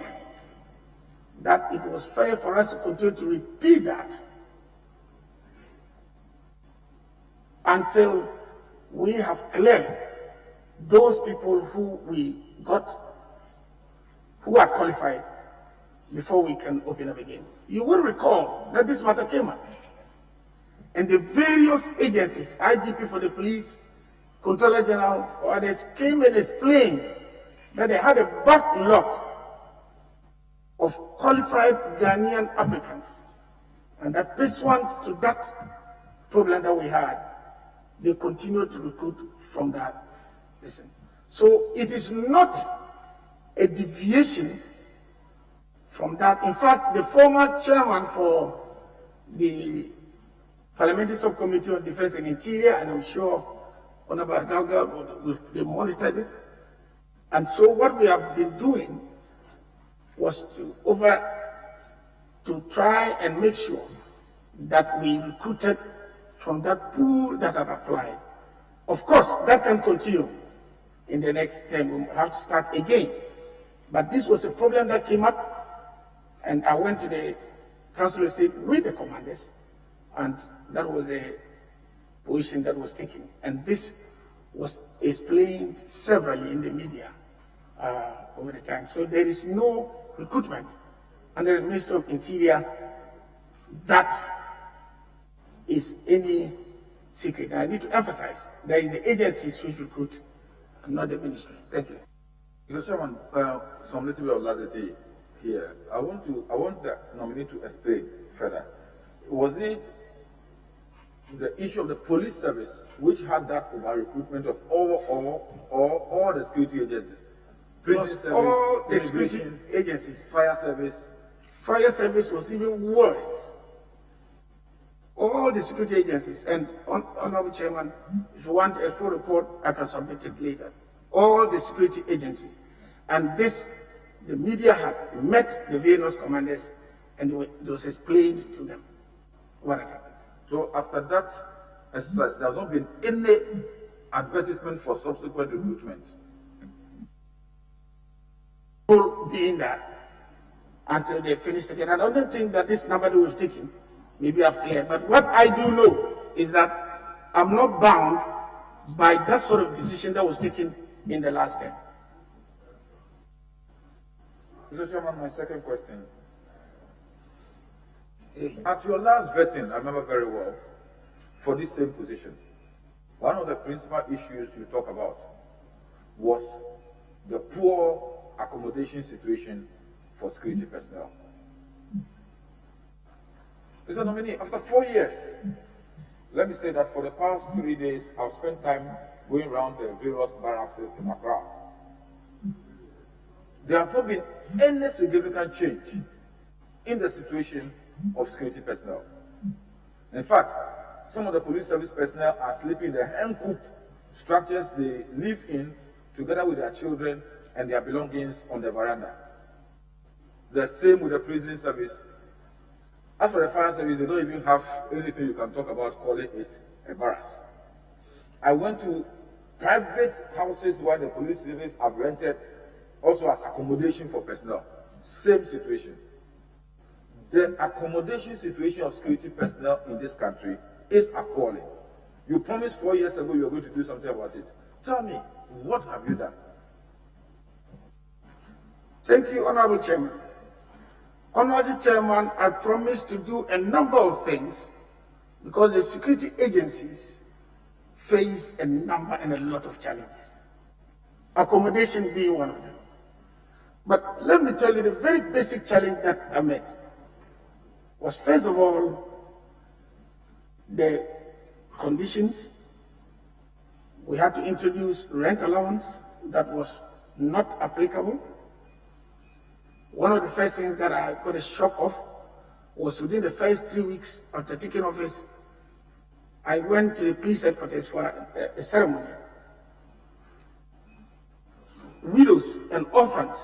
that it was fair for us to continue to repeat that until we have cleared those people who we got, who are qualified, before we can open up again. You will recall that this matter came up, and the various agencies, IGP for the police, Controller General, or others, came and explained that they had a backlog of qualified Ghanaian applicants, and that pursuant to that problem that we had, they continued to recruit from that. Listen. So it is not a deviation from that. In fact, the former chairman for the Parliamentary Subcommittee on Defense and Interior, and I'm sure Honorable Galga will monitor it. And so what we have been doing was to try and make sure that we recruited from that pool that have applied. Of course, that can continue in the next term. We'll have to start again. But this was a problem that came up, and I went to the Council of State with the commanders, and that was a position that was taken. And this was explained severally in the media over the time. So there is no recruitment under the Ministry of Interior that is any secret. And I need to emphasize that is the agencies which recruit and not the ministry. Thank you. Mr. Chairman, some little bit of laxity here. I want the nominee to explain further. Was it the issue of the police service which had that over recruitment of all the security agencies? Plus all the security agencies. Fire service. Fire service was even worse. All the security agencies, and Honorable Chairman, if you want a full report, I can submit it later. All the security agencies. And this, the media had met the various commanders, and it was explained to them what had happened. So after that exercise, there has not been any advertisement for subsequent recruitment? Being that until they finish again. I don't think that this number that we've taken, maybe I've cleared, but what I do know is that I'm not bound by that sort of decision that was taken in the last term. Mr. Chairman, my second question. At your last vetting, I remember very well, for this same position, one of the principal issues you talk about was the poor accommodation situation for security personnel. Mr. Nominee, after 4 years, let me say that for the past 3 days, I've spent time going around the various barracks in Accra. There has not been any significant change in the situation of security personnel. In fact, some of the police service personnel are sleeping in the hen-coop structures they live in together with their children and their belongings on the veranda. The same with the prison service. As for the fire service, they don't even have anything you can talk about calling it a barracks. I went to private houses where the police service have rented also as accommodation for personnel. Same situation. The accommodation situation of security personnel in this country is appalling. You promised 4 years ago you were going to do something about it. Tell me, what have you done? Thank you, Honorable Chairman. Honorable Chairman, I promised to do a number of things because the security agencies face a number and a lot of challenges. Accommodation being one of them. But let me tell you the very basic challenge that I met was, first of all, the conditions. We had to introduce rent allowance that was not applicable. One of the first things that I got a shock of was within the first 3 weeks after taking office, I went to the police headquarters for a ceremony. Widows and orphans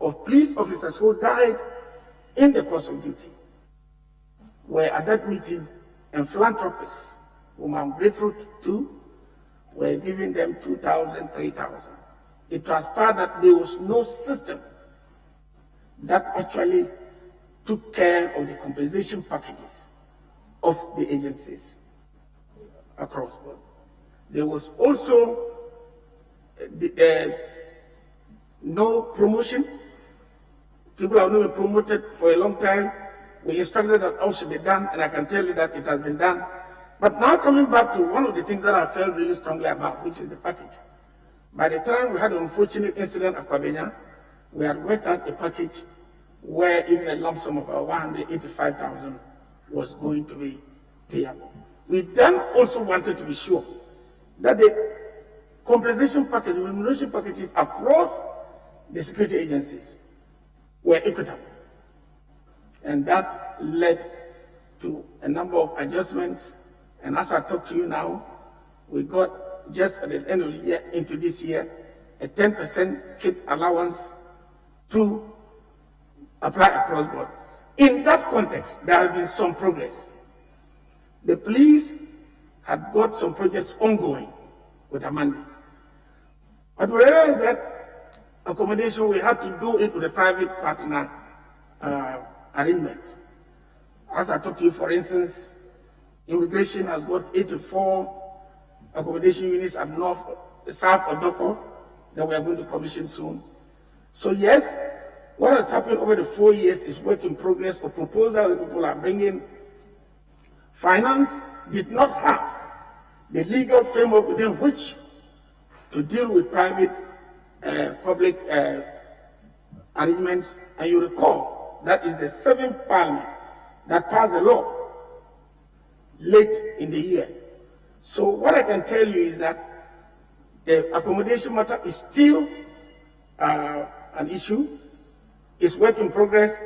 of police officers who died in the course of duty were at that meeting, and philanthropists, whom I'm grateful to, were giving them 2,000, 3,000. It transpired that there was no system that actually took care of the compensation packages of the agencies across board. There was also no promotion. People have not been promoted for a long time. We instructed that all should be done, and I can tell you that it has been done. But now coming back to one of the things that I felt really strongly about, which is the package. By the time we had an unfortunate incident at Kwabenya, we had worked out a package where even a lump sum of about 185,000 was going to be payable. We then also wanted to be sure that the compensation package, remuneration packages across the security agencies were equitable. And that led to a number of adjustments. And as I talk to you now, we got just at the end of the year into this year, a 10% kit allowance to apply across board. In that context, there has been some progress. The police had got some projects ongoing with Amandi. But we realized that accommodation, we had to do it with a private partner arrangement. As I talked to you, for instance, immigration has got 84 accommodation units at South Odoko that we are going to commission soon. So yes, what has happened over the 4 years is work in progress, or proposal that people are bringing. Finance did not have the legal framework within which to deal with private public arrangements. And you recall, that is the 7th Parliament that passed the law late in the year. So what I can tell you is that the accommodation matter is still an issue. It's work in progress,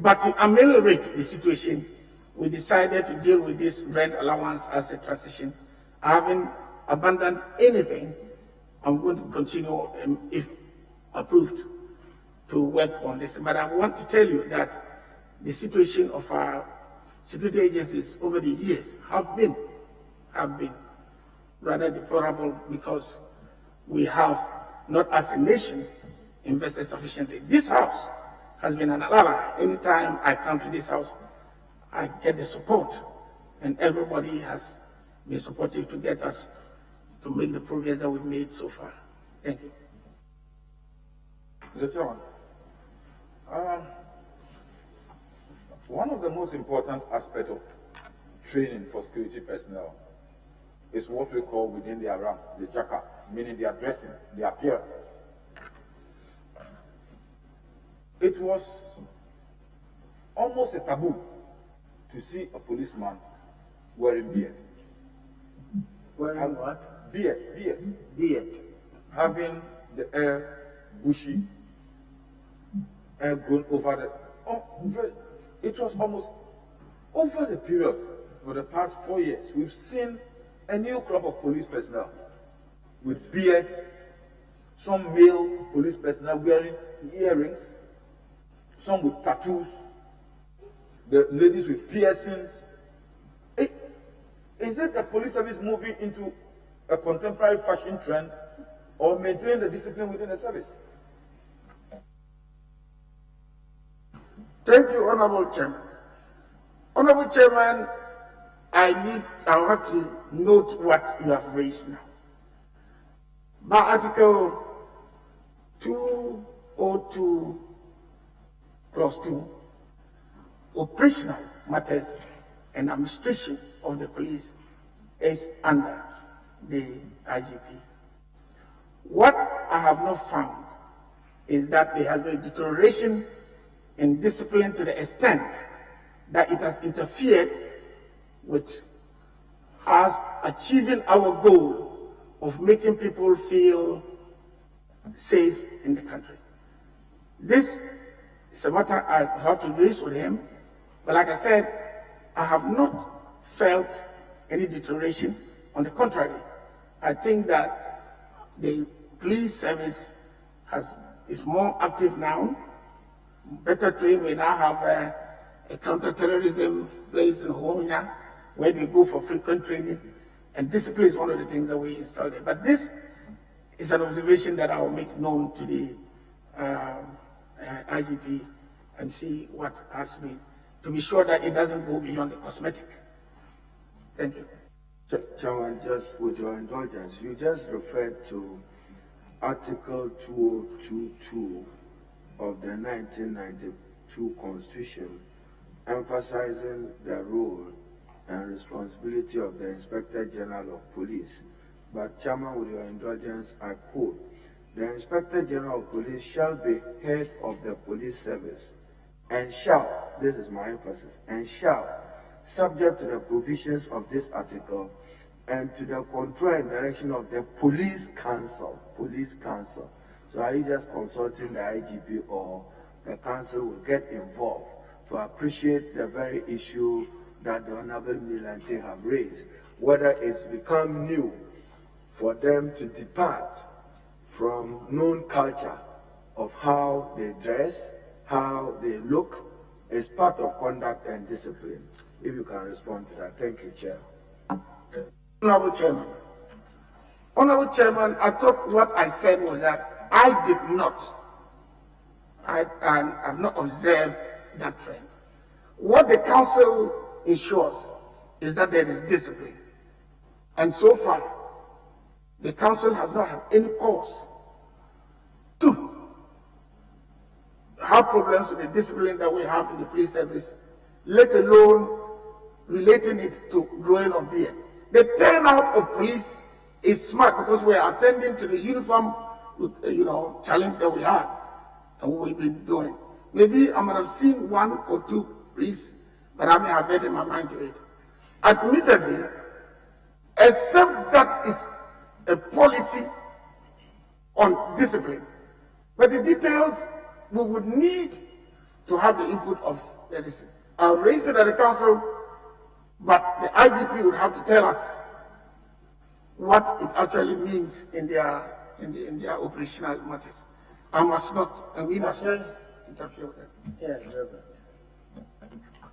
but to ameliorate the situation, we decided to deal with this rent allowance as a transition. I haven't abandoned anything. I'm going to continue, if approved, to work on this. But I want to tell you that the situation of our security agencies over the years have been rather deplorable, because we have not, as a nation, invested sufficiently. This house has been an ally. Anytime I come to this house, I get the support, and everybody has been supportive to get us to make the progress that we've made so far. Thank you. Mr. Chairman, one of the most important aspects of training for security personnel is what we call within their rank, the jacka, meaning their dressing, their appearance. It was almost a taboo to see a policeman wearing beard. Wearing what? Beard. Beard. Having the hair bushy, hair grown over the... it was almost over the period for the past 4 years, we've seen a new crop of police personnel with beard, some male police personnel wearing earrings, some with tattoos, the ladies with piercings. Is it the police service moving into a contemporary fashion trend or maintaining the discipline within the service? Thank you, Honorable Chairman. Honorable Chairman, I have to note what you have raised now. By Article 202, Clause 2, operational matters and administration of the police is under the IGP. What I have not found is that there has been a deterioration in discipline to the extent that it has interfered with us achieving our goal of making people feel safe in the country. This is a matter I have to raise with him, but like I said, I have not felt any deterioration. On the contrary, I think that the police service is more active now, better trained. We now have a counter-terrorism place in Honya where they go for frequent training, and discipline is one of the things that we installed there. But this is an observation that I will make known to the IGP and see what has been, to be sure that it doesn't go beyond the cosmetic. Thank you. Chairman, just with your indulgence, you just referred to Article 2022 of the 1992 Constitution, emphasizing the role and responsibility of the Inspector General of Police. But, Chairman, with your indulgence, I quote, "The Inspector General of Police shall be head of the police service and shall," this is my emphasis, "and shall, subject to the provisions of this article and to the control and direction of the Police Council." Police Council. So are you just consulting the IGP, or the council will get involved to appreciate the very issue that the Honorable Milante have raised, whether it's become new for them to depart from known culture of how they dress, how they look, is part of conduct and discipline? If you can respond to that. Thank you, Chair. Honorable Chairman. Honorable Chairman, I thought what I said was that I did not, I have not observed that trend. What the council ensures is that there is discipline. And so far, the council has not had any cause to have problems with the discipline that we have in the police service, let alone relating it to growing of beard. The turnout of police is smart because we are attending to the uniform, challenge that we had and what we've been doing. Maybe I might have seen 1 or 2 police, but I may have made my mind to it. Admittedly, except that is a policy on discipline, but the details we would need to have the input of the listen. I'll raise it at the council, but the IGP would have to tell us what it actually means in their operational matters. I must not, and we must not interfere with it. Yes,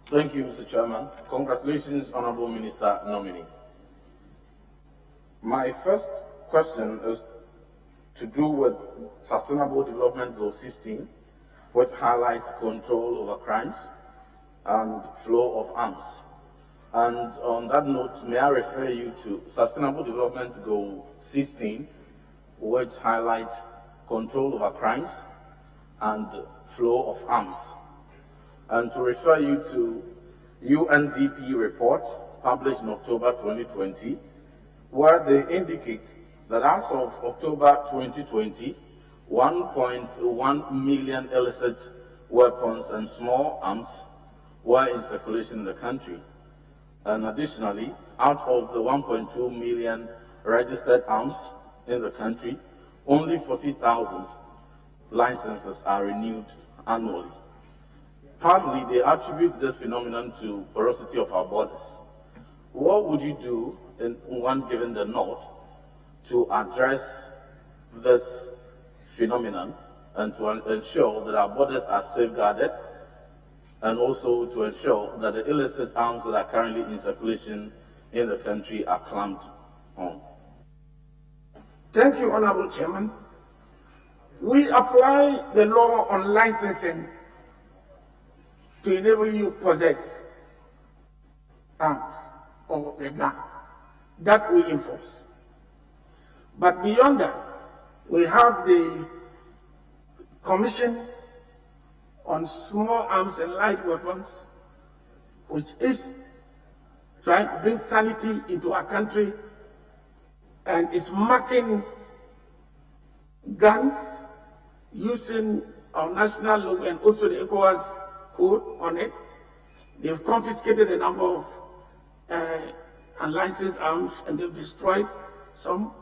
Thank you, Mr. Chairman. Congratulations, Honorable Minister nominee. My first question is to do with Sustainable Development Goal 16, which highlights control over crimes and flow of arms. And on that note, may I refer you to Sustainable Development Goal 16, which highlights control over crimes and flow of arms. And to refer you to UNDP report published in October 2020, where they indicate that as of October 2020, 1.1 million illicit weapons and small arms were in circulation in the country. And additionally, out of the 1.2 million registered arms in the country, only 40,000 licenses are renewed annually. partly they attribute this phenomenon to porosity of our borders. What would you do, in one given the north, to address this phenomenon and to ensure that our borders are safeguarded, and also to ensure that the illicit arms that are currently in circulation in the country are clamped on? Thank you, Honorable Chairman. We apply the law on licensing to enable you to possess arms or a gun. That we enforce. But beyond that, we have the Commission on Small Arms and Light Weapons, which is trying to bring sanity into our country and is marking guns using our national logo and also the ECOWAS code on it. They've confiscated a number of unlicensed arms and they've destroyed some.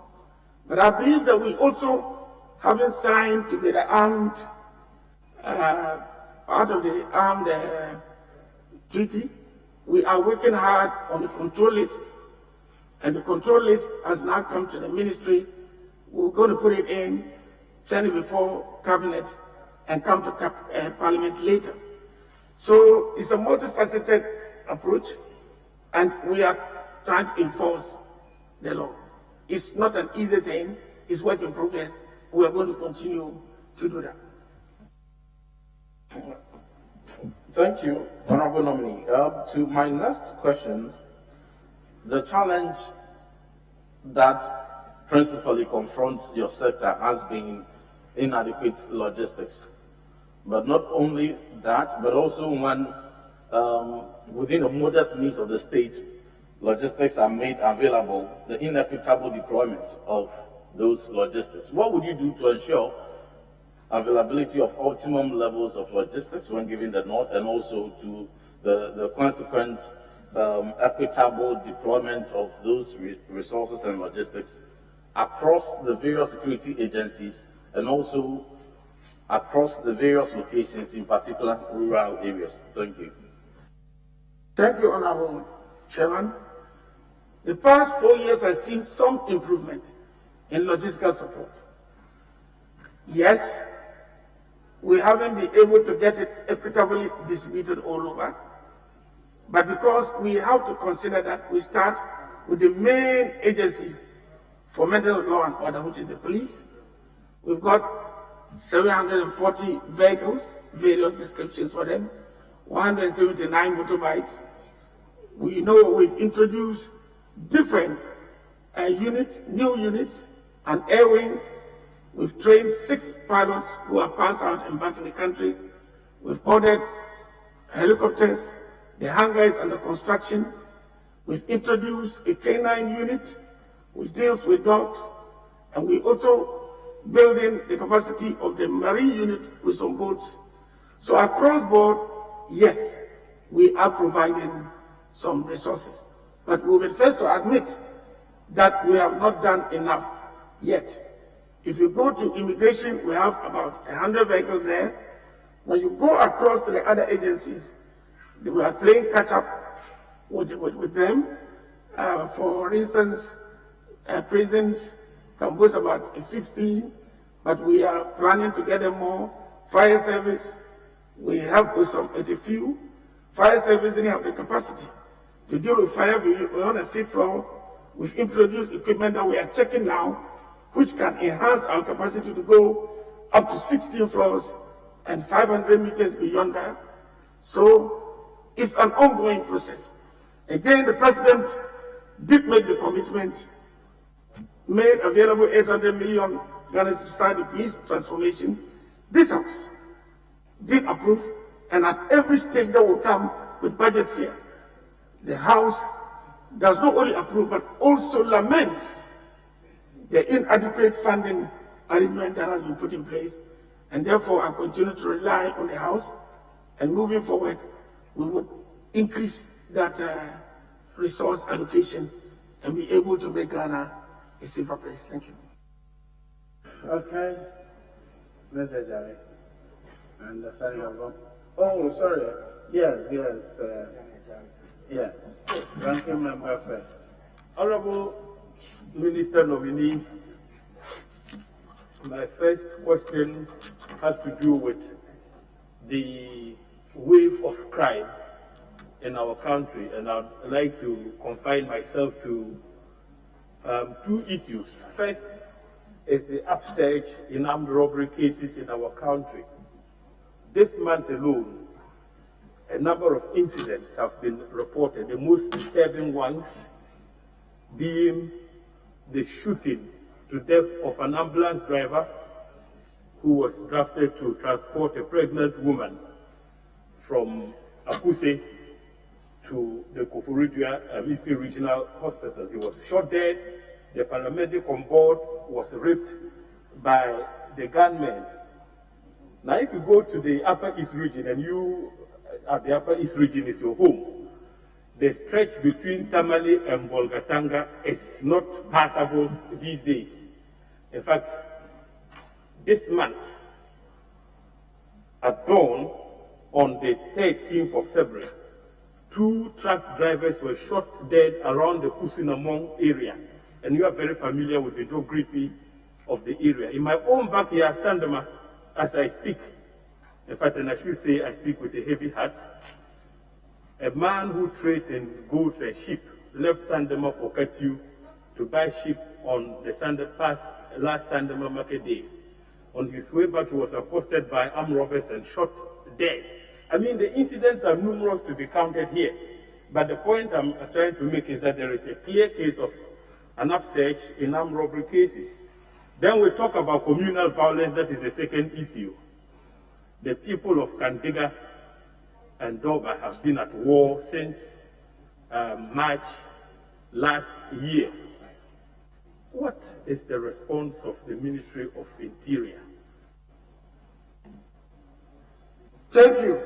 But I believe that we also haven't signed to be the armed, part of the armed treaty. We are working hard on the control list, and the control list has now come to the ministry. We're going to put it in, send it before cabinet, and come to parliament later. So it's a multifaceted approach, and we are trying to enforce the law. It's not an easy thing. It's work in progress. We are going to continue to do that. Thank you, Honorable Nominee. To my next question, the challenge that principally confronts your sector has been inadequate logistics. But not only that, but also when within the modest means of the state, logistics are made available, the inequitable deployment of those logistics. What would you do to ensure availability of optimum levels of logistics when given the north, and also to the consequent equitable deployment of those resources and logistics across the various security agencies and also across the various locations, in particular rural areas? Thank you. Thank you, Honorable Chairman. The past 4 years has seen some improvement in logistical support. Yes, we haven't been able to get it equitably distributed all over, but because we have to consider that we start with the main agency for mental law and order, which is the police. We've got 740 vehicles, various descriptions for them, 179 motorbikes. We know we've introduced different units, new units, and air wing. We've trained 6 pilots who are passed out and back in the country. We've ordered helicopters. The hangar is under construction. We've introduced a K9 unit which deals with dogs, and we also building the capacity of the marine unit with some boats. So across board, yes, we are providing some resources. But we'll be first to admit that we have not done enough yet. If you go to immigration, we have about 100 vehicles there. When you go across to the other agencies, we are playing catch up with them. For instance, prisons can boast about 15, but we are planning to get them more. Fire service, we have with some at a few. Fire service didn't have the capacity to deal with fire. We're on a 5th floor. We've introduced equipment that we are checking now, which can enhance our capacity to go up to 16 floors and 500 meters beyond that. So it's an ongoing process. Again, the President did make the commitment, made available 800 million Ghana to start the police transformation. This House did approve, and at every stage that will come with budgets here, the House does not only approve but also laments the inadequate funding arrangement that has been put in place, and therefore I continue to rely on the House, and moving forward we would increase that resource allocation and be able to make Ghana a safer place. Thank you. Okay, Mr. Jare, and the signing of Oh, sorry. Yes. Yes. Ranking member first. Honorable Minister nominee, my first question has to do with the wave of crime in our country, and I'd like to confine myself to two issues. First is the upsurge in armed robbery cases in our country. This month alone, a number of incidents have been reported, the most disturbing ones being the shooting to death of an ambulance driver who was drafted to transport a pregnant woman from Akuse to the Koforidua Eastern Regional Hospital. He was shot dead. The paramedic on board was raped by the gunmen. Now, if you go to the Upper East region, and you at the Upper East region is your home, the stretch between Tamale and Bolgatanga is not passable these days. In fact, this month, at dawn, on the 13th of February, 2 truck drivers were shot dead around the Kusinamong area. And you are very familiar with the geography of the area. In my own backyard, Sandema, as I speak, in fact, and I should say I speak with a heavy heart, a man who trades in goods and sheep left Sandema for Katu to buy sheep on the last Sandema market day. On his way back, he was accosted by armed robbers and shot dead. I mean, the incidents are numerous to be counted here. But the point I'm trying to make is that there is a clear case of an upsurge in armed robbery cases. Then we talk about communal violence. That is the second issue. The people of Kandiga and Doba have been at war since March last year. What is the response of the Ministry of Interior? Thank you,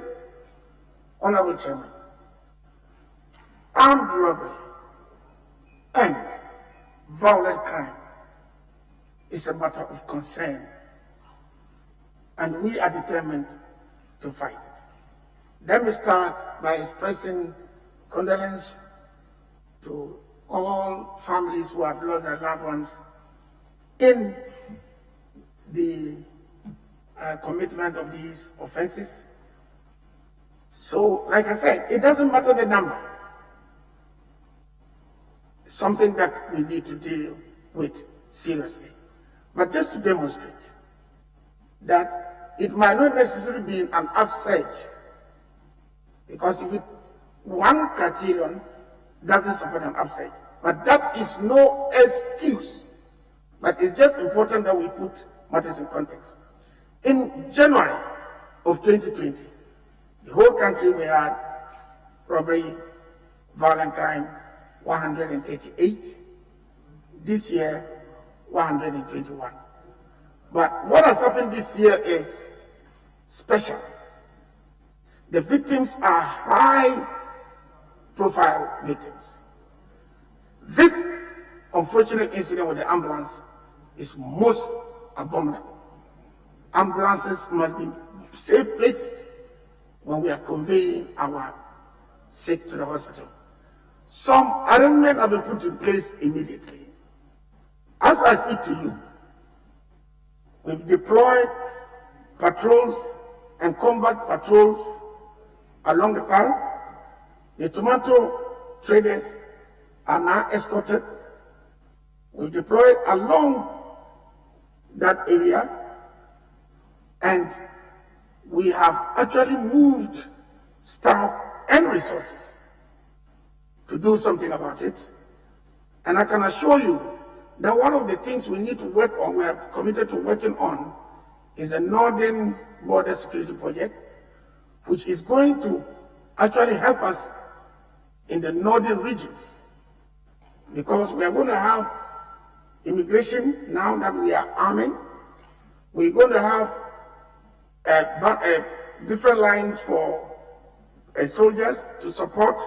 Honorable Chairman. Armed robbery and violent crime is a matter of concern, and we are determined to fight it. Let me start by expressing condolence to all families who have lost their loved ones in the commitment of these offenses. So, like I said, it doesn't matter the number. It's something that we need to deal with seriously. But just to demonstrate that it might not necessarily be an upsurge, because if one criterion doesn't support an upsurge, but that is no excuse. But it's just important that we put matters in context. In January of 2020, the whole country we had robbery, violent crime, 138. This year, 121. But what has happened this year is special. The victims are high-profile victims. This unfortunate incident with the ambulance is most abominable. Ambulances must be safe places when we are conveying our sick to the hospital. Some arrangements have been put in place immediately. As I speak to you, we've deployed patrols and combat patrols along the path. The tomato traders are now escorted. We've deployed along that area, and we have actually moved staff and resources to do something about it. And I can assure you that one of the things we need to work on, we are committed to working on, is a Northern Border Security Project, which is going to actually help us in the northern regions. Because we are going to have immigration now that we are arming. We're going to have different lines for soldiers to support,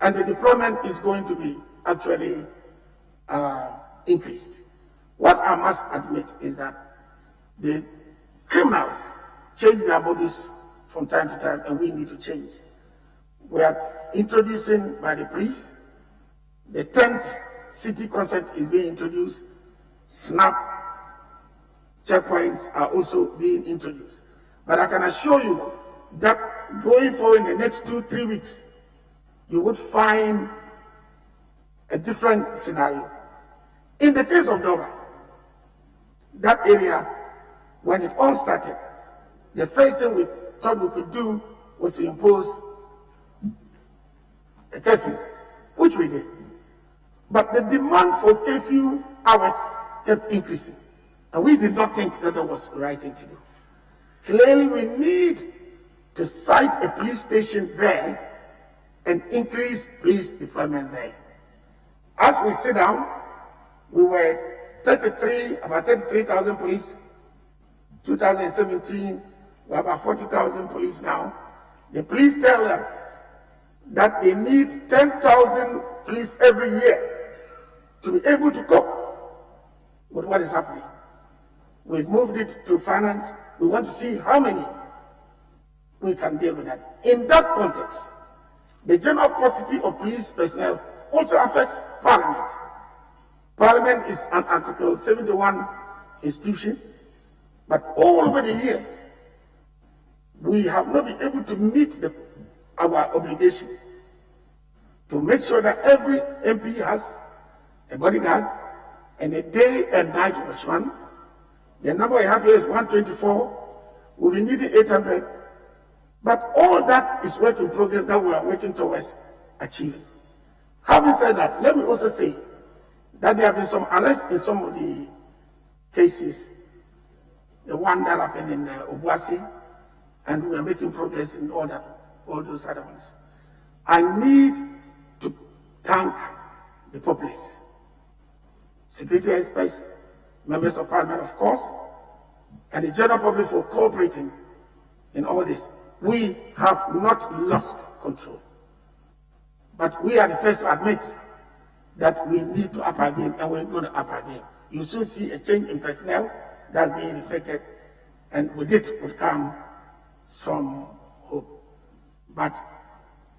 and the deployment is going to be actually increased. What I must admit is that the criminals change their modus from time to time, and we need to change. We are introducing by the police. The 10th city concept is being introduced. SNAP checkpoints are also being introduced. But I can assure you that going forward in the next 2-3 weeks, you would find a different scenario. In the case of Dover, that area, when it all started, the first thing we thought we could do was to impose a curfew, which we did. But the demand for curfew hours kept increasing, and we did not think that was the right thing to do. Clearly, we need to site a police station there and increase police deployment there. As we sit down, we were about 33,000 police. 2017, we're about 40,000 police now. The police tell us that they need 10,000 police every year to be able to cope with what is happening. We've moved it to finance. We want to see how many we can deal with that. In that context, the general paucity of police personnel also affects Parliament. Parliament is an Article 71 institution, but all over the years, we have not been able to meet our obligation to make sure that every MP has a bodyguard and a day and night watchman. The number we have here is 124. We'll be needing 800. But all that is work in progress that we are working towards achieving. Having said that, let me also say that there have been some arrests in some of the cases. The one that happened in Obuasi, and we are making progress in all those other ones. I need to thank the populace, security experts, members of Parliament, of course, and the general public for cooperating in all this. We have not lost control. But we are the first to admit that we need to up our game, and we're going to up our game. You soon see a change in personnel that's being effected, and with it would come some hope. But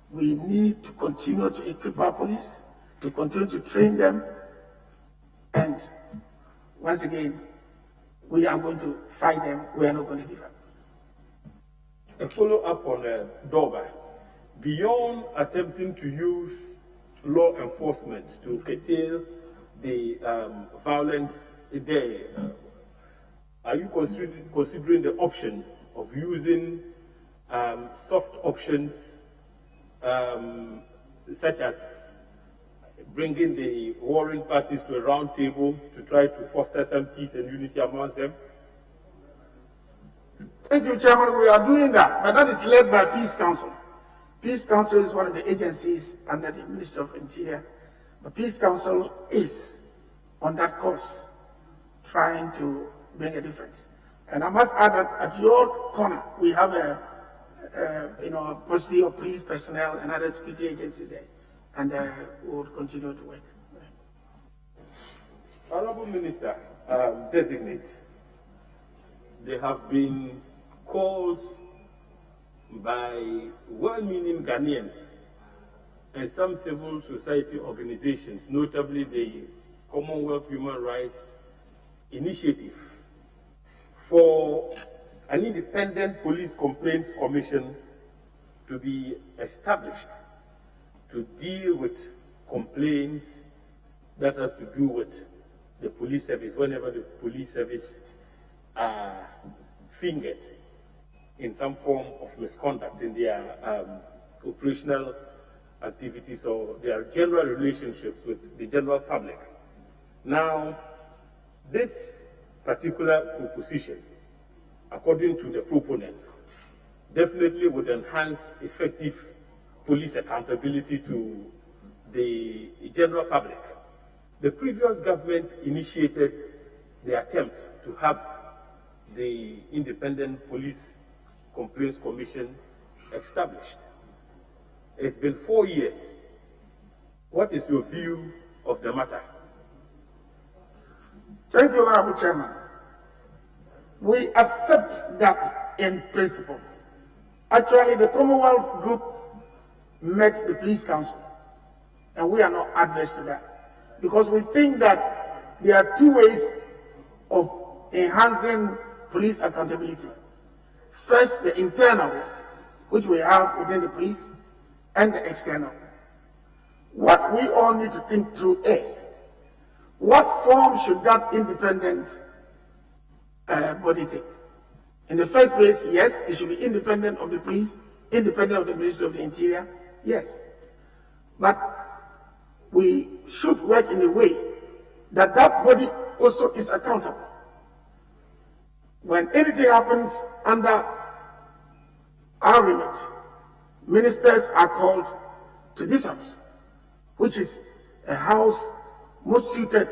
we need to continue to equip our police, to continue to train them, and once again, we are going to fight them. We are not going to give up. A follow-up on Dover. Beyond attempting to use law enforcement to curtail the violence there, are you considering the option of using soft options such as bringing the warring parties to a round table to try to foster some peace and unity amongst them? Thank you, Chairman. We are doing that, but that is led by Peace Council. Peace Council is one of the agencies under the Ministry of Interior. The Peace Council is on that course, trying to bring a difference. And I must add that at your corner, we have a paucity of police personnel and other security agencies there, and we will continue to work. Honorable Minister, designate, there have been calls by well-meaning Ghanaians and some civil society organizations, notably the Commonwealth Human Rights Initiative, for an independent police complaints commission to be established to deal with complaints that has to do with the police service, whenever the police service are fingered in some form of misconduct in their operational activities or their general relationships with the general public. Now, this particular proposition, according to the proponents, definitely would enhance effective police accountability to the general public. The previous government initiated the attempt to have the Independent Police Complaints Commission established. It's been 4 years. What is your view of the matter? Thank you, Honorable Chairman. We accept that in principle. Actually, the Commonwealth Group met the Police Council, and we are not adverse to that, because we think that there are two ways of enhancing police accountability. First, the internal, which we have within the police, and the external. What we all need to think through is, what form should that independent body take? In the first place, yes, it should be independent of the police, independent of the Ministry of the Interior, yes. But we should work in a way that that body also is accountable. When anything happens under our remit, ministers are called to this house, which is a house most suited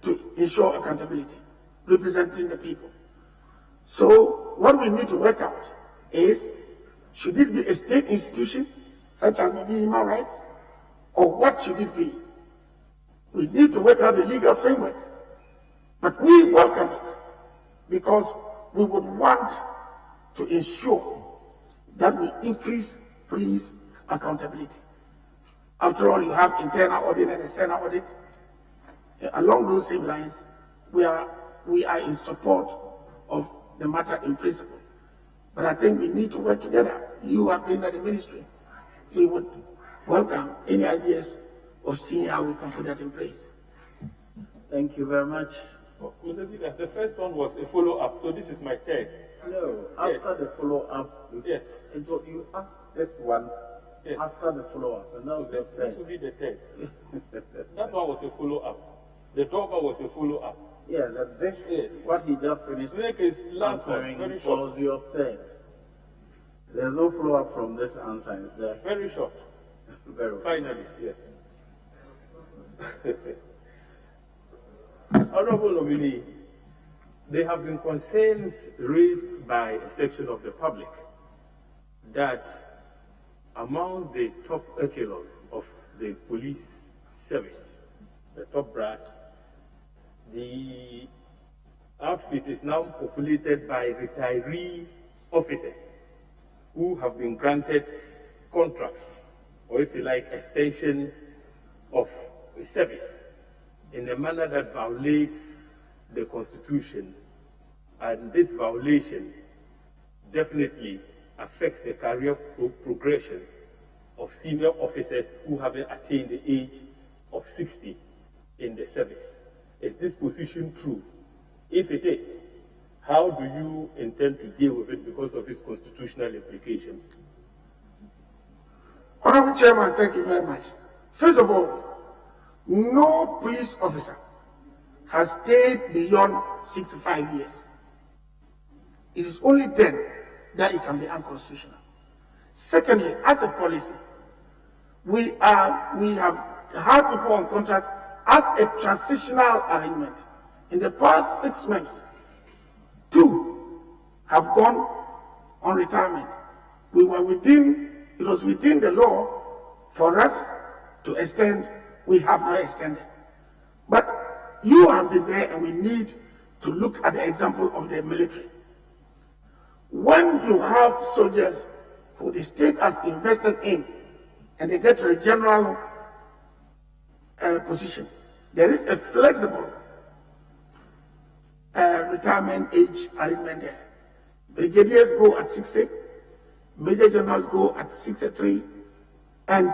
to ensure accountability, representing the people. So what we need to work out is, should it be a state institution, such as maybe human rights, or what should it be? We need to work out the legal framework. But we welcome it, because we would want to ensure that we increase police accountability. After all, you have internal audit and external audit. Along those same lines, we are in support of the matter in principle. But I think we need to work together. You have been at the ministry. We would welcome any ideas of seeing how we can put that in place. Thank you very much. The first one was a follow-up, so this is my third. No, after the follow-up, yes. You asked this one after the follow-up, and now this will be the third. That one was a follow-up. The dogma was a follow-up. Yeah, this what he just finished last one, very short. Was your third. There's no follow-up from this answer, is there? Very short. Very well. Finally, yes. Honorable nominee, there have been concerns raised by a section of the public that amongst the top echelon of the police service, the top brass, the outfit is now populated by retiree officers who have been granted contracts, or if you like, extension of service in a manner that violates the Constitution, and this violation definitely affects the career progression of senior officers who haven't attained the age of 60 in the service. Is this position true? If it is, how do you intend to deal with it because of its constitutional implications? Honorable Chairman, thank you very much. First of all, no police officer has stayed beyond 65 years. It is only then that it can be unconstitutional. Secondly, as a policy, we have had people on contract as a transitional arrangement. In the past 6 months, 2 have gone on retirement. It was within the law for us to extend. We have not extended. But you have been there, and we need to look at the example of the military. When you have soldiers who the state has invested in, and they get to a general position, there is a flexible retirement age arrangement there. Brigadiers go at 60, Major Generals go at 63, and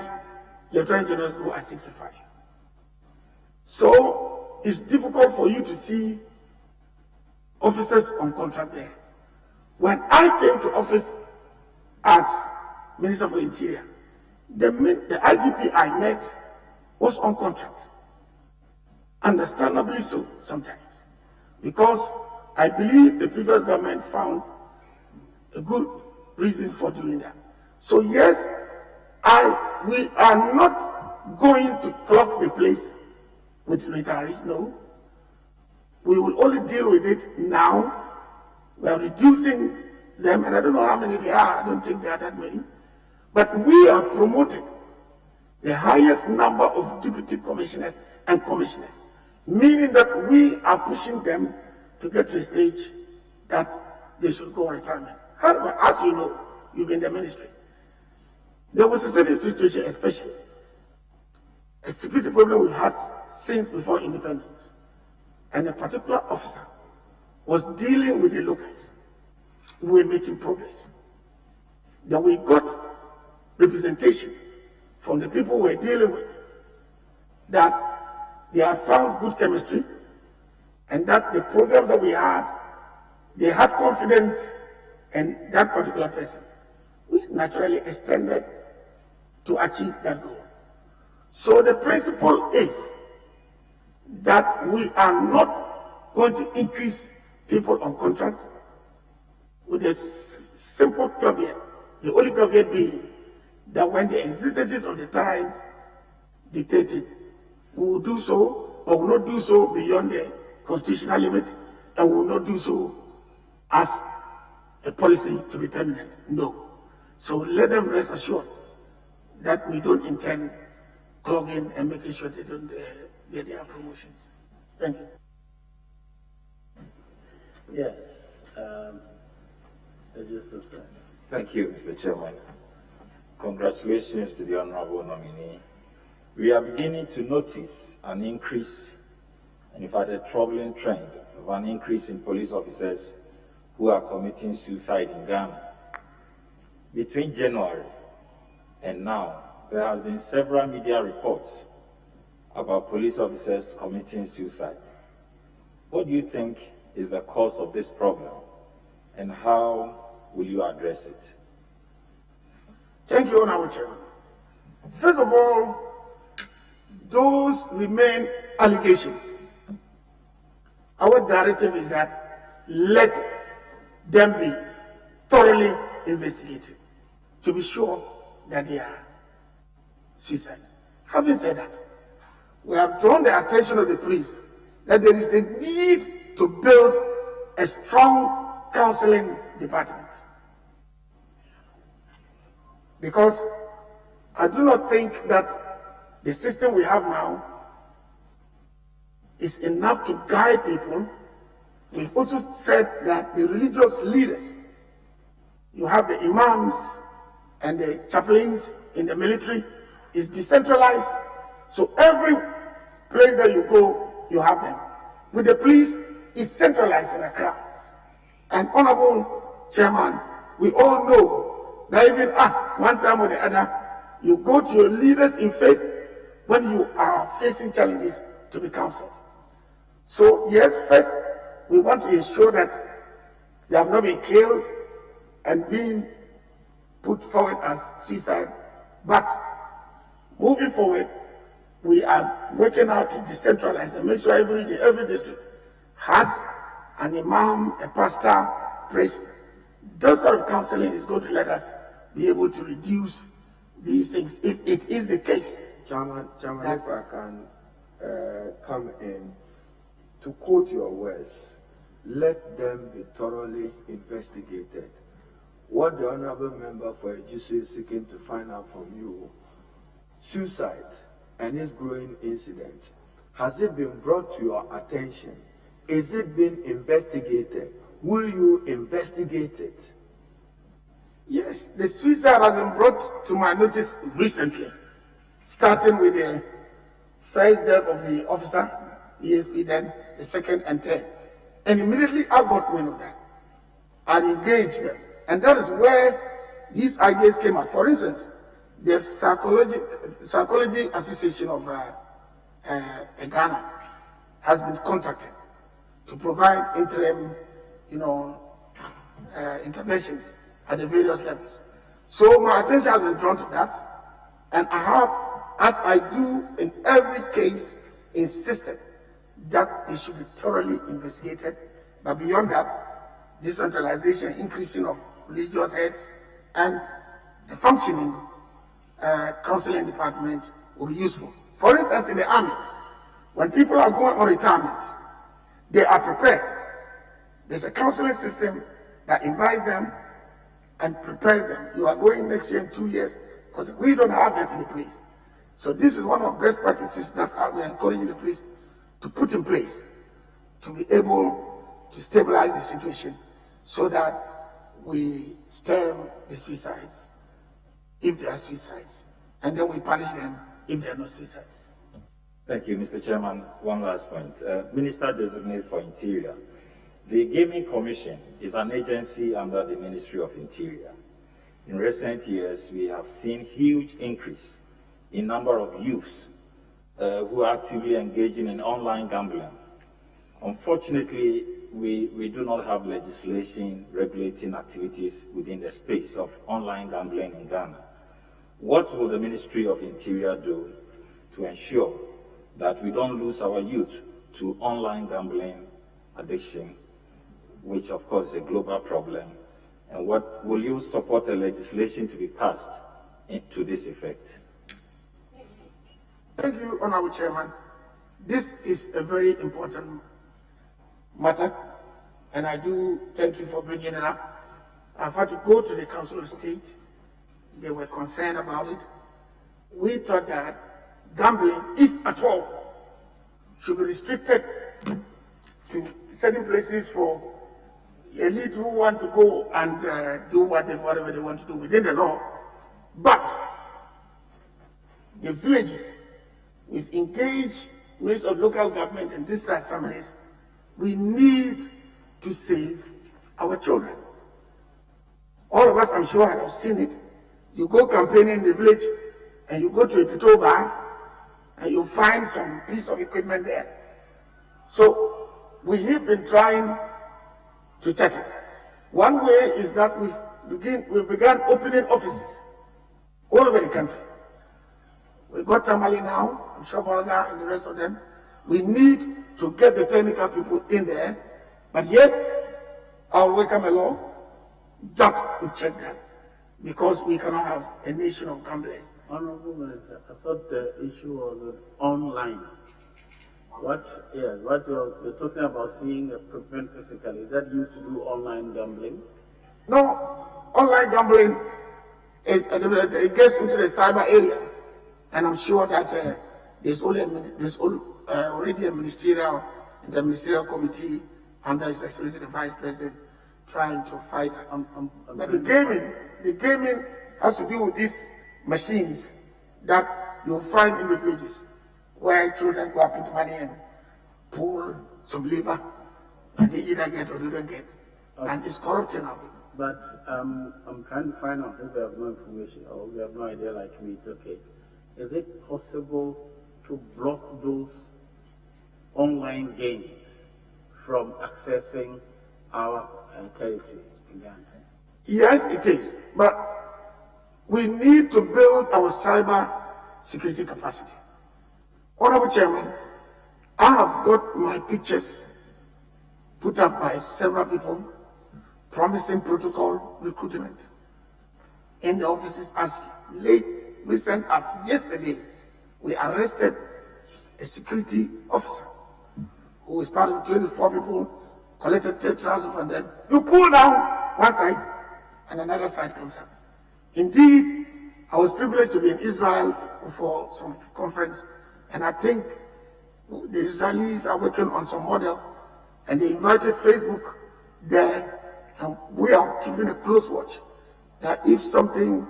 Lieutenant Generals go at 65. So it's difficult for you to see officers on contract there. When I came to office as Minister for Interior, the IGP I met was on contract. Understandably so, sometimes. Because I believe the previous government found a good reason for doing that. So yes, we are not going to clock the place with retirees, no. We will only deal with it now. We are reducing them, and I don't know how many they are. I don't think there are that many. But we are promoting the highest number of deputy commissioners and commissioners, meaning that we are pushing them to get to a stage that they should go on retirement. However, as you know, you've been in the ministry. There was a certain situation, especially a security problem we've had since before independence, and a particular officer was dealing with the locals. We were making progress. Then we got representation from the people we were dealing with that they had found good chemistry and that the program that we had, they had confidence in that particular person. We naturally extended to achieve that goal. So the principle is that we are not going to increase people on contract with a simple caveat. The only caveat being that when the exigencies of the time dictated, we will do so, but will not do so beyond the constitutional limit, and will not do so as a policy to be permanent. No. So let them rest assured that we don't intend clogging and making sure they don't get their promotions. Thank you. Yes. Thank you, Mr. Chairman. Congratulations to the Honorable nominee. We are beginning to notice an increase, and in fact a troubling trend of an increase in police officers who are committing suicide in Ghana. Between January and now, there has been several media reports about police officers committing suicide. What do you think is the cause of this problem, and how will you address it? Thank you, Honorable Chairman. First of all, those remain allegations. Our directive is that let them be thoroughly investigated to be sure that they are suicide. Having said that, we have drawn the attention of the police that there is a need to build a strong counseling department. Because I do not think that the system we have now is enough to guide people. We've also said that the religious leaders, you have the imams and the chaplains in the military, is decentralized. So every place that you go, you have them. With the police, it's centralized in Accra. And Honorable Chairman, we all know that even us, one time or the other, you go to your leaders in faith when you are facing challenges to be counseled. So yes, first, we want to ensure that they have not been killed and being put forward as suicide. But moving forward, we are working out to decentralize and make sure every district has an imam, a pastor, priest. That sort of counseling is going to let us be able to reduce these things if it is the case. Chairman, if I can come in, to quote your words, let them be thoroughly investigated. What the Honorable Member for Ejisu is seeking to find out from you, suicide and its growing incident, has it been brought to your attention? Is it being investigated? Will you investigate it? Yes, the suicide has been brought to my notice recently, starting with the first death of the officer, ESP, then the second and third. And immediately I got wind of that. I engaged them. And that is where these ideas came out. For instance, the Psychology Association of Ghana has been contacted to provide interim, interventions at the various levels. So my attention has been drawn to that, and I have, as I do in every case, insisted that it should be thoroughly investigated. But beyond that, decentralization, increasing of religious heads, and the functioning counseling department will be useful. For instance, in the army, when people are going on retirement, they are prepared. There's a counseling system that invites them and prepares them. You are going next year in 2 years, because we don't have that in the place. So this is one of the best practices that we are encouraging the police to put in place to be able to stabilize the situation so that we stem the suicides, if they are suicides, and then we punish them if they are not suicides. Thank you, Mr. Chairman. One last point. Minister Designate for Interior. The Gaming Commission is an agency under the Ministry of Interior. In recent years, we have seen huge increase in number of youths who are actively engaging in online gambling. Unfortunately, we do not have legislation regulating activities within the space of online gambling in Ghana. What will the Ministry of Interior do to ensure that we don't lose our youth to online gambling addiction, which of course is a global problem? And what will you support the legislation to be passed to this effect? Thank you, Honorable Chairman. This is a very important matter, and I do thank you for bringing it up. I've had to go to the Council of State. They were concerned about it. We thought that gambling, if at all, should be restricted to certain places for elite who want to go and do whatever they want to do within the law. But the villages, we've engaged Ministry of Local Government and district assemblies. We need to save our children. All of us, I'm sure, have seen it. You go campaigning in the village and you go to a petrol bar and you find some piece of equipment there. So we have been trying to check it. One way is that we've begun opening offices all over the country. We got Tamale now, and Shobalga and the rest of them. We need to get the technical people in there. But yes, I'll welcome a law that will check that, because we cannot have a nation of gamblers. Honorable Minister, I thought the issue was online. What you're talking about seeing equipment physically, is that used to do online gambling? No, online gambling it gets into the cyber area, and I'm sure that there's already a ministerial committee under His Excellency the Vice President trying to fight that. But the gaming has to do with these machines that you'll find in the villages, where children go and put money and pull some lever, and they either get or they don't get. Okay. And it's corrupting now. But I'm trying to find out if we have no information or we have no idea like me. It's okay. Is it possible to block those online games from accessing our territory in Ghana? Yes, it is. But we need to build our cyber security capacity. Honorable Chairman, I have got my pictures put up by several people promising protocol recruitment in the offices. As recent as yesterday, we arrested a security officer who was part of 24 people, collected 10,000 from them. You pull down one side and another side comes up. Indeed, I was privileged to be in Israel for some conference, and I think the Israelis are working on some model, and they invited Facebook there, and we are keeping a close watch that if something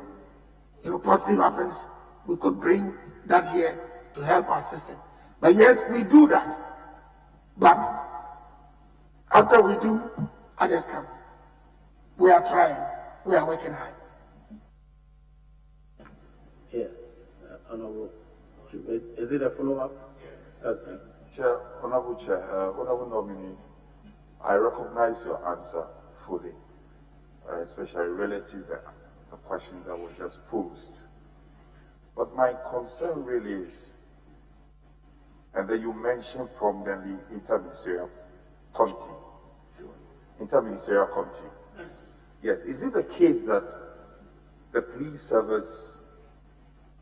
positive happens, we could bring that here to help our system. But yes, we do that. But after we do, others come. We are trying. We are working hard. Yes. Honorable, is it a follow-up? Okay. Chair, Honorable Chair, Honorable Nominee, I recognize your answer fully, especially relative to the question that was just posed. But my concern really is, and then you mentioned prominently interministerial committee. Interministerial committee. Yes. Yes. Is it the case that the police service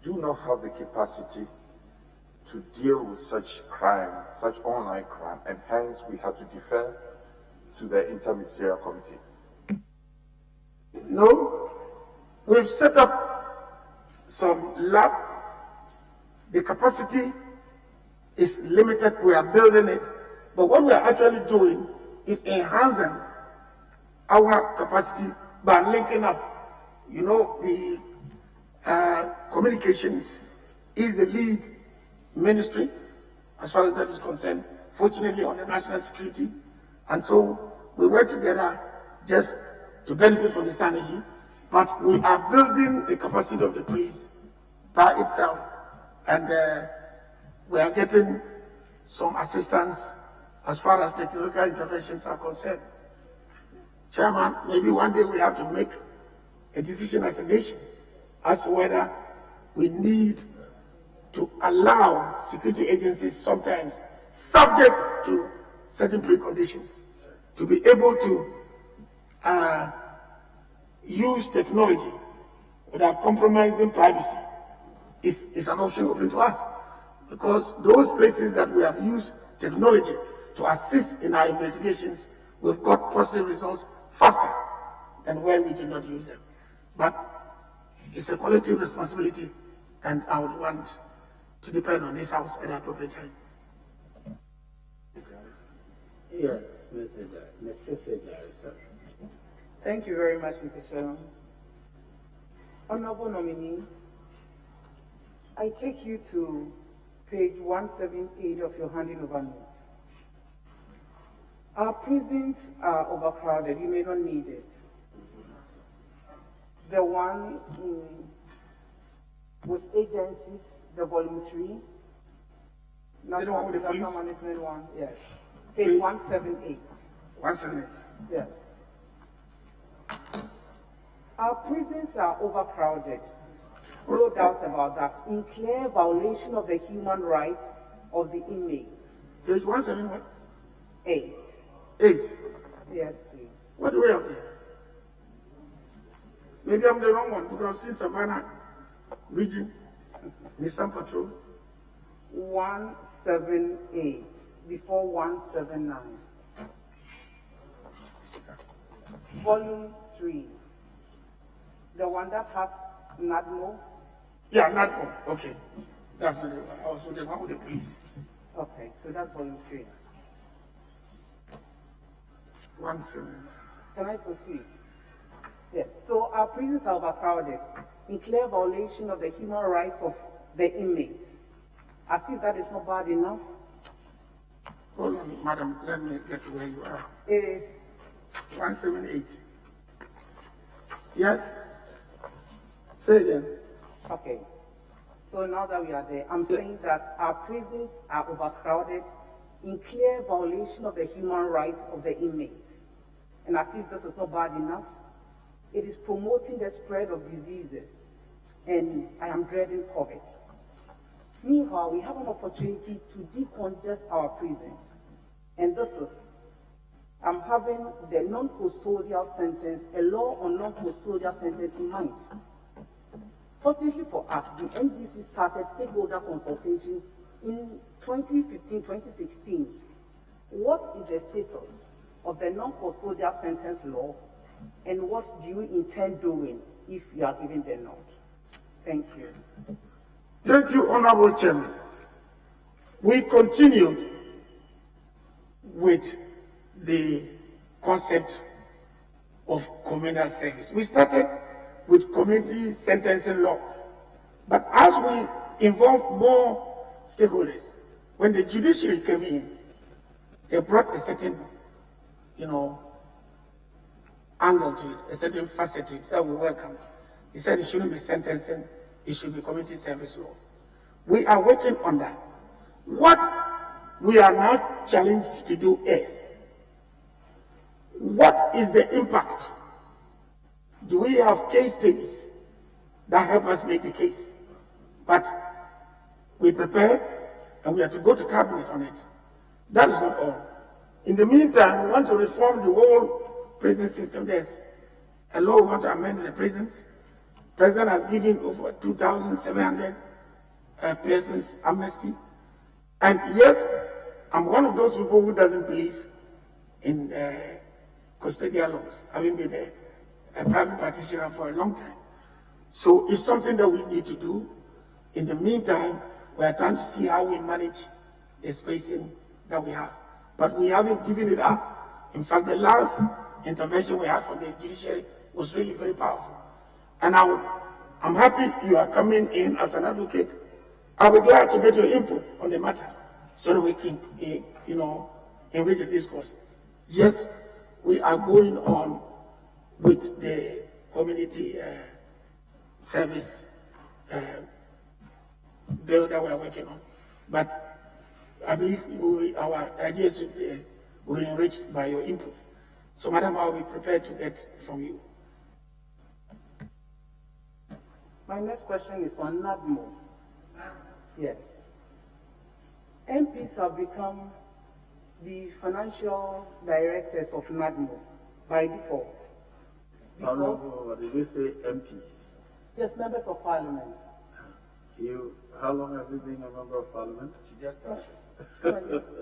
do not have the capacity to deal with such crime, such online crime, and hence we have to defer to the interministerial committee? No. We've set up some lab. The capacity is limited. We are building it. But what we are actually doing is enhancing our capacity by linking up. You know, the communications is the lead ministry as far as that is concerned, fortunately on the national security. And so we work together just to benefit from the synergy, but we are building the capacity of the police by itself, and we are getting some assistance as far as technical interventions are concerned. Chairman, maybe one day we have to make a decision as a nation as to whether we need to allow security agencies, sometimes subject to certain preconditions, to be able to use technology without compromising privacy is an option open to us. Because those places that we have used technology to assist in our investigations, we've got positive results faster than where we did not use them. But it's a collective responsibility, and I would want to depend on this House at the appropriate time. Yes, Mr. Secretary, sir. Thank you very much, Mr. Chairman. Honorable nominee, I take you to page 178 of your handing over notes. Our prisons are overcrowded. You may not need it. The one with agencies, the volume 3. National Disaster Management 1, yes. Page 178. 178. Yes. Our prisons are overcrowded. No doubt about that. In clear violation of the human rights of the inmates. Page 178. 8. 8. Yes, please. What do we have there? Maybe I'm the wrong one because I've seen Savannah region, Nissan Patrol. 178 before 179. Volume 3. The one that has NADMO. Yeah, NADMO. Okay. That's the one. Also the one with the police. Okay, so that's volume 3. 170. Can I proceed? Yes. So our prisons are overcrowded in clear violation of the human rights of the inmates. As if that is not bad enough. Hold on, madam. Let me get to where you are. It is 178. Yes? Say again. Okay. So now that we are there, I'm saying that our prisons are overcrowded in clear violation of the human rights of the inmates. And as if this is not bad enough, it is promoting the spread of diseases, and I am dreading COVID. Meanwhile, we have an opportunity to decongest our prisons, and this is, I'm having the non-custodial sentence, a law on non-custodial sentence in mind. Fortunately for us, the NDC started stakeholder consultation in 2015-2016. What is the status of the non-custodial sentence law, and what do you intend doing if you are given the nod? Thank you. Thank you, Honorable Chairman. We continue with the concept of communal service. We started with community sentencing law, but as we involved more stakeholders, when the judiciary came in, they brought a certain, angle to it, a certain facet to it that we welcome. He said it shouldn't be sentencing, it should be community service law. We are working on that. What we are now challenged to do is, what is the impact? Do we have case studies that help us make the case? But we prepare and we have to go to cabinet on it. That is not all. In the meantime, we want to reform the whole prison system. There's a law we want to amend the prisons. The President has given over 2,700 persons amnesty. And yes, I'm one of those people who doesn't believe in custodial laws, having been a private practitioner for a long time. So it's something that we need to do. In the meantime, we are trying to see how we manage the spacing that we have. But we haven't given it up. In fact, the last intervention we had from the judiciary was really very powerful. And I'm happy you are coming in as an advocate. I'll be glad to get your input on the matter so that we can, enrich the discourse. Yes, we are going on with the community service bill that we are working on. But I believe our ideas will be enriched by your input. So, Madam, I'll be prepared to get from you. My next question is on NADMO. Yes. MPs have become the financial directors of NADMO by default. What did you say, MPs? Yes, members of parliament. How long have you been a member of parliament? She just started.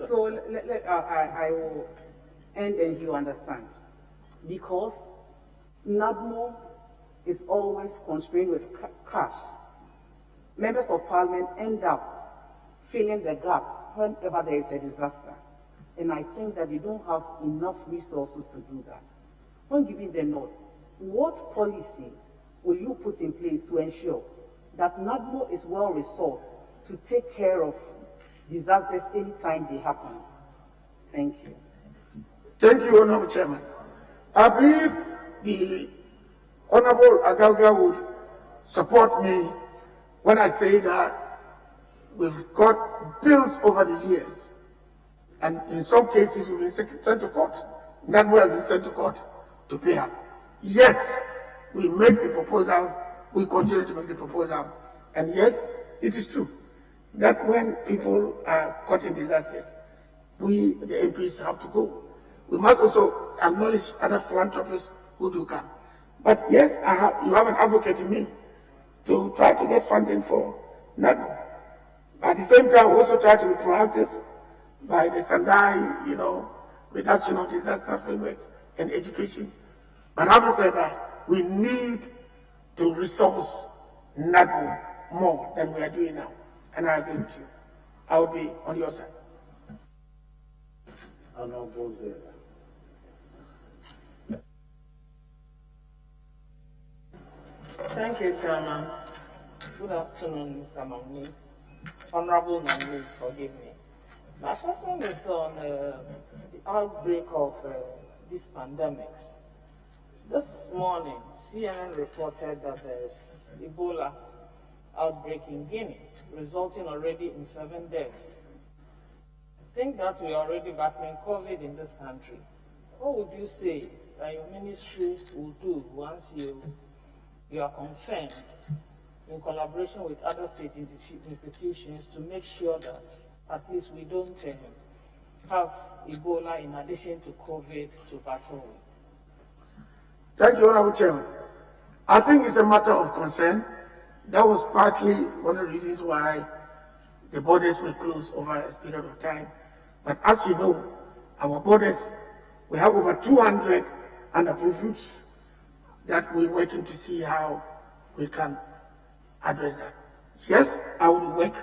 So I will end and you understand. Because NADMO is always constrained with cash. Members of parliament end up filling the gap whenever there is a disaster. And I think that you don't have enough resources to do that. When giving the note, what policy will you put in place to ensure that NADMO is well resourced to take care of disasters anytime they happen? Thank you. Thank you, Honorable Chairman. I believe the Honorable Agalga would support me when I say that we've got bills over the years, and in some cases we've been sent to court. NADMO has been sent to court to pay up. Yes, we make the proposal, we continue to make the proposal, and yes, it is true that when people are caught in disasters, we, the MPs, have to go. We must also acknowledge other philanthropists who do come. But yes, you have an advocate in me to try to get funding for NADMO. At the same time, we also try to be proactive by the Sendai, reduction of disaster frameworks and education. But having said that, we need to resource NADMO more than we are doing now. And I agree with you. I will be on your side. Thank you, Chairman. Good afternoon, Mr. Nominee. Honorable Nominee, forgive me. My question is on the outbreak of these pandemics. This morning, CNN reported that there is Ebola outbreak in Guinea, resulting already in 7 deaths. I think that we are already battling COVID in this country. What would you say that your ministry will do once you are confirmed in collaboration with other state institutions to make sure that at least we don't have Ebola in addition to COVID to battle with? Thank you, Honorable Chairman. I think it's a matter of concern. That was partly one of the reasons why the borders were closed over a period of time. But as you know, our borders, we have over 200 unapproved routes that we're working to see how we can address that. Yes, I will work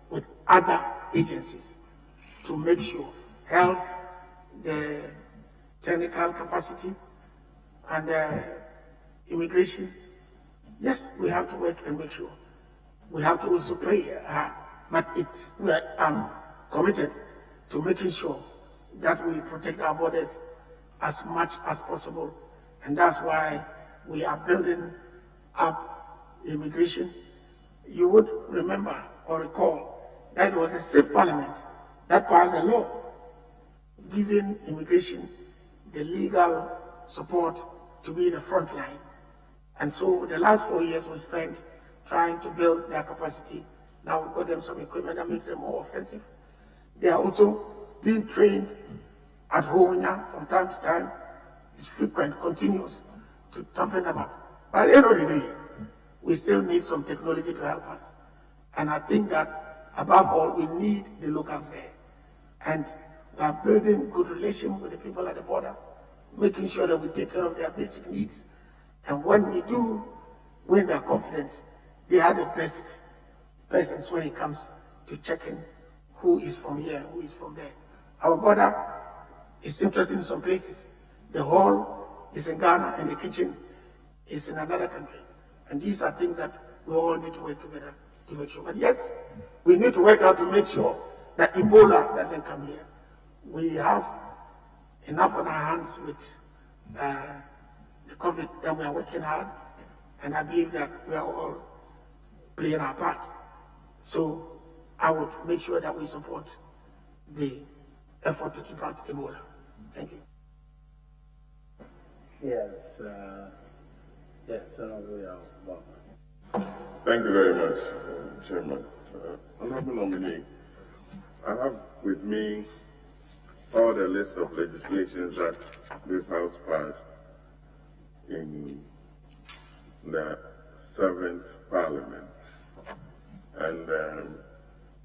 with other agencies to make sure health, the technical capacity, and immigration. Yes, we have to work and make sure. We have to also pray hard, but I'm committed to making sure that we protect our borders as much as possible, and that's why we are building up immigration. You would remember or recall that it was a state parliament that passed a law giving immigration the legal support to be the front line. And so the last 4 years we spent trying to build their capacity. Now we've got them some equipment that makes them more offensive. They are also being trained at Honya from time to time. It's frequent, continuous, to toughen them up. By the end of the day, we still need some technology to help us. And I think that above all, we need the locals there. And we are building good relations with the people at the border, making sure that we take care of their basic needs. And when we do win their confidence, they are the best persons when it comes to checking who is from here, who is from there. Our border is interesting in some places. The hall is in Ghana and the kitchen is in another country. And these are things that we all need to work together to make sure. But yes, we need to work out to make sure that Ebola doesn't come here. We have enough on our hands with the COVID that we are working hard, and I believe that we are all playing our part. So I would make sure that we support the effort to keep out Ebola. Thank you. Yes, we are welcome. Thank you very much, Chairman. Honorable nominee, I have with me all the list of legislations that this House passed in the 7th Parliament. And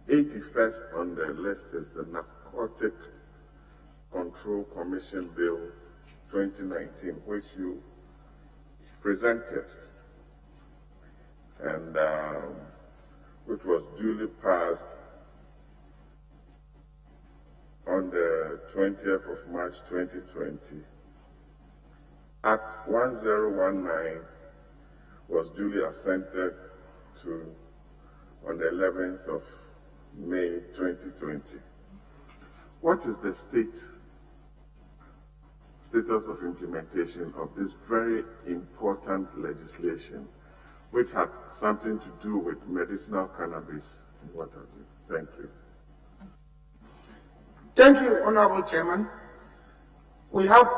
81st on the list is the Narcotic Control Commission Bill 2019, which you presented, and which was duly passed on the 20th of March 2020. Act 1019 was duly assented to on the 11th of May 2020. What is the status of implementation of this very important legislation, which has something to do with medicinal cannabis and what have you? Thank you. Thank you, Honorable Chairman. We have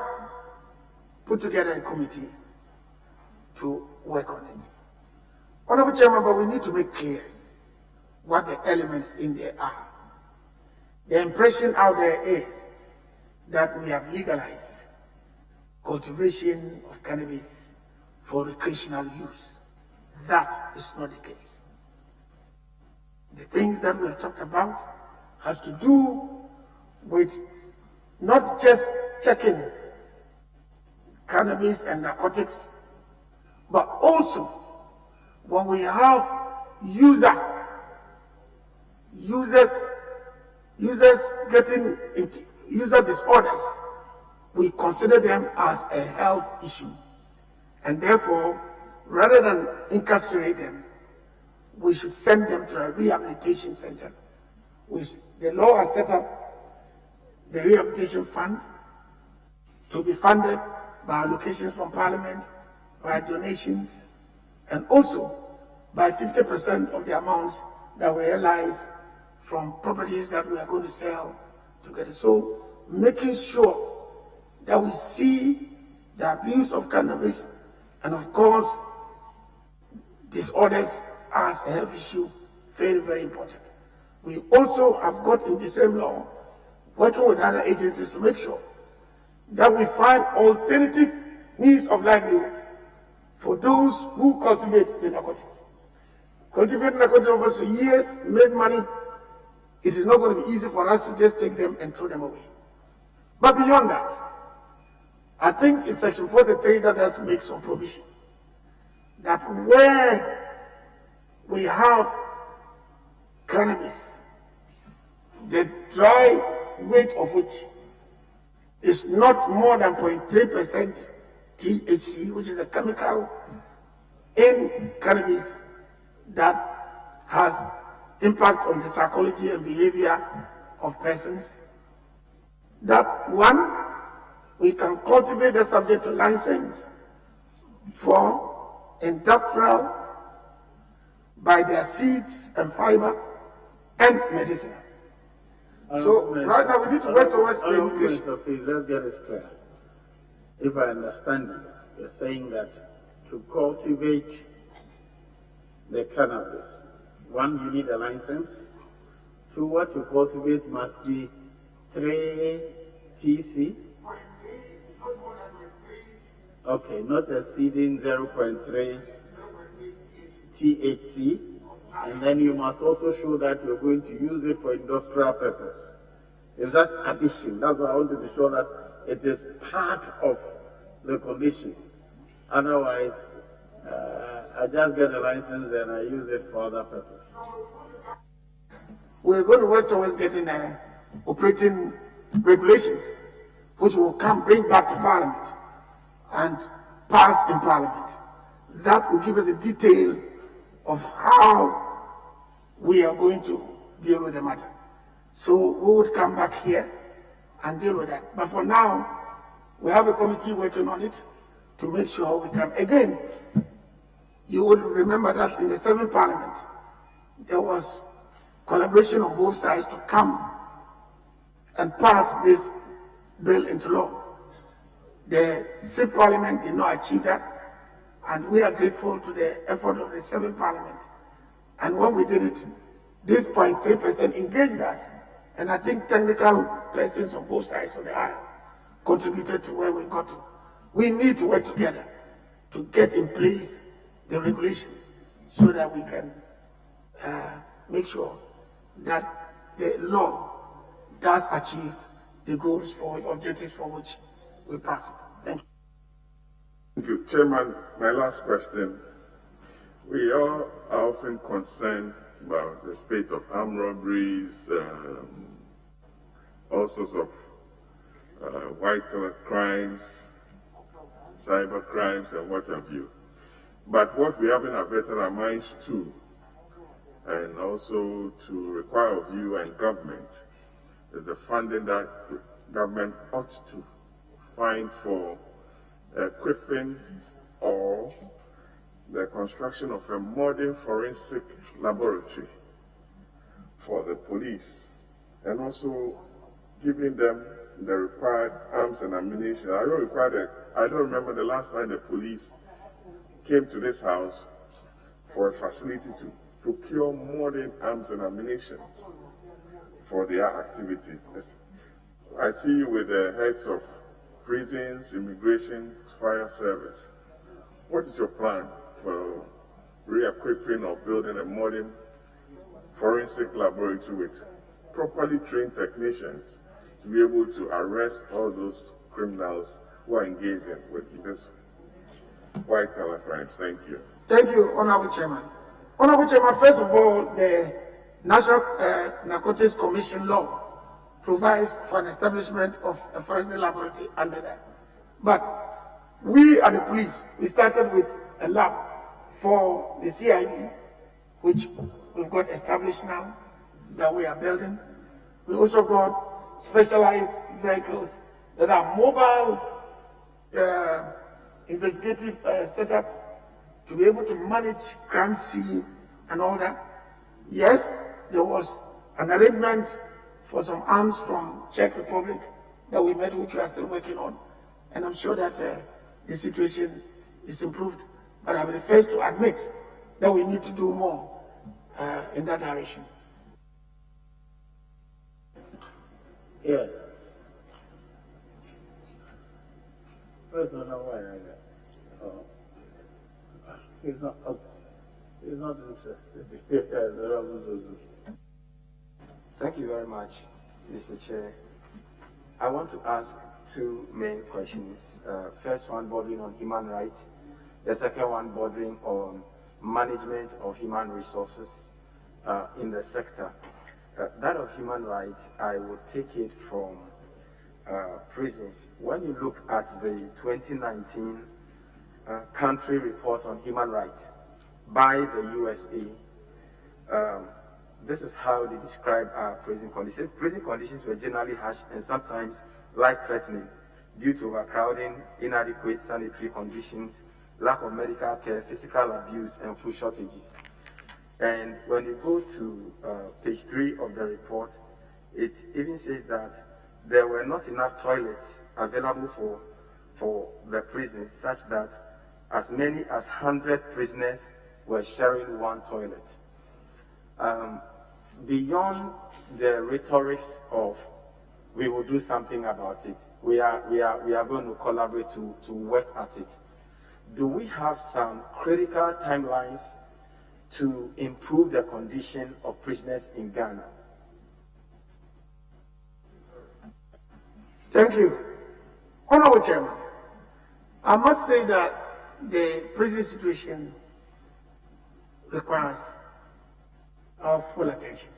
put together a committee to work on it. Honorable Chairman, but we need to make clear what the elements in there are. The impression out there is that we have legalized cultivation of cannabis for recreational use. That is not the case. The things that we have talked about has to do with not just checking cannabis and narcotics, but also when we have users getting into user disorders, we consider them as a health issue. And therefore, rather than incarcerate them, we should send them to a rehabilitation center, which the law has set up the rehabilitation fund to be funded by allocations from Parliament, by donations, and also by 50% of the amounts that we realize from properties that we are going to sell together. So making sure that we see the abuse of cannabis and of course disorders as a health issue, very, very important. We also have got in the same law, working with other agencies to make sure that we find alternative means of livelihood for those who cultivate the narcotics. Cultivate narcotics over years, made money. It is not going to be easy for us to just take them and throw them away. But beyond that, I think it's Section 43 that does make some provision that where we have cannabis, the dry weight of which is not more than 0.3% THC, which is a chemical in cannabis that has impact on the psychology and behavior of persons. That one, we can cultivate the subject to license for industrial by their seeds and fiber and medicinal. So right now we need to work towards the education. Please, let's get this clear. If I understand you, you're saying that to cultivate the cannabis, one, you need a license. Two, what you cultivate must be 3 TC. Okay, not exceeding 0.3 THC. And then you must also show that you're going to use it for industrial purpose. Is that addition? That's why I want to be sure that it is part of the condition. Otherwise, I just get a license and I use it for other purpose. We're going to work towards getting operating regulations, which will bring back to Parliament and pass in Parliament. that will give us a detail of how we are going to deal with the matter. So we would come back here and deal with that. But for now, we have a committee working on it to make sure we can. Again, you would remember that in the 7th Parliament, there was collaboration on both sides to come and pass this bill into law. The 6th Parliament did not achieve that, and we are grateful to the effort of the 7th Parliament. And when we did it, this 0.3% engaged us, and I think technical persons on both sides of the aisle contributed to where we got to. We need to work together to get in place the regulations so that we can make sure that the law does achieve the goals for objectives for which we pass it. Thank you. Thank you. Chairman, my last question. We all are often concerned about the spate of armed robberies, all sorts of white-collar crimes, cyber crimes, and what have you. But what we haven't averted our minds to, and also to require of you and government, is the funding that government ought to find for equipping or the construction of a modern forensic laboratory for the police, and also giving them the required arms and ammunition. I don't remember the last time the police came to this house for a facility to procure modern arms and ammunition for their activities. I see you with the heads of prisons, immigration, fire service. What is your plan for re-equipping or building a modern forensic laboratory with properly trained technicians to be able to arrest all those criminals who are engaging with this white-collar crimes? Thank you. Thank you, Honorable Chairman. Honorable Chairman, first of all, the National Narcotics Commission law provides for an establishment of a forensic laboratory under that. But we at the police, we started with a lab for the CID, which we've got established now, that we are building. We also got specialized vehicles that are mobile investigative setup to be able to manage crime scene and all that. Yes, there was an arrangement for some arms from Czech Republic that we met, which we are still working on. And I'm sure that the situation is improved. But I'm the first to admit that we need to do more in that direction. Yes. First, don't know why he's not interested. Thank you very much, Mr. Chair. I want to ask two main questions. First one bordering on human rights. The second one bordering on management of human resources in the sector. That of human rights, I would take it from prisons. When you look at the 2019 country report on human rights by the USA, this is how they describe our prison conditions. Prison conditions were generally harsh and sometimes life-threatening due to overcrowding, inadequate sanitary conditions, lack of medical care, physical abuse, and food shortages. And when you go to page 3 of the report, it even says that there were not enough toilets available for the prisons, such that as many as 100 prisoners were sharing one toilet. Beyond the rhetorics of we will do something about it, we are going to collaborate to work at it. Do we have some critical timelines to improve the condition of prisoners in Ghana? Thank you. Honorable Chairman, I must say that the prison situation requires our full attention,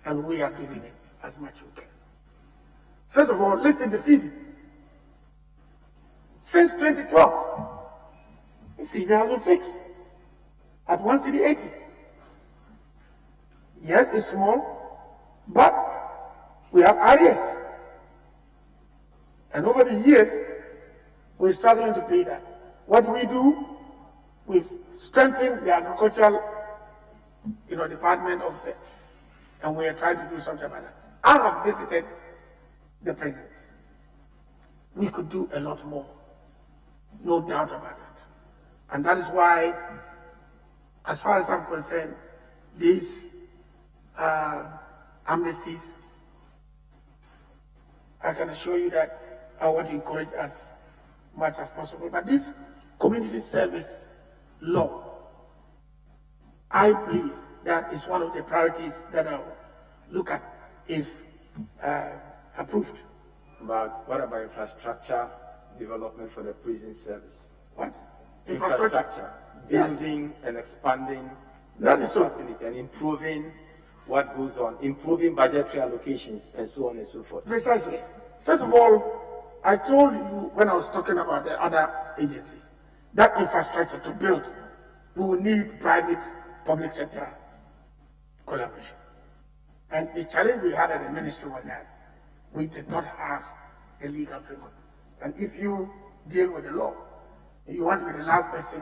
and we are giving it as much as we can. First of all, let's take the feeding. Since 2012, The figure has been fixed at 1 cedi 80. Yes, it's small, but we have areas. And over the years, we're struggling to pay that. What do? We've strengthened the agricultural, department of it, and we are trying to do something about that. I have visited the prisons. We could do a lot more, no doubt about that. And that is why, as far as I'm concerned, these amnesties, I can assure you that I want to encourage as much as possible. But this community service law, I believe that is one of the priorities that I'll look at if approved. But what about infrastructure development for the prison service? What? Infrastructure. Building and expanding that is so. Facility and improving what goes on, improving budgetary allocations and so on and so forth. Precisely. First of all, I told you when I was talking about the other agencies, that infrastructure to build, we will need private public sector collaboration. And the challenge we had at the ministry was that we did not have a legal framework. And if you deal with the law, you want to be the last person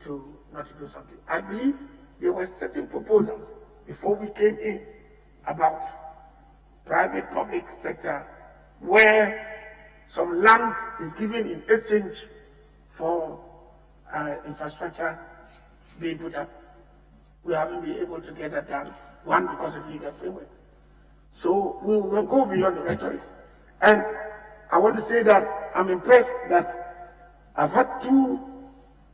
to not to do something. I believe there were certain proposals before we came in about private public sector where some land is given in exchange for infrastructure being put up. We haven't been able to get that done, one, because of legal framework. So we will go beyond the rhetoric. And I want to say that I'm impressed that I've had 2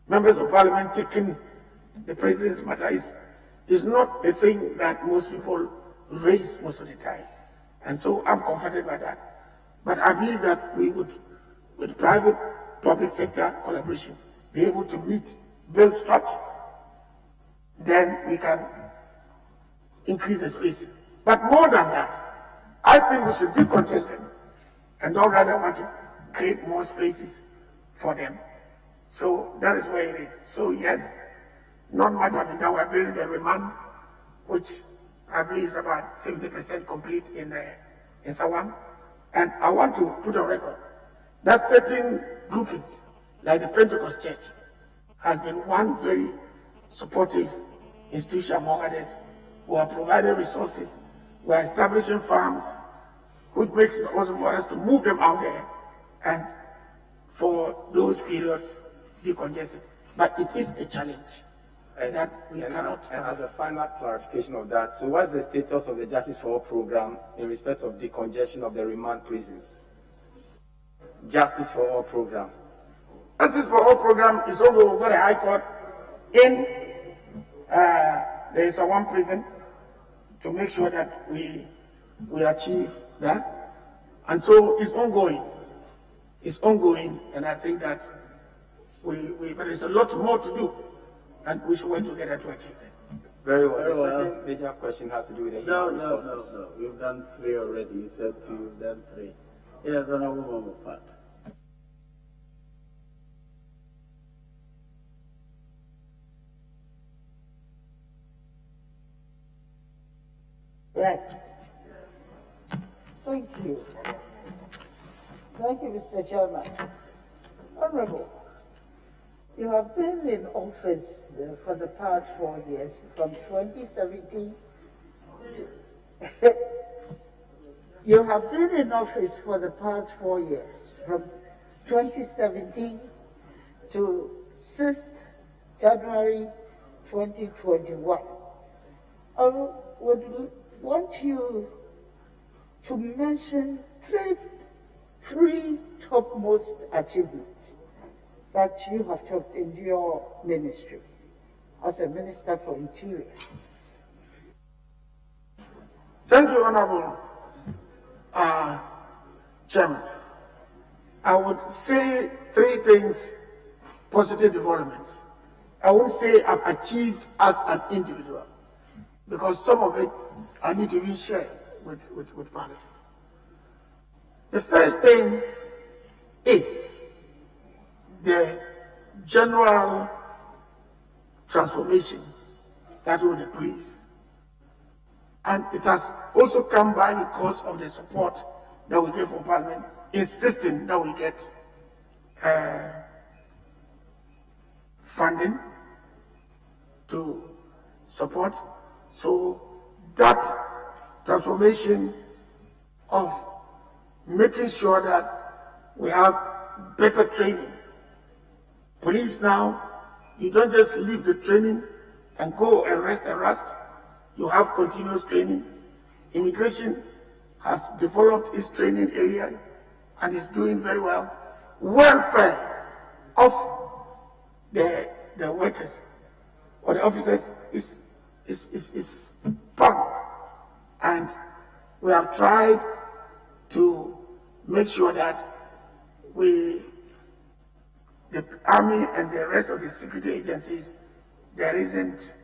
members of parliament taking the president's matter. It's not a thing that most people raise most of the time. And so I'm comforted by that. But I believe that we would, with private public sector collaboration, be able to build structures. Then we can increase the spacing. But more than that, I think we should decongest them and don't rather want to create more spaces for them. So that is where it is. So yes, not much has been done. We're building the remand, which I believe is about 70% complete in Sawam. And I want to put on record that certain groupings, like the Pentecost Church, has been one very supportive institution among others, who are providing resources, who are establishing farms, which makes it possible for us to move them out there and for those periods decongest it. But it is a challenge that we cannot. And as a final clarification of that, so what's the status of the Justice for All program in respect of decongestion of the remand prisons? Justice for All program. Justice for All program is also over the High Court in there is one prison to make sure that we achieve that. And so it's ongoing. It's ongoing, and I think that but there's a lot more to do, and we should work together to achieve it. Very well. The second major question has to do with the human resources. No. We've done 3 already. You said 2, you've done 3. Yes, Honorable Member. Right. Thank you. Thank you, Mr. Chairman. Honorable, you have been in office for the past 4 years, from 2017 to you have been in office for the past 4 years, from 2017 to 6th January 2021. I would want you to mention three topmost achievements that you have took in your ministry as a Minister for Interior. Thank you, Honorable Chairman. I would say 3 things, positive developments. I won't say I've achieved as an individual, because some of it I need to even share with Parliament. The first thing is the general transformation, starting with the police. And it has also come by because of the support that we get from Parliament, insisting that we get funding to support. So that transformation of making sure that we have better training. Police now, you don't just leave the training and go and rest and rust. You have continuous training. Immigration has developed its training area and is doing very well. Welfare of the workers or the officers is paramount. And we have tried to make sure that the army and the rest of the security agencies, there isn't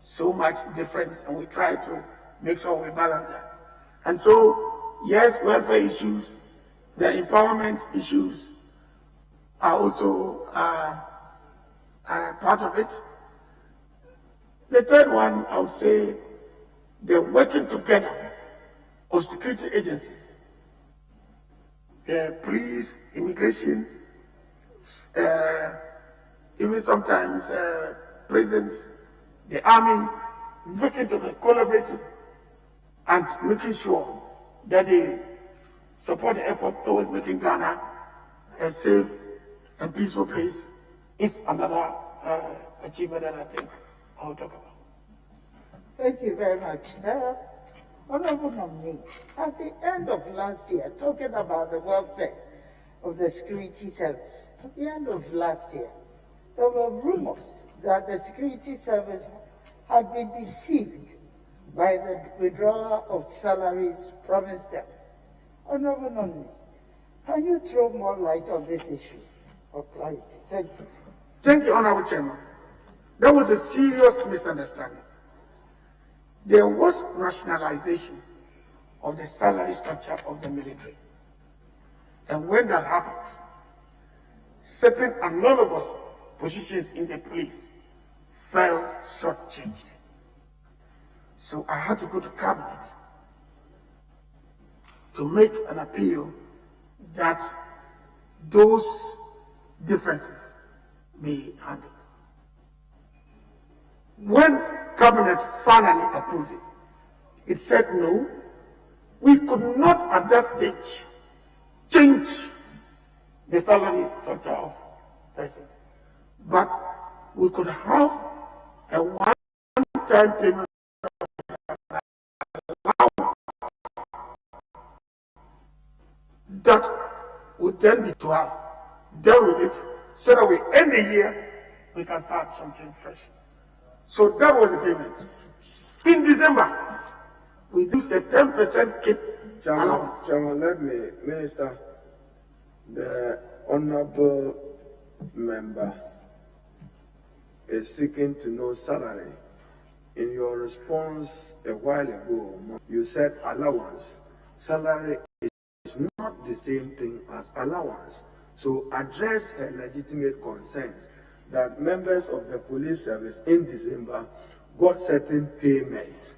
so much difference, and we try to make sure we balance that. And so, yes, welfare issues, the empowerment issues are also part of it. The third one, I would say, the working together of security agencies, the police, immigration, even sometimes prisons, the army, working together, collaborating, and making sure that they support the effort towards making Ghana a safe and peaceful place is another achievement that I think I will talk about. Thank you very much. Honorable nominee, at the end of last year, talking about the welfare of the security service, at the end of last year, there were rumors that the security service had been deceived by the withdrawal of salaries promised them. Honorable nominee, can you throw more light on this issue of clarity? Thank you. Thank you, Honorable Chairman. There was a serious misunderstanding. There was rationalization of the salary structure of the military. And when that happened, certain analogous positions in the police felt shortchanged. So I had to go to cabinet to make an appeal that those differences be handled. When cabinet finally approved it, it said no, we could not at that stage change the salary structure of persons, but we could have a one-time payment allowance that would then be to have dealt with it so that we end the year, we can start something fresh. So that was the payment. In December, we used the 10% kit allowance. Chairman, let me, Minister, the honorable member is seeking to know salary. In your response a while ago, you said allowance. Salary is not the same thing as allowance. So address her legitimate concerns that members of the police service in December got certain payments.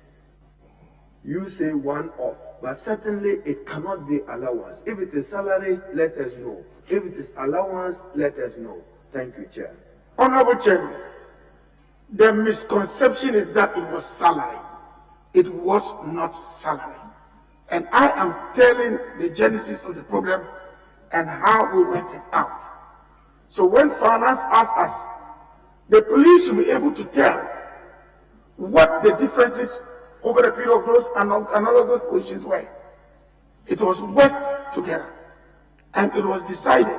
You say one-off, but certainly it cannot be allowance. If it is salary, let us know. If it is allowance, let us know. Thank you, Chair. Honorable Chairman, the misconception is that it was salary. It was not salary. And I am telling the genesis of the problem and how we worked it out. So when finance asked us, the police should be able to tell what the differences over the period of those analogous positions were. It was worked together, and it was decided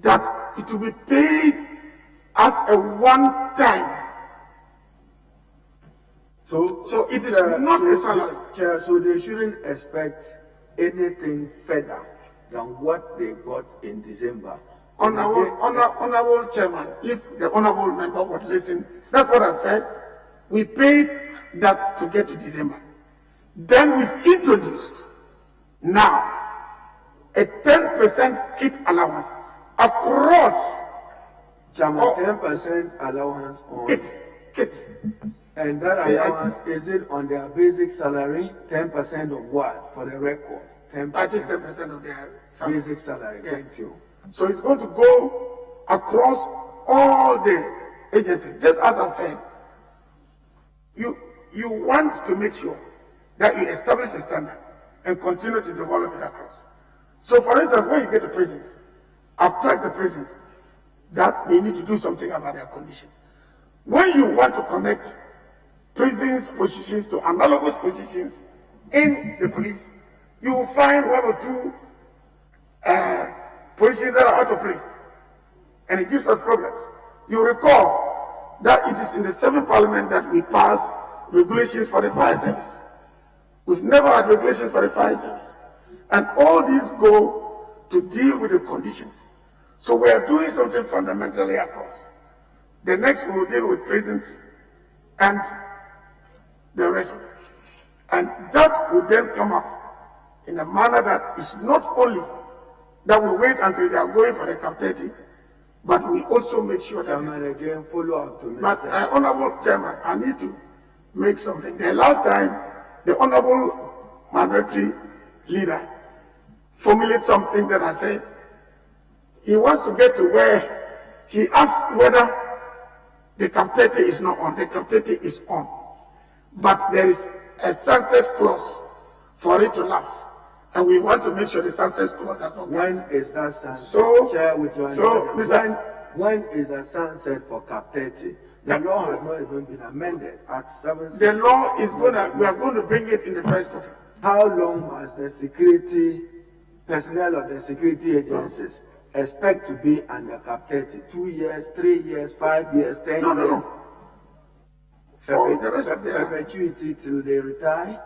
that it will be paid as a one-time. So it is not a salary. Chair, so they shouldn't expect anything further than what they got in December. Honorable Chairman, if the honorable member would listen, that's what I said. We paid that to get to December. Then we've introduced now a 10% kit allowance across Chairman, 10% allowance on kids. And that allowance, is it on their basic salary? 10% of what? For the record. 10%. I think 10% of their salary. Basic salary. Yes. Thank you. So it's going to go across all the agencies. Just as I said, you want to make sure that you establish a standard and continue to develop it across. So for instance, when you get to prisons, I've tasked the prisons that they need to do something about their conditions. When you want to connect prisons positions to analogous positions in the police, you will find 1 or 2 positions that are out of place. And it gives us problems. You recall that it is in the 7th Parliament that we passed regulations for the fire service. We've never had regulations for the fire service. And all these go to deal with the conditions. So we are doing something fundamentally across. The next we will deal with prisons and the rest. And that will then come up in a manner that is not only that we wait until they are going for the captivity, but we also make sure that again, follow up to me. But Honorable Chairman, I need to make something. The last time, the Honorable Minority Leader formulated something that I said, he wants to get to where he asks whether the captivity is not on. The captivity is on. But there is a sunset clause for it to lapse. And we want to make sure the sunset clause does not. When is that sunset? So, Chair, with your when is the sunset for captivity? The law has not even been amended. Act 7. The law is we are going to bring it in the first quarter. How long must the security personnel of the security agencies expect to be under captivity? 2 years, 3 years, 5 years, 10 years? No. For the rest of their perpetuity till they retire?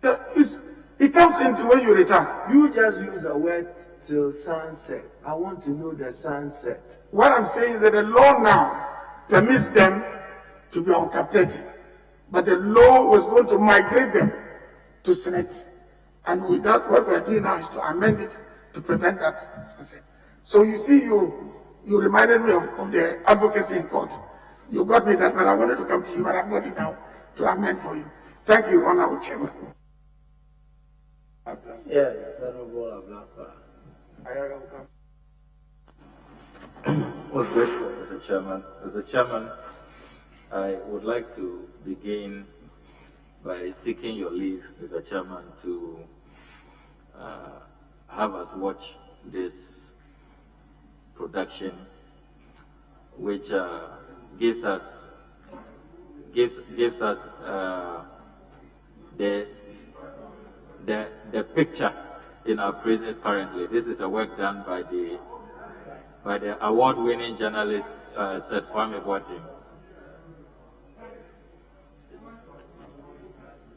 It comes into when you retire. You just use the word till sunset. I want to know the sunset. What I'm saying is that the law now permits them to be on captivity. But the law was going to migrate them to Senate. And with that, what we're doing now is to amend it to prevent that sunset. So you see, you reminded me of the advocacy in court. You got me that, but I wanted to come to you, but I've got it now to amend for you. Thank you, Honorable Chairman. Yes, Honorable Ablakwa. Most grateful, Mr. Chairman. Mr. Chairman, I would like to begin by seeking your leave, Mr. Chairman, to have us watch this production, which gives us the picture in our prisons currently. This is a work done by the award-winning journalist Sir Kwame Boateng.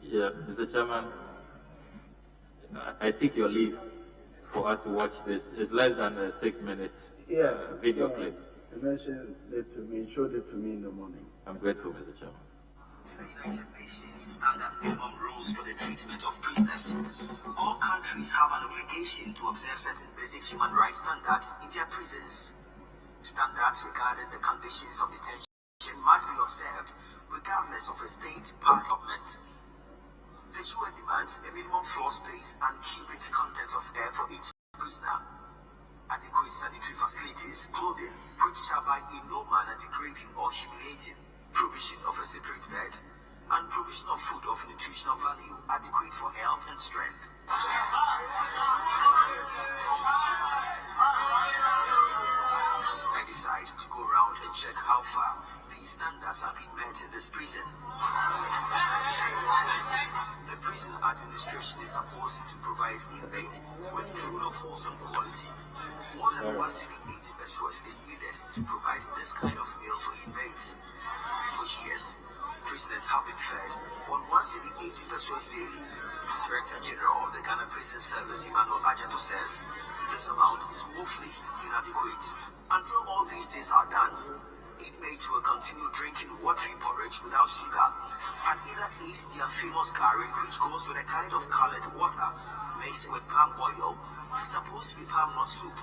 Yeah, Mr. Chairman, I seek your leave for us to watch this. It's less than a 6-minute video clip. You mentioned it to me, showed it to me in the morning. I'm grateful, Mr. Chairman. The United Nations standard minimum rules for the treatment of prisoners. All countries have an obligation to observe certain basic human rights standards in their prisons. Standards regarding the conditions of detention must be observed regardless of a state part government. The UN demands a minimum floor space and cubic content of air for each prisoner. Adequate sanitary facilities, clothing, which shall by in no manner degrading or humiliating, provision of a separate bed, and provision of food of nutritional value adequate for health and strength. I decide to go around and check how far these standards have been met in this prison. The prison administration is supposed to provide inmates with food of wholesome quality. More than 180 pesos is needed to provide this kind of meal for inmates. For years, prisoners have been fed on 180 pesos daily. Director General of the Ghana Prison Service, Emmanuel Ajato, says this amount is woefully inadequate. Until all these things are done, inmates will continue drinking watery porridge without sugar and either eat their famous curry, which goes with a kind of colored water mixed with palm oil. It's supposed to be palm nut soup.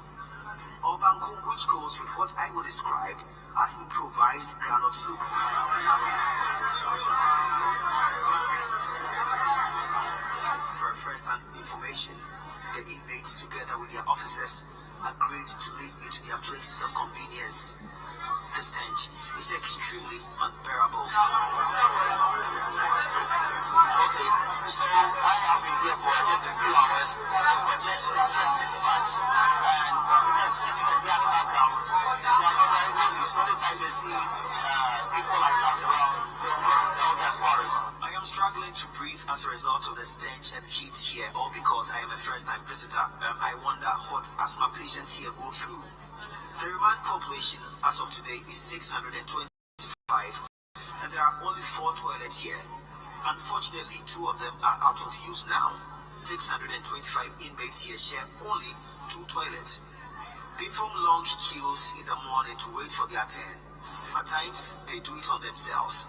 or banku, which goes with what I would describe as improvised groundnut soup. For first-hand information, the inmates, together with their officers, agreed to lead me to their places of convenience. The stench is extremely unbearable. Okay, so I have been here for just a few hours. The congestion is just too much. And because as you can hear in the background, they are not very friendly. So anytime they see people like us around, they will not tell their stories. I am struggling to breathe as a result of the stench and heat here, all because I am a first-time visitor. I wonder what asthma patients here go through. The remand population as of today is 625, and there are only 4 toilets here. Unfortunately, 2 of them are out of use now. 625 inmates here share only 2 toilets. They form long queues in the morning to wait for their turn. At times, they do it on themselves.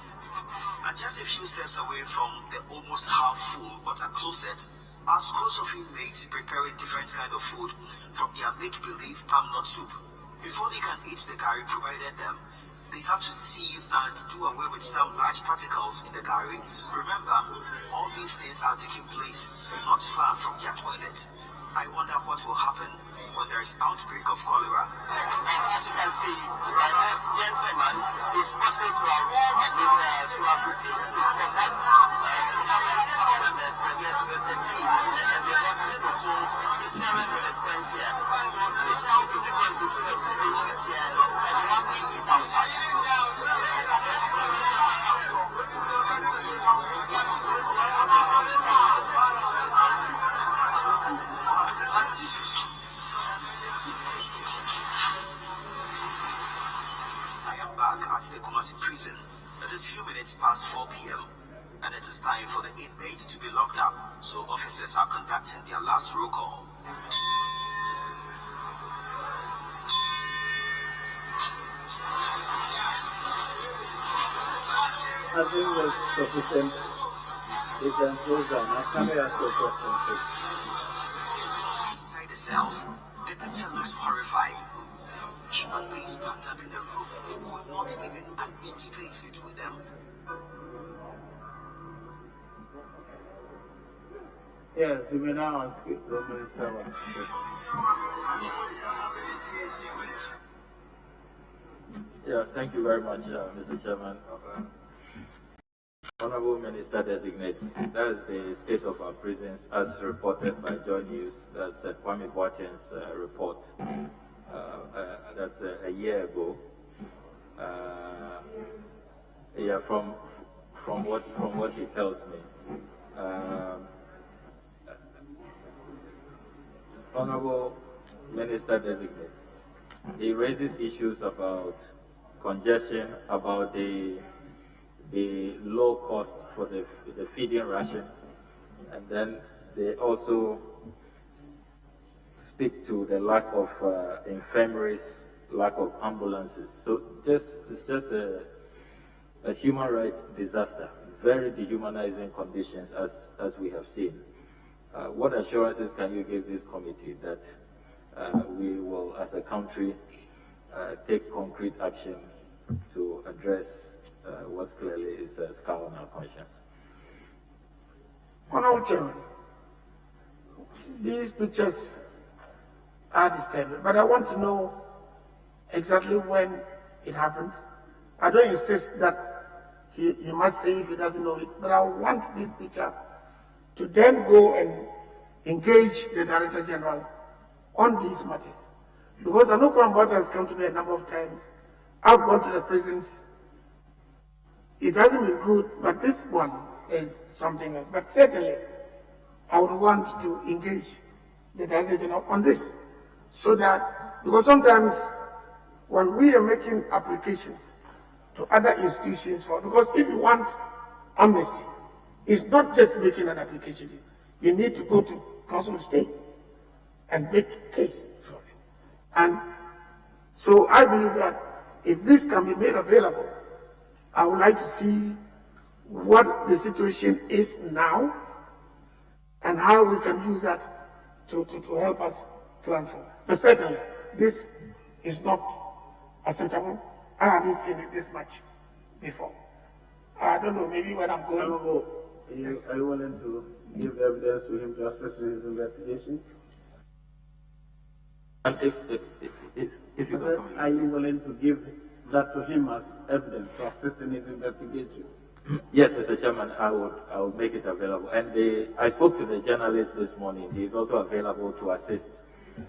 And just a few steps away from the almost half full water closet are scores of inmates preparing different kind of food from their make-believe palm nut soup. Before they can eat the curry provided them, they have to sieve and do away with some large particles in the curry. Remember, all these things are taking place not far from their toilet. I wonder what will happen when there is outbreak of cholera. As you can see, this gentleman is fortunate to have received food because some family members were here to visit him and they got him food. So he's sharing with his friends here. So it tells the difference between the food they eat here and the one they eat outside. At the Kumasi prison, it is few minutes past 4 p.m. and it is time for the inmates to be locked up, so officers are conducting their last roll call. I think that's sufficient. You can close down. Now, can I ask you a question, please? Inside the cells, the picture looks horrifying. Human beings packed up in the room with not even an inch space between them. Yes, you may now ask the Minister one. Yeah, thank you very much, Mr. Chairman. Honorable Minister Designate, that is the state of our prisons as reported by Joy News. That's Kwame Boateng's report. That's a year ago. Yeah, from what he tells me. Honorable Minister Designate, he raises issues about congestion, about the low cost for the feeding ration, and then they also speak to the lack of infirmaries, lack of ambulances. So it's just a human rights disaster, very dehumanizing conditions as we have seen. What assurances can you give this committee that we will, as a country, take concrete action to address what clearly is a scar on our conscience? Honorable Chairman, these pictures are disturbing, but I want to know exactly when it happened. I don't insist that he must say if he doesn't know it, but I want this picture to then go and engage the Director General on these matters. Because I know Kwambata has come to me a number of times. I've gone to the prisons. It hasn't been good, but this one is something else. But certainly, I would want to engage the Director General on this. So that, because sometimes when we are making applications to other institutions because if you want amnesty, it's not just making an application. You need to go to Council of State and make a case for it. And so I believe that if this can be made available, I would like to see what the situation is now and how we can use that to help us plan for it. But certainly, this is not acceptable. I haven't seen it this much before. I don't know, maybe when I'm going. Are you willing to give evidence to him to assist in his investigations? And if you can come in. Are you willing to give that to him as evidence to assist in his investigation? Yes, Mr. Chairman, I would make it available. And I spoke to the journalist this morning. He is also available to assist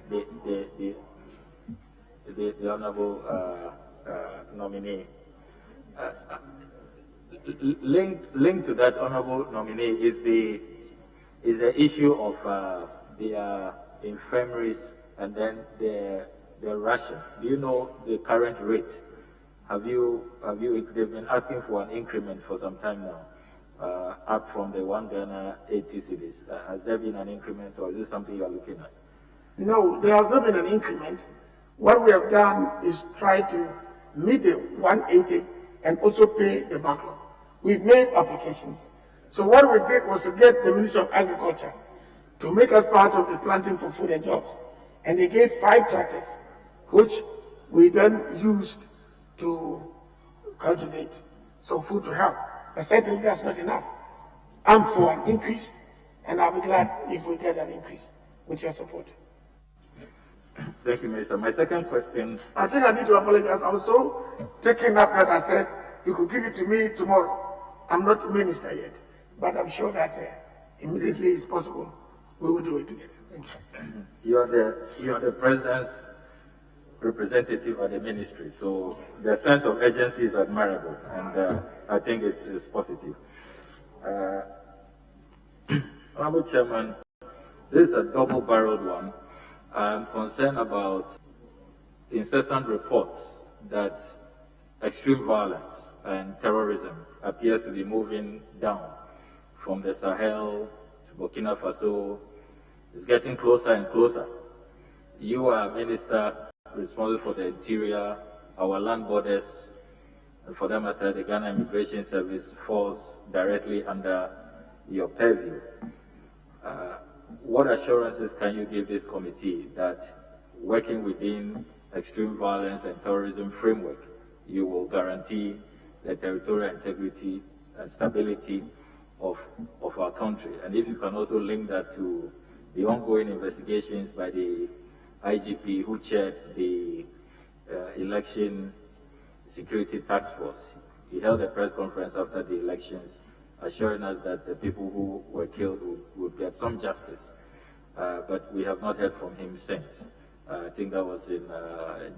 the honourable nominee. Linked to that honourable nominee is the issue of their infirmaries and then the ration. Do you know the current rate? They've been asking for an increment for some time now, up from the 1 Ghana 80 cedis. Has there been an increment, or is this something you are looking at? No, there has not been an increment. What we have done is try to meet the 180 and also pay the backlog. We've made applications. So what we did was to get the Ministry of Agriculture to make us part of the planting for food and jobs. And they gave 5 tractors, which we then used to cultivate some food to help. But certainly that's not enough. I'm for an increase, and I'll be glad if we get an increase with your support. Thank you, Minister. My second question. I think I need to apologize. I was so taken up that I said you could give it to me tomorrow. I'm not minister yet, but I'm sure that immediately it's possible. We will do it together. Thank you. You are the president's representative at the ministry, so the sense of urgency is admirable, and I think it's positive. Honorable Chairman, this is a double-barreled one. I'm concerned about incessant reports that extreme violence and terrorism appears to be moving down from the Sahel to Burkina Faso. It's getting closer and closer. You are a minister responsible for the interior, our land borders, and for that matter, the Ghana Immigration Service falls directly under your purview. What assurances can you give this committee that working within extreme violence and terrorism framework, you will guarantee the territorial integrity and stability of our country? And if you can also link that to the ongoing investigations by the IGP who chaired the election security task force. He held a press conference after the elections assuring us that the people who were killed would get some justice. But we have not heard from him since. I think that was in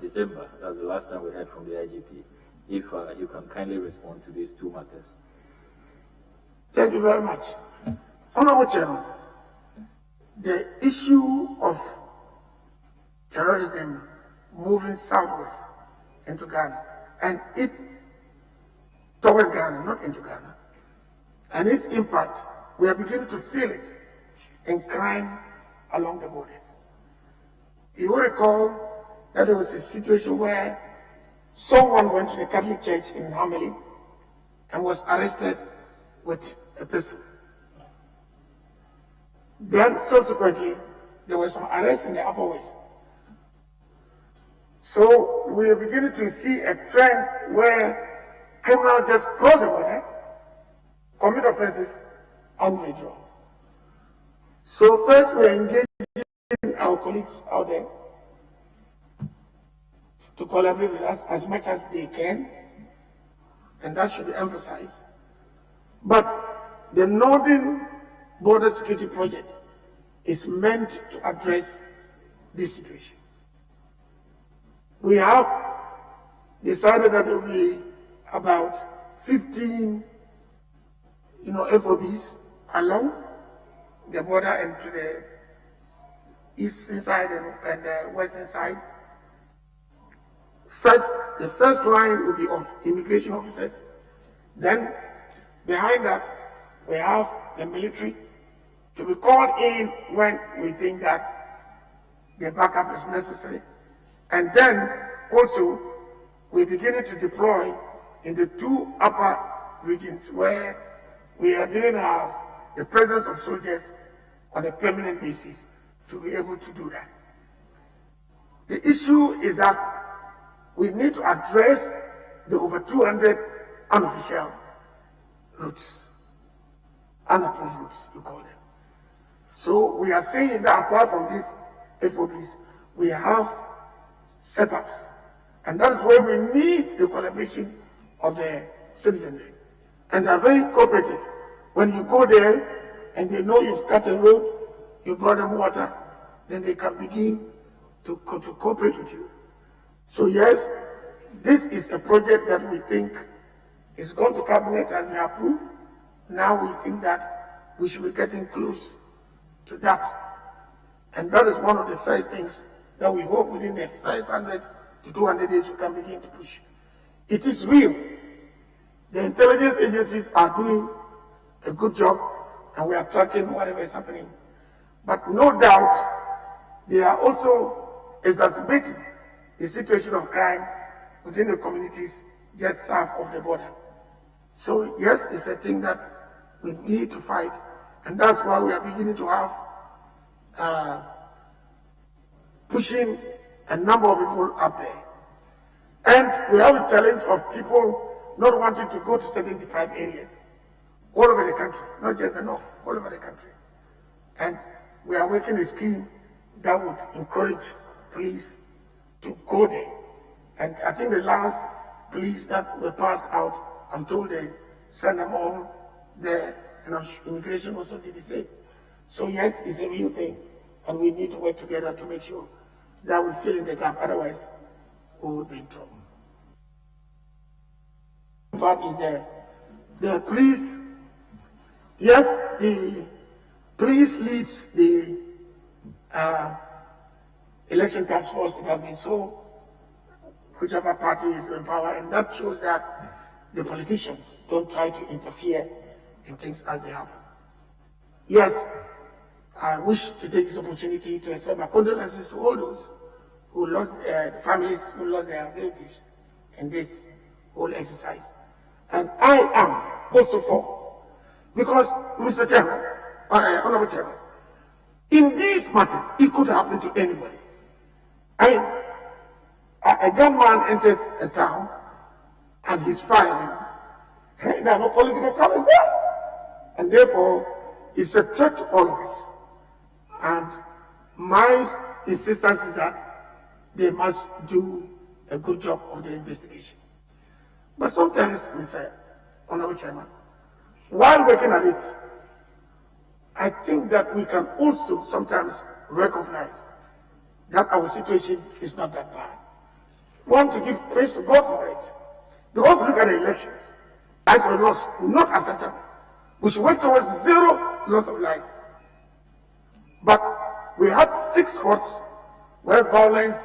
December. That was the last time we heard from the IGP. If you can kindly respond to these two matters. Thank you very much. Honorable Chairman, the issue of terrorism moving southwest into Ghana, and it towards Ghana, not into Ghana, and its impact, we are beginning to feel it in crime along the borders. You will recall that there was a situation where someone went to the Catholic Church in Hameli and was arrested with a pistol. Then subsequently, there were some arrests in the Upper West. So we are beginning to see a trend where criminals just cross the border, commit offenses, and withdraw. So first we are engaging our colleagues out there to collaborate with us as much as they can, and that should be emphasized. But the Northern Border Security Project is meant to address this situation. We have decided that there will be about 15 FOBs along the border and to the eastern side and the western side. The first line will be of immigration officers. Then behind that, we have the military to be called in when we think that the backup is necessary. And then also, we're beginning to deploy in the two upper regions where we are going to have the presence of soldiers on a permanent basis to be able to do that. The issue is that we need to address the over 200 unofficial routes, unapproved routes, you call them. So we are saying that apart from these FOBs, we have setups. And that is where we need the collaboration of the citizenry. And they are very cooperative. When you go there and they know you've cut a road, you brought them water, then they can begin to cooperate with you. So yes, this is a project that we think is going to cabinet and be approved. Now we think that we should be getting close to that. And that is one of the first things that we hope within the first 100 to 200 days we can begin to push. It is real. The intelligence agencies are doing a good job and we are tracking whatever is happening. But no doubt, they are also exacerbating the situation of crime within the communities just south of the border. So yes, it's a thing that we need to fight, and that's why we are beginning to have pushing a number of people up there. And we have a challenge of people not wanting to go to certain deprived areas all over the country, not just the north, all over the country. And we are working a scheme that would encourage police to go there. And I think the last police that were passed out, I'm told they send them all there, and immigration also did the same. So yes, it's a real thing, and we need to work together to make sure that we fill in the gap, otherwise we will be in trouble. Part is the police, yes, the police leads the election task force. It has been so, whichever party is in power, and that shows that the politicians don't try to interfere in things as they happen. Yes, I wish to take this opportunity to express my condolences to all those who lost families who lost their relatives in this whole exercise. And I am also for, because, Mr. Chairman, Honorable Chairman, in these matters, it could happen to anybody. I mean, a gunman enters a town and he's firing. Hey, there are no political colors there. And therefore, it's a threat to all of us. And my insistence is that they must do a good job of the investigation. But sometimes, Mr. Honorable Chairman, while working at it, I think that we can also sometimes recognize that our situation is not that bad. We want to give praise to God for it. We want to look at the elections. Lives were lost, not acceptable. We should work towards zero loss of lives. But we had 6 spots where violence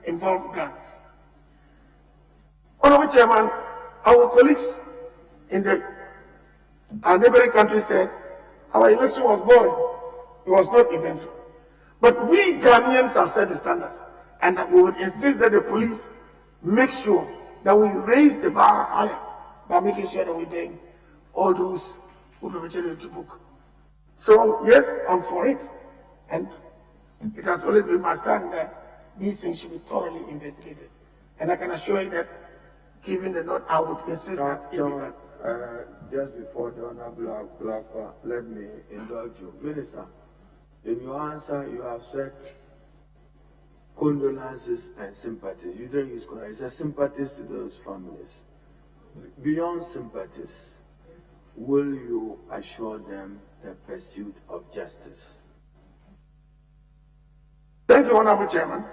involved guns. Honorable Chairman, our colleagues in our neighboring country said our election was boring. It was not eventful. But we Ghanaians have set the standards, and that we would insist that the police make sure that we raise the bar higher by making sure that we bring all those who perpetrated to book. So yes, I'm for it, and it has always been my stand that these things should be thoroughly investigated. And I can assure you that, given the note, I would insist that. Chairman, just before the Honorable Blackwell, let me indulge you. Minister, in your answer, you have said condolences and sympathies. You didn't use condolences. You said sympathies to those families. Beyond sympathies, will you assure them the pursuit of justice? Thank you, Honorable Chairman.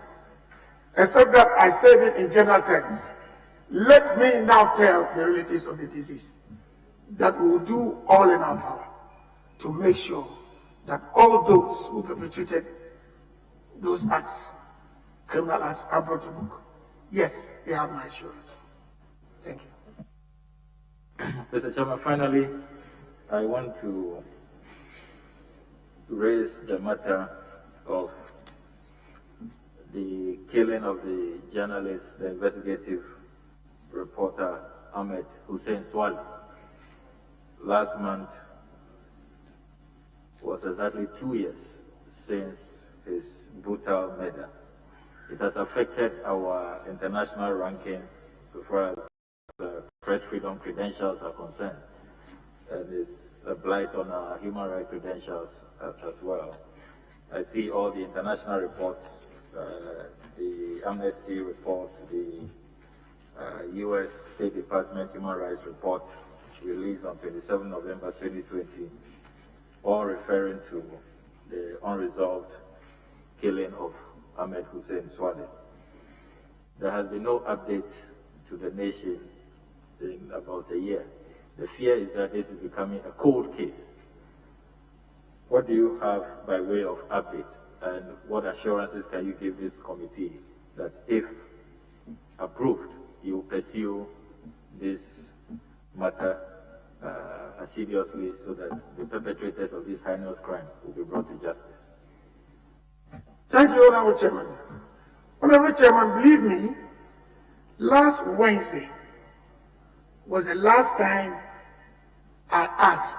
Except that I said it in general terms. Let me now tell the relatives of the deceased that we will do all in our power to make sure that all those who perpetrated those acts, criminal acts, are brought to book. Yes, they have my assurance. Thank you. Mr. Chairman, finally, I want to raise the matter of the killing of the journalist, the investigative reporter Ahmed Hussein Swali. Last month was exactly 2 years since his brutal murder. It has affected our international rankings so far as press freedom credentials are concerned. And it's a blight on our human rights credentials as well. I see all the international reports, the Amnesty report, the U.S. State Department Human Rights Report released on 27 November 2020, all referring to the unresolved killing of Ahmed Hussein Swale. There has been no update to the nation in about a year. The fear is that this is becoming a cold case. What do you have by way of update, and what assurances can you give this committee that if approved, you will pursue this matter assiduously so that the perpetrators of this heinous crime will be brought to justice? Thank you, Honorable Chairman. Honorable Chairman, believe me, last Wednesday was the last time I asked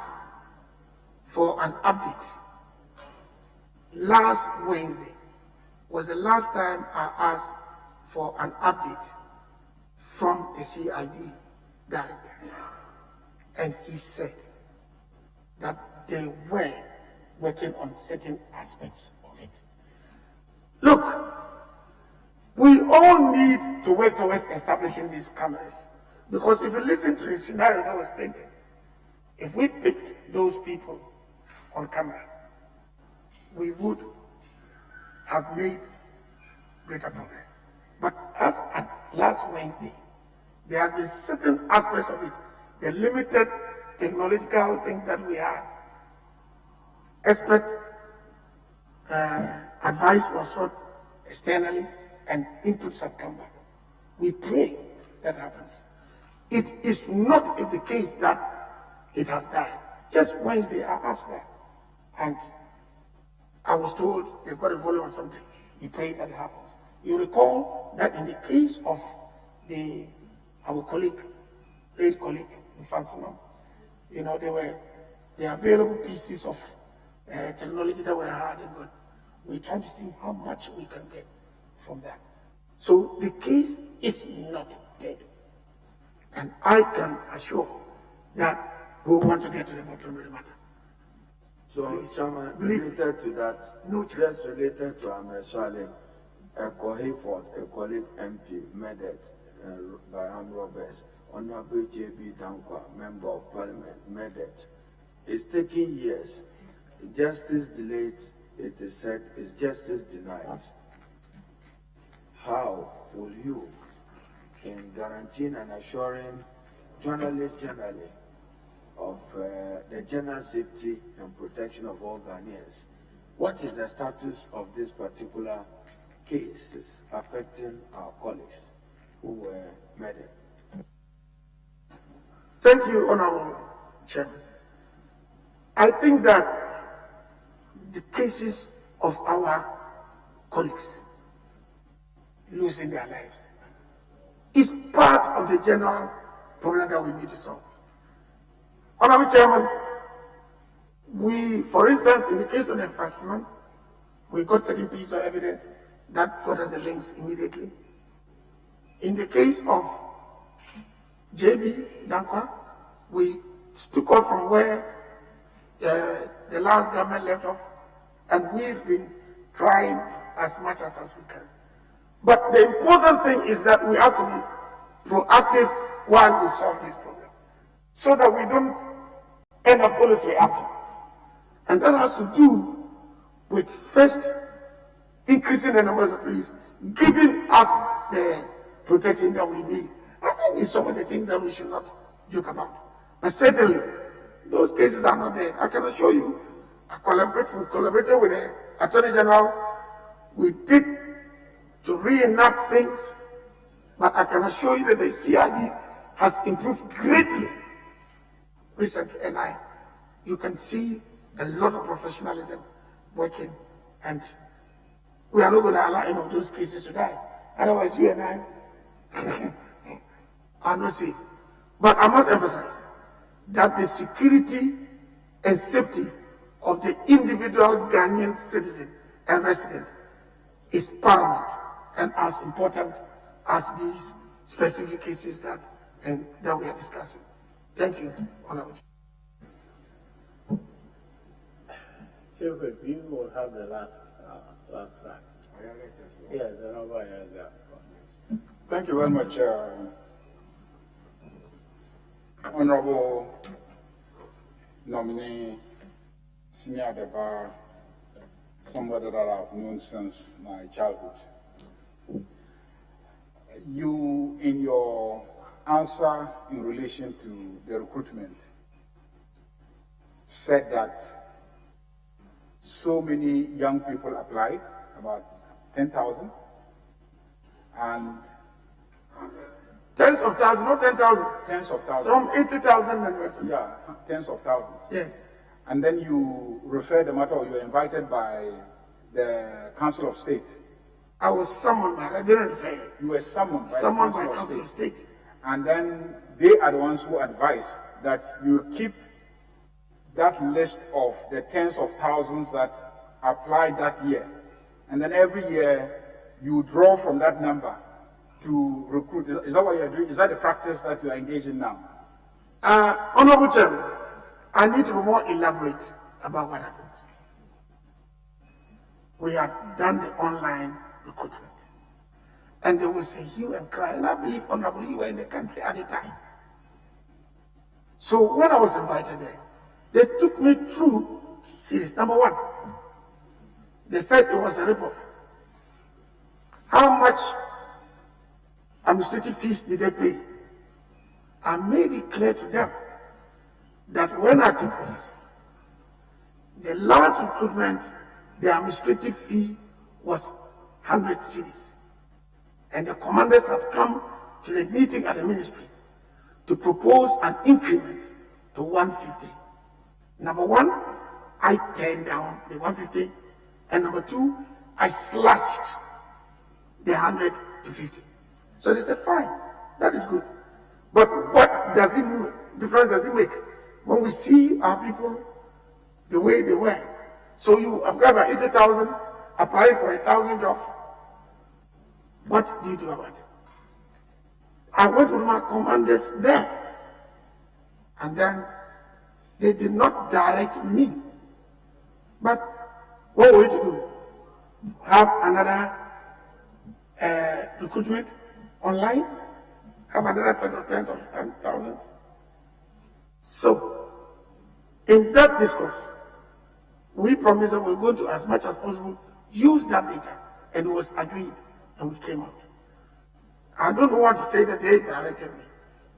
for an update. Last Wednesday was the last time I asked for an update from the CID director. And he said that they were working on certain aspects of it. Look, we all need to work towards establishing these cameras, because if you listen to the scenario that was painted, if we picked those people on camera, we would have made greater progress. But as at last Wednesday, there have been certain aspects of it, the limited technological things that we had. Expert advice was sought externally and inputs have come back. We pray that happens. It is not the case that it has died. Just Wednesday I asked that, and I was told they got a volume or something. We pray that it happens. You recall that in the case of our colleague, late colleague in Fansima, you know, the available pieces of technology that were hard and good. We try to see how much we can get from that. So the case is not dead. And I can assure that we want to get to the bottom of the matter. So, Chairman, related to that, just related to Ahmed Swale, a colleague MP, murdered by armed robbers, Honorable J.B. Dankwa, Member of Parliament, murdered. It's taking years. Justice delayed, it is said, is justice denied. How will you, in guaranteeing and assuring journalists generally of the general safety and protection of all Ghanaians, what is the status of this particular cases affecting our colleagues who were murdered? Thank you, Honorable Chairman. I think that the cases of our colleagues losing their lives is part of the general problem that we need to solve. Honorable Chairman, for instance, in the case of the enforcement, we got certain pieces of evidence that got us the links immediately. In the case of JB Dankwa, we took off from where the last government left off, and we've been trying as much as we can. But the important thing is that we have to be proactive while we solve this problem, so that we don't end up always reacting. And that has to do with first increasing the numbers of police, giving us the protection that we need. I think it's some of the things that we should not joke about. But certainly, those cases are not there. I can assure you, we collaborated with the Attorney General. We did to reenact things, but I can assure you that the CID has improved greatly recently, and you can see a lot of professionalism working, and we are not going to allow any of those cases to die. Otherwise, you and I are not safe. But I must emphasize that the security and safety of the individual Ghanaian citizen and resident is paramount. and as important as these specific cases that we are discussing. Thank you, Honorable. Chief, if you will have the last slide. Yes, Honorable Yaga. Thank you very much, Honorable nominee, Senior Deba, somebody that I've known since my childhood. You, in your answer in relation to the recruitment, said that so many young people applied, about 10,000, and tens of thousands, not 10,000. Tens of thousands. Some 80,000 members. Yeah, tens of thousands. Yes. And then you referred the matter, or you were invited by the Council of State. I was summoned by, I didn't refer. You were summoned by the Council of State. And then they are the ones who advised that you keep that list of the tens of thousands that applied that year. And then every year you draw from that number to recruit. Is that what you're doing? Is that the practice that you are engaged in now? Honorable Chairman, I need to be more elaborate about what happened. We had done the online recruitment. And there was a hue and cry. And I believe, Honorable, you were in the country at the time. So when I was invited there, they took me through series. Number one, they said it was a ripoff. How much administrative fees did they pay? I made it clear to them that when I took office, the last recruitment, the administrative fee was 100 cedis. And the commanders have come to the meeting at the ministry to propose an increment to 150. Number one, I turned down the 150. And number two, I slashed the 100 to 50. So they said, fine, that is good. But what difference does it make when we see our people the way they were? So you apply for 80,000, applying for 1,000 jobs. What do you do about it? I went with my commanders there. And then they did not direct me. But what were we to do? Have another recruitment online? Have another set of tens of thousands? So, in that discourse, we promised that we're going to, as much as possible, use that data. And it was agreed, and we came out. I don't want to say that they directed me.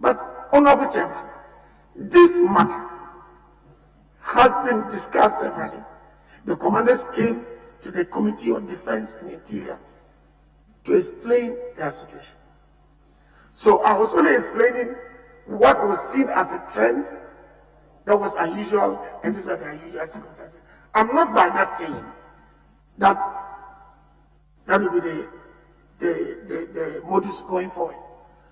But, Honorable Chairman, this matter has been discussed severally. The commanders came to the Committee on Defense and Interior to explain their situation. So I was only explaining what was seen as a trend that was unusual, and these are the unusual circumstances. I'm not by that saying that will be the modus going forward,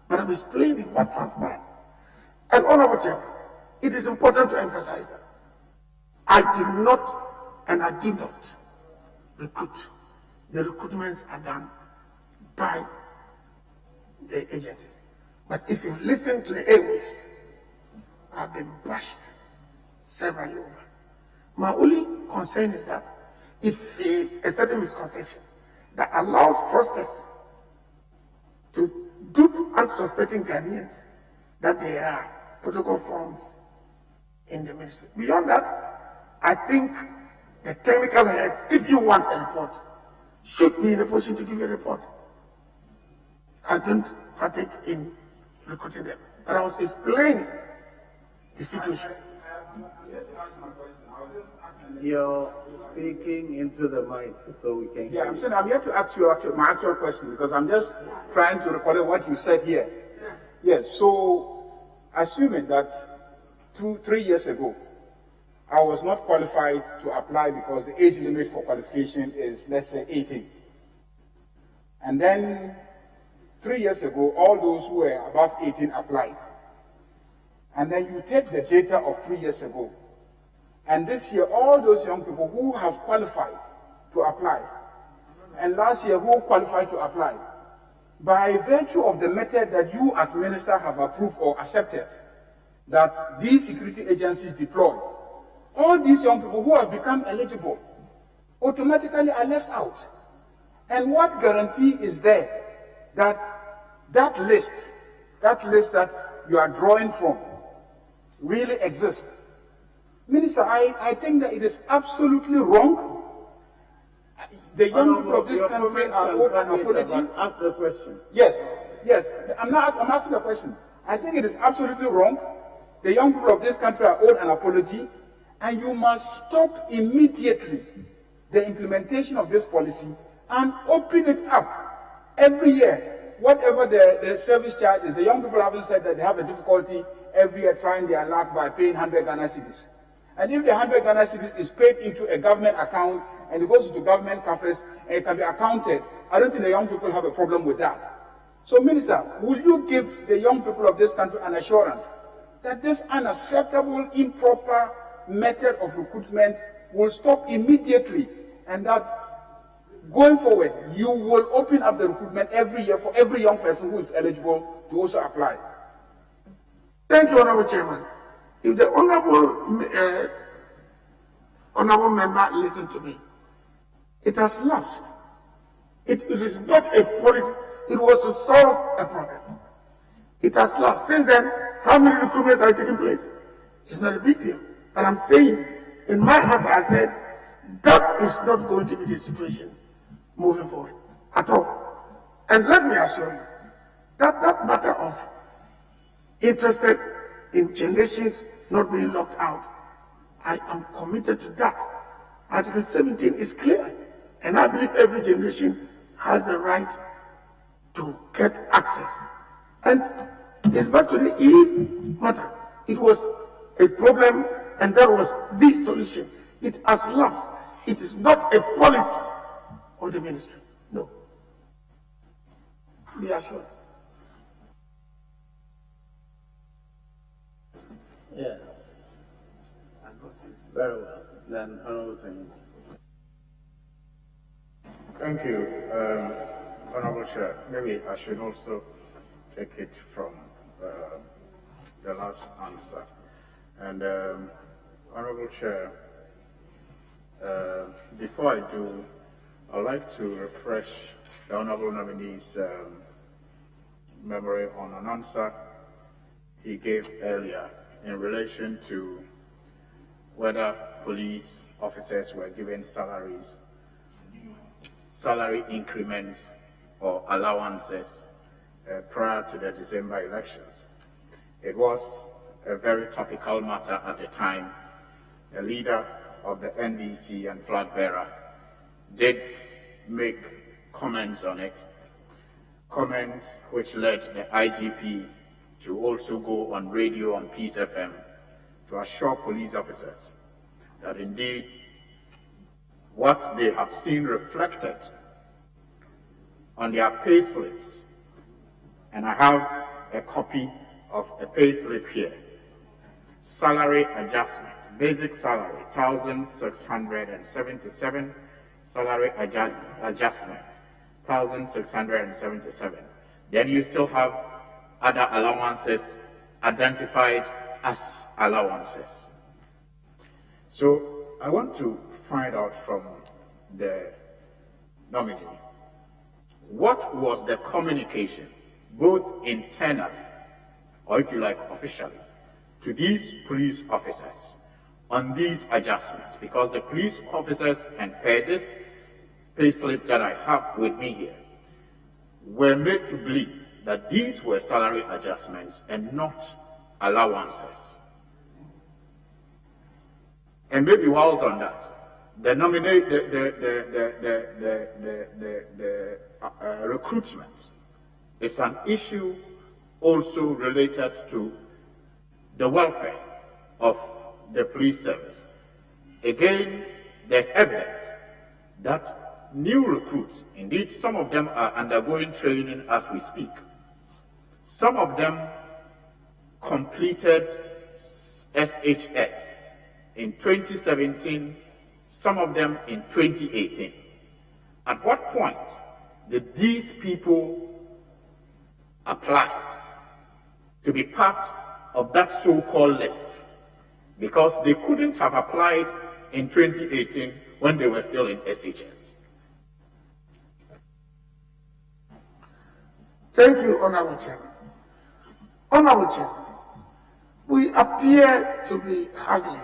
but I'm explaining what transpired. And Honorable Chairman, it is important to emphasize that I did not and I do not recruit. The recruitments are done by the agencies. But if you listen to the airwaves, I've been bashed severally over. My only concern is that it feeds a certain misconception that allows fraudsters to dupe unsuspecting Ghanaians that there are protocol forms in the ministry. Beyond that, I think the technical heads, if you want a report, should be in a position to give you a report. I don't partake in recruiting them, but I was explaining the situation. You're speaking into the mic so we can hear. Yeah, I'm saying I'm here to ask you my actual question because I'm just trying to recall what you said here. Yes, so assuming that 2-3 years ago, I was not qualified to apply because the age limit for qualification is, let's say, 18. And then 3 years ago, all those who were above 18 applied. And then you take the data of 3 years ago. And this year, all those young people who have qualified to apply, and last year who qualified to apply. By virtue of the method that you as minister have approved or accepted, that these security agencies deploy, all these young people who have become eligible automatically are left out. And what guarantee is there that that list that you are drawing from really exists? Minister, I think that it is absolutely wrong. The young people of this country are owed an apology. Ask the question. Yes. I'm asking the question. I think it is absolutely wrong. The young people of this country are owed an apology, and you must stop immediately the implementation of this policy and open it up every year. Whatever the service charge is, the young people haven't said that they have a difficulty every year trying their luck by paying 100 Ghana cedis. And if the 100 Ghana cedis is paid into a government account and it goes into government coffers and it can be accounted, I don't think the young people have a problem with that. So, Minister, will you give the young people of this country an assurance that this unacceptable, improper method of recruitment will stop immediately, and that going forward, you will open up the recruitment every year for every young person who is eligible to also apply? Thank you, Honorable Chairman. If the honorable member listen to me, it has lapsed. It is not a policy. It was to solve a problem. It has lapsed. Since then, how many recruitments are taking place? It's not a big deal. But I'm saying, in my answer, I said, that is not going to be the situation moving forward at all. And let me assure you that that matter of interested in generations not being locked out, I am committed to that. Article 17 is clear, and I believe every generation has the right to get access. And it's back to the E matter. It was a problem, and that was the solution. It has lapsed. It is not a policy of the ministry. No. Be assured. Yes. Very well. Then, Honorable Singh. Thank you, Honorable Chair. Maybe I should also take it from the last answer. And Honorable Chair, before I do, I'd like to refresh the Honorable nominee's memory on an answer he gave earlier in relation to whether police officers were given salary increments or allowances prior to the December elections. It was a very topical matter at the time. The leader of the NDC and flag bearer did make comments on it, comments which led the IGP to also go on radio on Peace FM to assure police officers that indeed what they have seen reflected on their pay slips, and I have a copy of a pay slip here, salary adjustment, basic salary 1,677, salary adjustment 1,677. Then you still have other allowances identified as allowances. So I want to find out from the nominee, what was the communication, both internally, or if you like officially, to these police officers on these adjustments? Because the police officers, and per this payslip that I have with me here, were made to believe that these were salary adjustments and not allowances. And maybe whilst on that, the recruitment is an issue also related to the welfare of the police service. Again, there's evidence that new recruits, indeed some of them are undergoing training as we speak. Some of them completed SHS in 2017, some of them in 2018. At what point did these people apply to be part of that so-called list? Because they couldn't have applied in 2018 when they were still in SHS. Thank you, Honorable Chairman. Honorable Chairman, we appear to be haggling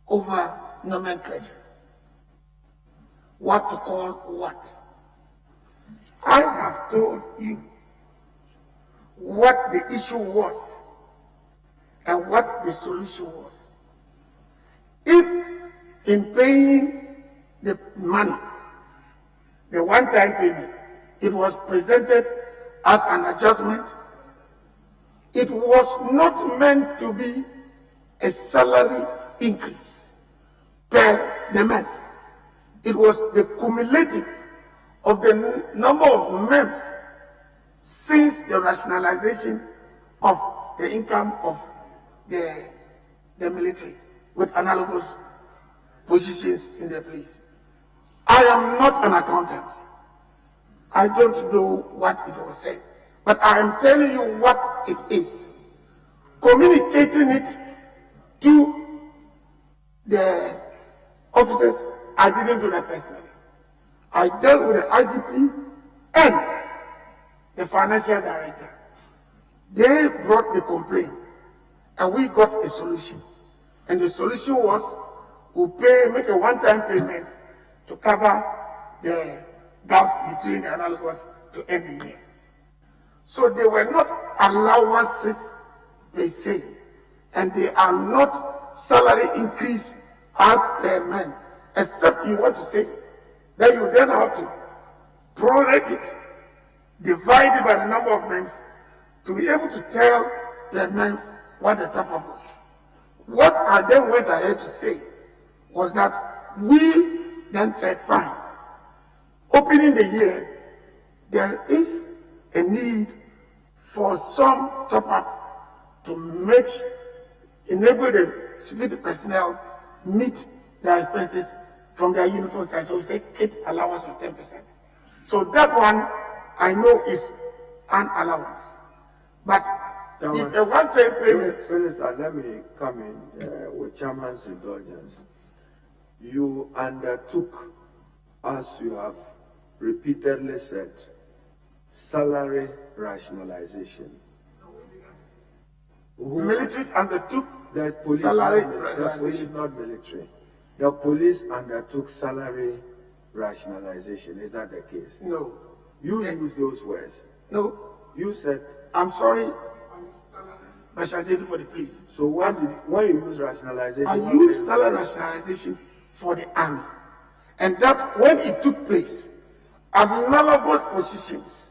over nomenclature. What to call what. I have told you what the issue was and what the solution was. If in paying the money, the one-time payment, it was presented as an adjustment, it was not meant to be a salary increase per the month. It was the cumulative of the number of months since the rationalization of the income of the military with analogous positions in the police. I am not an accountant. I don't know what it was said, but I am telling you what it is. Communicating it to the officers, I didn't do that personally. I dealt with the IGP and the financial director. They brought the complaint and we got a solution. And the solution was we make a one-time payment to cover the gaps between the analogous to end the year. So they were not allowances per se, and they are not salary increase as per month, except you want to say that you then have to prorate it, divide it by the number of months, to be able to tell per month what the top up was. What I then went ahead to say was that we then said, fine, opening the year, there is a need for some top up to enable the security personnel meet their expenses from their uniform side. So we say kit allowance of 10%. So that one I know is an allowance. But if a one-time payment... Minister, let me come in with Chairman's indulgence. You undertook, as you have repeatedly said, salary rationalization. Military undertook the police, salary the police, not military. The police undertook salary rationalization. Is that the case? No. You used those words. No. You said... I'm sorry. Rationalization for the police. So when you use rationalization... I used salary rationalization for the army. And that when it took place, analogous positions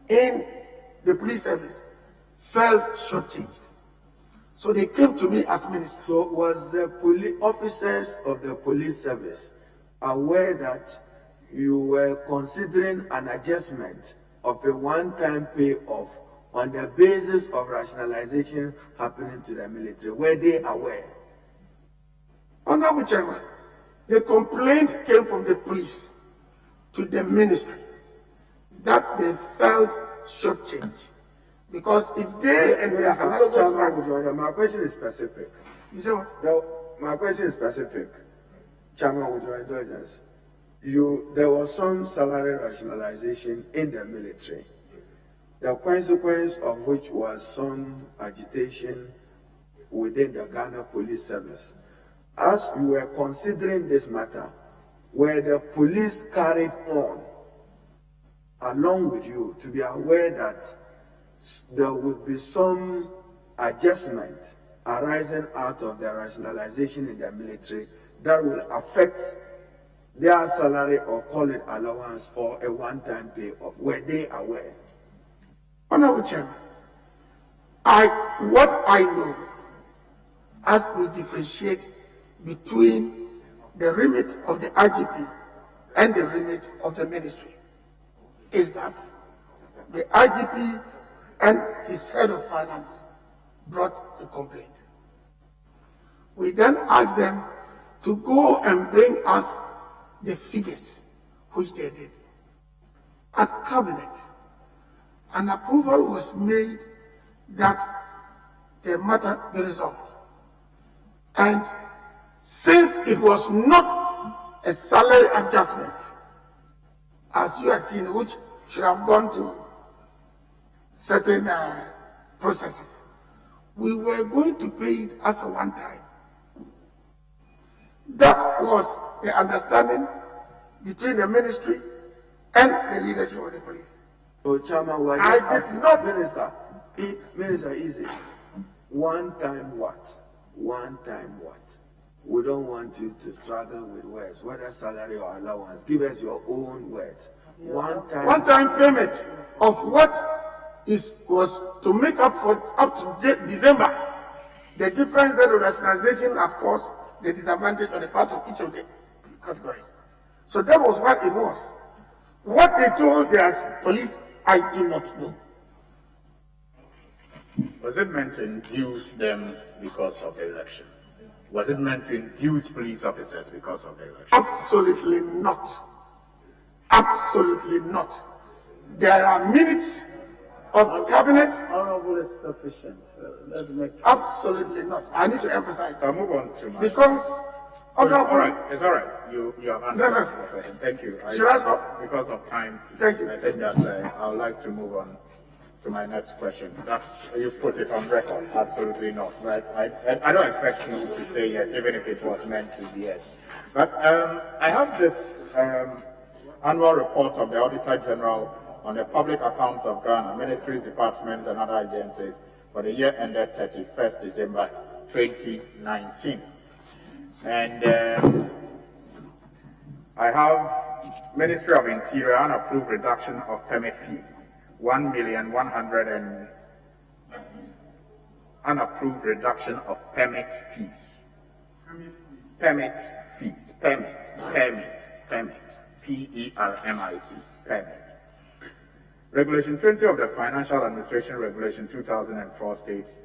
in the police service felt shortchanged. So they came to me as minister. So was the officers of the police service aware that you were considering an adjustment of a one-time payoff on the basis of rationalization happening to the military? Were they aware? Honorable Chairman, the complaint came from the police to the ministry that they felt shortchanged. Because if they and their analogous... My question is specific. You say what? My question is specific. Chairman, with your indulgence. There was some salary rationalization in the military, the consequence of which was some agitation within the Ghana Police Service. As you were considering this matter, were the police carried on along with you to be aware that there would be some adjustment arising out of the rationalization in the military that will affect their salary, or call it allowance, or a one-time payoff? Were they aware? Honorable Chairman, what I know, as we differentiate between the remit of the IGP and the remit of the ministry, is that the IGP and his head of finance brought a complaint. We then asked them to go and bring us the figures which they did. At Cabinet, an approval was made that the matter be resolved. And since it was not a salary adjustment, as you have seen, which should have gone to certain processes, we were going to pay it as a one-time. That was the understanding between the ministry and the leadership of the police. So, Chairman, I did not. Minister, easy. One time what? One time what? We don't want you to struggle with words, whether salary or allowance. Give us your own words. One time payment of what was to make up for up to December. The difference that the rationalization have caused the disadvantage on the part of each of the categories. So that was what it was. What they told their police, I do not know. Was it meant to induce them because of the election? Was it meant to induce police officers because of the election? Absolutely not. Absolutely not. There are minutes of the cabinet. Honorable is sufficient. Let's make. Absolutely not. I need to emphasize. I'll move on to my. Because. So it's all right. It's all right. You have answered No. the question. Thank you. Should I stop? Because of time. Thank you. I think that I would like to move on to my next question. That's, you put it on record. Absolutely not. Right? I don't expect you to say yes, even if it was meant to be yes. But I have this annual report of the Auditor General on the public accounts of Ghana, ministries, departments, and other agencies for the year ended 31st December 2019. And I have Ministry of Interior unapproved reduction of permit fees, 1,100,000 unapproved reduction of permit fees. Permit fees, permit, P-E-R-M-I-T, permit. Regulation 20 of the Financial Administration Regulation 2004 states,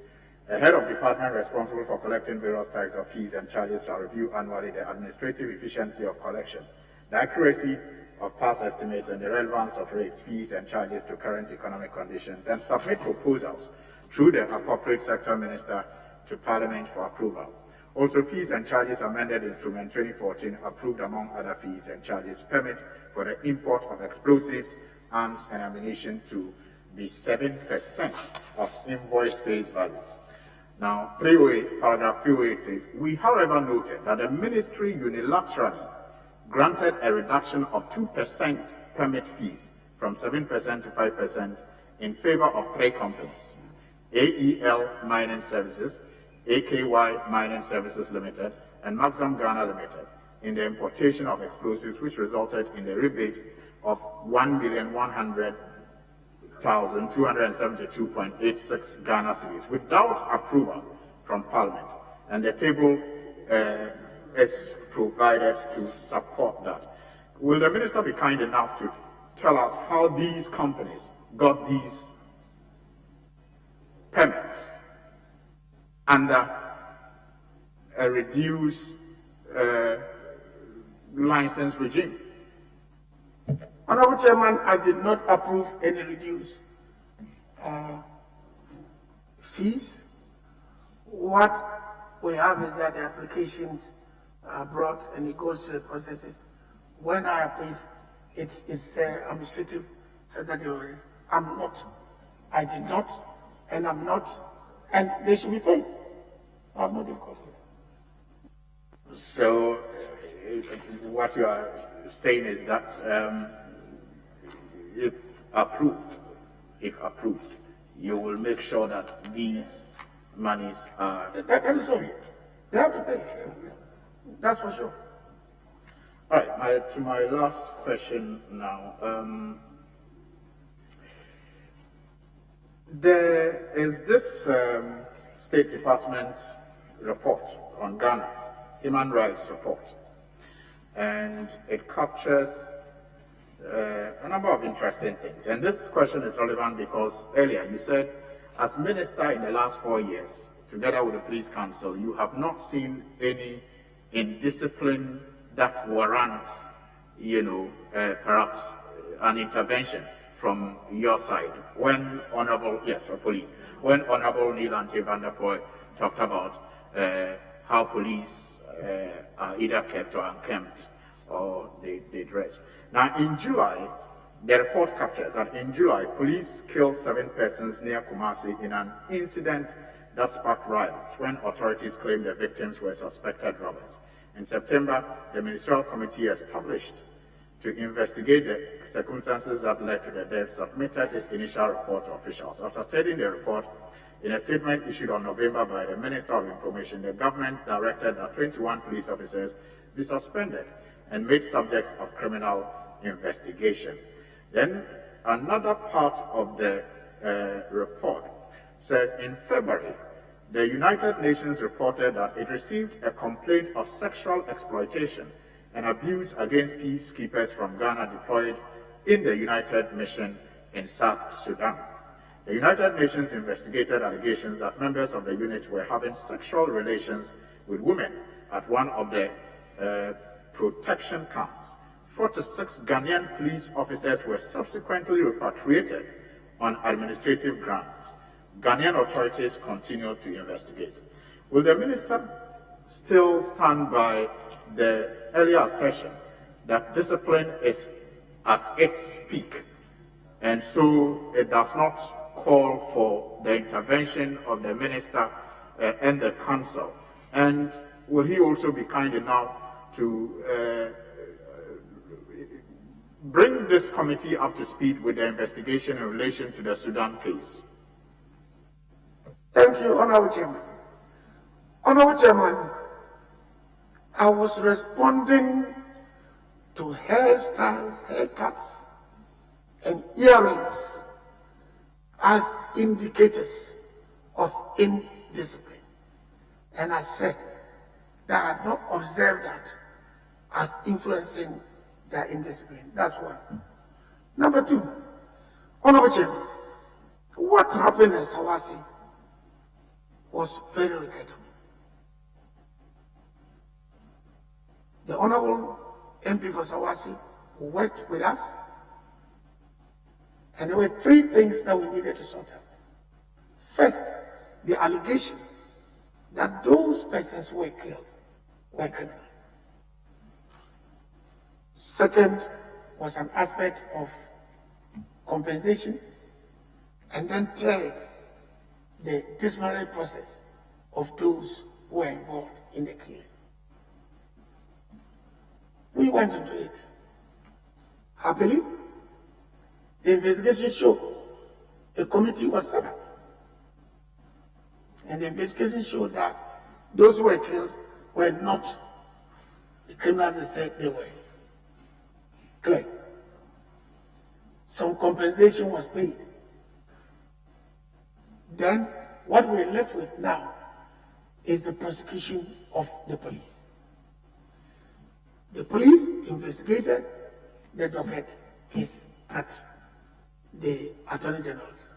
the head of department responsible for collecting various types of fees and charges shall review annually the administrative efficiency of collection, the accuracy of past estimates, and the relevance of rates, fees, and charges to current economic conditions, and submit proposals through the appropriate sector minister to Parliament for approval. Also, fees and charges amended Instrument 2014 approved, among other fees and charges, permit for the import of explosives, arms, and ammunition to be 7% of invoice face value. Now, 308, paragraph 308 says, we however noted that the ministry unilaterally granted a reduction of 2% permit fees from 7% to 5% in favor of 3 companies, AEL Mining Services, AKY Mining Services Limited, and Maxam Ghana Limited in the importation of explosives, which resulted in a rebate of 1,100,272.86 Ghana cedis without approval from Parliament. And the table is provided to support that. Will the minister be kind enough to tell us how these companies got these permits under a reduced license regime? Honorable Chairman, I did not approve any reduced fees. What we have is that the applications are brought and it goes through the processes. When I approve, it's the administrative secretary. I did not, and I'm not, and they should be paid. I have no difficulty. So, what you are saying is that if approved, you will make sure that these monies are. That is so. They have to pay. That's for sure. All right, to my last question now. There is this State Department report on Ghana, human rights report, and it captures a number of interesting things. And this question is relevant because earlier you said, as minister in the last 4 years, together with the police council, you have not seen any indiscipline that warrants perhaps an intervention from your side when Honorable Neil Ante-Vanderpoel talked about how police are either kept or unkempt or they dress. Now in July, the report captures that in July, police killed 7 persons near Kumasi in an incident that sparked riots when authorities claimed the victims were suspected robbers. In September, the Ministerial Committee established to investigate the circumstances that led to the deaths submitted its initial report to officials. After studying the report, in a statement issued on November by the Minister of Information, the government directed that 21 police officers be suspended and made subjects of criminal investigation. Then another part of the report says in February, the United Nations reported that it received a complaint of sexual exploitation and abuse against peacekeepers from Ghana deployed in the United Mission in South Sudan. The United Nations investigated allegations that members of the unit were having sexual relations with women at one of the protection camps. 46 Ghanaian police officers were subsequently repatriated on administrative grounds. Ghanaian authorities continue to investigate. Will the minister still stand by the earlier assertion that discipline is at its peak, and so it does not call for the intervention of the minister and the council? And will he also be kind enough to bring this committee up to speed with the investigation in relation to the Sudan case? Thank you, Honorable Chairman. Honorable Chairman, I was responding to hairstyles, haircuts, and earrings as indicators of indiscipline. And I said that I had not observed that as influencing their indiscipline. That's one. Number 2, Honorable Chairman, what happened in Sawasi was very regrettable. The Honorable MP for Sawasi worked with us, and there were 3 things that we needed to sort out. First, the allegation that those persons who were killed were criminals. Second was an aspect of compensation, and then third, the disciplinary process of those who were involved in the killing. We went into it. Happily, the investigation showed a committee was set up. And the investigation showed that those who were killed were not the criminals they said they were. Clear. Some compensation was paid. Then, what we're left with now is the prosecution of the police. The police investigated the docket case at the Attorney General's.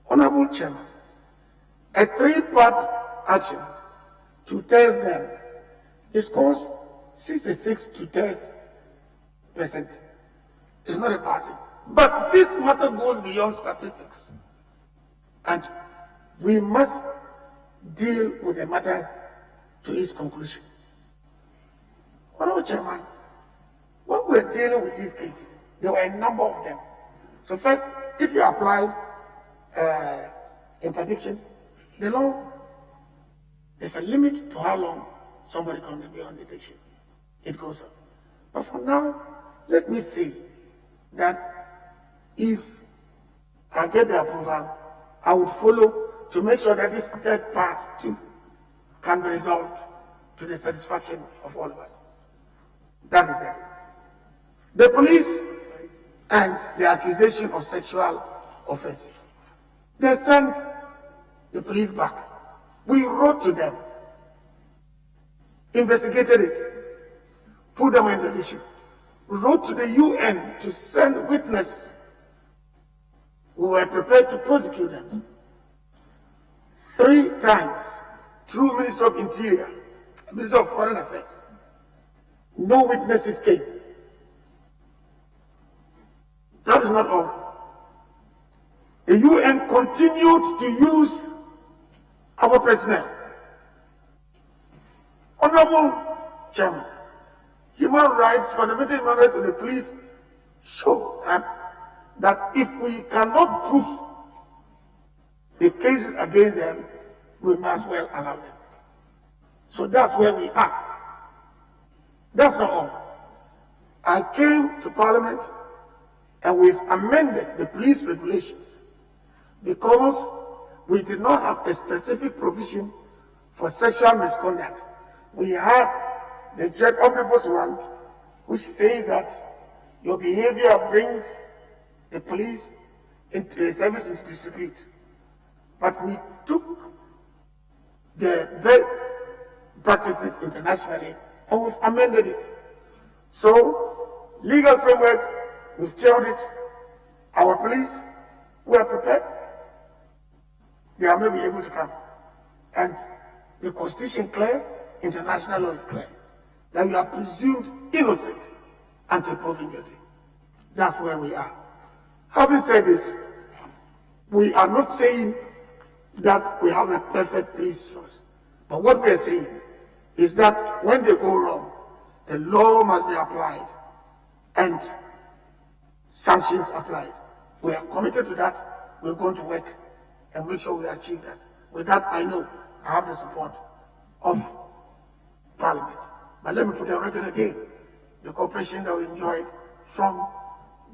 Honorable Chairman, a 3-part action to test them is cost 66 to 10%. It's not a party. But this matter goes beyond statistics. And we must deal with the matter to its conclusion. Honorable Chairman, when we're dealing with these cases, there were a number of them. So first, if you applied interdiction, the law, there's a limit to how long somebody can be on detention. It goes up. But for now, let me say that if I get the approval, I would follow to make sure that this 3rd part too can be resolved to the satisfaction of all of us. That is it. The police and the accusation of sexual offenses. They sent the police back. We wrote to them, investigated it, put them in interdiction. We wrote to the UN to send witnesses. We were prepared to prosecute them. 3 times through Minister of Interior, Minister of Foreign Affairs. No witnesses came. That is not all. The UN continued to use our personnel. Honorable Chairman, human rights, fundamental human rights of the police show that if we cannot prove the cases against them, we must well allow them. So that's where we are. That's not all. I came to Parliament and we've amended the police regulations because we did not have a specific provision for sexual misconduct. We had the Jet Omnibus one, which says that your behavior brings the police into the service into discipline. But we took the best practices internationally and we've amended it. So, legal framework, we've killed it. Our police, we are prepared. They are maybe able to come. And the Constitution clear, international law is clear. That you are presumed innocent until proven guilty. That's where we are. Having said this, we are not saying that we have a perfect police force. But what we are saying is that when they go wrong, the law must be applied and sanctions applied. We are committed to that. We're going to work and make sure we achieve that. With that, I know I have the support of Parliament. But let me put a record again, the cooperation that we enjoyed from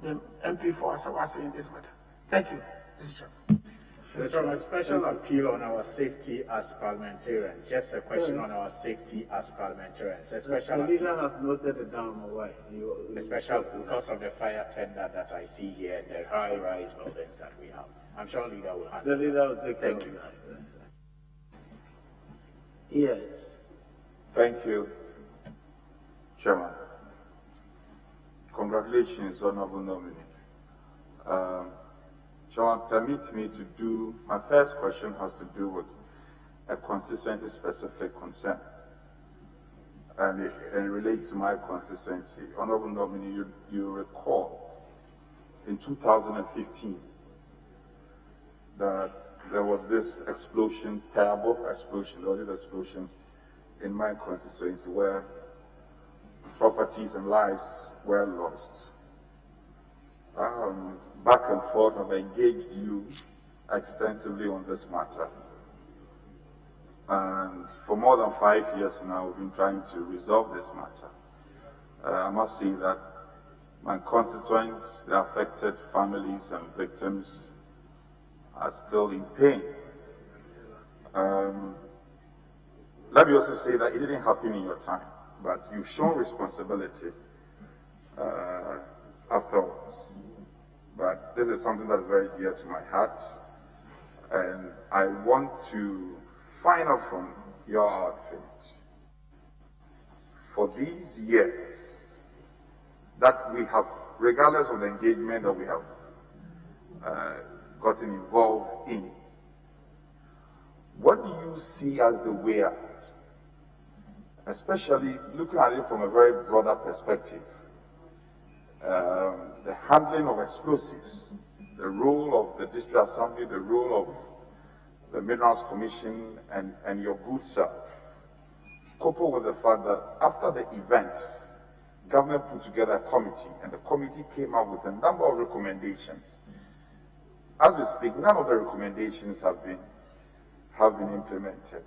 the MP for Asawase in this matter. Thank you, Mr. Chairman. A special appeal on our safety as parliamentarians. Just a question on our safety as parliamentarians. A special the leader has noted it down. Why? Especially because of the fire tender that I see here and the high-rise buildings that we have. I'm sure the leader will handle. The leader will take care of that. Yes. Thank you, Chairman. Congratulations, Honorable Nominee. Chairman, permit me to do, my first question has to do with a constituency-specific concern. And it relates to my constituency. Honorable Nominee, you recall in 2015 that there was this explosion, terrible explosion, there was this explosion in my constituency where properties and lives were lost. Back and forth, I've engaged you extensively on this matter. And for more than 5 years now, we've been trying to resolve this matter. I must say that my constituents, the affected families and victims are still in pain. Let me also say that it didn't happen in your time, but you've shown responsibility afterwards. But this is something that is very dear to my heart, and I want to find out from your outfit, for these years that we have, regardless of the engagement that we have gotten involved in, what do you see as the way out? Especially looking at it from a very broader perspective. The handling of explosives, the role of the District Assembly, the role of the Minerals Commission, and your good self, coupled with the fact that after the event, government put together a committee, and the committee came up with a number of recommendations. As we speak, none of the recommendations have been implemented.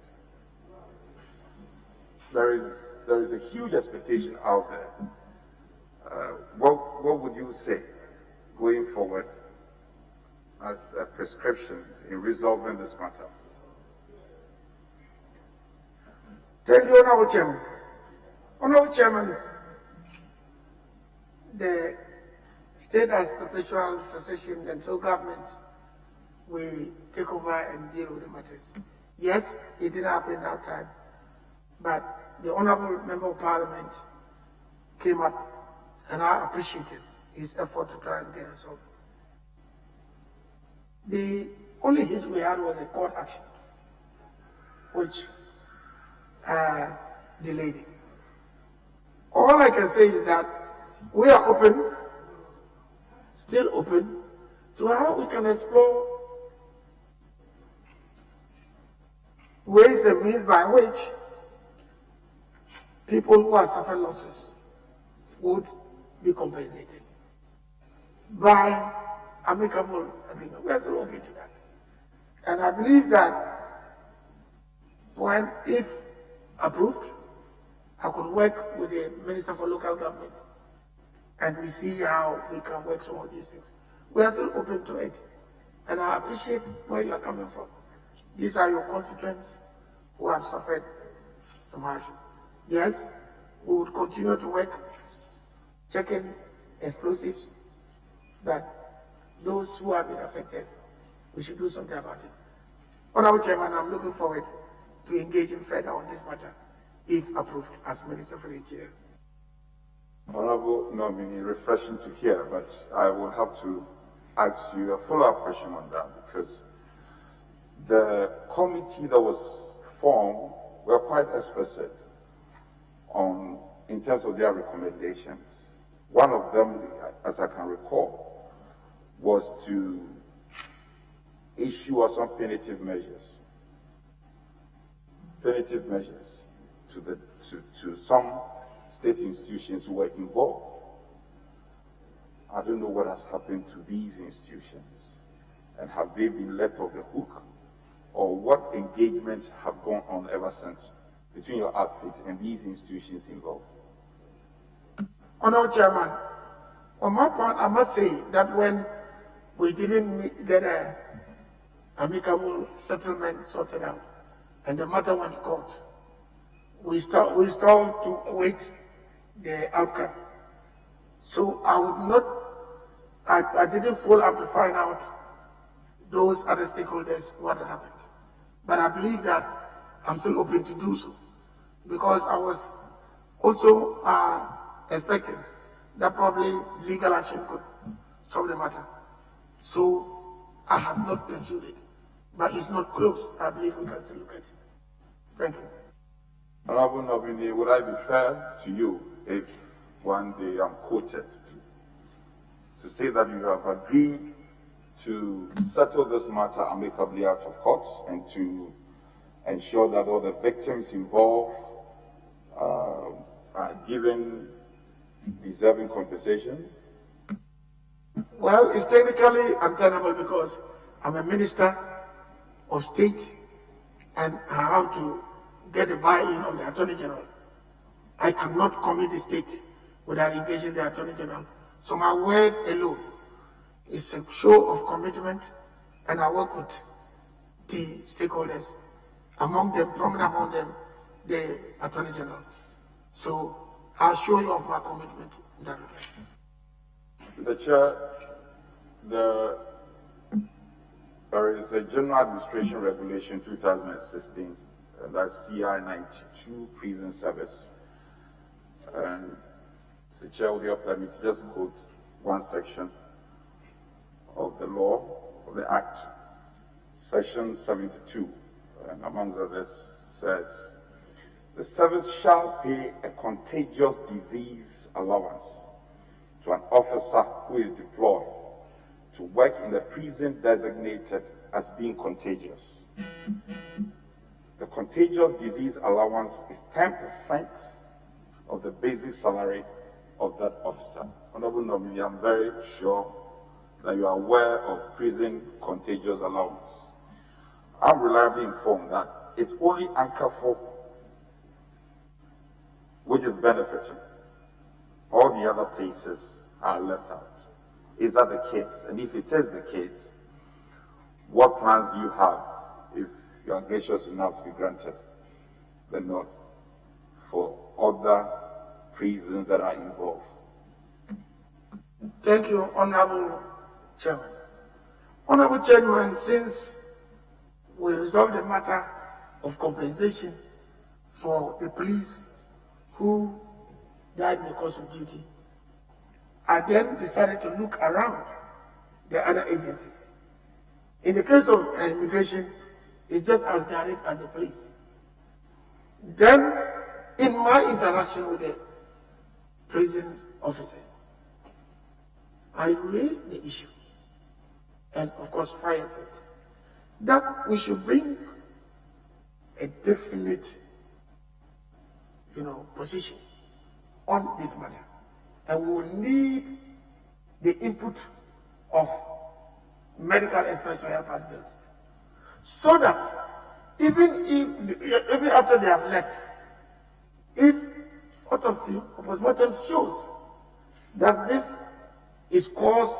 There is a huge expectation out there. What would you say going forward as a prescription in resolving this matter? Thank you, Honorable Chairman. Honorable Chairman, the state has perpetual succession, and so governments will take over and deal with the matters. Yes, it didn't happen that time, but the Honorable Member of Parliament came up, and I appreciated his effort to try and get us solved. The only hitch we had was a court action, which delayed it. all I can say is that we are open, still open, to how we can explore ways and means by which people who have suffered losses would be compensated by amicable agreement. We are still open to that. And I believe that if approved, I could work with the Minister for Local Government and we see how we can work some of these things. We are still open to it. And I appreciate where you are coming from. These are your constituents who have suffered some hardship. Yes, we would continue to work, checking explosives, but those who have been affected, we should do something about it. Honorable Chairman, I'm looking forward to engaging further on this matter, if approved as Minister for the Interior. Honorable nominee, refreshing to hear, but I will have to ask you a follow-up question on that, because the committee that was formed were quite explicit in terms of their recommendations. One of them, as I can recall, was to issue some punitive measures to some state institutions who were involved. I don't know what has happened to these institutions, and have they been left off the hook, or what engagements have gone on ever since between your outfit and these institutions involved? Honorable Chairman, on my part, I must say that when we didn't get an amicable settlement sorted out, and the matter went to court, we stalled to await the outcome. So I didn't follow up to find out those other stakeholders what had happened. But I believe that I'm still open to do so, because I was also expecting that probably legal action could solve the matter. So I have not pursued it, but it's not closed. I believe we can still look at it. Thank you. Honorable nominee, would I be fair to you if one day I'm quoted to say that you have agreed to settle this matter amicably out of court and to ensure that all the victims involved are given deserving compensation? Well, it's technically untenable because I'm a minister of state and I have to get the buy-in of the Attorney General. I cannot commit the state without engaging the Attorney General. So my word alone is a show of commitment, and I work with the stakeholders, prominent among them, the Attorney General. So I'll show you of my commitment in that regard. Mr. Chair, there is a General Administration Regulation 2016, and that's CI 92, Prison Service. And Mr. Chair, with your permit, just quote one section of the law, of the Act, Section 72, and amongst others, says, the service shall pay a contagious disease allowance to an officer who is deployed to work in a prison designated as being contagious. The contagious disease allowance is 10% of the basic salary of that officer. Honorable nominee, I'm very sure that you are aware of prison contagious allowance. I'm reliably informed that it's only Anchorful which is benefiting. All the other places are left out. Is that the case? And if it is the case, what plans do you have, if you are gracious enough to be granted the nod, for other prisons that are involved? Thank you, Honorable Chairman. Honorable Chairman, since we resolved the matter of compensation for the police who died in the course of duty, I then decided to look around the other agencies. In the case of immigration, it's just as direct as the police. Then, in my interaction with the prison officers, I raised the issue, and of course fire service, that we should bring a definite, position on this matter, and we will need the input of medical experts to help us build, so that even after they have left, if autopsy or postmortem shows that this is caused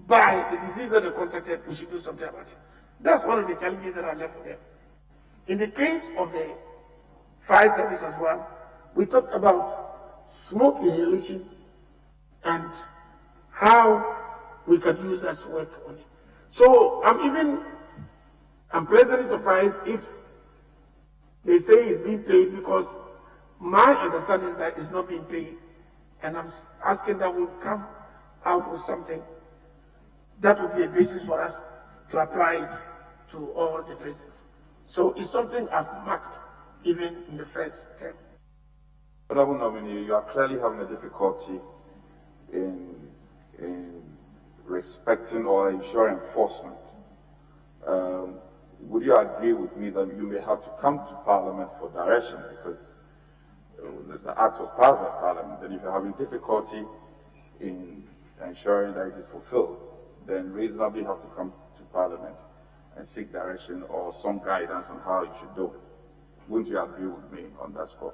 by the disease that they contracted, we should do something about it. That's one of the challenges that are left for them. In the case of the fire service as well, we talked about smoke inhalation and how we can use that to work on it. So I'm pleasantly surprised if they say it's being paid, because my understanding is that it's not being paid, and I'm asking that we come out with something that will be a basis for us to apply it to all the prisons. So it's something I've marked even in the first term. Honorable nominee, you are clearly having a difficulty in respecting or ensuring enforcement. Would you agree with me that you may have to come to Parliament for direction, because the Act was passed by Parliament, and if you're having difficulty in ensuring that it is fulfilled, then reasonably have to come to Parliament and seek direction or some guidance on how you should do it. Wouldn't you agree with me on that score?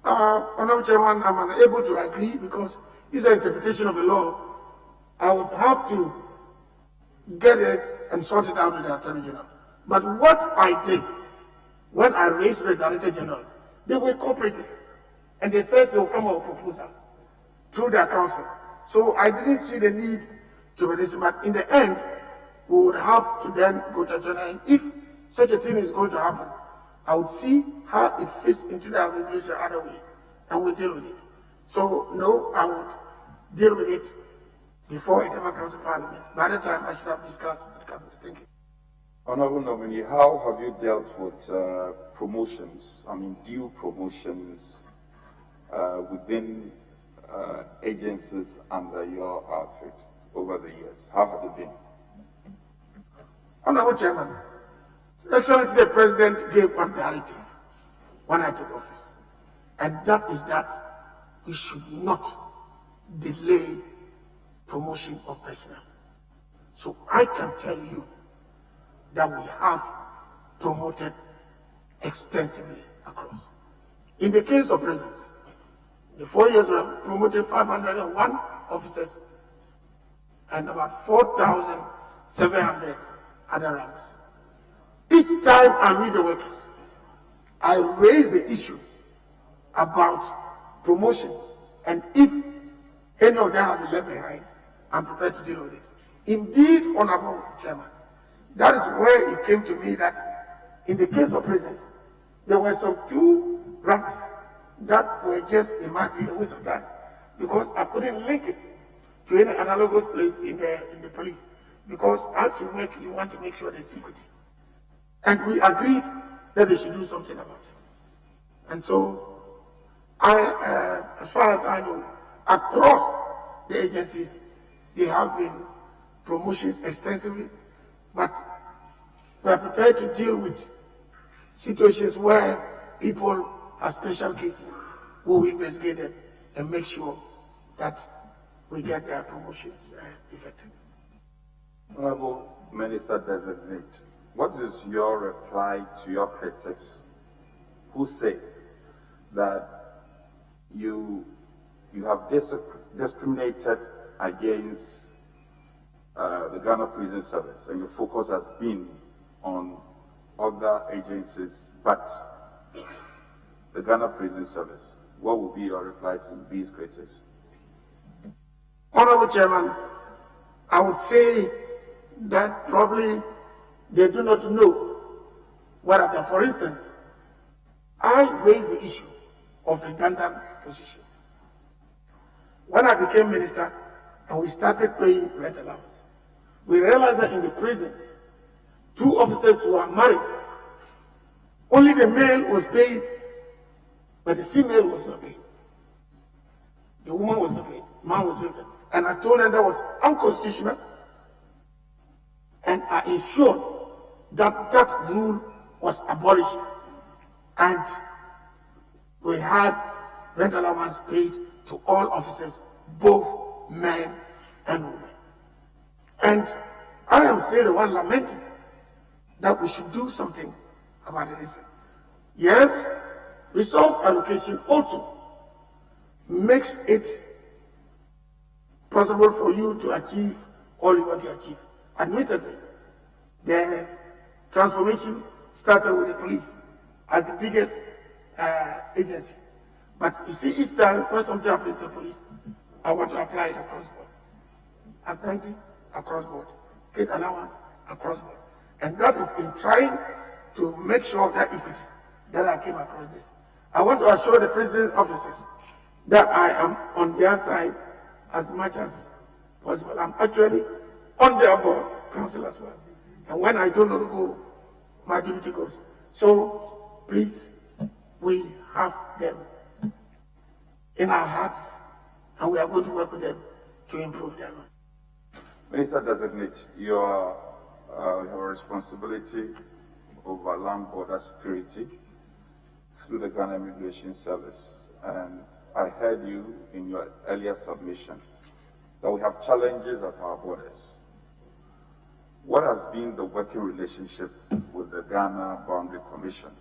Honorable Chairman, I'm unable to agree, because it's an interpretation of the law. I would have to get it and sort it out with the Attorney General. But what I did when I raised the Director General, they were cooperative, and they said they will come up with proposals through their council. So I didn't see the need to be this, but in the end, we would have to then go to General. And if such a thing is going to happen, I would see how it fits into the regulation other way, and we'll deal with it. So no, I would deal with it before it ever comes to Parliament. By the time, I should have discussed the cabinet. Thank you. Honorable nominee, how have you dealt with promotions, due promotions within agencies under your outfit over the years? How has it been? Honorable Chairman, Excellency the President gave one directive when I took office, and that is that we should not delay promotion of personnel. So I can tell you that we have promoted extensively across. In the case of prisons, the 4 years we have promoted 501 officers and about 4,700 other ranks. Each time I meet the workers, I raise the issue about promotion, and if any of them have been left behind, I'm prepared to deal with it. Indeed, Honorable Chairman, that is where it came to me that in the case of prisons, there were some 2 ranks that were just, in my view, a waste of time, because I couldn't link it to any analogous place in the police, because as you work, you want to make sure there's equity. And we agreed that they should do something about it. And so, as far as I know, across the agencies, there have been promotions extensively, but we are prepared to deal with situations where people have special cases. We will investigate them and make sure that we get their promotions effective. Honorable Minister Designate, what is your reply to your critics who say that you have discriminated against the Ghana Prison Service, and your focus has been on other agencies but the Ghana Prison Service? What would be your reply to these critics? Honorable Chairman, I would say that probably they do not know what I've done. For instance, I raised the issue of redundant positions. When I became minister and we started paying rent allowance, we realized that in the prisons, 2 officers who are married, only the male was paid, but the female was not paid. The woman was raped, man was raped. And I told them that was unconstitutional. And I ensured that that rule was abolished. And we had rent allowance paid to all officers, both men and women. And I am still the one lamenting that we should do something about this. Yes, resource allocation also makes it possible for you to achieve all you want to achieve. Admittedly, the transformation started with the police as the biggest agency. But you see, each time when something happens to the police, I want to apply it across board. Appointing across board. Get allowance across board. And that is in trying to make sure of that equity that I came across this. I want to assure the prison officers that I am on their side as much as possible. I'm actually on their board council as well. And when I don't know to go, my duty goes. So please, we have them in our hearts, and we are going to work with them to improve their life. Minister Designate, you have a responsibility over land border security through the Ghana Immigration Service. And I heard you in your earlier submission that we have challenges at our borders. What has been the working relationship with the Ghana Boundary Commission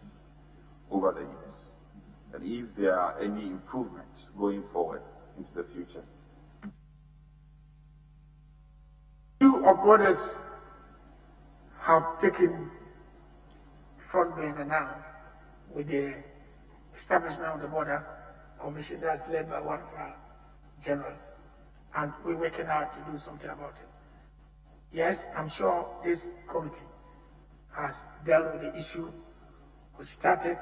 over the years? And if there are any improvements going forward into the future? Few of borders have taken front burner now with the establishment of the border commission that's led by one of our generals. And we're working hard to do something about it. Yes, I'm sure this committee has dealt with the issue which started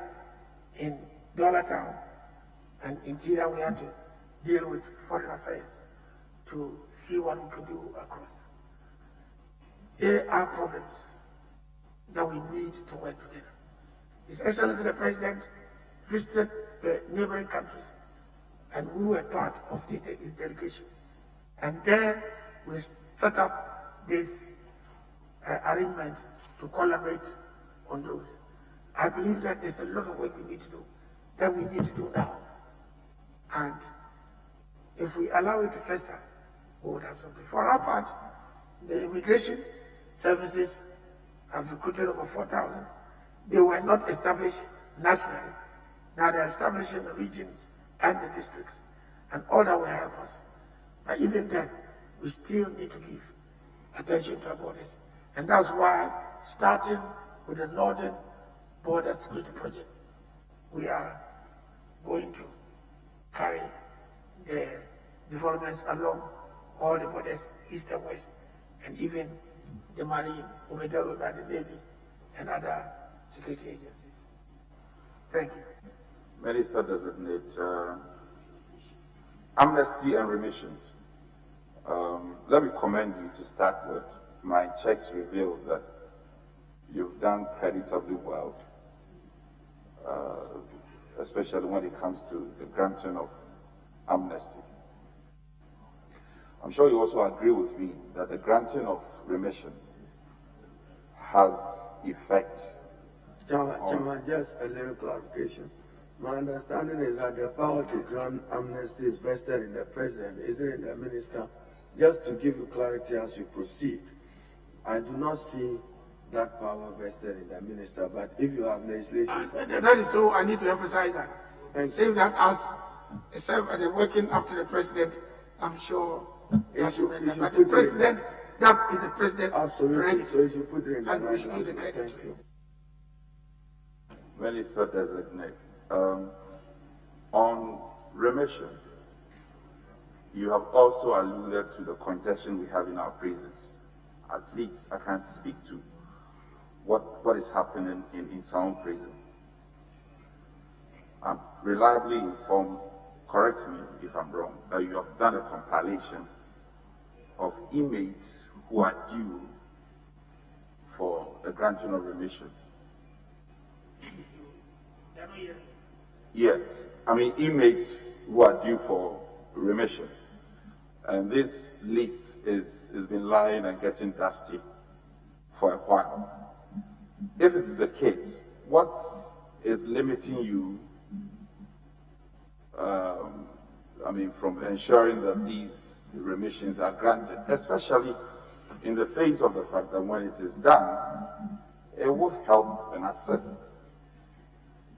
in Dollar Town, and Interior we had to deal with Foreign Affairs to see what we could do across. There are problems that we need to work together. His Excellency the President visited the neighboring countries, and we were part of his delegation. And there we set up this arrangement to collaborate on those. I believe that there's a lot of work we need to do, that we need to do now. And if we allow it to fester, we would have something. For our part, the immigration services have recruited over 4,000. They were not established nationally. Now they're established in the regions and the districts. And all that will help us. But even then, we still need to give attention to our borders. And that's why, starting with the Northern Border Security Project, we are going to carry the developments along all the borders, east and west, and even the Marine, overdealt by the Navy and other security agencies. Thank you. Minister Designate, amnesty and remission. Let me commend you to start with. My checks reveal that you've done creditably well, especially when it comes to the granting of amnesty. I'm sure you also agree with me that the granting of remission has effect. Chairman, just a little clarification. My understanding is that the power to grant amnesty is vested in the President, isn't it, the Minister? Just to give you clarity as you proceed, I do not see that power vested in the Minister, but if you have legislation... that is so, I need to emphasize that. Say that as the working up to the President, I'm sure that should be. But the President, that is the President's absolutely, so you should put it in the and we should give the credit to him. Minister Designate, on remission, you have also alluded to the congestion we have in our prisons. At least I can speak to what is happening in Sound Prison. I'm reliably informed, correct me if I'm wrong, that you have done a compilation of inmates who are due for the granting of remission. Yes, I mean inmates who are due for remission. And this list has been lying and getting dusty for a while. If it's the case, what is limiting you, from ensuring that these remissions are granted, especially in the face of the fact that when it is done, it will help and assist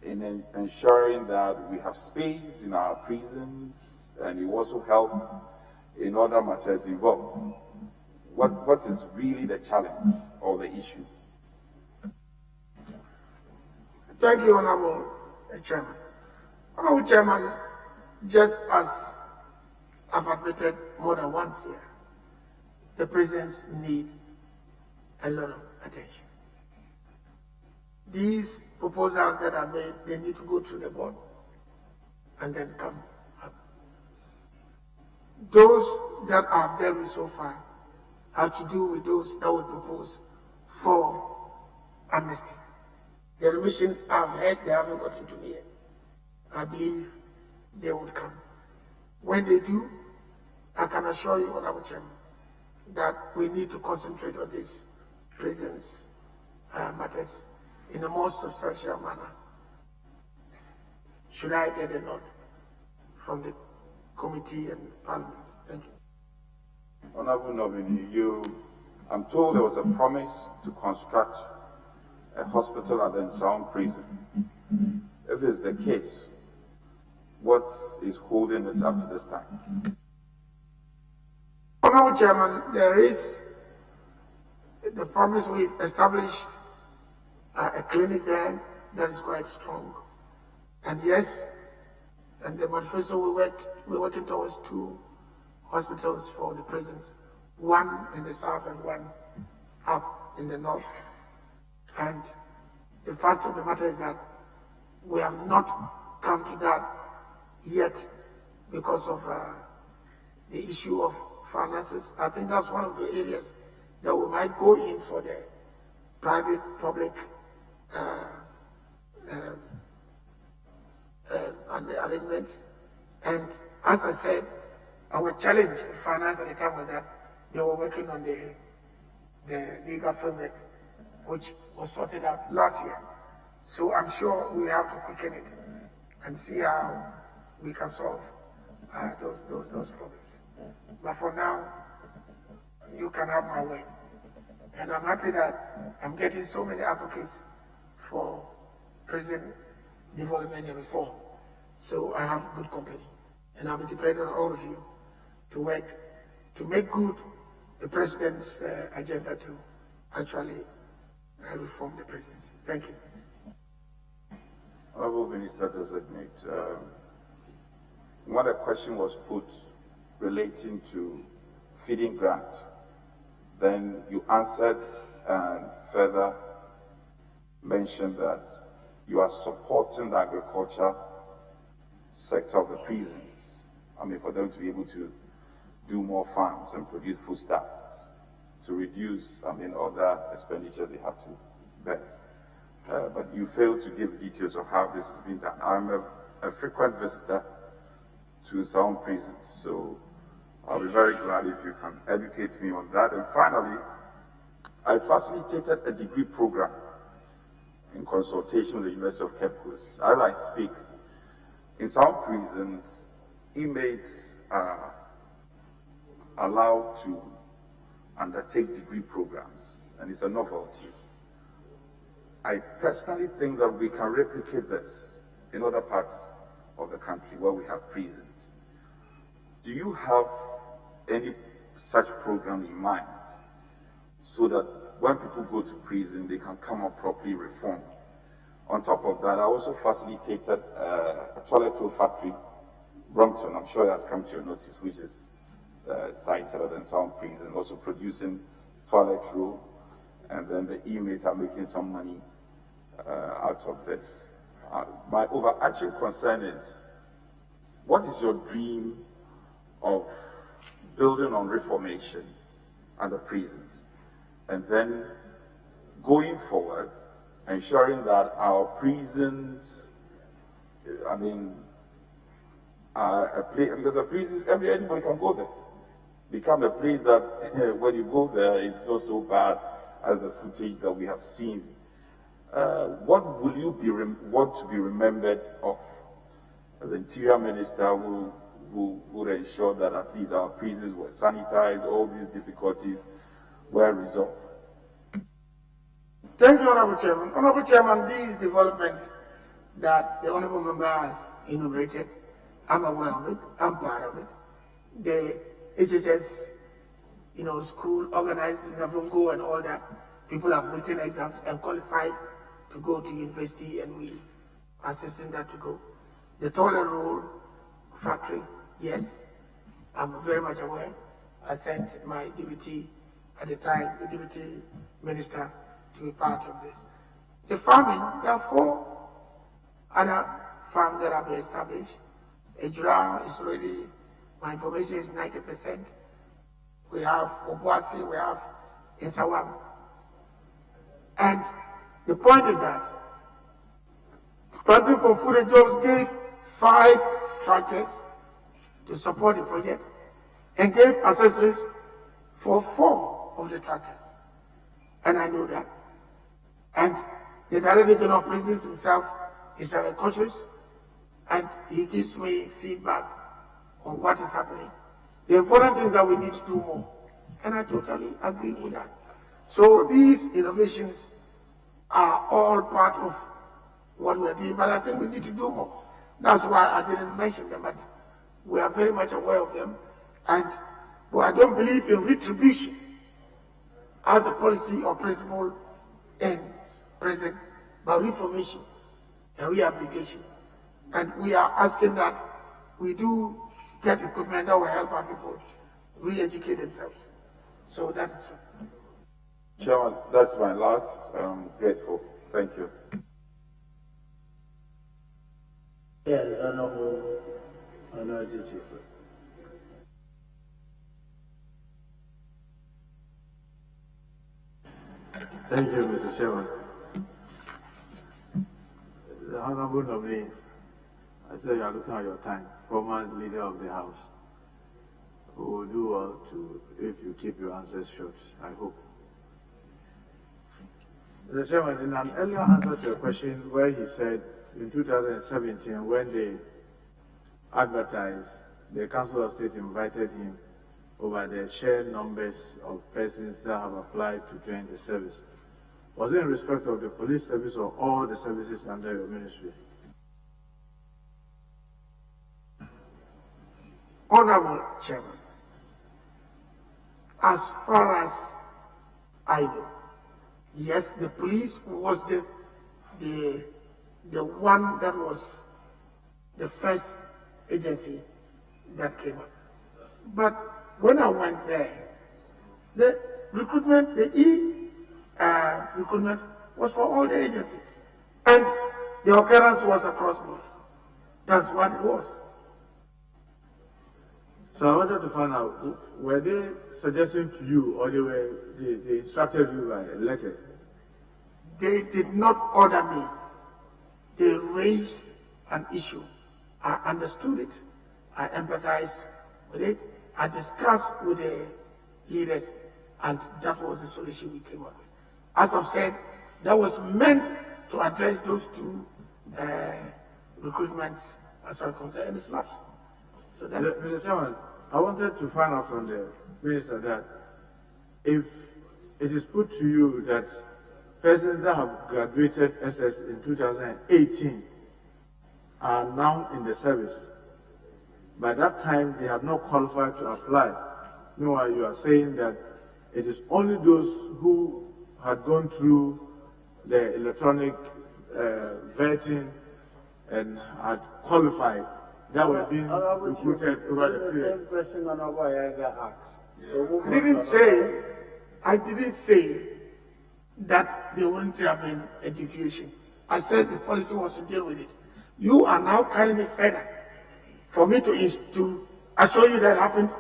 in ensuring that we have space in our prisons, and it will also help in other matters involved. What is really the challenge or the issue? Thank you, Honorable Chairman. Honorable Chairman, just as I've admitted more than once here, the prisons need a lot of attention. These proposals that are made, they need to go through the board and then come up. Those that I've dealt with so far have to do with those that were proposed for amnesty. The remissions I've heard, they haven't gotten to me yet. I believe they would come. When they do, I can assure you, Honorable Chairman, that we need to concentrate on these prisons matters in a more substantial manner. Should I get a nod from the committee and Parliament? Thank you. Honorable nominee, I'm told there was a promise to construct a hospital at the Nsound prison. If it's the case, what is holding it up to this time? Honorable Chairman, there is the promise. We've established a clinic there that is quite strong. And yes, and the manifesto we're working towards 2 hospitals for the prisons, one in the south and one up in the north. And the fact of the matter is that we have not come to that yet because of the issue of finances. I think that's one of the areas that we might go in for the private-public and the arrangements. And as I said, our challenge with finance at the time was that they were working on the legal framework, which was sorted out last year. So I'm sure we have to quicken it and see how we can solve those problems. But for now, you can have my way. And I'm happy that I'm getting so many advocates for prison development and reform. So I have good company. And I'll be depending on all of you to work to make good the President's agenda to actually reform the presidency. Thank you. Honorable Minister Designate, when a question was put relating to feeding grant, then you answered and further mentioned that you are supporting the agriculture sector of the prisons. For them to be able to do more farms and produce foodstuffs, to reduce, other expenditure they have to bear. But you failed to give details of how this has been done. I'm a frequent visitor to some prisons, so I'll be very glad if you can educate me on that. And finally, I facilitated a degree program in consultation with the University of Cape Coast. As I speak, in some prisons, inmates are allowed to undertake degree programs, and it's a novelty. I personally think that we can replicate this in other parts of the country where we have prisons. Do you have any such program in mind so that when people go to prison, they can come out properly reformed? On top of that, I also facilitated a toilet roll factory, Brompton. I'm sure that's come to your notice, which is sited at the Nsound prison, also producing toilet roll, and then the inmates are making some money out of this. My overarching concern is, what is your dream of building on reformation at the prisons, and then going forward, ensuring that our prisons, a place, because the places, anybody can go there. Become a place that when you go there, it's not so bad as the footage that we have seen. What will you want to be remembered of as Interior Minister who would ensure that at least our prisons were sanitized, all these difficulties were resolved? Thank you, Honorable Chairman. Honorable Chairman, these developments that the Honorable Member has enumerated, I'm aware of it, I'm part of it. The HHS, school organized in Avungo and all that, people have written exams and qualified to go to university, and we are assisting that to go. The toilet roll factory, yes, I'm very much aware. I sent my deputy at the time, the deputy minister, to be part of this. The farming, there are 4 other farms that have been established. Ejura is already, my information is 90%. We have Obuasi, we have Insawam. And the point is that Planting for Food and Jobs gave 5 tractors to support the project and gave accessories for 4 of the tractors. And I know that. And the Director General of Prisons himself is an agriculturist, and he gives me feedback on what is happening. The important thing is that we need to do more. And I totally agree with that. So these innovations are all part of what we're doing, but I think we need to do more. That's why I didn't mention them, but we are very much aware of them. And I don't believe in retribution as a policy or principle in prison, but reformation and rehabilitation. And we are asking that we do get equipment that will help our people re-educate themselves. So that is true. Chairman, that's my last. I'm grateful. Thank you. Yes, Honorable Chief. Thank you, Mr. Chairman. The Honorable nominee, I say you are looking at your time, former leader of the House. We will do well if you keep your answers short, I hope. Mr. Chairman, in an earlier answer to a question where he said in 2017, when they advertised, the Council of State invited him over the shared numbers of persons that have applied to join the service. Was it in respect of the police service or all the services under your ministry? Honorable Chairman, as far as I know, yes, the police was the one that was the first agency that came up. But when I went there, the recruitment, recruitment was for all the agencies. And the occurrence was across board. That's what it was. So I wanted to find out, were they suggesting to you or they instructed you by a letter? They did not order me. They raised an issue. I understood it. I empathized with it. I discussed with the leaders, and that was the solution we came up with. As I've said, that was meant to address those 2 recruitments as far as concerned, and it's lapsed. So that's Mr. Chairman, I wanted to find out from the minister that if it is put to you that persons that have graduated SS in 2018 are now in the service, by that time they have not qualified to apply. Meanwhile, you are saying that it is only those who had gone through the electronic vetting and had qualified that were being recruited over the period. Same question Honorable Ayega asked. I didn't say that there wouldn't have been a deviation. I said the policy was to deal with it. You are now carrying it further for me to assure you that happened,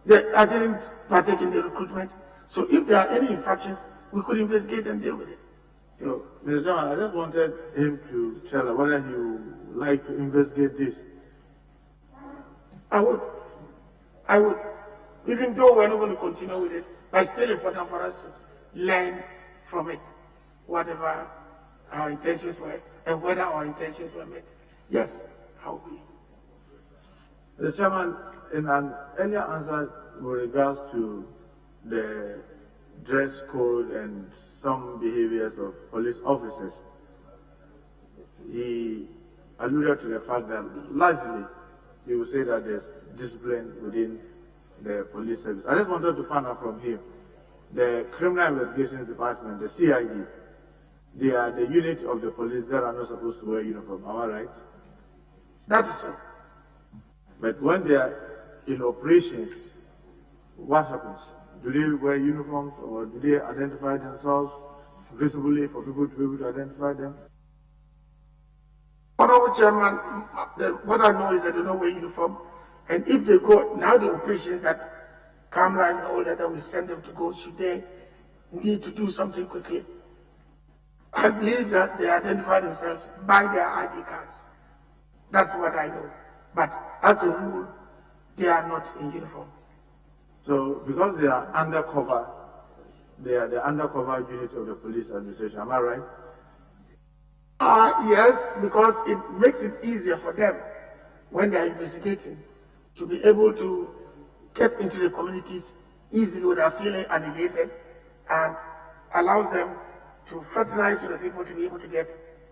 that I didn't partake in the recruitment. So if there are any infractions, we could investigate and deal with it. So, Mr. Chairman, I just wanted him to tell us whether he would like to investigate this. I would, even though we're not going to continue with it, but it's still important for us to learn from it, whatever our intentions were, and whether our intentions were met. Yes, I will be. The Chairman, in an earlier answer with regards to the dress code and some behaviors of police officers, he alluded to the fact that largely he would say that there's discipline within the police service. I just wanted to find out from him, the Criminal Investigations Department, the CID, they are the unit of the police that are not supposed to wear uniform. Am I right? That is so. But when they are in operations, what happens? Do they wear uniforms or do they identify themselves visibly for people to be able to identify them? Honorable Chairman, what I know is that they don't wear uniform, and if they go, now the operations that come live and all that we send them to go, should they need to do something quickly, I believe that they identify themselves by their ID cards. That's what I know. But as a rule, they are not in uniform. So because they are undercover, they are the undercover unit of the police administration, am I right? Yes, because it makes it easier for them when they are investigating to be able to get into the communities easily without feeling alienated, and allows them to fraternize with the people to be able to get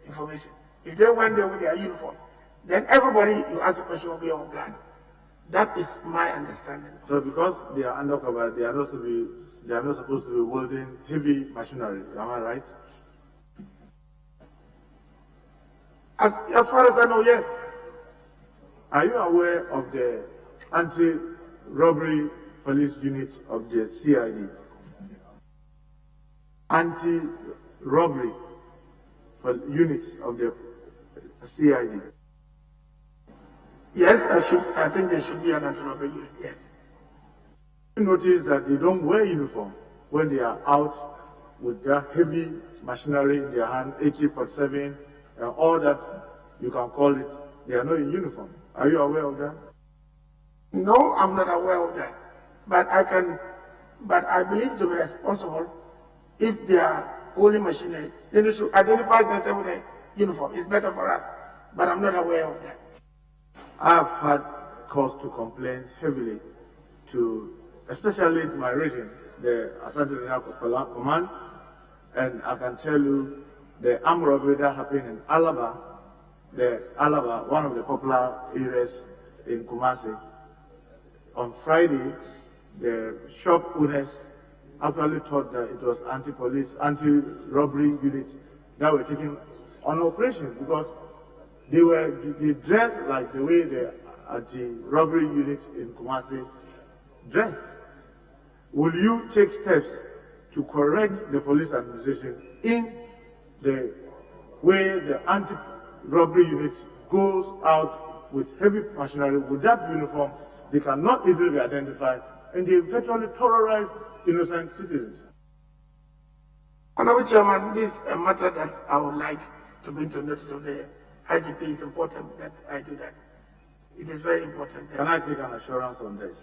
information. If they went there with their uniform, then everybody you ask a question will be on guard. That is my understanding. So because they are undercover, they are not supposed to be wielding heavy machinery, am I right? As far as I know, yes. Are you aware of the anti-robbery police unit of the CID? Anti-robbery unit of the CID? Yes, I think there should be an anti-robbery unit, yes. You notice that they don't wear uniform when they are out with their heavy machinery in their hand, AK-47, and all that you can call it. They are not in uniform. Are you aware of that? No, I'm not aware of that. But I believe to be responsible, if they are holding machinery, then they should identify themselves with a uniform. It's better for us. But I'm not aware of that. I have had cause to complain heavily to, especially in my region, the Asante Regional Command, and I can tell you the armed robbery that happened in Alaba, one of the popular areas in Kumasi. On Friday, the shop owners actually thought that it was anti-robbery unit that were taking on operation, because they dressed like the way the anti-robbery unit in Kumasi dress. Will you take steps to correct the police administration in the way the anti-robbery unit goes out with heavy machinery with that uniform? They cannot easily be identified, and they virtually terrorize innocent citizens. Honorable Chairman, this is a matter that I would like to bring to notice of the IGP. It's important that I do that. It is very important. Can I take an assurance on this?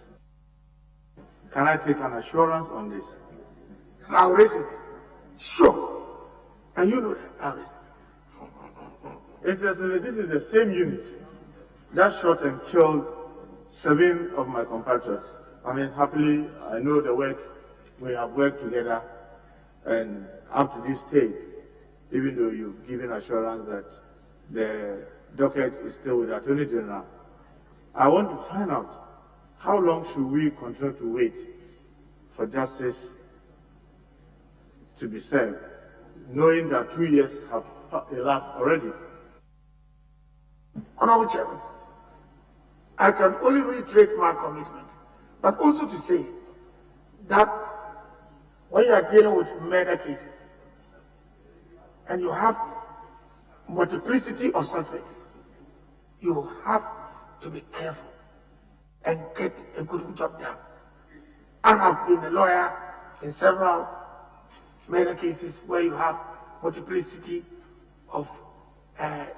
Can I take an assurance on this? I'll raise it. Sure. And you know that. I'll raise it. Interestingly, this is the same unit that shot and killed 7 of my compatriots. I mean, happily, I know the work. We have worked together, and up to this stage, even though you've given assurance that the docket is still with the Attorney General, I want to find out how long should we continue to wait for justice to be served, knowing that 2 years have elapsed already. Honorable Chairman, I can only reiterate my commitment, but also to say that when you are dealing with murder cases and you have multiplicity of suspects, you have to be careful and get a good job done. I have been a lawyer in several murder cases where you have multiplicity of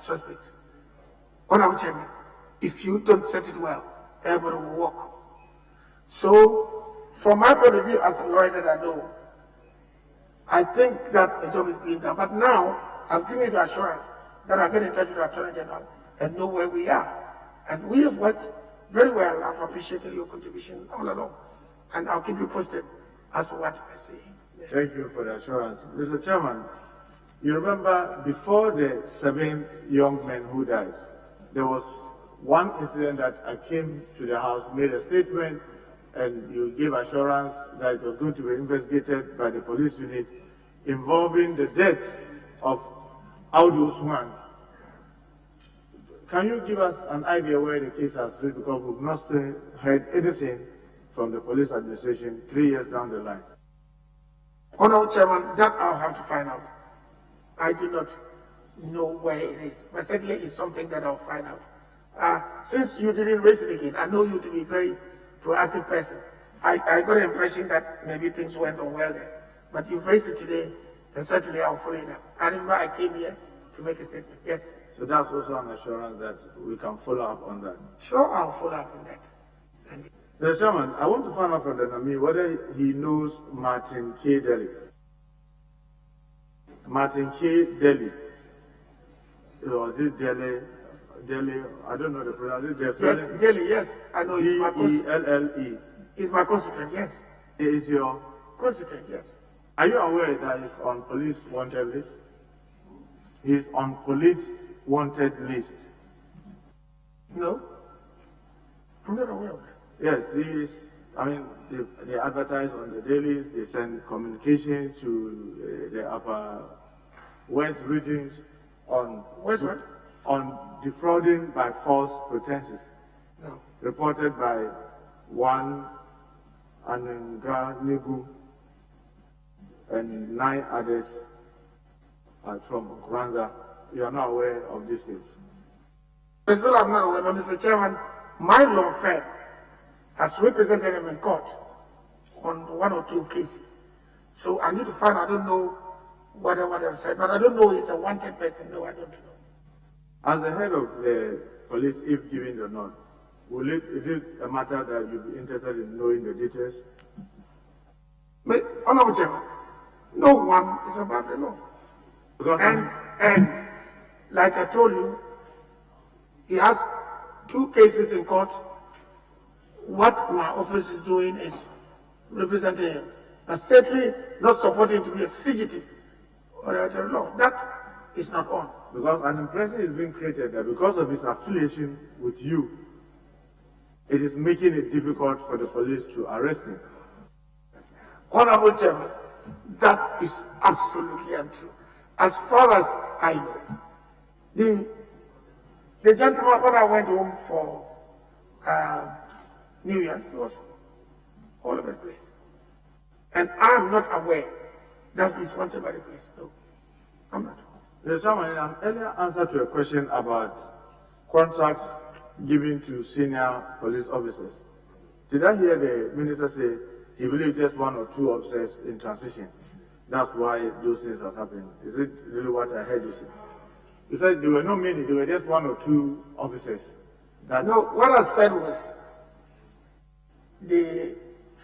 suspects. Honorable Chairman, if you don't set it well everybody will work. So, from my point of view as a lawyer that I know, I think that a job is being done. But now, I've given you the assurance that I get in touch with the Attorney General and know where we are. And we have worked very well. I've appreciated your contribution all along. And I'll keep you posted as to what I say. Thank you for the assurance. Mr. Chairman, you remember before the 7 young men who died, there was one incident that I came to the house, made a statement, and you gave assurance that it was going to be investigated by the police unit involving the death of Audu Usman. Can you give us an idea where the case has reached, because we've not still heard anything from the police administration 3 years down the line? Honorable Chairman, that I'll have to find out. I do not know where it is, but certainly it's something that I'll find out. Since you didn't raise it again, I know you to be a very proactive person. I got the impression that maybe things went on well there, but you've raised it today, and certainly I'll follow it up. I remember I came here to make a statement. Yes. So that's also an assurance that we can follow up on that. Sure, I'll follow up on that. Thank you. Mr. Chairman, I want to find out from the nominee whether he knows Martin K. Daly. Martin K. Daly. Or is it Daly? Daly, I don't know the pronunciation. Yes, Daly, yes. I know he's my constituent. D-E-L-L-E. He's my constituent, yes. He is your constituent, yes. Are you aware that he's on police wanted list? He's on police wanted list. No. I'm not aware of that. Yes, he is. I mean, they advertise on the dailies, they send communication to the upper west regions on defrauding by false pretenses. No. Reported by one Anenga Nigu and 9 others from Kwanzaa. You are not aware of this case? As well, I'm not aware, but Mr. Chairman, my law firm has represented him in court on 1 or 2 cases. So I need to find, I don't know what I've said, but I don't know he's a wanted person. No, I don't know. As the head of the police, if given the nod, is it a matter that you'd be interested in knowing the details? Honorable Chairman, no one is above the law. And like I told you, he has 2 cases in court. What my office is doing is representing him, but certainly not supporting him to be a fugitive or the law. That is not on. Because an impression is being created that because of his affiliation with you, it is making it difficult for the police to arrest him. Honorable Chairman, that is absolutely untrue. As far as I know, the gentleman, when I went home for New Year, he was all over the place. And I am not aware that he's wanted by the police. No, I'm not. Mr. Chairman, in an earlier answer to a question about contracts given to senior police officers, did I hear the minister say he believes just 1 or 2 officers in transition? That's why those things are happening. Is it really what I heard you say? He said there were no many, there were just 1 or 2 officers. No, what I said was,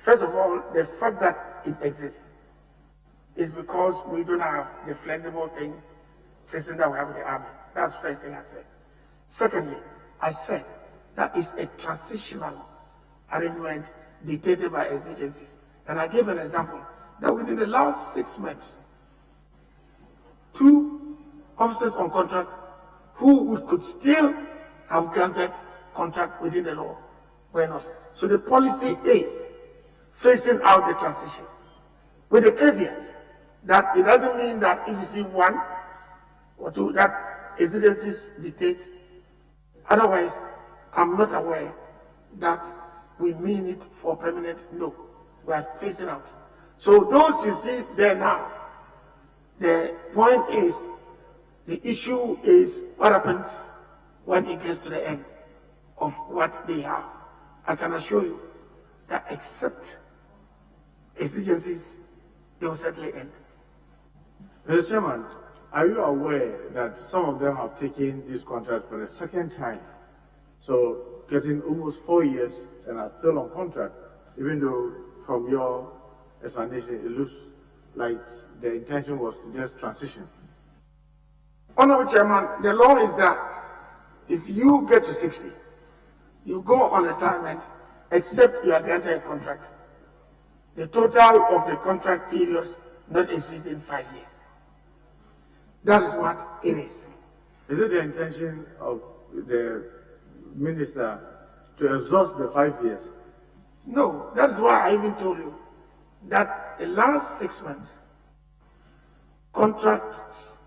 first of all, the fact that it exists is because we don't have the flexible system that we have with the army. That's the first thing I said. Secondly, I said that is a transitional arrangement dictated by exigencies. And I gave an example that within the last 6 months, 2 officers on contract who we could still have granted contract within the law were not. So the policy is phasing out the transition with the caveat that it doesn't mean that if you see 1 or 2 that exigencies dictate. Otherwise, I'm not aware that we mean it for permanent. No, we are phasing out. So those you see there now, the point is, the issue is what happens when it gets to the end of what they have. I can assure you that except exigencies, they will certainly end. Mr. Chairman, are you aware that some of them have taken this contract for the 2nd time So getting almost 4 years and are still on contract, even though from your explanation it looks like the intention was to just transition. Honorable Chairman, the law is that if you get to 60, you go on retirement except you are granted a contract. The total of the contract periods not exceeding 5 years. That is what it is. Is it the intention of the minister to exhaust the 5 years? No, that is why I even told you that the last 6 months, contracts,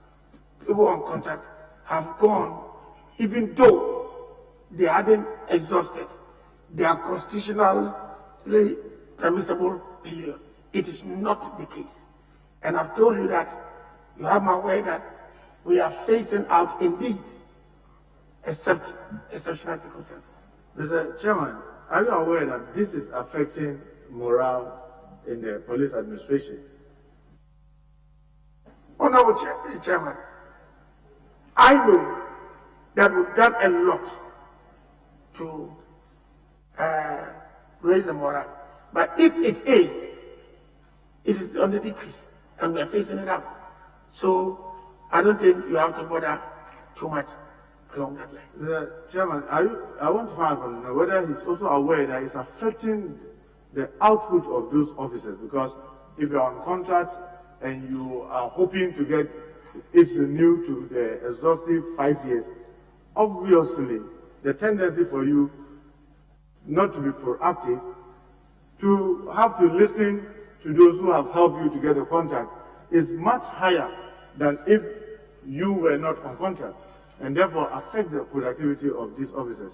people on contract have gone, even though they hadn't exhausted their constitutionally permissible period. It is not the case. And I've told you that you have my word that we are phasing out indeed, except exceptional circumstances. Mr. Chairman, are you aware that this is affecting morale in the police administration? Honorable Chairman, I know that we've done a lot to raise the morale. But if it is on the decrease, and we are facing it up. So I don't think you have to bother too much along that line. Mr. Chairman, I want to find out from him whether he's also aware that it's affecting the output of those officers, because if you're on contract and you are hoping to get it renewed to the exhaustive 5 years, obviously the tendency for you not to be proactive, to have to listen to those who have helped you to get a contract, is much higher than if you were not on contract, and therefore affect the productivity of these officers,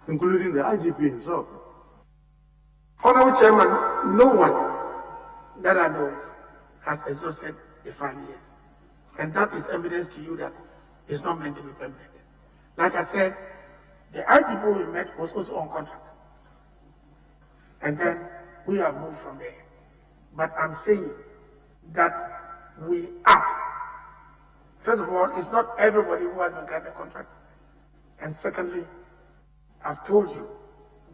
including the IGP himself. Honorable Chairman, no one that I know has exhausted the 5 years. And that is evidence to you that it's not meant to be permanent. Like I said, the IGP we met was also on contract. And then we have moved from there. But I'm saying that we are. First of all, it's not everybody who has been granted a contract. And secondly, I've told you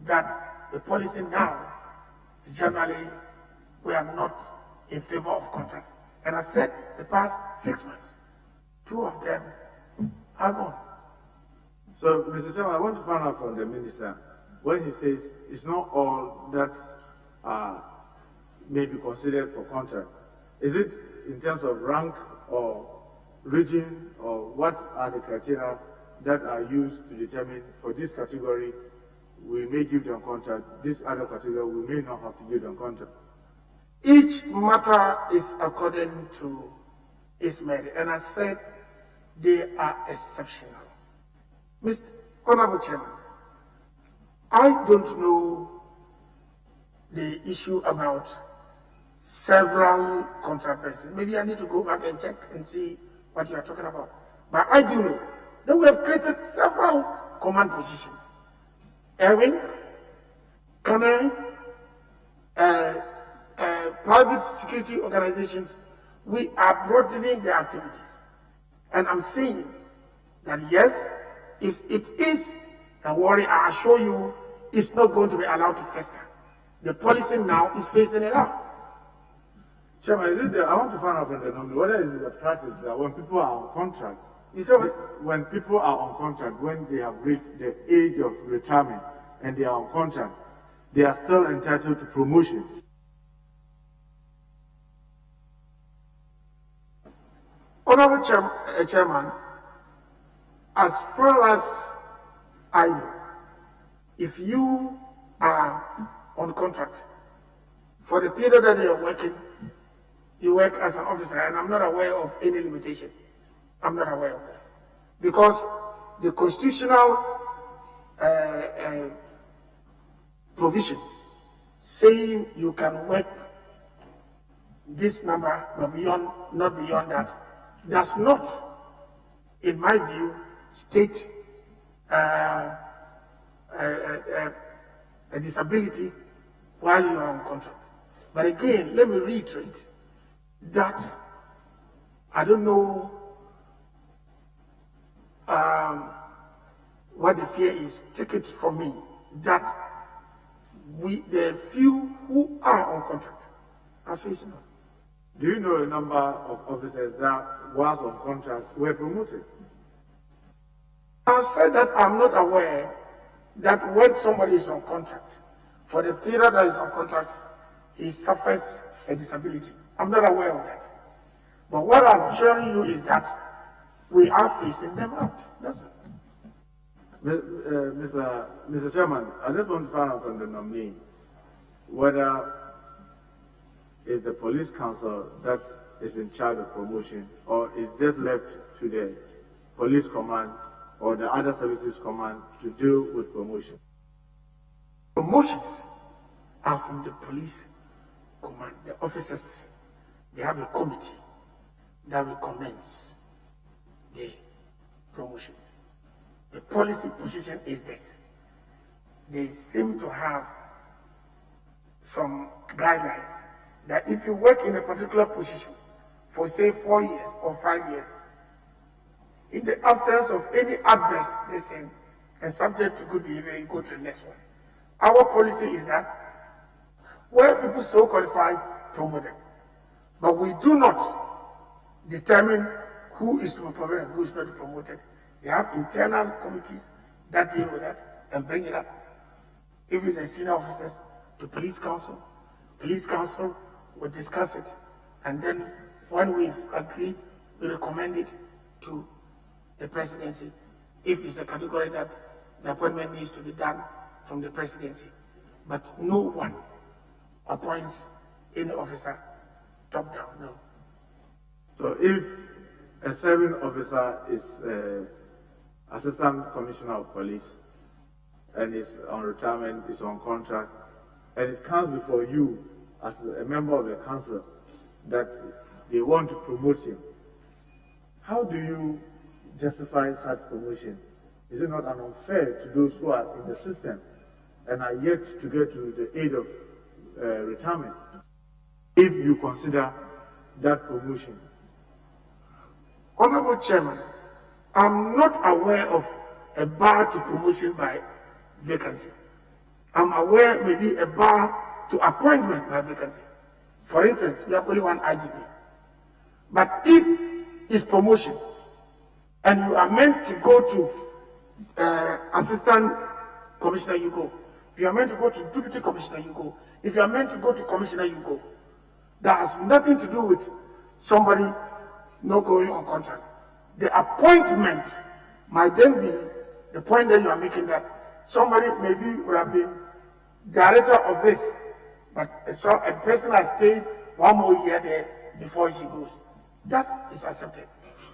that the policy now is generally we are not in favor of contracts. And I said the past 6 months, 2 of them are gone. So, Mr. Chairman, I want to find out from the minister, when he says it's not all that may be considered for contract, is it in terms of rank or region, or what are the criteria that are used to determine for this category we may give them contract, this other category we may not have to give them contract? Each matter is according to its merit, and I said they are exceptional. Mr. Honorable Chairman, I don't know the issue about several contract persons. Maybe I need to go back and check and see what you are talking about. But I do know that we have created several command positions. Airwing, Canary, private security organizations, we are broadening the activities. And I'm saying that yes, if it is a worry, I assure you, it's not going to be allowed to fester. The policy now is phasing it out. Chairman, I want to find out from the nominee, whether is it a practice that when people are on contract, when people are on contract, when they have reached the age of retirement and they are on contract, they are still entitled to promotions. Honorable Chairman, as far as I know, if you are on contract, for the period that you are working, you work as an officer, and I'm not aware of any limitation. I'm not aware of that. Because the constitutional provision saying you can work this number, but not beyond that, does not, in my view, state a disability while you are on contract. But again, let me reiterate that I don't know what the fear is, take it from me, that the few who are on contract are facing it. Do you know a number of officers that was on contract were promoted? I've said that I'm not aware that when somebody is on contract, for the period that is on contract, he suffers a disability. I'm not aware of that. But what I'm showing you is that we are facing them out. That's it. Mr. Chairman, I just want to find out from the nominee whether it's the police council that is in charge of promotion, or is just left to the police command or the other services command to deal with promotion. Promotions are from the police command. The officers, they have a committee that recommends the promotions. The policy position is this. They seem to have some guidelines that if you work in a particular position for say 4 years or 5 years, in the absence of any adverse, they say, and subject to good behavior, you go to the next one. Our policy is that where people so qualified, promote them. But we do not determine who is to be promoted and who is not to be promoted. They have internal committees that deal with that and bring it up. If it's a senior officers, to police council will discuss it. And then when we've agreed, we recommend it to the presidency. If it's a category that the appointment needs to be done from the presidency. But no one appoints any officer top down, no. So if a serving officer is Assistant Commissioner of Police and is on retirement, is on contract, and it comes before you as a member of the council that they want to promote him, how do you justify such promotion? Is it not unfair to those who are in the system and are yet to get to the age of retirement, if you consider that promotion? Honorable Chairman, I'm not aware of a bar to promotion by vacancy. I'm aware maybe a bar to appointment by vacancy. For instance, we have only one IGP. But if it's promotion and you are meant to go to Assistant Commissioner, you go. If you are meant to go to Deputy Commissioner, you go. If you are meant to go to Commissioner, you go. That has nothing to do with somebody not going on contract. The appointment might then be the point that you are making, that somebody maybe would have been director of this, but a person has stayed 1 more year there before she goes. That is accepted.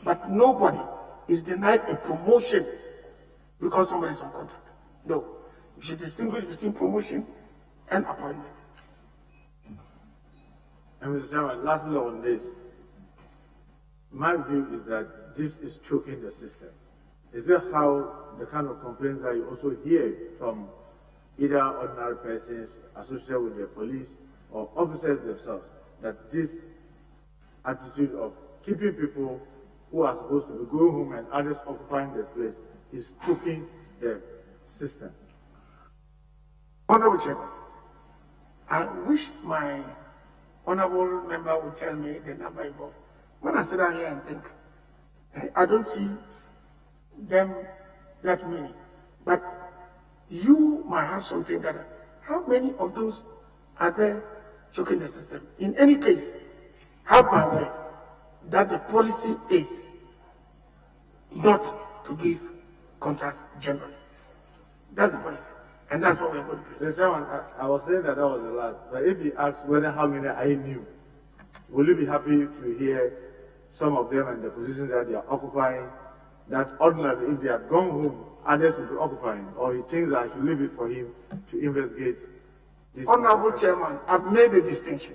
But nobody is denied a promotion because somebody is on contract. No. You should distinguish between promotion and appointment. And Mr. Chairman, lastly on this, my view is that this is choking the system. Is that how the kind of complaints that you also hear from either ordinary persons associated with the police or officers themselves, that this attitude of keeping people who are supposed to be going home and others occupying their place is choking the system? Honorable Chairman, I wish my honorable member would tell me the number involved. When I sit down here and think, I don't see them that many. But you might have something that, how many of those are there choking the system? In any case, have my word that the policy is not to give contracts generally. That's the policy. And that's what we're going to present. Mr. Chairman, I was saying that was the last. But if you ask whether how many I knew, will you be happy to hear some of them and the positions that they are occupying, that ordinarily if they had gone home, others would be occupying? Or he thinks that I should leave it for him to investigate this? Honorable Chairman, I've made a distinction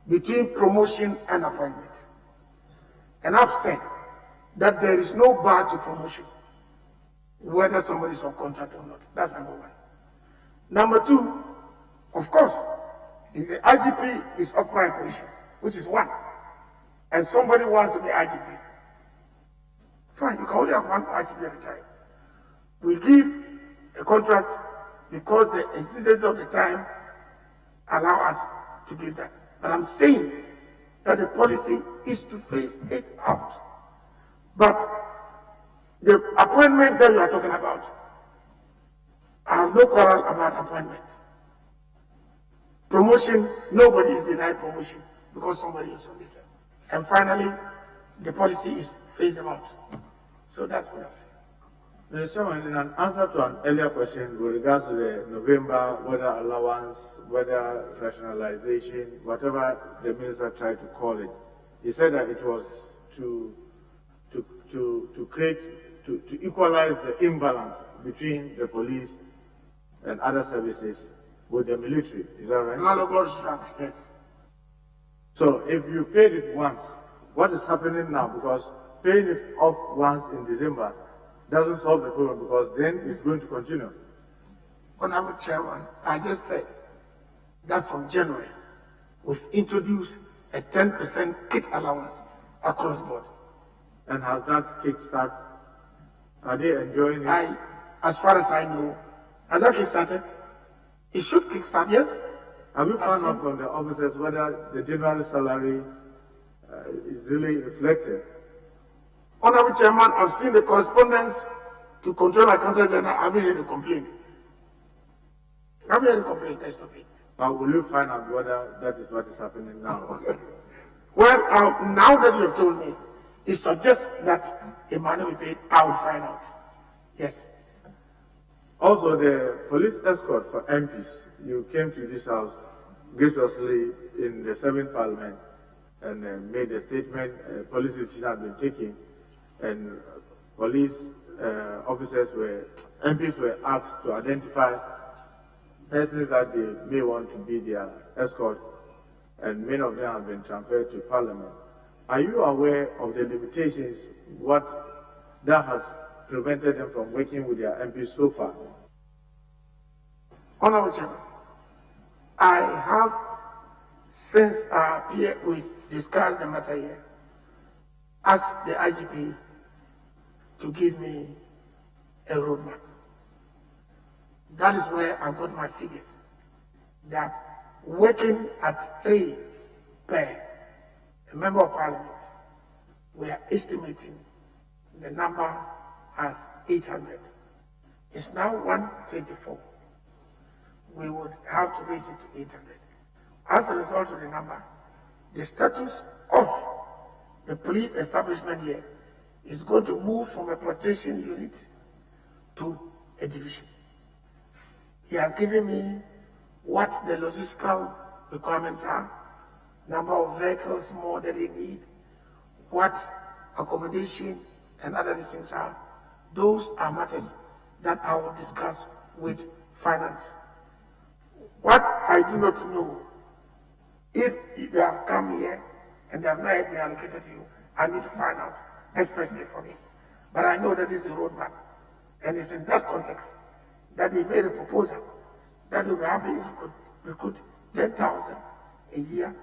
between promotion and appointment. And I've said that there is no bar to promotion, whether somebody is on contract or not. That's number one. Number two, of course, if the IGP is occupying a position, which is one, and somebody wants to be IGP, fine, you can only have one IGP at a time. We give a contract because the existence of the time allow us to give that. But I'm saying that the policy is to phase it out. But the appointment that you are talking about, I have no quarrel about appointment. Promotion, nobody is denied promotion because somebody is on this. And finally, the policy is phase them out. So that's what I'm saying. Mr. Chairman, in an answer to an earlier question with regards to the November weather allowance, weather rationalization, whatever the minister tried to call it, he said that it was to equalize the imbalance between the police and other services with the military. Is that right? Analogous drugs, yes. So if you paid it once, what is happening now? Because paying it off once in December doesn't solve the problem, because then it's going to continue. Honorable Chairman, I just said that from January, we've introduced a 10% kit allowance across board. And has that kick-start? Are they enjoying it? As far as I know, has that kick-started? It should kick-start, yes. Have you found out from the officers whether the general salary is really reflected? Honorable Chairman, I've seen the correspondence to Control Accountant General. I haven't heard a complaint. I haven't heard a complaint. There's nothing. But will you find out whether that is what is happening now? Well, now that you have told me, it suggests that a money will be paid. I will find out. Yes. Also, the police escort for MPs. You came to this house graciously in the 7th Parliament and made a statement. Police decisions had been taken, and police officers MPs were asked to identify persons that they may want to be their escort, and many of them have been transferred to Parliament. Are you aware of the limitations, what that has prevented them from working with their MPs so far? Honorable Chairman, I have, since we discussed the matter here, asked the IGP to give me a roadmap. That is where I got my figures. That working at 3 per a member of Parliament, we are estimating the number as 800. It's now 124. We would have to raise it to 800. As a result of the number, the status of the police establishment here is going to move from a protection unit to a division. He has given me what the logistical requirements are, number of vehicles more that they need, what accommodation and other things are. Those are matters that I will discuss with finance. What I do not know, if they have come here and they have not yet been allocated to you, I need to find out expressly for me. But I know that this is a roadmap, and it's in that context that they made a proposal that will be happy if you could recruit 10,000 a year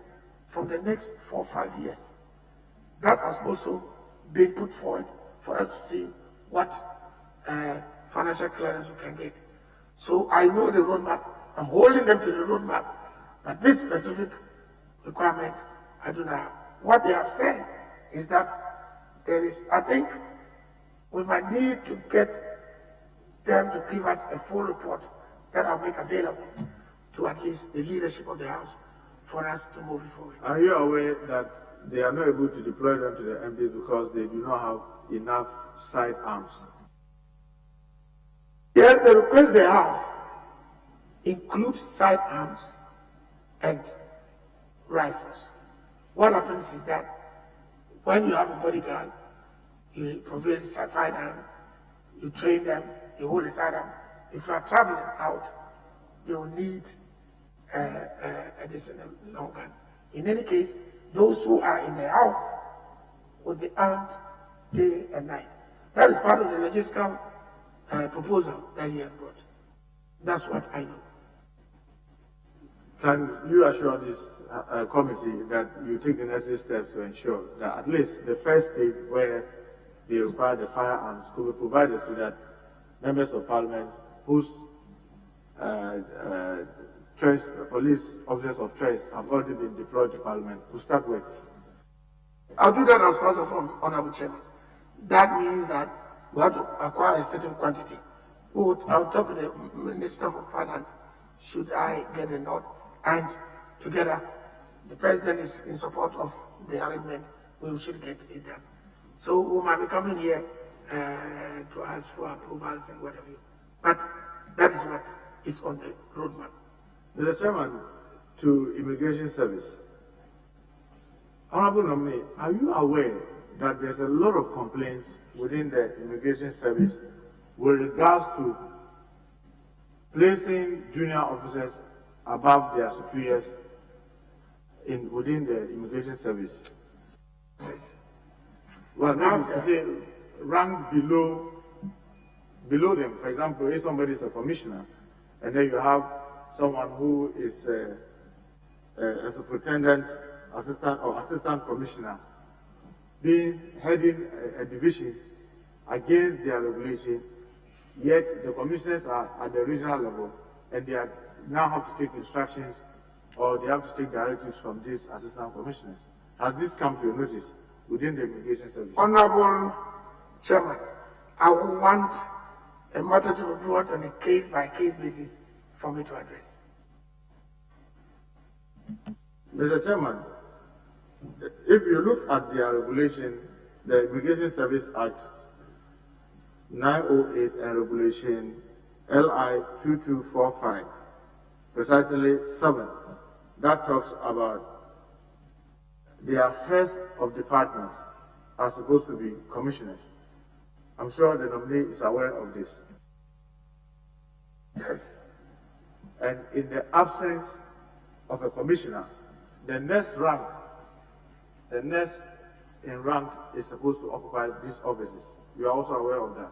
from the next 4 or 5 years. That has also been put forward for us to see what financial clearance we can get. So I know the roadmap. I'm holding them to the roadmap, but this specific requirement, I do not have. What they have said is that there is, I think, we might need to get them to give us a full report that I'll make available to at least the leadership of the House for us to move forward. Are you aware that they are not able to deploy them to the MPs because they do not have enough sidearms? Yes, the request they have includes sidearms and rifles. What happens is that when you have a bodyguard, you provide a sidearm, you train them, you hold a sidearm. If you are traveling out, they will need a long gun. In any case, those who are in the house will be armed day and night. That is part of the logistical proposal that he has brought. That's what I know. Can you assure this committee that you take the necessary steps to ensure that at least the first stage where they require the firearms could be provided so that members of parliament whose police officers of choice have already been deployed to parliament to start work. I'll do that as fast as Honorable Chairman. That means that we have to acquire a certain quantity. I'll talk to the Minister of Finance, should I get a nod, and together, the President is in support of the arrangement, we should get it done. So we might be coming here to ask for approvals and whatever. But that is what is on the roadmap. Mr. Chairman, to Immigration Service, Honorable Nominee, are you aware that there's a lot of complaints within the Immigration Service with regards to placing junior officers above their superiors within the Immigration Service? Well, maybe to say rank below them. For example, if somebody is a commissioner, and then you have someone who is a superintendent, assistant commissioner, heading a division against their regulation, yet the commissioners are at the regional level, and they now have to take instructions or they have to take directives from these assistant commissioners. Has this come to your notice within the Immigration Service? Honorable Chairman, I would want a matter to be brought on a case-by-case basis for me to address. Mr. Chairman, if you look at their regulation, the Immigration Service Act 908 and Regulation LI 2245, precisely 7, that talks about their heads of departments are supposed to be commissioners. I'm sure the nominee is aware of this. Yes. And in the absence of a commissioner, the next in rank is supposed to occupy these offices. You are also aware of that.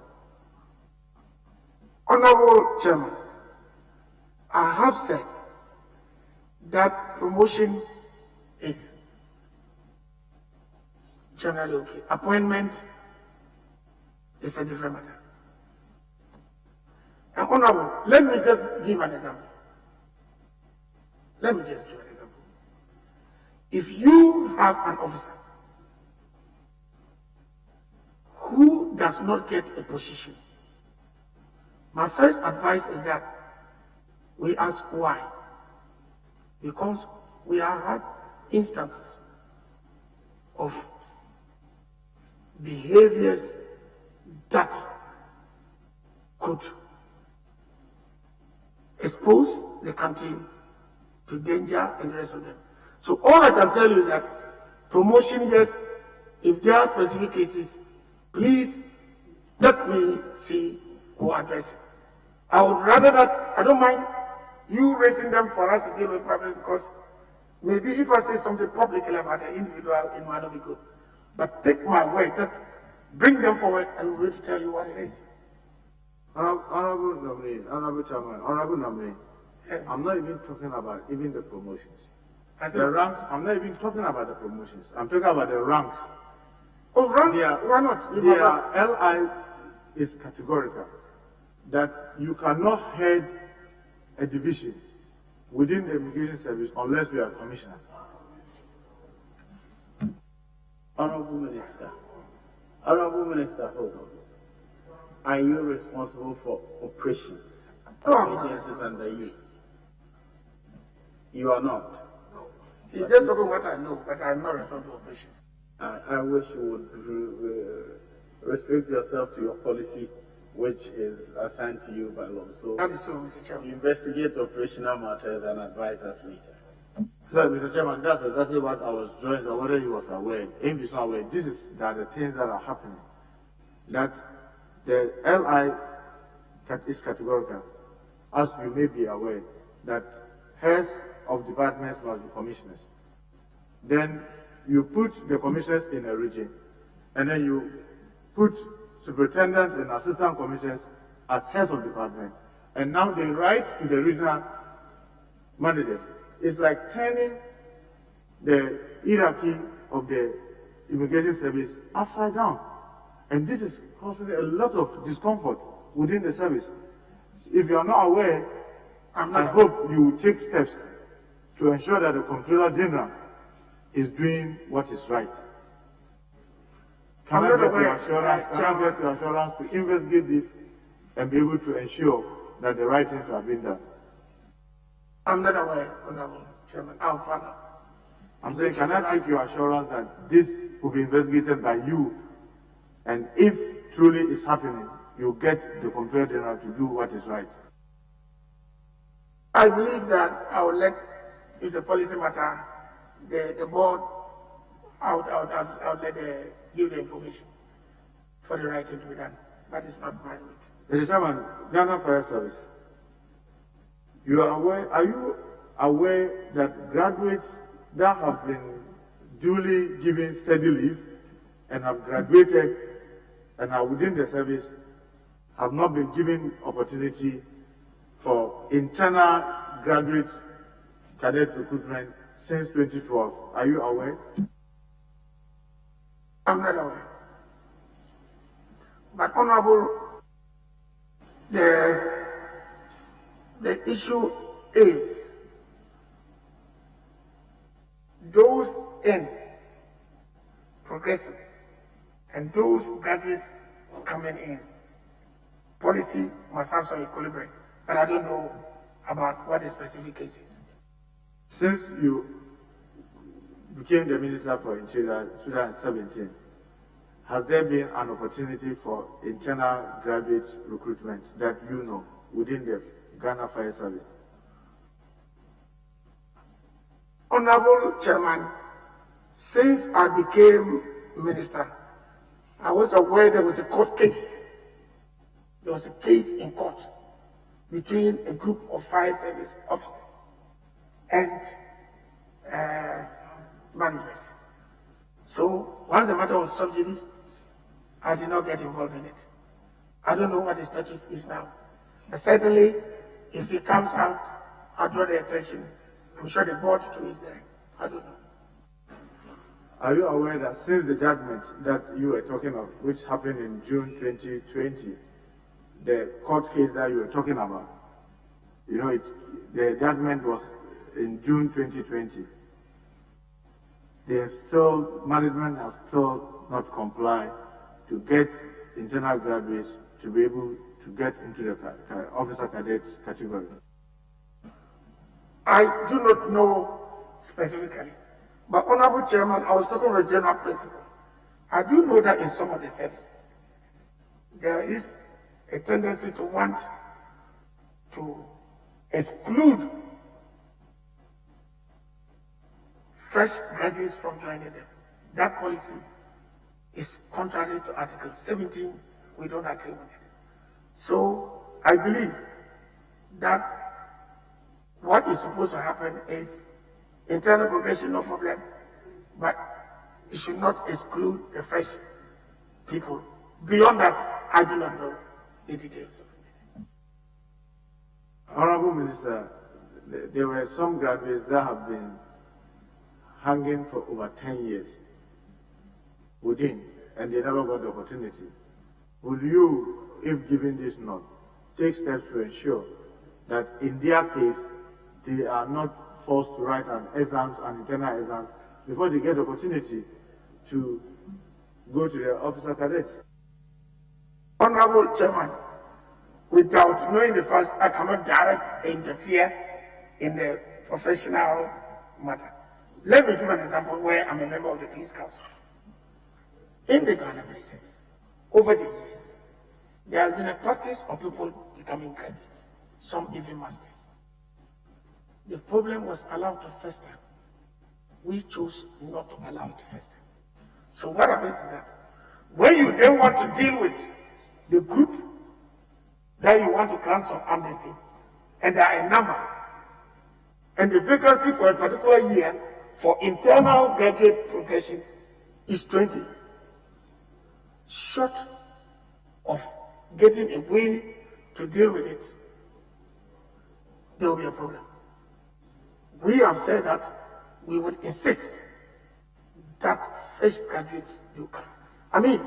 Honorable Chairman, I have said that promotion is generally okay. Appointment is a different matter. And Honorable, let me just give an example. If you have an officer who does not get a position, my first advice is that we ask why. Because we have had instances of behaviors that could expose the country to danger and the rest of them. So all I can tell you is that promotion, yes, if there are specific cases, please let me see or address it. I would rather that, I don't mind you raising them for us to deal with problems, because maybe if I say something publicly about an individual, it might not be good. But take my word that bring them forward and we'll tell you what it is. Honorable Nominee, Honorable Chairman, Honorable Nominee, I'm not even talking about even the promotions. The ranks, I'm not even talking about the promotions. I'm talking about the ranks. Oh, rank? Why not? Their LI is categorical that you cannot head a division within the Immigration Service unless you are a commissioner. Honorable Minister, hold on. Are you responsible for operations of agencies under you? You are not. He's just talking what I know, but I'm not responsible for operations. I wish you would restrict yourself to your policy, which is assigned to you by law. So that is so, Mr. Chairman. Investigate operational matters and advise us later. So, Mr. Chairman, that's exactly what I was drawing, so whether he was aware. If he's not aware, these are the things that are happening. That the LI is categorical, as you may be aware, that heads of departments must be commissioners. Then you put the commissioners in a region, and then you put superintendents and assistant commissioners as heads of department, and now they write to the regional managers. It's like turning the hierarchy of the Immigration Service upside down. And this is causing a lot of discomfort within the service. If you are not aware, I hope you take steps to ensure that the Comptroller General is doing what is right. Can I get your assurance to investigate this and be able to ensure that the right things are being done? I'm not aware, Honorable Chairman. I'll find out. I'm saying, can I take your assurance that this will be investigated by you, and if truly it's happening, you'll get the Comptroller General to do what is right? I believe that I will let, it's a policy matter, the board, I'll let give the information for the right thing to be done. That is not my way. Mr. Chairman, Ghana Fire Service, are you aware that graduates that have been duly given steady leave and have graduated and are within the service have not been given opportunity for internal graduate cadet recruitment since 2012? Are you aware? I'm not aware. But Honorable, the issue is those in progressing and those graduates coming in, policy must have some equilibrium, but I don't know about what the specific case is. Since you became the Minister for Interior in 2017, has there been an opportunity for internal graduate recruitment that you know within the Ghana Fire Service? Honorable Chairman, since I became Minister, I was aware there was a court case. There was a case in court between a group of fire service officers and management. So once the matter was subjudice, I did not get involved in it. I don't know what the status is now. But certainly, if it comes out, I'll draw the attention. I'm sure the board too is there. I don't know. Are you aware that since the judgment that you were talking of, which happened in June 2020, the court case that you were talking about, the judgment was in June 2020. Management has still not complied to get internal graduates to be able to get into the officer cadet category. I do not know specifically, but Honorable Chairman, I was talking with the general principle. I do know that in some of the services, there is a tendency to want to exclude fresh graduates from joining them. That policy is contrary to Article 17. We don't agree with it. So I believe that what is supposed to happen is internal progression, no problem, but it should not exclude the fresh people. Beyond that, I do not know the details. Honorable Minister, there were some graduates that have been hanging for over 10 years within, and they never got the opportunity. Will you, if given this nod, take steps to ensure that in their case, they are not forced to write exams and internal exams before they get the opportunity to go to the officer cadets? Honorable Chairman, without knowing the facts, I cannot directly interfere in the professional matter. Let me give an example where I'm a member of the Police Council. In the Ghana Police Service, over the years, there has been a practice of people becoming graduates, some even masters. The problem was allowed to fester. We chose not to allow it to fester. So what happens is that when you then want to deal with the group that you want to grant some amnesty, and there are a number, and the vacancy for a particular year for internal graduate progression is 20. Short of getting a way to deal with it, there will be a problem. We have said that we would insist that fresh graduates do come. I mean,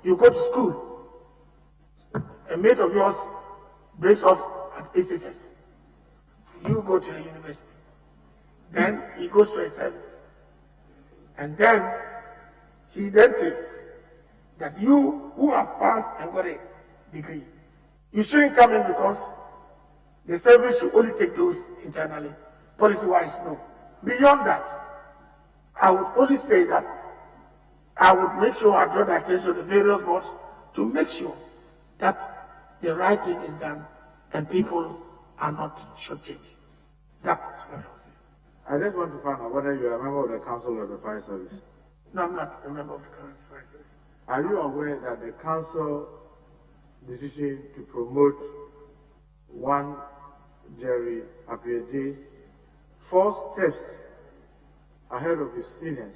you go to school a mate of yours breaks off at SHS. You go to the university. Then he goes to a service. And then he then says that you who have passed and got a degree, you shouldn't come in because the service should only take those internally. Policy-wise, no. Beyond that, I would only say that I would make sure I draw the attention of the various boards to make sure that the right thing is done and people are not shortchanged. That's what I was saying. I just want to find out whether you are a member of the Council of the Fire Service. No, I'm not a member of the current Fire Service. Are you aware that the Council decision to promote one Jerry Appiaje 4 steps ahead of his seniors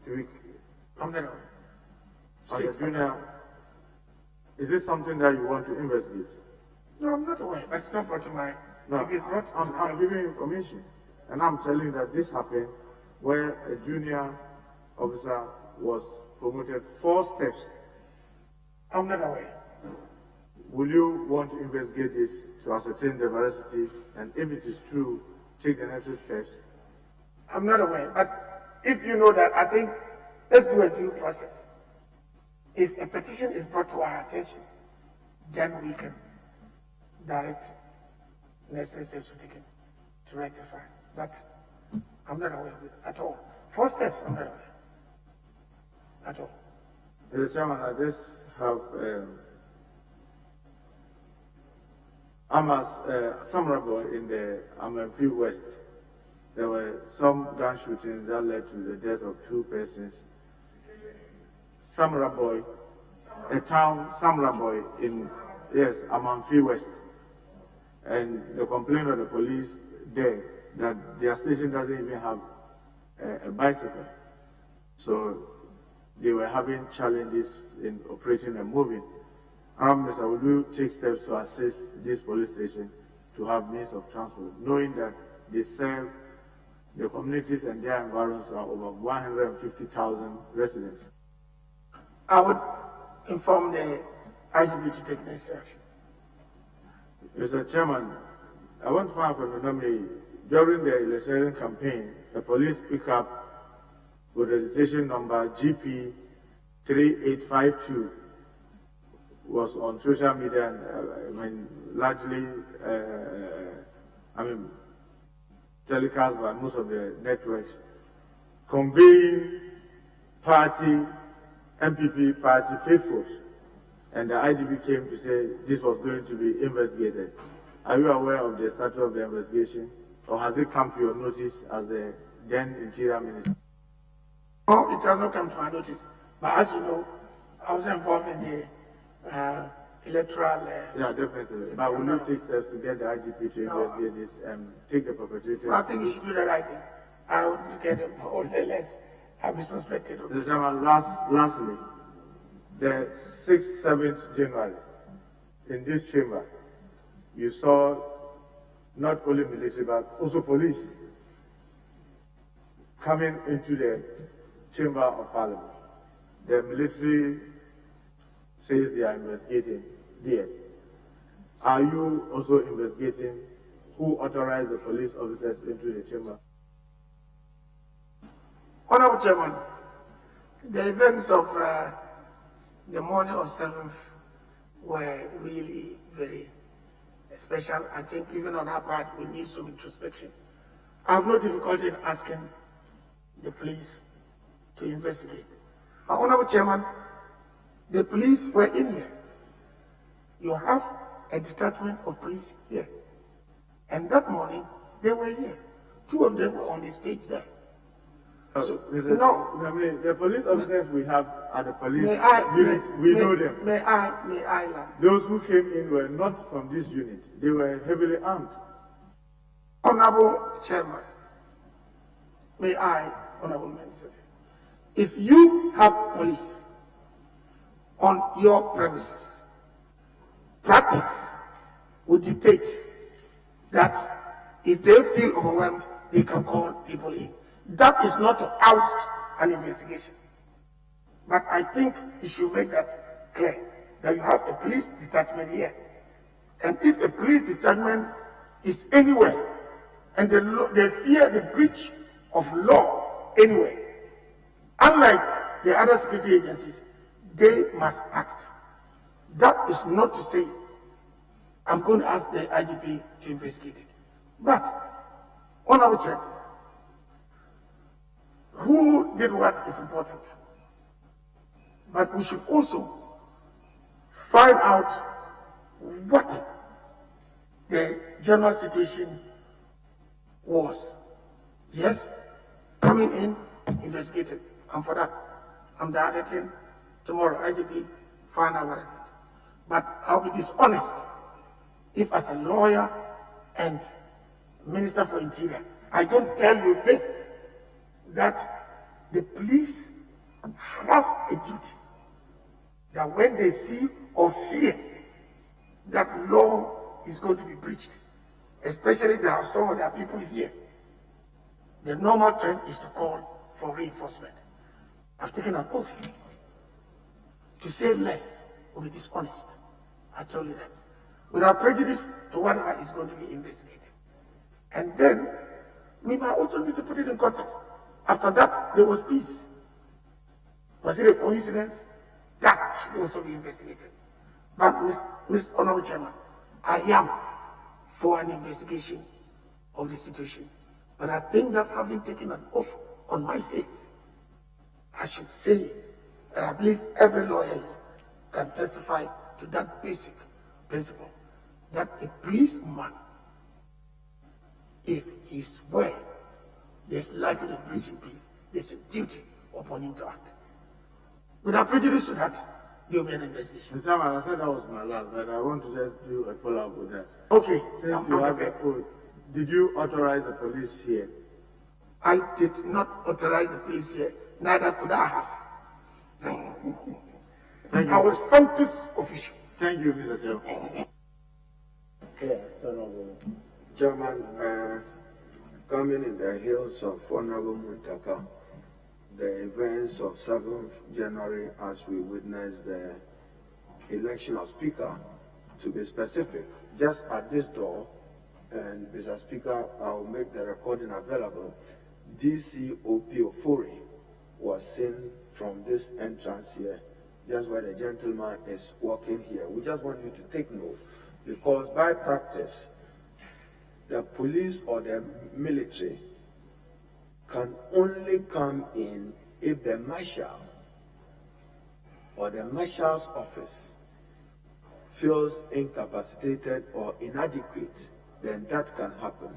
to be on the junior? Is this something that you want to investigate? No, I'm not aware, but it's not brought to my... No, if it's brought I'm giving you information. And I'm telling you that this happened where a junior officer was promoted 4 steps. I'm not aware. Will you want to investigate this to ascertain the veracity, and if it is true, take the necessary steps? I'm not aware, but if you know that, I think let's do a due process. If a petition is brought to our attention, then we can direct necessary steps to take to rectify. But I'm not aware of it at all. 4 steps, I'm not aware at all. Mr. Chairman, I just have Samrabo in the Amanfi West. There were some gun shootings that led to the death of 2 persons. Samraboy, a town, Samraboy in, yes, Amanfi West. And the complaint of the police there that their station doesn't even have a bicycle. So they were having challenges in operating and moving. Mr. Will you take steps to assist this police station to have means of transport, knowing that they serve the communities and their environs are over 150,000 residents? I would inform the IGP to take necessary action. Mr. Chairman, I want to find out from the nominee, during the election campaign, the police pick up with registration number GP 3852 was on social media and largely telecast by most of the networks, conveying party, MPP party faithfuls. And the IGP came to say this was going to be investigated. Are you aware of the status of the investigation, or has it come to your notice as the then Interior Minister? No, it has not come to my notice. But as you know, I was involved in the electoral... yeah, definitely. But will you take steps to get the IGP to investigate this and take the perpetrators? Well, I think you should do the right thing. I wouldn't get involved unless I'll be suspected of this. Lastly, the 6th, 7th January, in this chamber, you saw not only military but also police coming into the chamber of parliament. The military says they are investigating this. Are you also investigating who authorized the police officers into the chamber? Honorable Chairman, the events of the morning of 7th were really very special. I think even on our part, we need some introspection. I have no difficulty in asking the police to investigate. But Honorable Chairman, the police were in here. You have a detachment of police here. And that morning, they were here. 2 of them were on the stage there. So, the police officers we have at the police unit, we know them. May I learn? Those who came in were not from this unit. They were heavily armed. Honorable Chairman, may I, Honorable Minister, if you have police on your premises, practice would dictate that if they feel overwhelmed, they can call people in. That is not to oust an investigation. But I think you should make that clear, that you have a police detachment here. And if a police detachment is anywhere, and they fear the breach of law anywhere, unlike the other security agencies, they must act. That is not to say I'm going to ask the IGP to investigate it. But, Honorable Chair, who did what is important. But we should also find out what the general situation was. Yes, coming in, investigated. And for that, I'm directing tomorrow, IGP, find out what happened. But I'll be dishonest if, as a lawyer and Minister for Interior, I don't tell you this, that the police have a duty that when they see or fear that law is going to be breached, especially if they have some of their people here, the normal trend is to call for reinforcement. I've taken an oath to say less will be dishonest. I told you that. Without prejudice to whatever is going to be investigated. And then we might also need to put it in context. After that, there was peace. Was it a coincidence? That should also be investigated. But, Mr. Honorable Chairman, I am for an investigation of the situation. But I think that having taken an oath on my faith, I should say that I believe every lawyer can testify to that basic principle, that a policeman, if he swears there's likely to breach in peace, there's a duty upon him to act. Without prejudice to that, there will be an investigation. Mr. Chairman, I said that was my last, but I want to just do a follow-up with that. Okay. Since you have the oath, did you authorize the police here? I did not authorize the police here, neither could I have. Thank you. I was functus official. Thank you, Mr. Chairman. Chairman, coming in the heels of Honorable Muntaka, the events of 7th January as we witnessed the election of Speaker, to be specific, just at this door, and Mr. Speaker, I'll make the recording available, DCOP Ofori was seen from this entrance here, just where the gentleman is walking here. We just want you to take note, because by practice, the police or the military can only come in if the marshal or the marshal's office feels incapacitated or inadequate, then that can happen.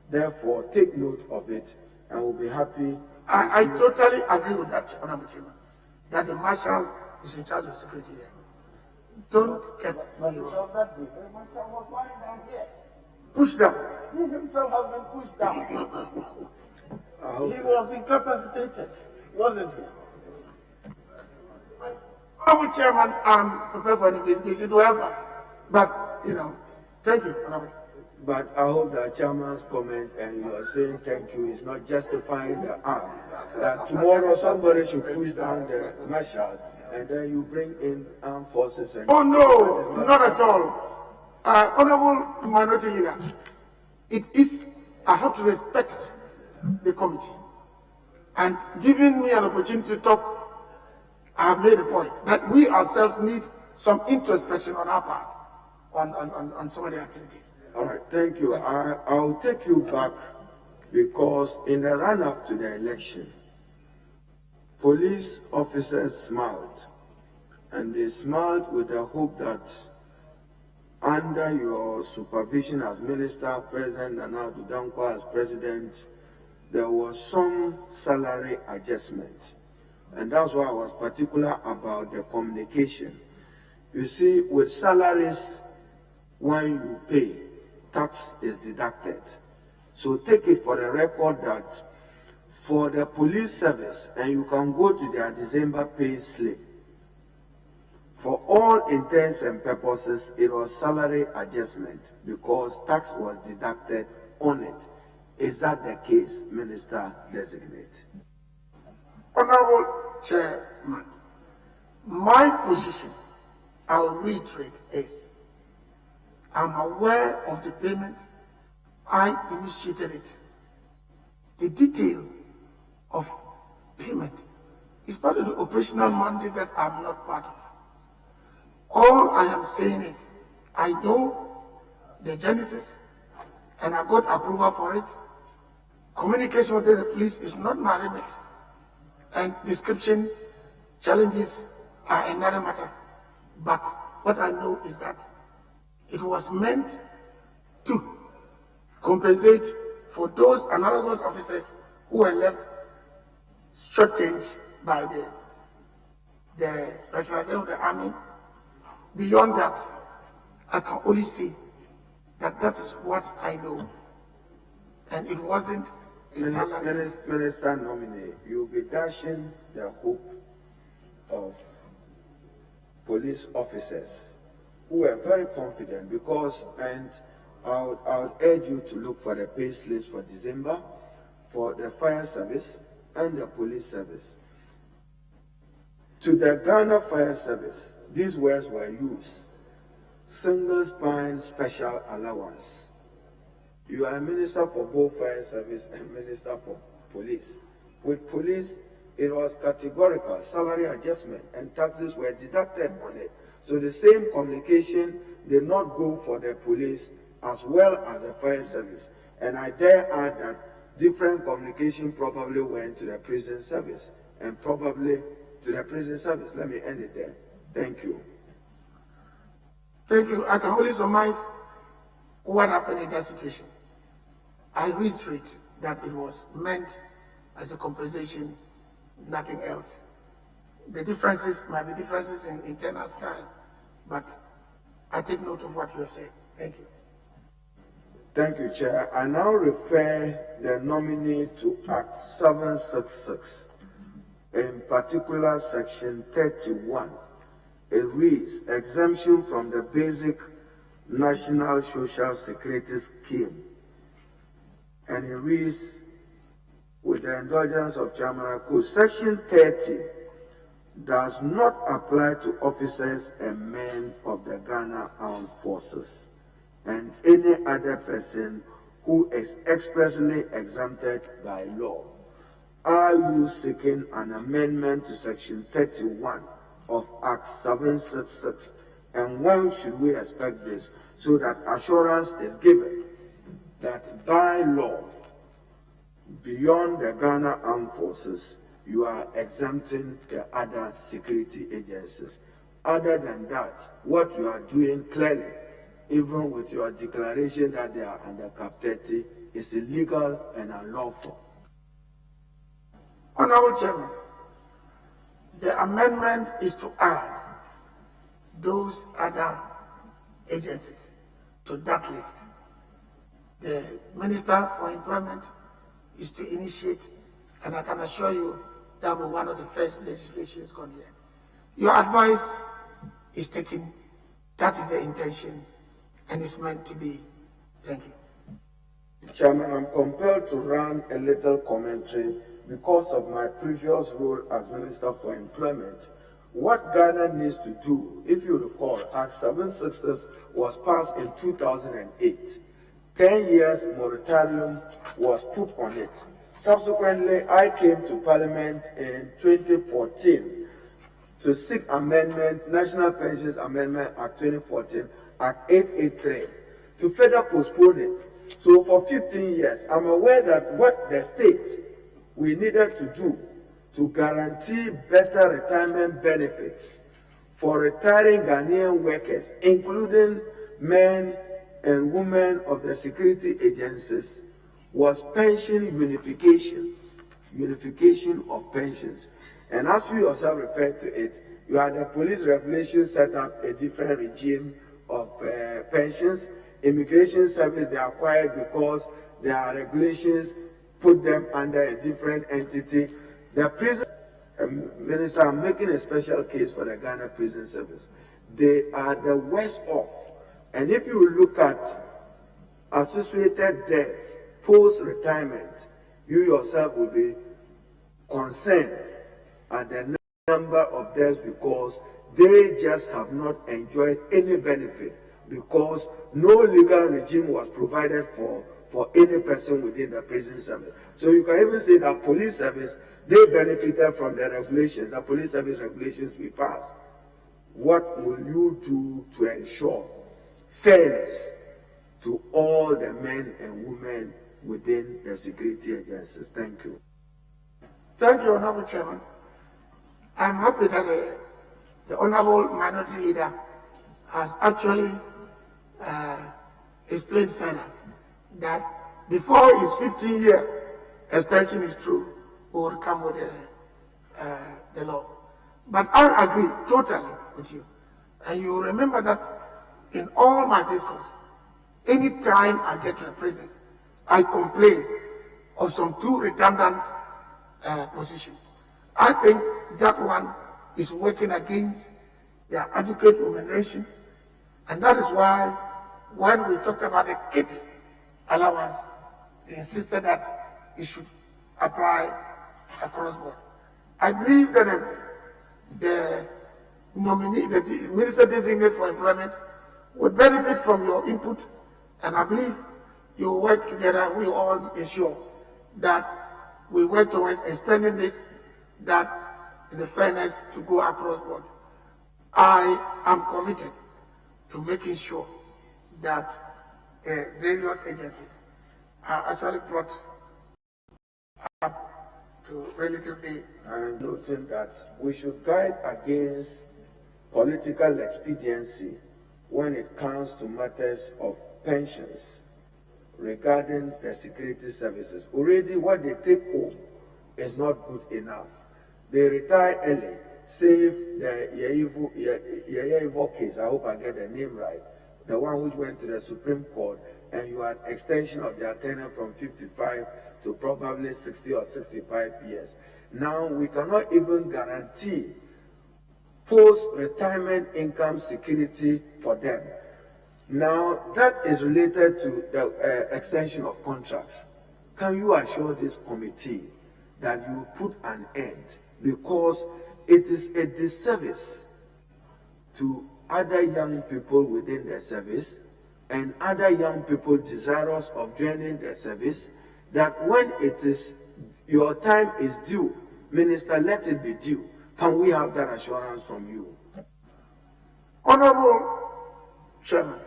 Therefore, take note of it, and we'll be happy. I totally agree with that, Honorable Chairman, that the marshal is in charge of security here. Don't get me wrong. The marshal was lying down here. Push down. He himself has been pushed down. He was incapacitated, wasn't he? Honorable Chairman, I'm prepared for an investigation to help us. But, thank you, Honorable. But I hope that Chairman's comment and you are saying thank you is not justifying the act. That tomorrow somebody should push down the marshal and then you bring in armed forces. And oh no, not at all. Honorable Minority Leader, I have to respect the committee. And giving me an opportunity to talk, I have made a point that we ourselves need some introspection on our part on some of the activities. All right, thank you. I'll take you back because in the run-up to the election, police officers smiled. And they smiled with the hope that under your supervision as Minister, President Nana Dankwa as President, there was some salary adjustment. And that's why I was particular about the communication. You see, with salaries, when you pay, tax is deducted. So take it for the record that for the police service, and you can go to their December pay slip, for all intents and purposes, it was salary adjustment because tax was deducted on it. Is that the case, Minister Designate? Honorable Chairman, my position I'll reiterate is, I'm aware of the payment. I initiated it. The detail of payment is part of the operational mandate that I'm not part of. All I am saying is, I know the genesis, and I got approval for it. Communication with the police is not my remit, and description challenges are another matter. But what I know is that it was meant to compensate for those analogous officers who were left shortchanged by the rationalization of the army. Beyond that, I can only say that that is what I know. And it wasn't a salary. Minister nominee, you'll be dashing the hope of police officers who were very confident because, and I would urge you to look for the pay slips for December for the fire service and the police service. To the Ghana Fire Service, these words were used: single spine special allowance. You are a minister for both fire service and minister for police. With police, it was categorical salary adjustment and taxes were deducted on it. So the same communication did not go for the police as well as the fire service. And I dare add that different communication probably went to the prison service and probably to the prison service. Let me end it there. Thank you. Thank you. I can only surmise what happened in that situation. I reiterate that it was meant as a compensation, nothing else. The differences might be differences in internal style, but I take note of what you have said. Thank you. Thank you, Chair. I now refer the nominee to Act 766, in particular Section 31. It reads, exemption from the basic National Social Security Scheme. And it reads, with the indulgence of Chairman Aku, Section 30 does not apply to officers and men of the Ghana Armed Forces and any other person who is expressly exempted by law. Are you seeking an amendment to Section 31 of Act 766? And when should we expect this, so that assurance is given that by law, beyond the Ghana Armed Forces, you are exempting the other security agencies? Other than that, what you are doing clearly, even with your declaration that they are under captivity, is illegal and unlawful. Honorable Chairman, the amendment is to add those other agencies to that list. The Minister for Employment is to initiate, and I can assure you that will be one of the first legislations gone here. Your advice is taken. That is the intention, and it's meant to be. Thank you. Chairman, I'm compelled to run a little commentary because of my previous role as Minister for Employment. What Ghana needs to do, if you recall, Act 766 was passed in 2008. 10 years moratorium was put on it. Subsequently, I came to Parliament in 2014 to seek amendment, National Pensions Amendment Act 2014, Act 883, to further postpone it. So for 15 years, I'm aware that what the state we needed to do to guarantee better retirement benefits for retiring Ghanaian workers, including men and women of the security agencies, was pension unification of pensions. And as you yourself referred to it, you had the police regulations set up a different regime of pensions. Immigration service, they acquired because their regulations put them under a different entity. The prison, Minister, I'm making a special case for the Ghana Prison Service. They are the worst off. And if you look at associated death post-retirement, you yourself will be concerned at the number of deaths because They just have not enjoyed any benefit because no legal regime was provided for any person within the prison service. So you can even say that police service, they benefited from the regulations, the police service regulations we passed. What will you do to ensure fairness to all the men and women within the security agencies? Thank you. Thank you, Honorable Chairman. I'm happy that the Honorable Minority Leader has actually explained further that before his 15-year extension is through, we will come with the law. But I agree totally with you. And you remember that in all my discourse, anytime I get to the prisons, I complain of some too redundant positions. I think that one is working against their adequate remuneration. And that is why when we talked about the kids allowance, they insisted that it should apply across board. I believe that the nominee, the minister designated for employment, would benefit from your input, and I believe you will work together. We all ensure that we work towards extending this, that the fairness to go across board. I am committed to making sure that various agencies are actually brought up to relatively. I'm noting that we should guide against political expediency when it comes to matters of pensions regarding the security services. Already what they take home is not good enough. They retire early, save the Yaivo case, I hope I get the name right, the one which went to the Supreme Court, and you had extension of their tenure from 55 to probably 60 or 65 years. Now we cannot even guarantee post-retirement income security for them. Now that is related to the extension of contracts. Can you assure this committee that you put an end, because it is a disservice to other young people within the service and other young people desirous of joining the service, that when it is your time is due, Minister, let it be due. Can we have that assurance from you? Honorable Chairman,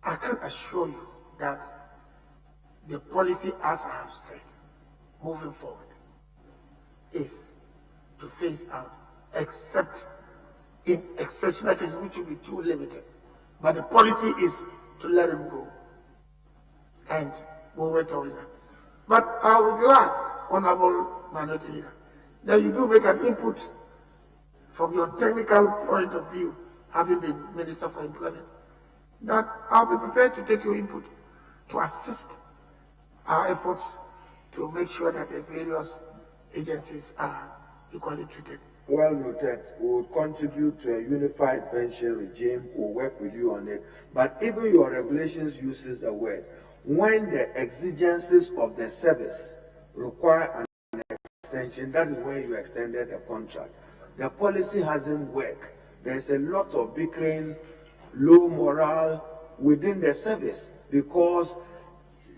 I can assure you that the policy, as I have said, moving forward, is to phase out, except in exceptional cases which will be too limited. But the policy is to let him go, and we'll wait towards that. But I will be glad, Honorable Minority Leader, that you do make an input from your technical point of view, having been Minister for Employment, that I'll be prepared to take your input to assist our efforts to make sure that the various agencies are equally treated. Well noted. We will contribute to a unified pension regime. We'll work with you on it. But even your regulations uses the word, when the exigencies of the service require an extension, that is when you extended the contract. The policy hasn't worked. There's a lot of bickering, low morale within the service, because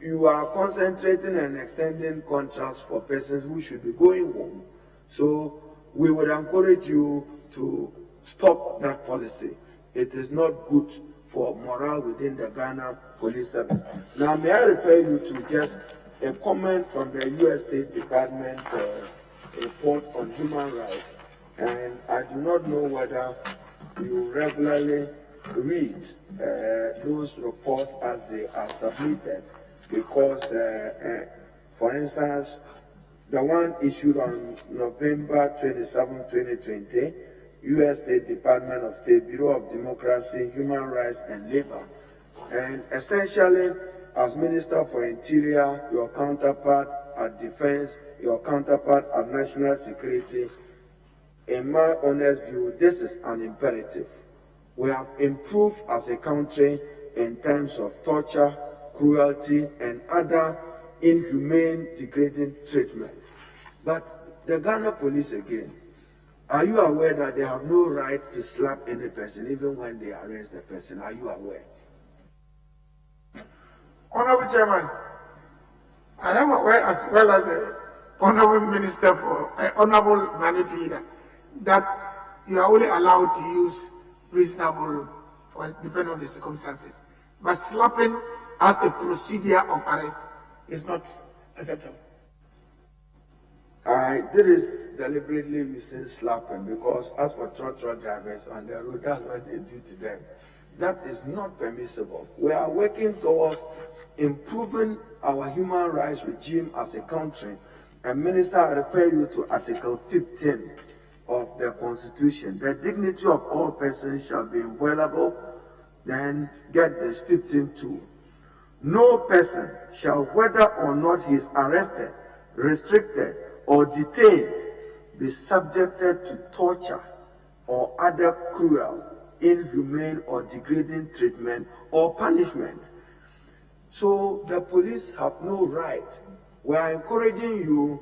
you are concentrating and extending contracts for persons who should be going home. So we would encourage you to stop that policy. It is not good for morale within the Ghana Police Service. Now, may I refer you to just a comment from the U.S. State Department report on human rights. And I do not know whether you regularly read those reports as they are submitted, because, for instance, the one issued on November 27, 2020, U.S. State Department of State, Bureau of Democracy, Human Rights and Labor. And essentially, as Minister for Interior, your counterpart at Defense, your counterpart at National Security, in my honest view, this is an imperative. We have improved as a country in terms of torture, cruelty, and other inhumane, degrading treatment. But the Ghana police again, Are you aware that they have no right to slap any person, even when they arrest the person? Are you aware? Honorable Chairman, I am aware, as well as the Honorable Minister for Honorable Minority Leader, that you are only allowed to use reasonable force depending on the circumstances. But slapping as a procedure of arrest is not acceptable. I did it deliberately using slapping because as for truck drivers on the road, that's what they do to them. That is not permissible. We are working towards improving our human rights regime as a country. And Minister, I refer you to Article 15 of the Constitution. The dignity of all persons shall be inviolable. Then get this 15.2. No person shall, whether or not he is arrested, restricted, or detained, be subjected to torture or other cruel, inhumane, or degrading treatment or punishment. So the police have no right. We are encouraging you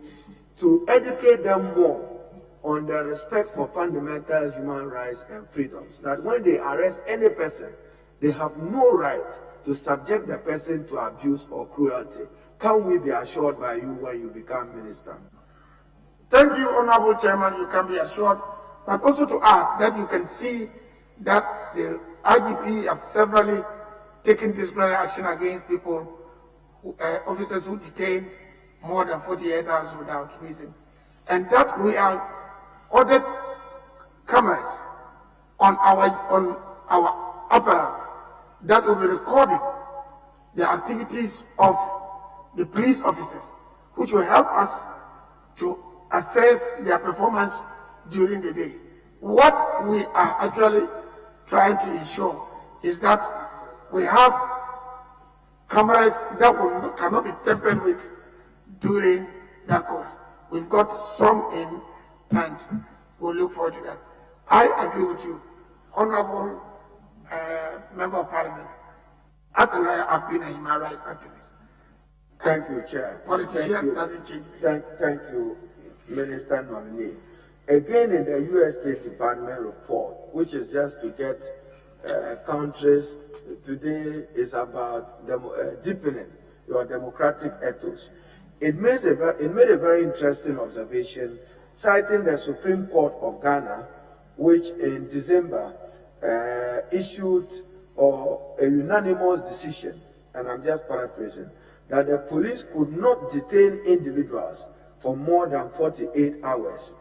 to educate them more on the respect for fundamental human rights and freedoms. That when they arrest any person, they have no right to subject the person to abuse or cruelty. Can we be assured by you when you become minister? Thank you, Honorable Chairman. You can be assured, but also to add that you can see that the IGP have severally taken disciplinary action against people, officers who detain more than 48 hours without reason, and that we are ordered cameras on our apparel that will be recording the activities of the police officers, which will help us to assess their performance during the day. What we are actually trying to ensure is that we have cameras that cannot be tampered with during that course. We've got some in, and we'll look forward to that. I agree with you, Honorable Member of Parliament. As a lawyer, I've been a human rights activist. Thank you, Chair. Politician doesn't change. Thank you, Minister nominee. Again, in the U.S. State Department report, which is just to get countries, today is about deepening your democratic ethos. It made a very interesting observation, citing the Supreme Court of Ghana, which in December issued a unanimous decision, and I'm just paraphrasing, that the police could not detain individuals for more than 48 hours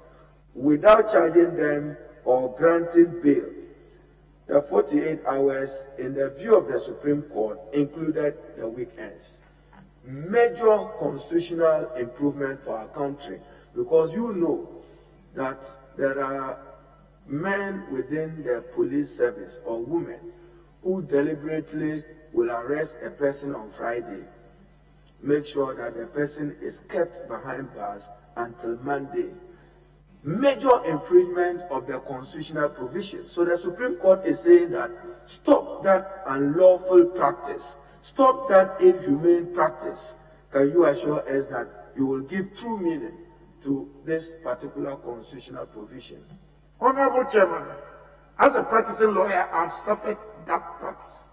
without charging them or granting bail. The 48 hours, in the view of the Supreme Court, included the weekends. Major constitutional improvement for our country, because you know that there are men within the police service or women who deliberately will arrest a person on Friday, make sure that the person is kept behind bars until Monday. Major infringement of the constitutional provision. So the Supreme Court is saying that stop that unlawful practice, stop that inhumane practice. Can you assure us that you will give true meaning to this particular constitutional provision? Honorable Chairman, as a practicing lawyer, I've suffered that practice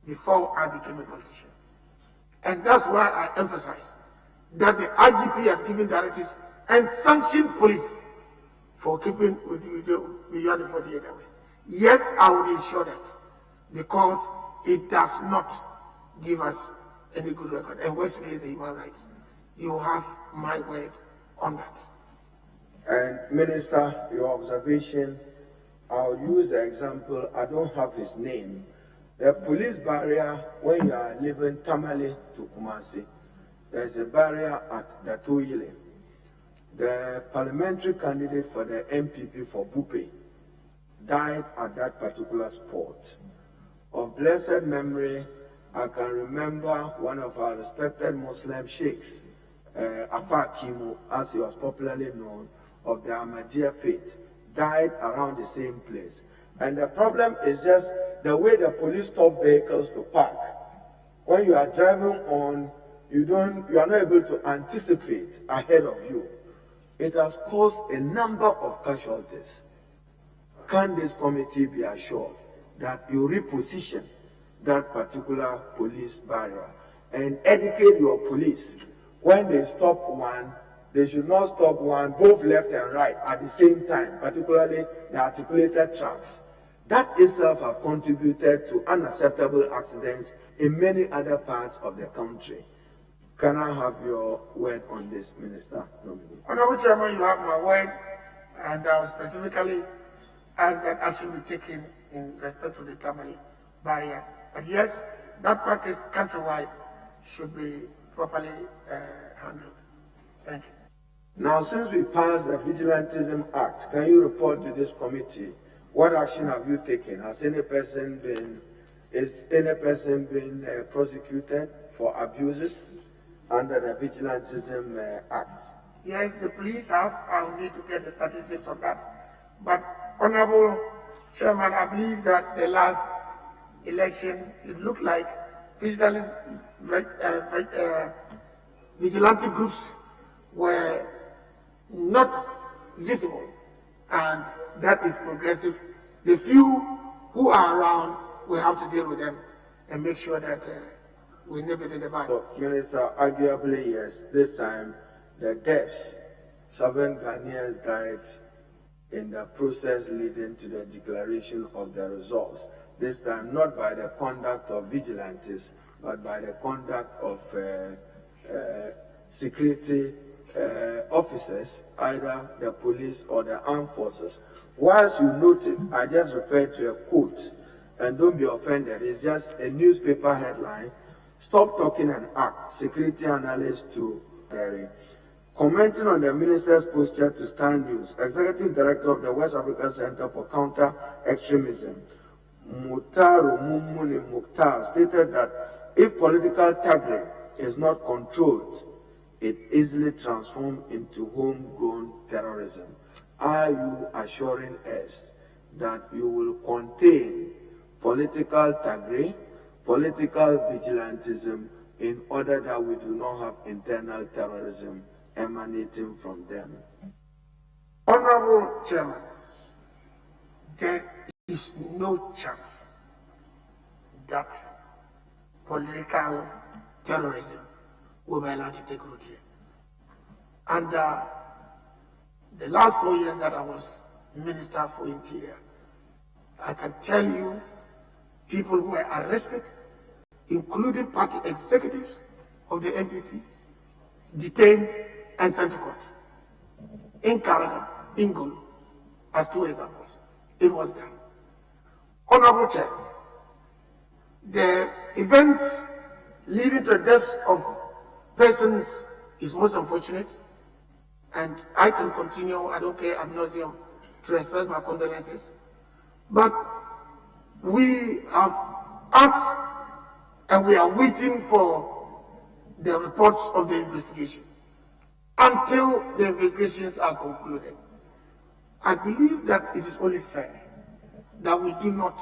before I became a politician. And that's why I emphasize that the IGP have given directives and sanctioned police for keeping beyond the 48 hours. Yes, I would ensure that, because it does not give us any good record. And works against the human rights. You have my word on that. And Minister, your observation, I'll use the example, I don't have his name. The police barrier, when you are leaving Tamale to Kumasi, there's a barrier at the Toile. The parliamentary candidate for the MPP for Bupe died at that particular spot. Of blessed memory, I can remember one of our respected Muslim sheikhs, Afa Kimo, as he was popularly known, of the Ahmadiyya faith, died around the same place. And the problem is just the way the police stop vehicles to park. When you are driving on, you are not able to anticipate ahead of you. It has caused a number of casualties. Can this committee be assured that you reposition that particular police barrier and educate your police? When they stop one, they should not stop one both left and right at the same time, particularly the articulated tracks. That itself has contributed to unacceptable accidents in many other parts of the country. Can I have your word on this, Minister nominee? Honorable Chairman, you have my word, and I will specifically ask that action be taken in respect to the Tamale barrier. But yes, that practice countrywide should be properly handled. Thank you. Now, since we passed the Vigilantism Act, can you report to this committee what action have you taken? Is any person been prosecuted for abuses under the Vigilantism Act? Yes, the police have. I will need to get the statistics on that. But, Honorable Chairman, I believe that the last election, it looked like vigilante groups were not visible, and that is progressive. The few who are around, we have to deal with them and make sure that we nip it in the bud. So, Minister, arguably, yes, this time the deaths, 7 Ghanaians died in the process leading to the declaration of the results. This time not by the conduct of vigilantes, but by the conduct of security officers, either the police or the armed forces. Whilst you noted, I just referred to a quote, and don't be offended, it's just a newspaper headline. Stop talking and act, security analyst to Derry. Commenting on the minister's posture to Star News, Executive Director of the West Africa Center for Counter-Extremism, Mutaru Mummuni Mukhtar, stated that if political tagging is not controlled, it easily transforms into homegrown terrorism. Are you assuring us that you will contain political tagging, political vigilantism, in order that we do not have internal terrorism emanating from them? Honorable Chairman, there is no chance that political terrorism will be allowed to take root here. Under the last 4 years that I was Minister for Interior, I can tell you people who were arrested, including party executives of the MPP, detained and sent to court. In Karaga, in Gulu, as 2 examples. It was done. Honorable Chair, the events leading to the deaths of persons is most unfortunate, and I can continue, I don't care ad nauseum, to express my condolences. But we have asked and we are waiting for the reports of the investigation. Until the investigations are concluded, I believe that it is only fair that we do not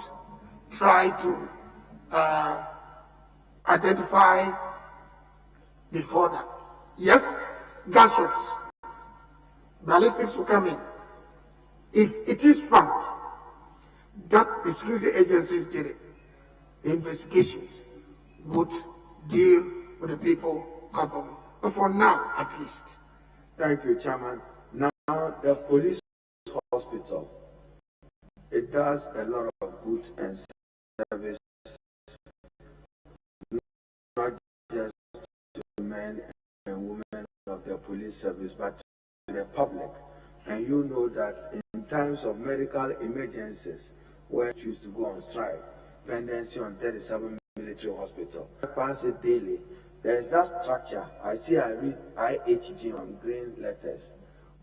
try to identify before that. Yes, gunshots, ballistics will come in. If it is found that the security agencies did it, the investigations would deal with the people culpable. But for now, at least. Thank you, Chairman. Now, the police hospital, it does a lot of good and service, not just to men and women of the police service, but to the public. And you know that in times of medical emergencies, where you choose to go on strike, dependency on 37 military hospital. I pass it daily. There's that structure. I read IHG on green letters.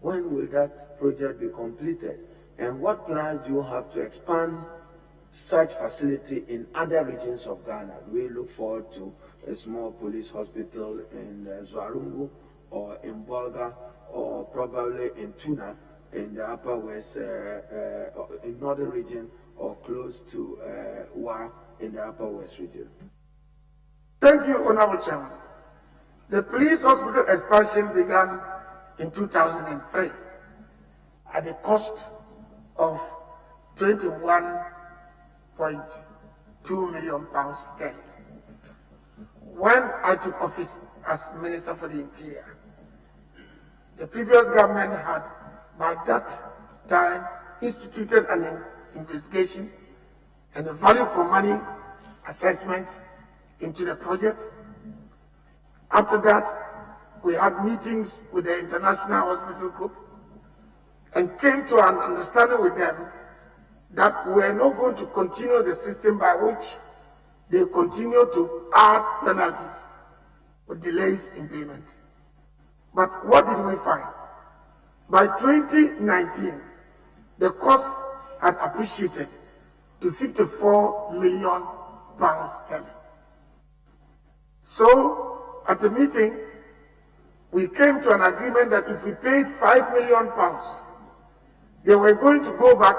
When will that project be completed? And what plans do you have to expand such facility in other regions of Ghana? We look forward to a small police hospital in Zwarungu or in Bolga or probably in Tuna in the Upper West, in Northern region, or close to Wa in the Upper West region. Thank you, Honorable Chairman. The police hospital expansion began in 2003 at the cost of £21.2 million sterling. When I took office as Minister for the Interior, the previous government had, by that time, instituted an investigation and a value for money assessment into the project. After that, we had meetings with the International Hospital Group and came to an understanding with them that we are not going to continue the system by which they continue to add penalties with delays in payment. But what did we find? By 2019, the cost had appreciated to £54 million sterling. So, at the meeting, we came to an agreement that if we paid £5 million, they were going to go back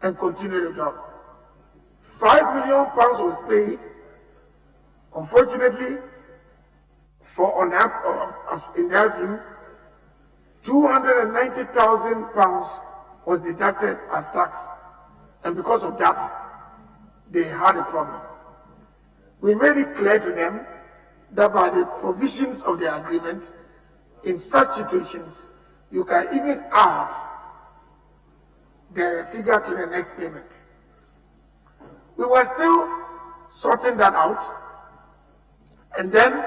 and continue the job. £5 million was paid. Unfortunately, in their view, £290,000 was deducted as tax, and because of that, they had a problem. We made it clear to them that by the provisions of the agreement, in such situations, you can even add the figure to the next payment. We were still sorting that out, and then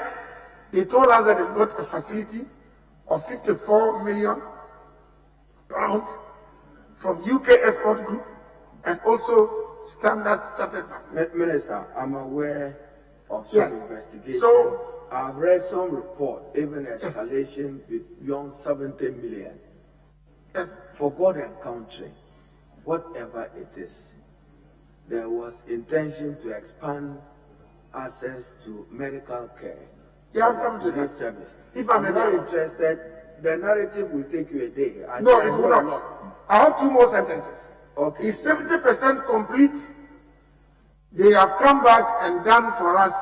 they told us that they've got a facility of £54 million from UK Export Group and also Standard Chartered Bank. Minister, I'm aware of some investigation. So, I've read some report, even escalation beyond 70 million. Yes. For God and country, whatever it is, there was intention to expand access to medical care. Yeah, I'm coming to that. Service. If I'm not interested, the narrative will take you a day. No, it will not. I have two more sentences. Okay. It's 70% complete. They have come back and done for us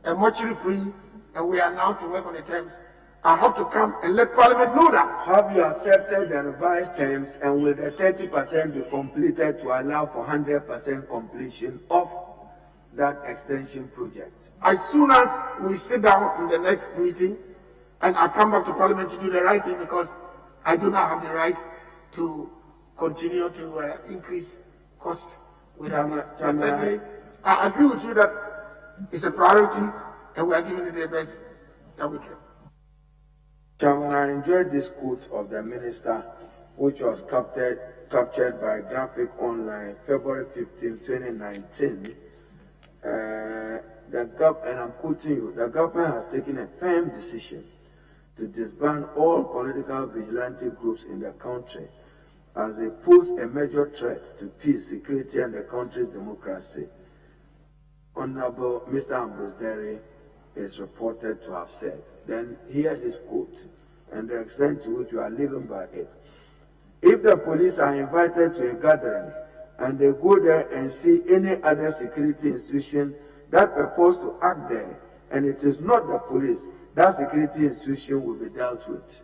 a mortuary free, and we are now to work on the terms. I have to come and let Parliament know that. Have you accepted the revised terms, and will the 30% be completed to allow for 100% completion of that extension project? As soon as we sit down in the next meeting, and I come back to Parliament to do the right thing, because I do not have the right to continue to increase cost without this. Certainly, I agree with you that it's a priority, and we are giving it the best that we can. Chairman, I enjoyed this quote of the minister, which was captured by Graphic Online, February 15, 2019. And I'm quoting you, the government has taken a firm decision to disband all political vigilante groups in the country as they pose a major threat to peace, security, and the country's democracy. Honorable Mr. Ambrose Derry is reported to have said. Then hear this quote and the extent to which you are living by it. If the police are invited to a gathering and they go there and see any other security institution that purpose to act there, and it is not the police, that security institution will be dealt with.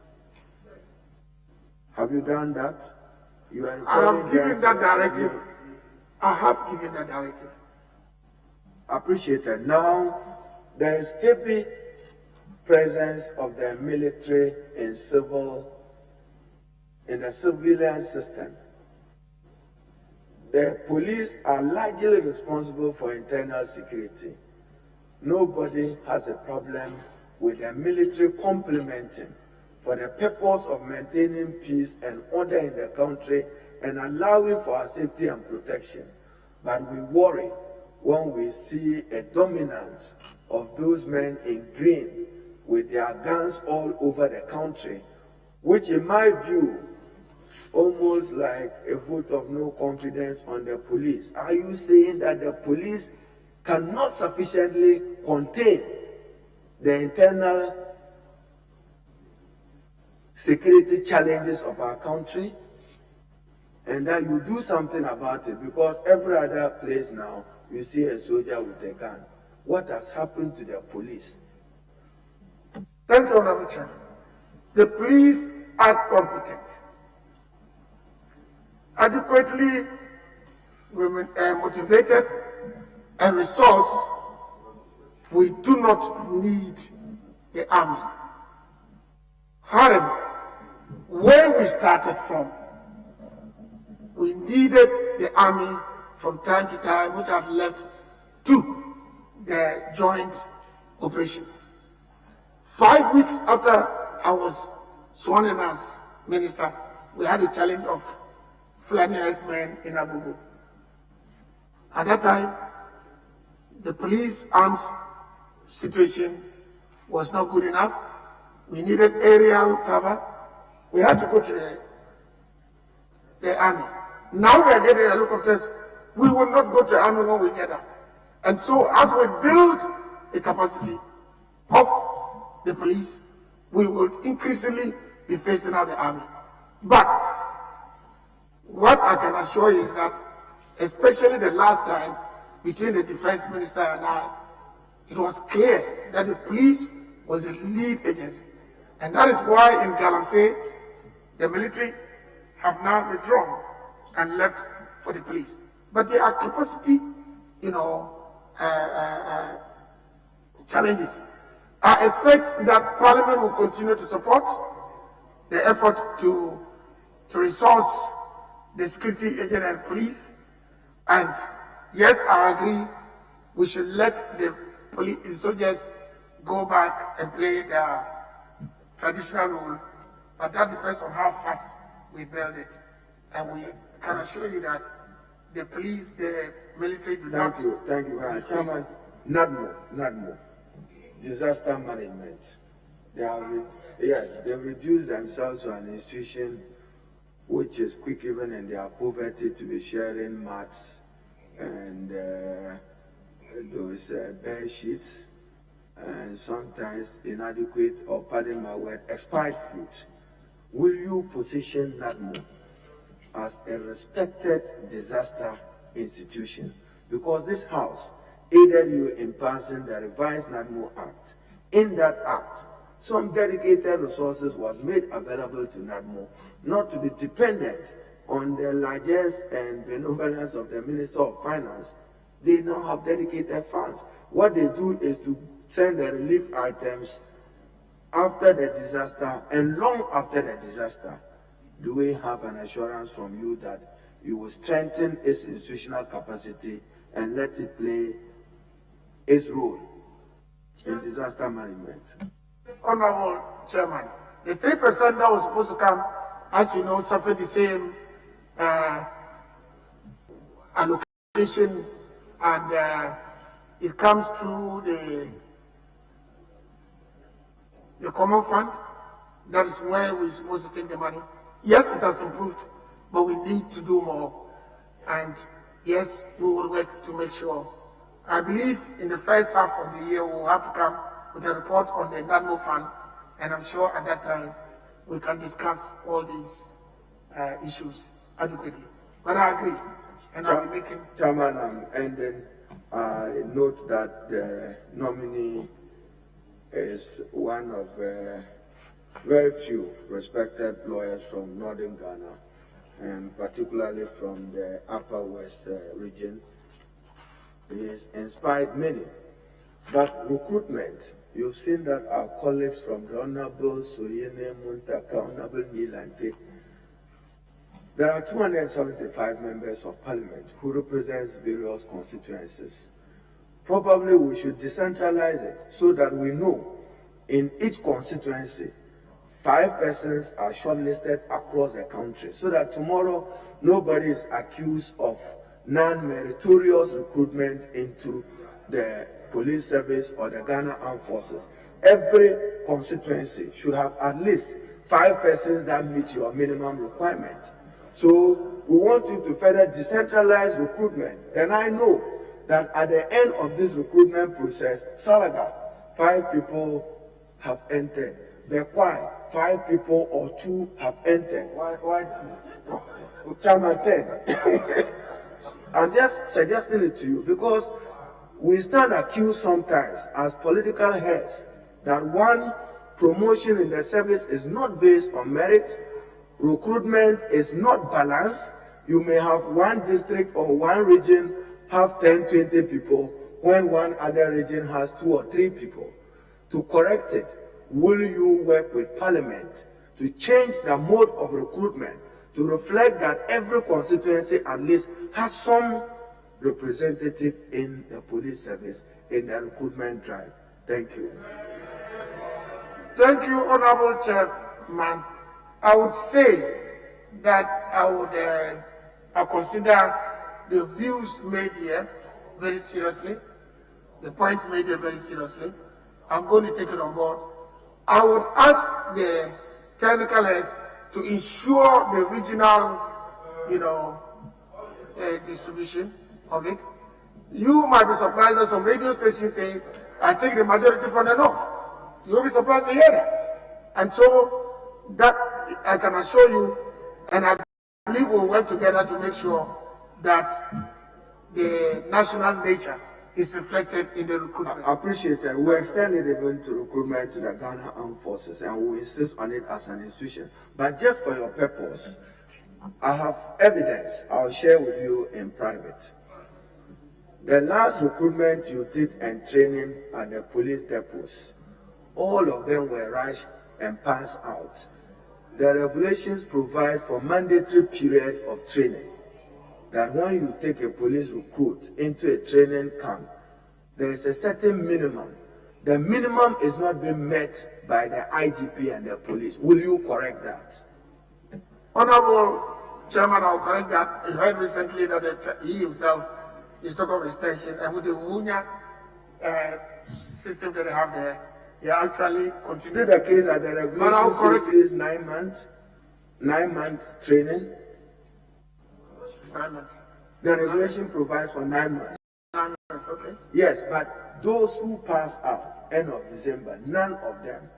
Have you done that? You are I have given that directive. I have given that directive. Appreciated. Now, there is heavy presence of the military in the civilian system. The police are largely responsible for internal security. Nobody has a problem with the military complementing for the purpose of maintaining peace and order in the country and allowing for our safety and protection. But we worry when we see a dominance of those men in green with their guns all over the country, which in my view, almost like a vote of no confidence on the police. Are you saying that the police cannot sufficiently contain the internal security challenges of our country, and that you do something about it? Because every other place now, you see a soldier with a gun. What has happened to the police? Thank you, Honorable Chairman. the police are competent, adequately motivated and resourced, we do not need the army. However, where we started from, we needed the army from time to time, which had led to the joint operations. 5 weeks after I was sworn in as minister, we had a challenge of Fulani men in Abubu. At that time, the police arms situation was not good enough. We needed aerial cover. We had to go to the army. Now we are getting helicopters. We will not go to the army when we get there. And so as we build the capacity of the police, we will increasingly be facing out the army. But what I can assure you is that, especially the last time between the defense minister and I, it was clear that the police was the lead agency. And that is why in Galamsey, the military have now withdrawn and left for the police. But there are capacity, challenges. I expect that Parliament will continue to support the effort to resource the security agent and police. And yes, I agree, we should let the soldiers go back and play their traditional role, but that depends on how fast we build it. And we can assure you that the police, the military do not... Thank you. Chairman, NADMO, disaster management. They reduced themselves to an institution which is quick even in their poverty to be sharing mats and those bed sheets, and sometimes inadequate, or pardon my word, expired food. Will you position NADMO as a respected disaster institution? Because this House aided you in passing the revised NADMO Act. In that act, some dedicated resources was made available to NADMO, not to be dependent on the largesse and benevolence of the Minister of Finance. They now have dedicated funds. What they do is to send the relief items after the disaster and long after the disaster. Do we have an assurance from you that you will strengthen its institutional capacity and let it play its role in disaster management? Honorable Chairman, the 3% that was supposed to come, as you know, suffered the same allocation, and it comes through the common fund. That is where we're supposed to take the money. Yes, it has improved, but we need to do more. And yes, we will work to make sure. I believe in the first half of the year, we will have to come with a report on the NADMO fund, and I'm sure at that time we can discuss all these issues adequately. But I agree, and I'll be making... Chairman, I'm ending. I note that the nominee is one of very few respected lawyers from northern Ghana, and particularly from the Upper West region. He has inspired many. But recruitment, you've seen that our colleagues from the Honorable Soyene Muntaka, Honorable Nilante, there are 275 members of parliament who represent various constituencies. Probably we should decentralize it so that we know in each constituency 5 persons are shortlisted across the country, so that tomorrow nobody is accused of non-meritorious recruitment into the police service or the Ghana Armed Forces. Every constituency should have at least 5 persons that meet your minimum requirement. So we want you to further decentralize recruitment. Then I know that at the end of this recruitment process, Salaga, 5 people have entered. Bekwai, 5 people or 2 have entered. Why 2? Chairman 10. I'm just suggesting it to you because we stand accused sometimes as political heads that one promotion in the service is not based on merit. Recruitment is not balanced. You may have one district or one region have 10, 20 people, when one other region has 2 or 3 people. To correct it, will you work with Parliament to change the mode of recruitment to reflect that every constituency at least has some representative in the police service in the recruitment drive? Thank you. Thank you, Honorable Chairman. I would say that I consider the views made here very seriously, the points made here very seriously. I'm going to take it on board. I would ask the technical heads to ensure the regional, distribution of it. You might be surprised that some radio stations say, I take the majority from the north. You'll be surprised to hear that. And so that I can assure you, and I believe we'll work together to make sure that the national nature is reflected in the recruitment. I appreciate it. We extend it even to recruitment to the Ghana Armed Forces, and we insist on it as an institution. But just for your purpose, I have evidence I'll share with you in private. The last recruitment you did and training at the police depots, all of them were rushed and passed out. The regulations provide for mandatory period of training. That when you take a police recruit into a training camp, there is a certain minimum. The minimum is not being met by the IGP and the police. Will you correct that? Honorable Chairman, I'll correct that. I heard recently that he himself is talking of extension, and with the WUNYA system that they have there, they actually continue. Is it the case that the regulation says 9 months? 9 months training? It's 9 months. The regulation provides for 9 months. 9 months, okay. Yes, but those who passed out end of December, none of them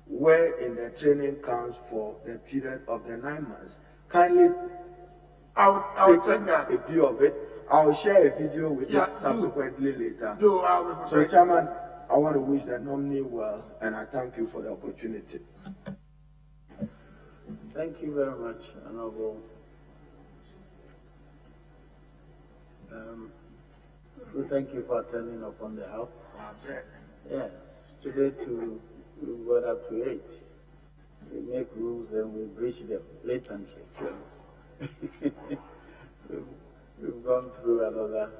were in the training camps for the period of the 9 months. Kindly, I'll take that. A view of it. I'll share a video with you subsequently later. So, Chairman, I want to wish the nominee well, and I thank you for the opportunity. Thank you very much, Honorable. We thank you for attending upon the House. Yes, today we got up to 8. We make rules and we breach them blatantly. So we've gone through another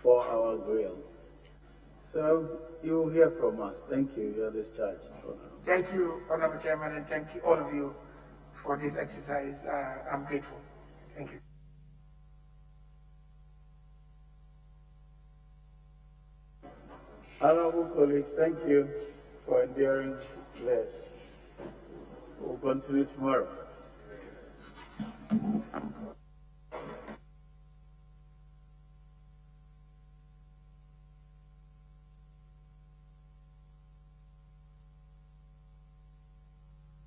4-hour grill. So you will hear from us. Thank you. You are discharged. Thank you, Honorable Chairman, and thank you, all of you, for this exercise. I'm grateful. Thank you. Honorable colleagues, thank you for enduring this. We'll continue tomorrow.